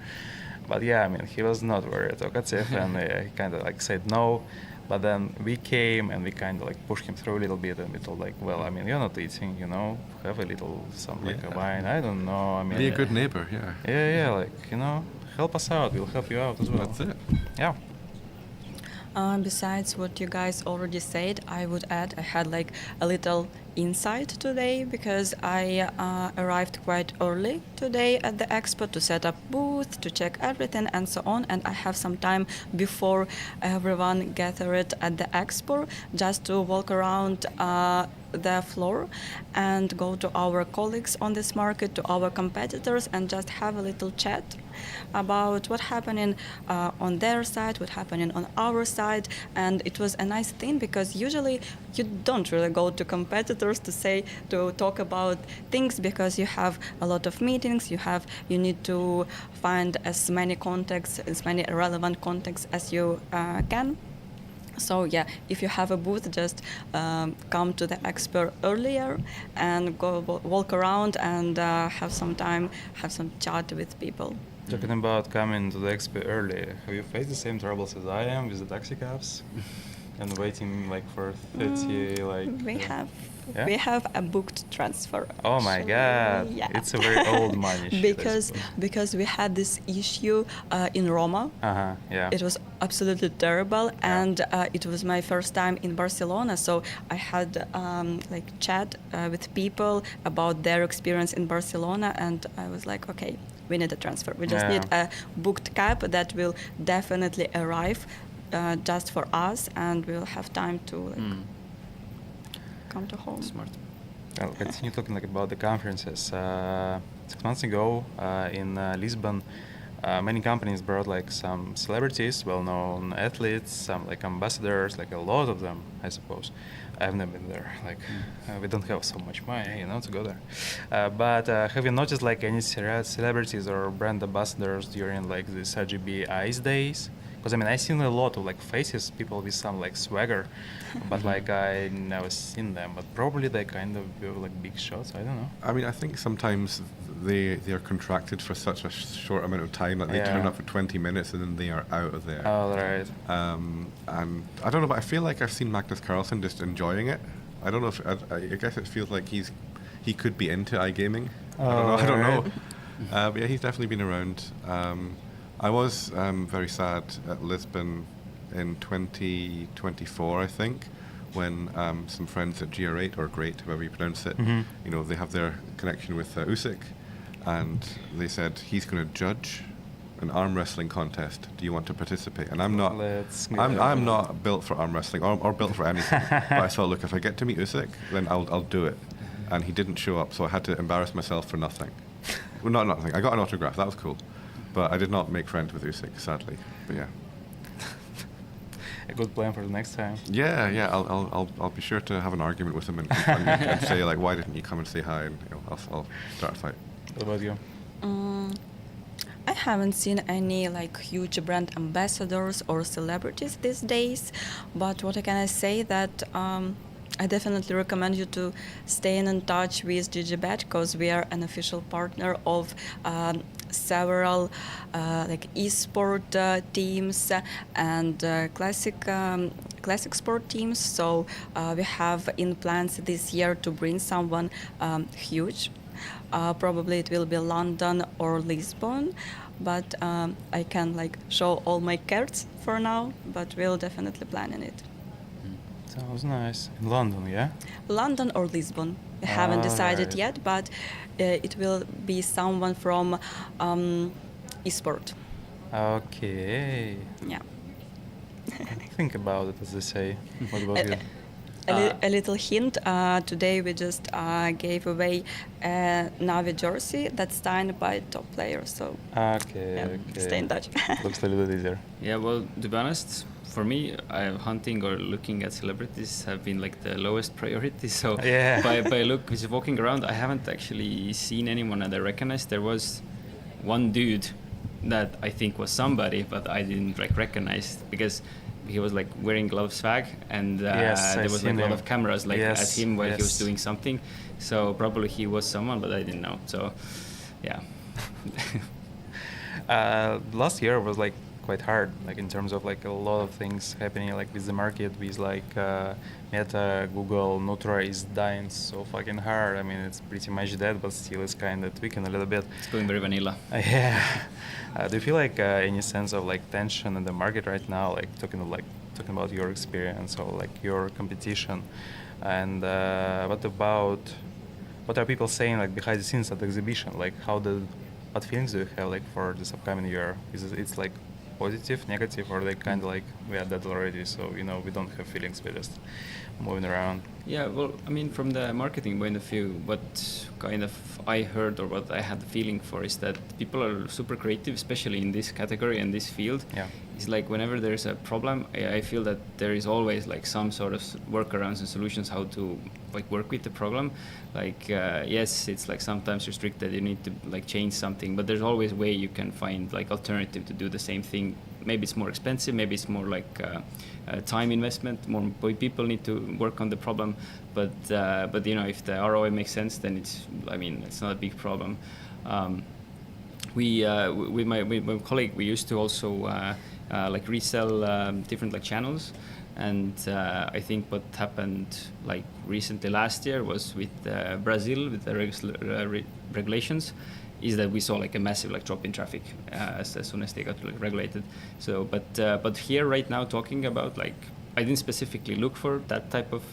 R: But yeah, I mean, he was not very talkative, and he kind of like said no. But then we came and we kind of like pushed him through a little bit, and we told like, well, I mean, you're not eating, you know, have a little some like a wine. I don't know. I mean,
S: be a good neighbor, yeah.
R: Yeah, like, you know, help us out. We'll help you out as well.
S: That's it.
R: Yeah.
C: Besides what you guys already said, I would add I had like a little insight today, because I arrived quite early today at the expo to set up booth, to check everything and so on, and I have some time before everyone gathered at the expo just to walk around the floor and go to our colleagues on this market, to our competitors, and just have a little chat about what happening on their side, what happening on our side. And it was a nice thing, because usually you don't really go to competitors to talk about things, because you have a lot of meetings, you need to find as many contacts, as many relevant contacts as you can. So yeah, if you have a booth, just come to the expo earlier and go walk around and have some time, have some chat with people.
R: Talking about coming to the expo early, have you faced the same troubles as I am with the taxi cabs and waiting like for 30 like?
C: We have a booked transfer.
R: Oh my God!
C: Yeah.
R: It's a very old money shit,
C: because we had this issue in Roma.
R: Yeah.
C: It was absolutely terrible, and it was my first time in Barcelona, so I had like chat with people about their experience in Barcelona, and I was like, okay, we need a transfer. We just need a booked cab that will definitely arrive just for us, and we'll have time to like, come to home.
T: Smart.
R: I'll continue talking like about the conferences. 6 months ago in Lisbon, many companies brought like some celebrities, well-known athletes, some like ambassadors, like a lot of them, I suppose. I've never been there. Like we don't have so much money, you know, to go there. But have you noticed like any celebrities or brand ambassadors during like these IGB Ice days? Because I mean, I've seen a lot of like faces, people with some like swagger, but like I never seen them. But probably they kind of do like big shots. I don't know.
S: I mean, I think sometimes they are contracted for such a short amount of time that they turn up for 20 minutes and then they are out of there.
R: Oh, right.
S: And I don't know, but I feel like I've seen Magnus Carlsen just enjoying it. I don't know if I guess it feels like he could be into iGaming. I don't know. But yeah, he's definitely been around. I was very sad at Lisbon in 2024, I think, when some friends at GR8, or Great, however you pronounce it, you know, they have their connection with Usyk, and they said he's going to judge an arm wrestling contest. Do you want to participate? And I'm not. I'm not built for arm wrestling or built for anything. But I thought, look, if I get to meet Usyk, then I'll do it. And he didn't show up, so I had to embarrass myself for nothing. Well, not nothing. I got an autograph. That was cool. But I did not make friends with Usyk, sadly. But yeah.
R: A good plan for the next time.
S: Yeah. I'll be sure to have an argument with him and say like, why didn't you come and say hi? And you know, I'll start a fight.
R: What about you?
C: I haven't seen any like huge brand ambassadors or celebrities these days, but what I can say that I definitely recommend you to stay in touch with GGBet because we are an official partner of several like esport teams and classic sport teams. So we have in plans this year to bring someone huge. Probably it will be London or Lisbon, but I can like show all my cards for now. But we'll definitely plan on it.
R: Sounds nice. In London, yeah?
C: London or Lisbon. We haven't decided
R: Alright.
C: yet, but it will be someone from esport.
R: Okay.
C: Yeah.
R: Think about it, as they say. What about you?
C: A little hint, today we just gave away a Navi jersey that's signed by top players, so
R: Okay.
C: stay in touch.
R: Looks a little bit easier.
T: Yeah, well, to be honest, for me, hunting or looking at celebrities have been like the lowest priority. So
R: Yeah.
T: by look, just walking around, I haven't actually seen anyone that I recognize. There was one dude that I think was somebody, but I didn't like recognize because he was like wearing glove swag, and
R: Yes,
T: there
R: I've
T: was like
R: seen
T: a lot
R: him.
T: of cameras like
R: Yes,
T: at him while he was
R: yes.
T: doing something. So probably he was someone, but I didn't know. So yeah.
R: Last year was like quite hard, like in terms of like a lot of things happening, like with the market, with like Meta, Google, Nutra is dying so fucking hard. I mean, it's pretty much dead, but still it's kind of tweaking a little bit.
T: It's going very vanilla.
R: Yeah. Do you feel like any sense of like tension in the market right now, like talking about your experience or like your competition, and what are people saying like behind the scenes at the exhibition? Like what feelings do you have like for this upcoming year? Is it's like positive, negative, or they kind of like we are dead already, so we don't have feelings, we're just moving around?
T: Yeah, well, I mean, from the marketing point of view, what kind of I heard or what I had the feeling for is that people are super creative, especially in this category and this field.
R: Yeah.
T: It's like whenever there's a problem, I feel that there is always like some sort of workarounds and solutions how to like work with the problem. Like yes, it's like sometimes restricted, you need to like change something, but there's always a way you can find like alternative to do the same thing. Maybe it's more expensive, maybe it's more like time investment, more people need to work on the problem, but if the ROI makes sense, then it's not a big problem. With my colleague, we used to also like resell different like channels, and I think what happened like recently last year was with Brazil with the regulations, is that we saw like a massive like drop in traffic as soon as they got like regulated. So but here right now talking about like, I didn't specifically look for that type of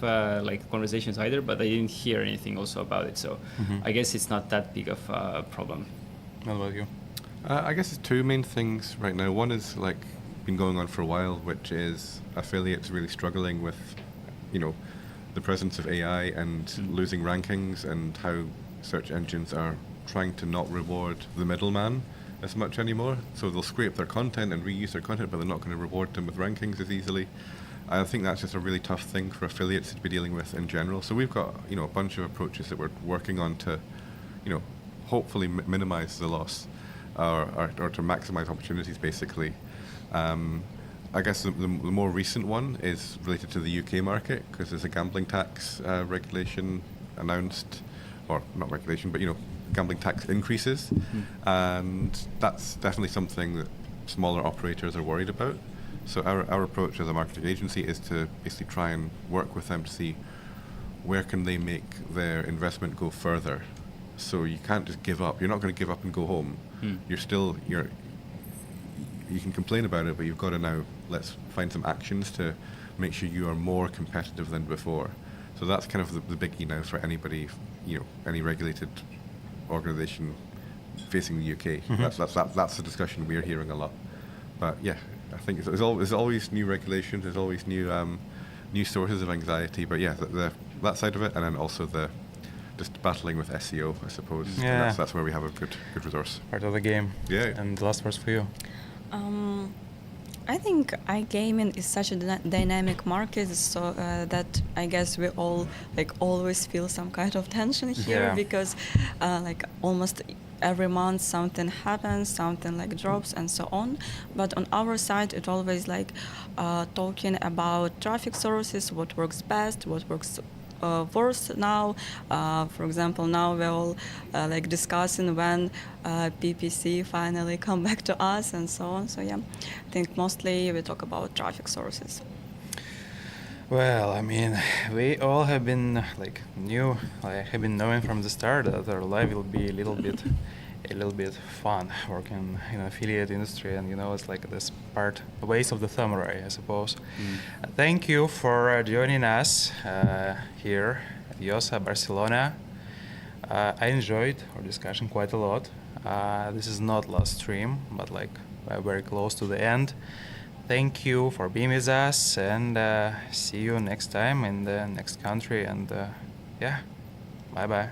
T: like conversations either, but I didn't hear anything also about it. So I guess it's not that big of a problem.
R: What about you?
S: I guess there's two main things right now. One is like been going on for a while, which is affiliates really struggling with, the presence of AI and losing rankings, and how search engines are trying to not reward the middleman as much anymore. So they'll scrape their content and reuse their content, but they're not going to reward them with rankings as easily. I think that's just a really tough thing for affiliates to be dealing with in general. So we've got a bunch of approaches that we're working on to, hopefully minimize the loss or to maximize opportunities, basically. I guess the more recent one is related to the UK market, because there's a gambling tax regulation announced, or not regulation, but gambling tax increases, and that's definitely something that smaller operators are worried about. So our approach as a marketing agency is to basically try and work with them to see where can they make their investment go further. So you can't just give up. You're not going to give up and go home. You can complain about it, but you've got to now, let's find some actions to make sure you are more competitive than before. So that's kind of the biggie now for anybody, any regulated organization facing the UK. That's the discussion we're hearing a lot. But yeah, I think there's always new regulations, there's always new sources of anxiety. But yeah, that side of it, and then also just battling with SEO, I suppose.
R: Yeah.
S: And that's where we have a good resource.
R: Part of the game.
S: Yeah.
R: And the last words for you.
C: I think iGaming is such a dynamic market, so that I guess we all like always feel some kind of tension here, because like almost every month something happens, something like drops and so on. But on our side, it always like talking about traffic sources, what works best, what works worse now. For example, now we're all like discussing when PPC finally come back to us and so on. So yeah, I think mostly we talk about traffic sources.
R: Well, I mean, we all have been have been knowing from the start that our life will be a little bit fun working in affiliate industry, and it's like this part, ways of the samurai, I suppose. Thank you for joining us here at YoSa Barcelona. I enjoyed our discussion quite a lot. This is not last stream, but we're very close to the end. Thank you for being with us, and see you next time in the next country. And bye-bye.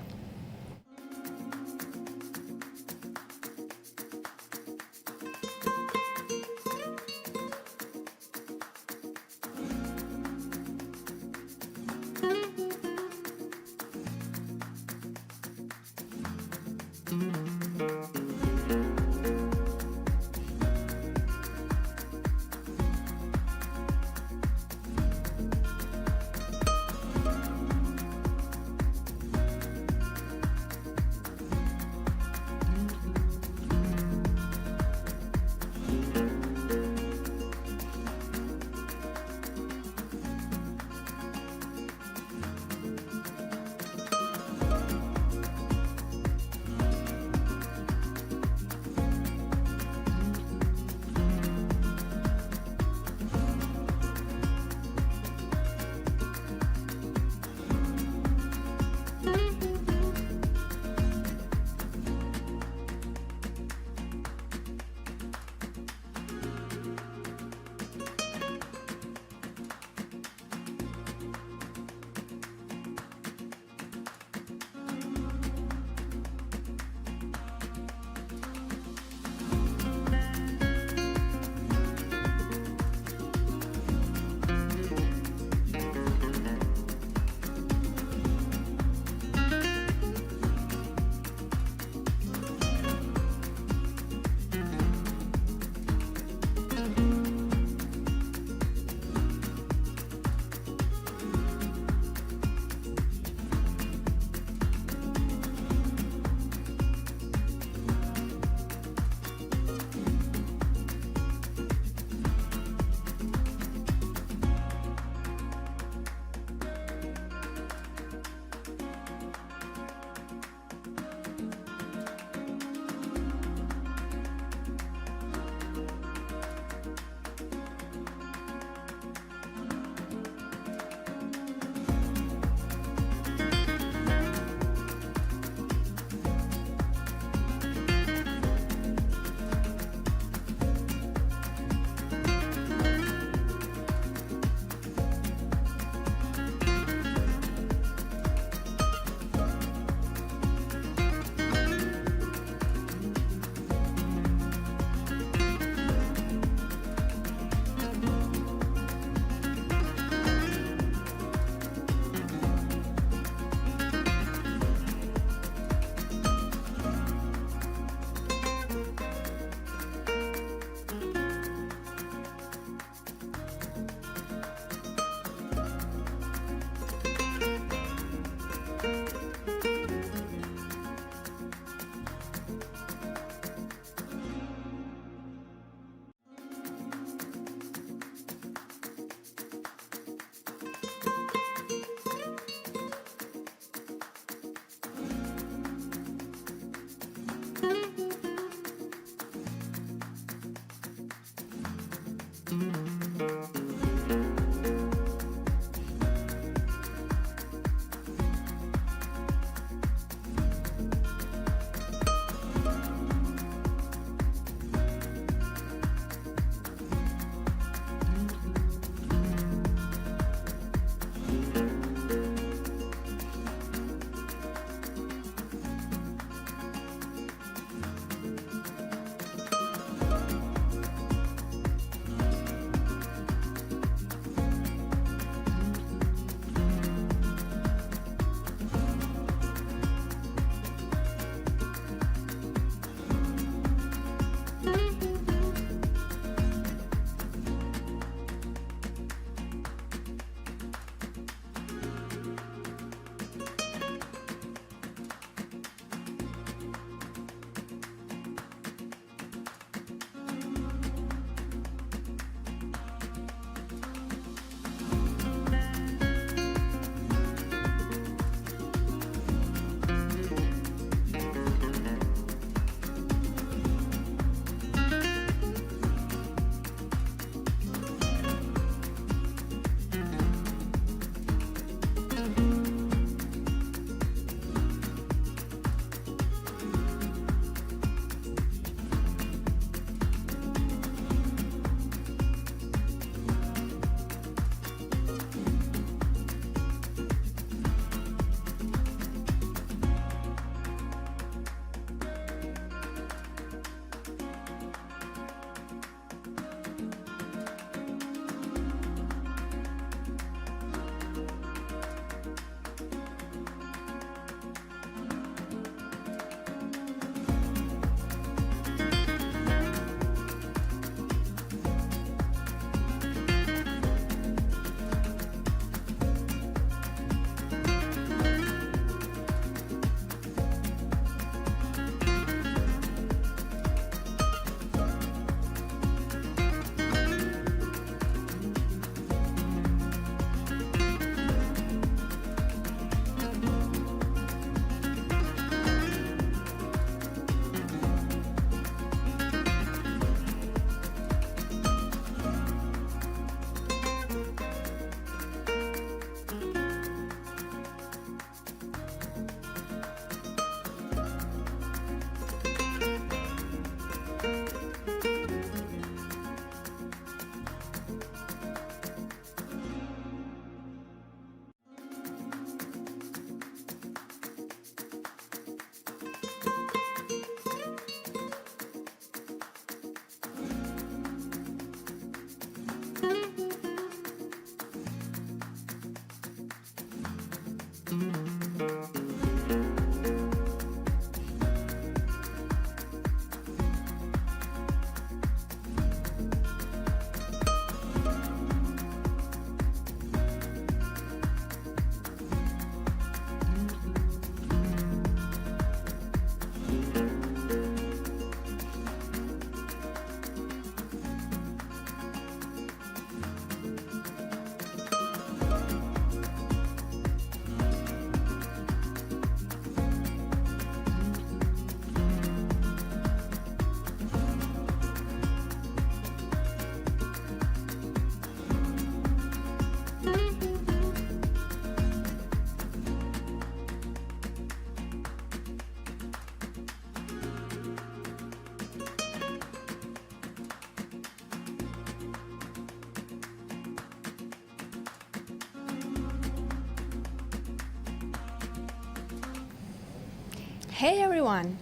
U: Hey everyone!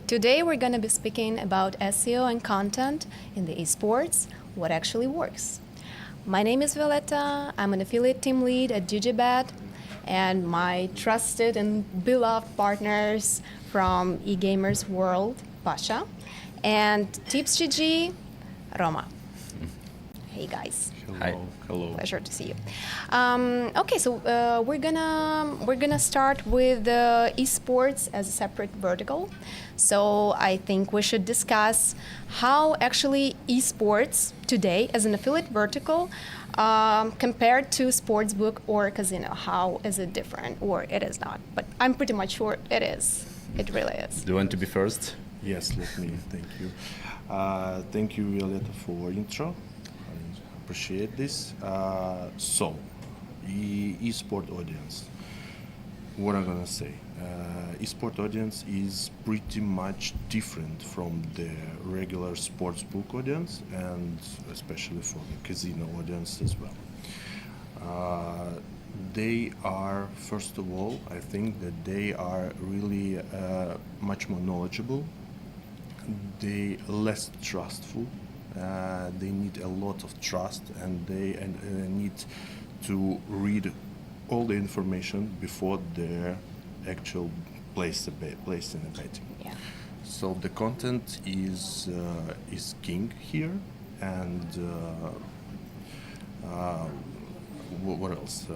U: Today we're going to be speaking about SEO and content in the esports, what actually works. My name is Violetta, I'm an affiliate team lead at GGBet, and my trusted and beloved partners from eGamers World, Pasha, and TipsGG, Roma. Hey guys.
V: Hi. Hello.
U: Pleasure to see you. Okay, so we're gonna start with esports as a separate vertical. So I think we should discuss how actually esports today as an affiliate vertical compared to sportsbook or casino. How is it different, or it is not? But I'm pretty much sure it is. It really is.
V: Do you want to be first?
W: Yes, let me. Thank you. Thank you, Violetta, for intro. Appreciate this. So, esport audience. What I'm gonna say, esport audience is pretty much different from the regular sportsbook audience, and especially for the casino audience as well. They are, first of all, I think that they are really much more knowledgeable. They less trustful. They need a lot of trust, and they need to read all the information before their actual place in the betting.
U: Yeah.
W: So the content is king here, and what else?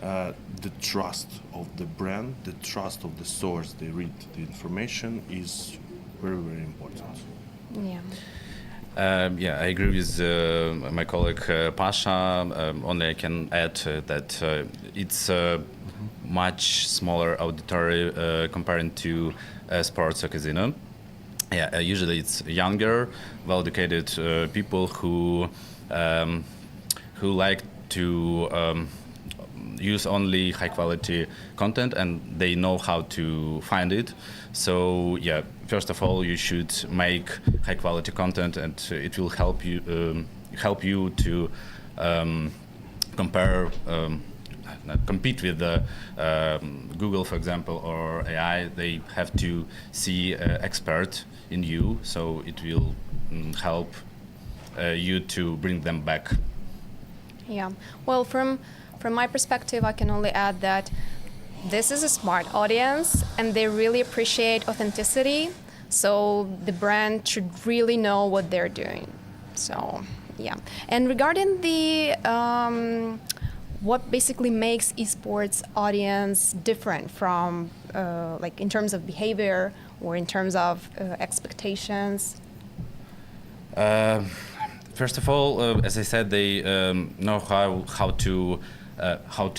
W: The trust of the brand, the trust of the source they read the information is very, very important.
U: Yeah.
V: Yeah, I agree with my colleague Pasha. Only I can add that it's a much smaller auditory compared to sports or casino. Yeah, usually it's younger, well-educated people who like to use only high-quality content, and they know how to find it. So yeah, first of all, you should make high-quality content, and it will help you to compete with Google, for example, or AI. They have to see expert in you, so it will help you to bring them back.
U: Yeah. Well, from my perspective, I can only add that this is a smart audience, and they really appreciate authenticity. So the brand should really know what they're doing. So yeah. And regarding the what basically makes esports audience different from like in terms of behavior or in terms of expectations.
V: First of all, as I said, they know how to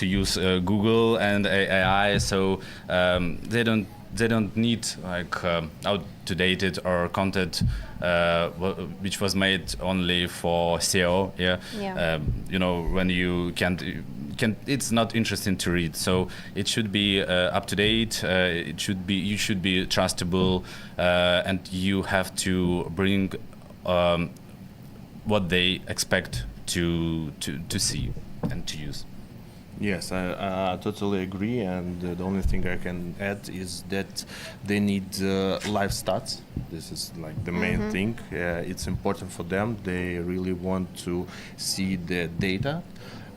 V: use Google and AI, so they don't need like outdated or content which was made only for SEO. Yeah. You know, when you can't. It's not interesting to read, so it should be up to date. You should be trustable, and you have to bring what they expect to see and to use.
W: Yes, I totally agree, and the only thing I can add is that they need live stats. This is like the main thing. It's important for them. They really want to see the data.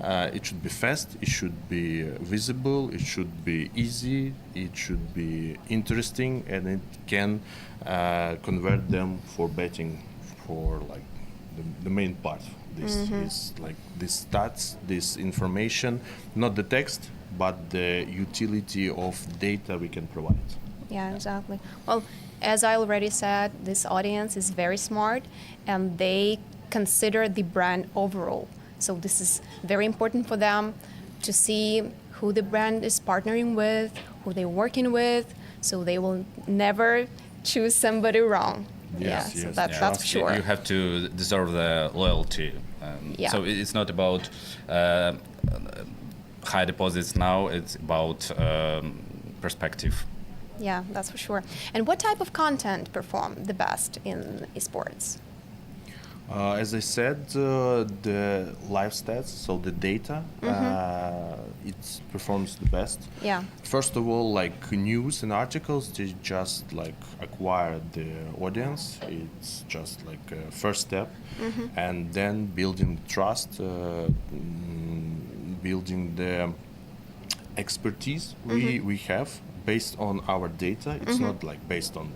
W: It should be fast, it should be visible, it should be easy, it should be interesting, and it can convert them for betting for like the main part. This is like these stats, this information, not the text, but the utility of data we can provide.
U: Yeah, exactly. Well, as I already said, this audience is very smart, and they consider the brand overall. So this is very important for them to see who the brand is partnering with, who they're working with, so they will never choose somebody wrong.
V: Yes,
U: so that's for sure.
V: You have to deserve the loyalty. So it's not about high deposits now, it's about perspective.
U: Yeah, that's for sure. And what type of content perform the best in esports?
W: As I said, the live stats, so the data, it performs the best.
U: Yeah.
W: First of all, like news and articles, they just like acquire the audience. It's just like a first step, and then building trust, building the expertise we have based on our data. It's not like based on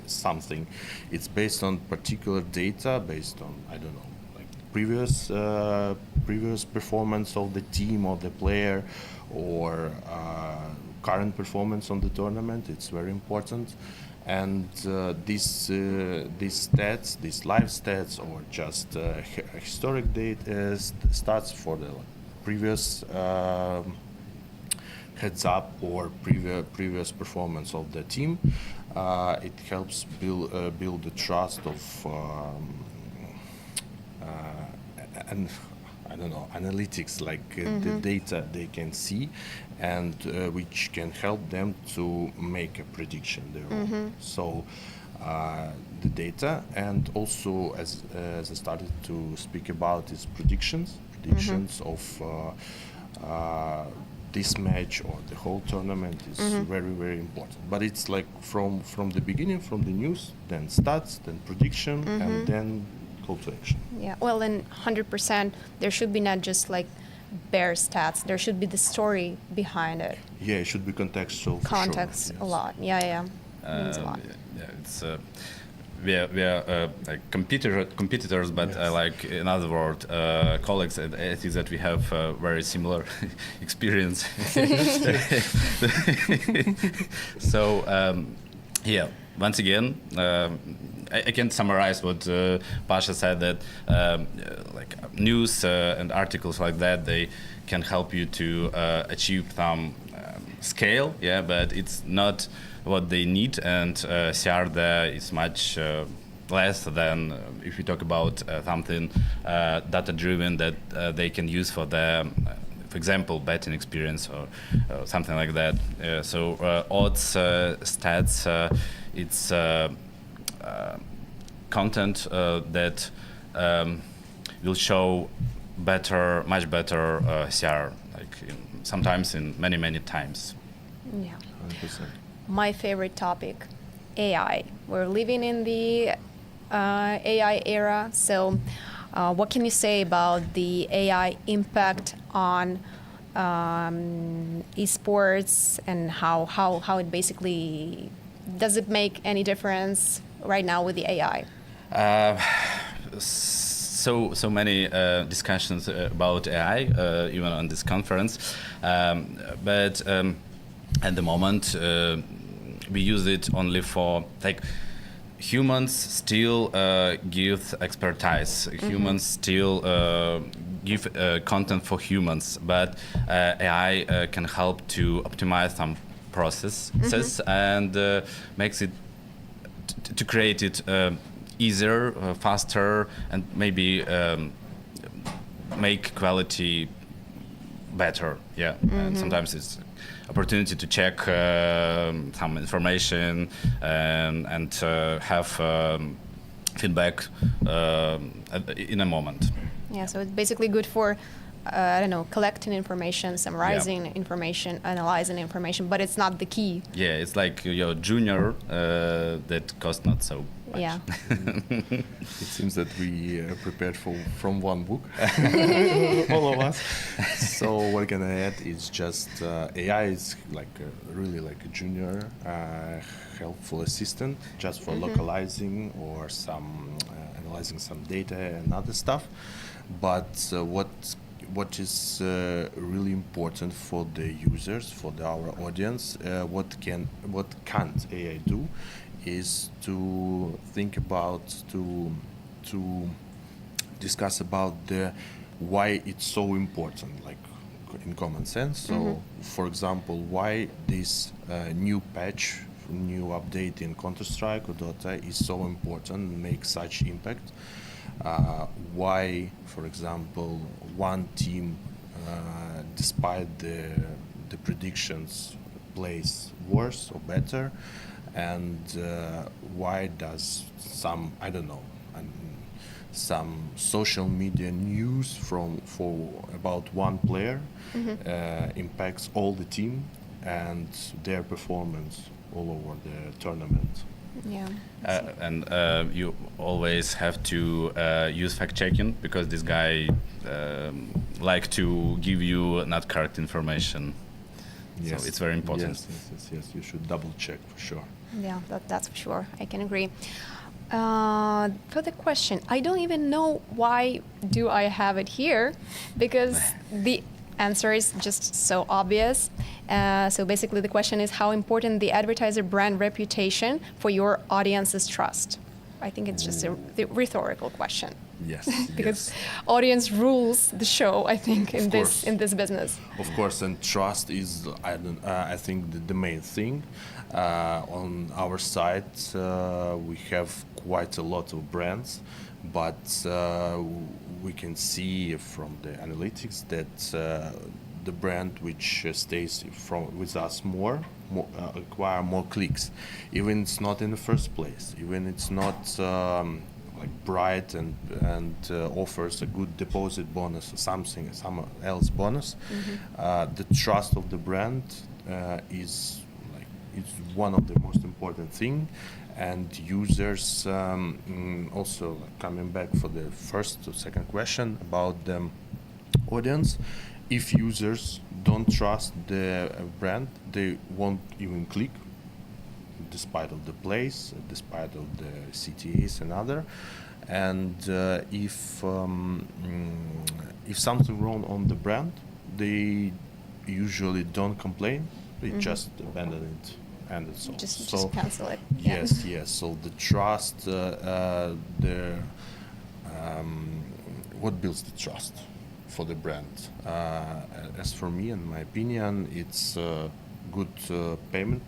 W: something. It's based on particular data, based on, I don't know, like previous performance of the team or the player, or current performance on the tournament. It's very important. And these stats, these live stats, or just historic data stats for the previous heads up or previous performance of the team. It helps build the trust of and I don't know, analytics, like the data they can see, and which can help them to make a prediction their own. So the data, and also as I started to speak about, is predictions of this match or the whole tournament is very, very important. But it's like from the beginning, from the news, then stats, then prediction, and then call to action.
U: Yeah, well, then 100%, there should be not just like bare stats. There should be the story behind it.
W: Yeah, it should be contextual.
U: Context
W: for sure,
U: a lot. Yeah. Means a lot.
V: Yeah, it's we are like competitors, but like in other words, colleagues. And I think that we have very similar experience. So yeah, once again, I can summarize what Pasha said, that like news and articles like that, they can help you to achieve some scale. Yeah, but it's not what they need, and CR there is much less than if we talk about something data-driven that they can use for their, for example, betting experience or something like that. So odds, stats, it's content that will show much better CR, like sometimes in many times.
U: Yeah.
W: 100%.
U: My favorite topic, AI. We're living in the AI era. So what can you say about the AI impact on esports, and how it basically, does it make any difference right now with the AI?
V: So many discussions about AI, even on this conference, but at the moment we use it only for, like, humans still give expertise. Humans still give content for humans, but AI can help to optimize some processes and makes it to create it easier, faster, and maybe make quality better. Yeah, and sometimes it's opportunity to check some information and have feedback in a moment.
U: Yeah, so it's basically good for, I don't know, collecting information, summarizing information, analyzing information, but it's not the key.
V: Yeah, it's like your junior that costs not so much.
U: Yeah.
W: It seems that we prepared from one book, all of us. So what can I add is just AI is like really like a junior helpful assistant, just for localizing or some analyzing some data and other stuff. But what is really important for the users, for our audience, what can't AI do, is to think about, to discuss about the why it's so important, like in common sense. So, for example, why this new patch, new update in Counter-Strike or Dota is so important, make such impact. Why, for example, one team, despite the predictions, plays worse or better, and why does some, I don't know, some social media news for about one player impacts all the team and their performance all over the tournament.
U: Yeah.
V: And you always have to use fact checking, because this guy like to give you not correct information.
W: Yes.
V: So it's very important.
W: Yes. You should double check for sure.
U: Yeah, that's for sure. I can agree. For the question, I don't even know why do I have it here, because the answer is just so obvious. So basically the question is how important the advertiser brand reputation for your audience's trust. I think it's just a rhetorical question.
W: Yes.
U: Because audience rules the show, I think, in this business.
W: Of course, and trust is, I think, the main thing. On our site, we have quite a lot of brands, but we can see from the analytics that the brand which stays with us more acquire more clicks, even it's not in the first place, even it's not like bright and offers a good deposit bonus or something, some else bonus. The trust of the brand is it's one of the most important thing, and users also coming back for the first or second question about the audience. If users don't trust the brand, they won't even click, despite of the place, despite of the CTAs and other. And if something wrong on the brand, they usually don't complain. They just abandon it. And it's all.
U: Just cancel it.
W: Yes. So the trust, what builds the trust for the brand? As for me, in my opinion, it's good payment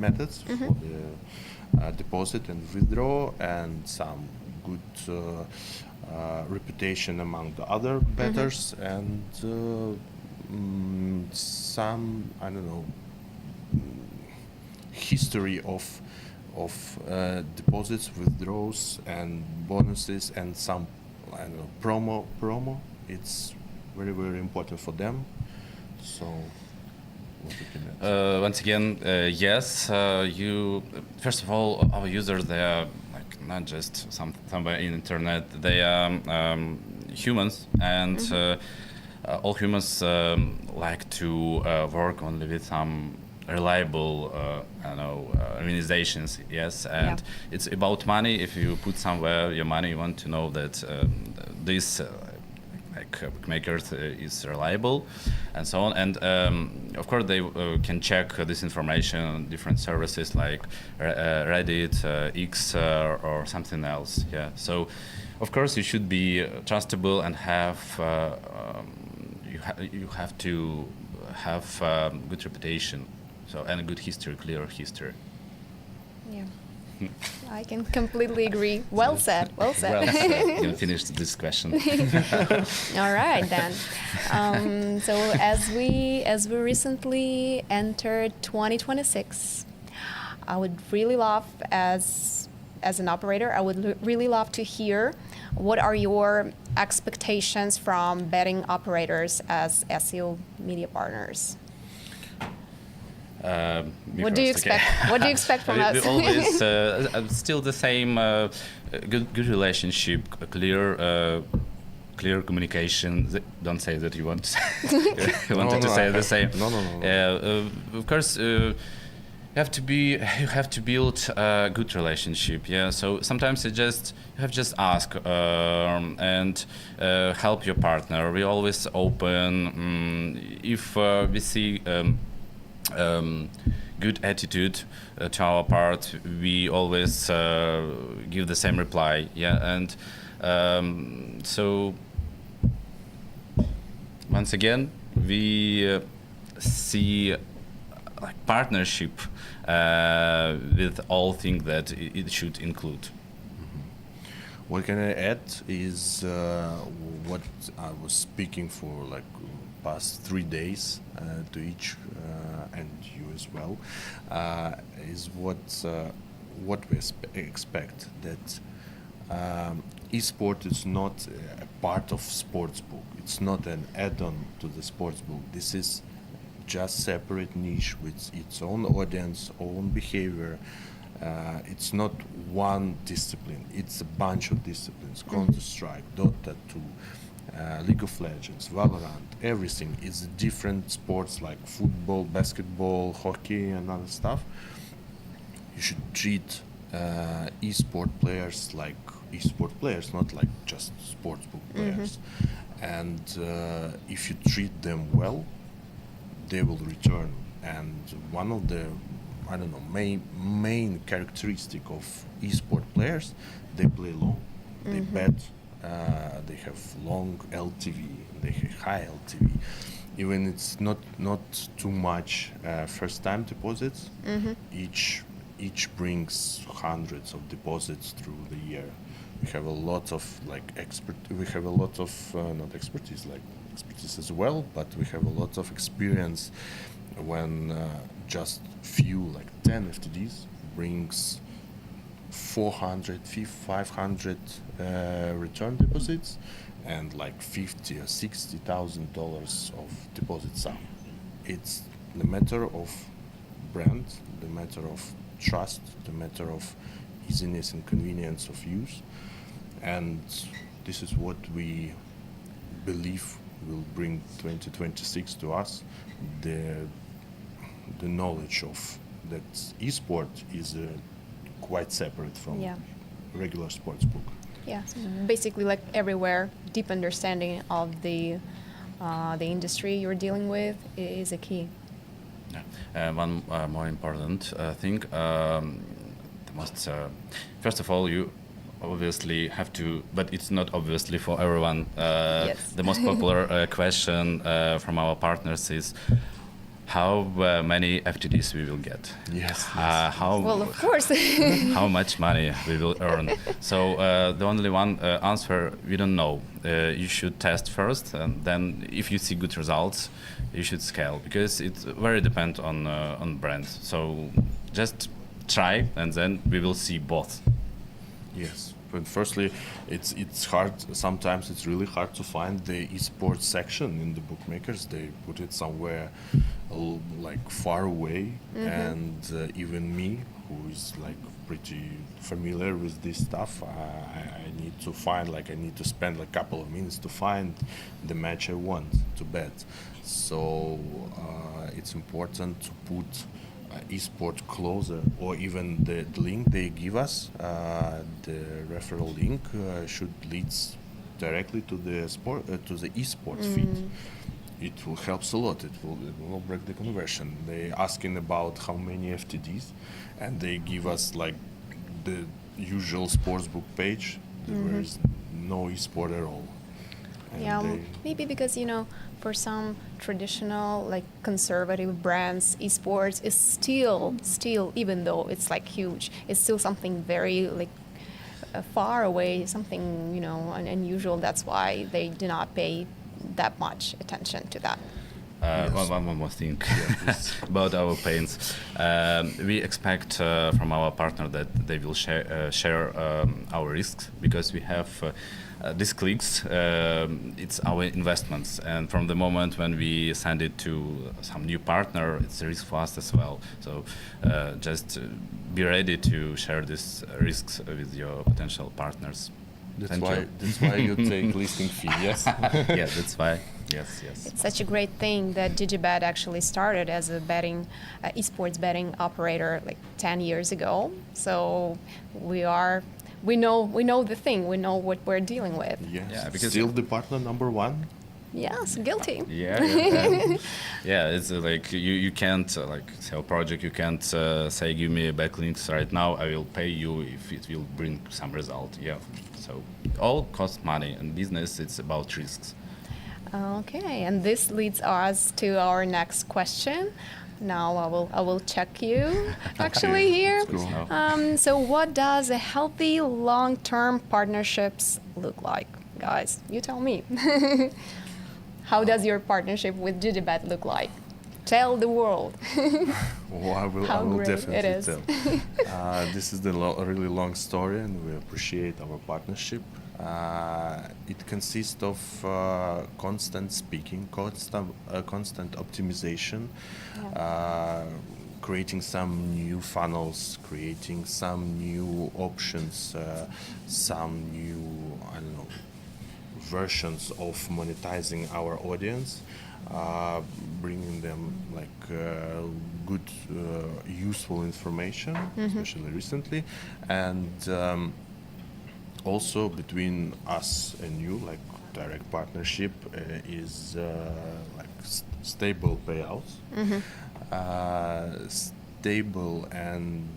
W: methods for the deposit and withdraw, and some good reputation among the other bettors, and some, I don't know, history of deposits, withdrawals, and bonuses, and some, I don't know, promo. It's very, very important for them. So, what we can add?
V: Once again, yes. You first of all, our users, they are like not just somewhere in internet. They are humans, and all humans like to work only with some reliable, organizations. Yes, and it's about money. If you put somewhere your money, you want to know that this bookmaker is reliable, and so on. And of course, they can check this information on different services like Reddit, X, or something else. Yeah. So, of course, you should be trustable and have you have to have good reputation. So, and a good history, clear history.
U: Yeah, I can completely agree. Well said. Well said.
V: Well said. You can finish this question.
U: All right then. So as we recently entered 2026, I would really love, as an operator, I would really love to hear what are your expectations from betting operators as SEO media partners. What do you expect?
V: Okay.
U: What do you expect from us?
V: We always still the same good relationship, clear communication. Don't say that you want you wanted to say the same.
W: No.
V: Of course, you have to build a good relationship. Yeah. So sometimes you have just ask and help your partner. We always open if we see. Good attitude to our part, we always give the same reply. Yeah, and so once again, we see like partnership with all things that it should include.
W: What can I add is what I was speaking for like past 3 days to each and you as well, is what we expect, that esport is not a part of sportsbook. It's not an add-on to the sportsbook. This is just separate niche with its own audience, own behavior. It's not one discipline. It's a bunch of disciplines. Counter-Strike, Dota 2, League of Legends, Valorant, everything is different sports like football, basketball, hockey, and other stuff. You should treat esport players like esport players, not like just sportsbook players. And if you treat them well, they will return. And one of the, I don't know, main characteristic of esport players, they play long. They bet. They have long LTV. They have high LTV. Even it's not too much first-time deposits. Each brings hundreds of deposits through the year. We have a lot of We have a lot of not expertise, like expertise as well, but we have a lot of experience when just few, like 10 FTDs, brings 400, 500 return deposits and like 50 or $60,000 of deposit sum. It's the matter of brand, the matter of trust, the matter of easiness and convenience of use, and this is what we believe will bring 2026 to us. The knowledge of that esport is quite separate from regular sportsbook.
U: Yeah, so basically like everywhere, deep understanding of the industry you're dealing with is a key.
V: One more important thing, first of all, you obviously have to, but it's not obviously for everyone. The most popular question from our partners is, how many FTDs we will get?
U: Well, of course.
V: How much money we will earn? So the only one answer, we don't know. You should test first, and then if you see good results, you should scale, because it very depends on brand. So just try, and then we will see both.
W: Yes. But firstly, it's hard. Sometimes it's really hard to find the esports section in the bookmakers. They put it somewhere like far away, and even me, who is like pretty familiar with this stuff, I need to find, like, I need to spend like a couple of minutes to find the match I want to bet. So it's important to put esport closer, or even the link they give us, the referral link should lead directly to the sport, to the esports feed. It will help a lot. It will break the conversion. They asking about how many FTDs, and they give us like the usual sportsbook page. There is no esport at all. And
U: maybe because for some traditional, like conservative brands, esports is still, even though it's like huge, it's still something very like far away, something unusual. That's why they do not pay that much attention to that.
V: One more thing about our pains. We expect from our partner that they will share our risks, because we have these clicks, it's our investments, and from the moment when we send it to some new partner, it's a risk for us as well. So just be ready to share these risks with your potential partners.
W: That's why you take listing fee, yes?
V: Yeah, that's why. Yes.
U: It's such a great thing that Digibet actually started as a esports betting operator like 10 years ago. So we know the thing. We know what we're dealing with.
W: Yes. Because still the partner number one.
U: Yes, guilty.
V: Yeah. It's like you can't like sell project. You can't say give me backlinks right now. I will pay you if it will bring some result. Yeah. So all costs money, and business it's about risks.
U: Okay, and this leads us to our next question. Now I will check you actually here. So what does a healthy long-term partnerships look like, guys? You tell me. How does your partnership with Digibet look like? Tell the world.
W: Well, I will definitely tell. This is a really long story, and we appreciate our partnership. It consists of constant speaking, constant optimization, creating some new funnels, creating some new options, some new, I don't know, versions of monetizing our audience, bringing them like good, useful information, especially recently, and also between us and you, like direct partnership is like stable payouts, stable and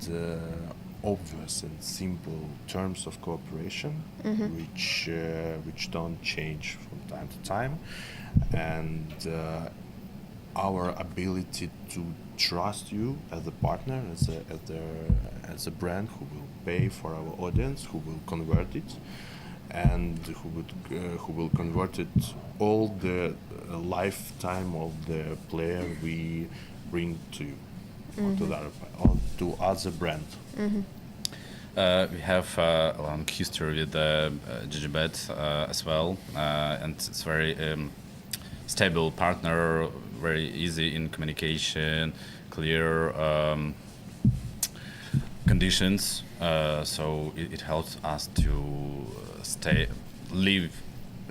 W: obvious and simple terms of cooperation, which don't change from time to time, and our ability to trust you as a partner, as a brand who will pay for our audience, who will convert it, and who will convert it all the lifetime of the player we bring to you, or to other brand.
V: We have a long history with GGBet as well, and it's very stable partner, very easy in communication, clear conditions. So it helps us to leave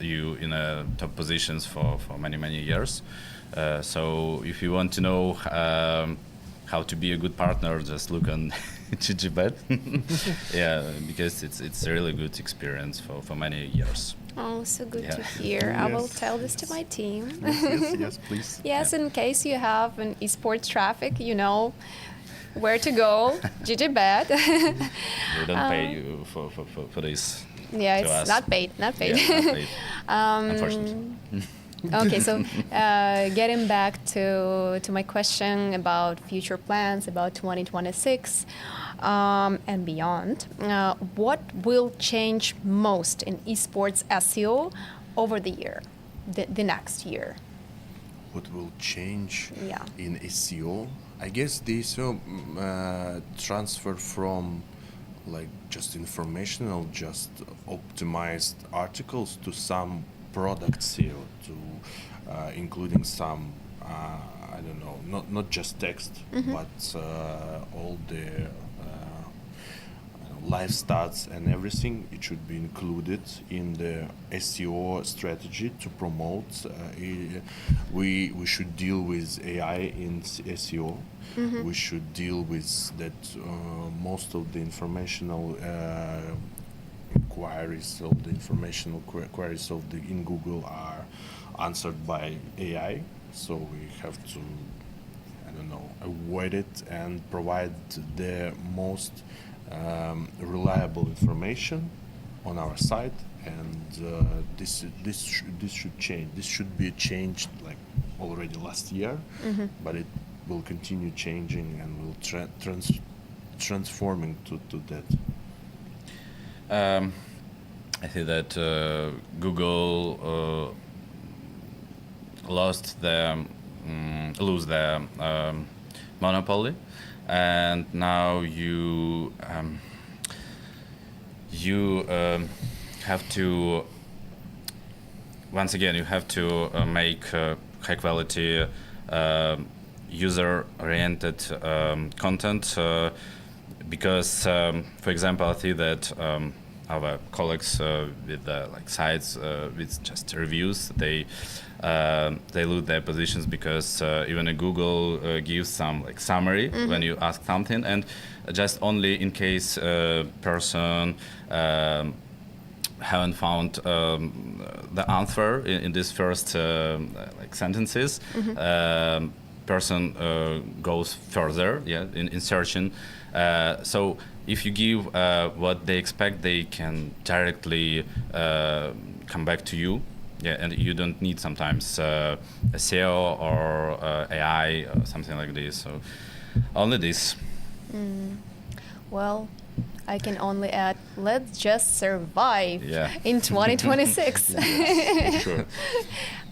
V: you in top positions for many years. So if you want to know how to be a good partner, just look on GGBet. Yeah, because it's a really good experience for many years.
U: Oh, so good to hear. I will tell this to my team.
W: Yes, please.
U: Yes, in case you have an esports traffic, you know where to go. GGBet.
V: We don't pay you for this.
U: Yeah, it's not paid.
V: Yeah, not paid. Unfortunately.
U: Okay, so getting back to my question about future plans about 2026 and beyond, what will change most in esports SEO over the year, the next year?
W: What will change
U: Yeah.
W: in SEO? I guess the SEO transfer from like just informational, just optimized articles to some product SEO, to including some I don't know, not just text, but all the live stats and everything. It should be included in the SEO strategy to promote. We should deal with AI in SEO. We should deal with that. Most of the informational inquiries, of the informational queries in Google are answered by AI. So we have to, I don't know, avoid it and provide the most reliable information on our site, and this should change. This should be changed like already last year, but it will continue changing and will transforming to that.
V: I think that Google lose their monopoly, and now you have to once again make high quality user-oriented content, because for example I see that our colleagues with like sites with just reviews, they lose their positions because even Google gives some like summary when you ask something, and just only in case person haven't found the answer in this first like sentences, person goes further, in searching. So if you give what they expect, they can directly come back to you. Yeah, and you don't need sometimes a SEO or AI or something like this. So only this.
U: Well, I can only add, let's just survive in 2026.
V: Yes, for sure.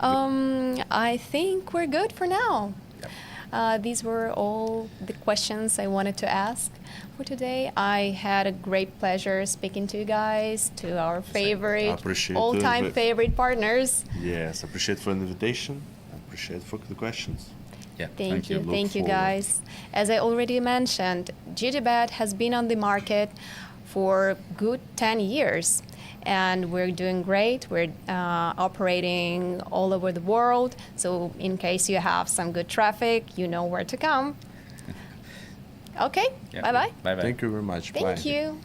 U: I think we're good for now. These were all the questions I wanted to ask for today. I had a great pleasure speaking to you guys, to our favorite, all-time favorite partners.
W: Yes, appreciate for the invitation. Appreciate for the questions.
V: Yeah,
U: Thank you guys. As I already mentioned, GGBet has been on the market for good 10 years. And we're doing great. We're operating all over the world. So in case you have some good traffic, you know where to come. Okay,
V: Yeah.
U: bye-bye.
V: Bye-bye.
W: Thank you very much.
U: Thank
W: Bye.
U: you.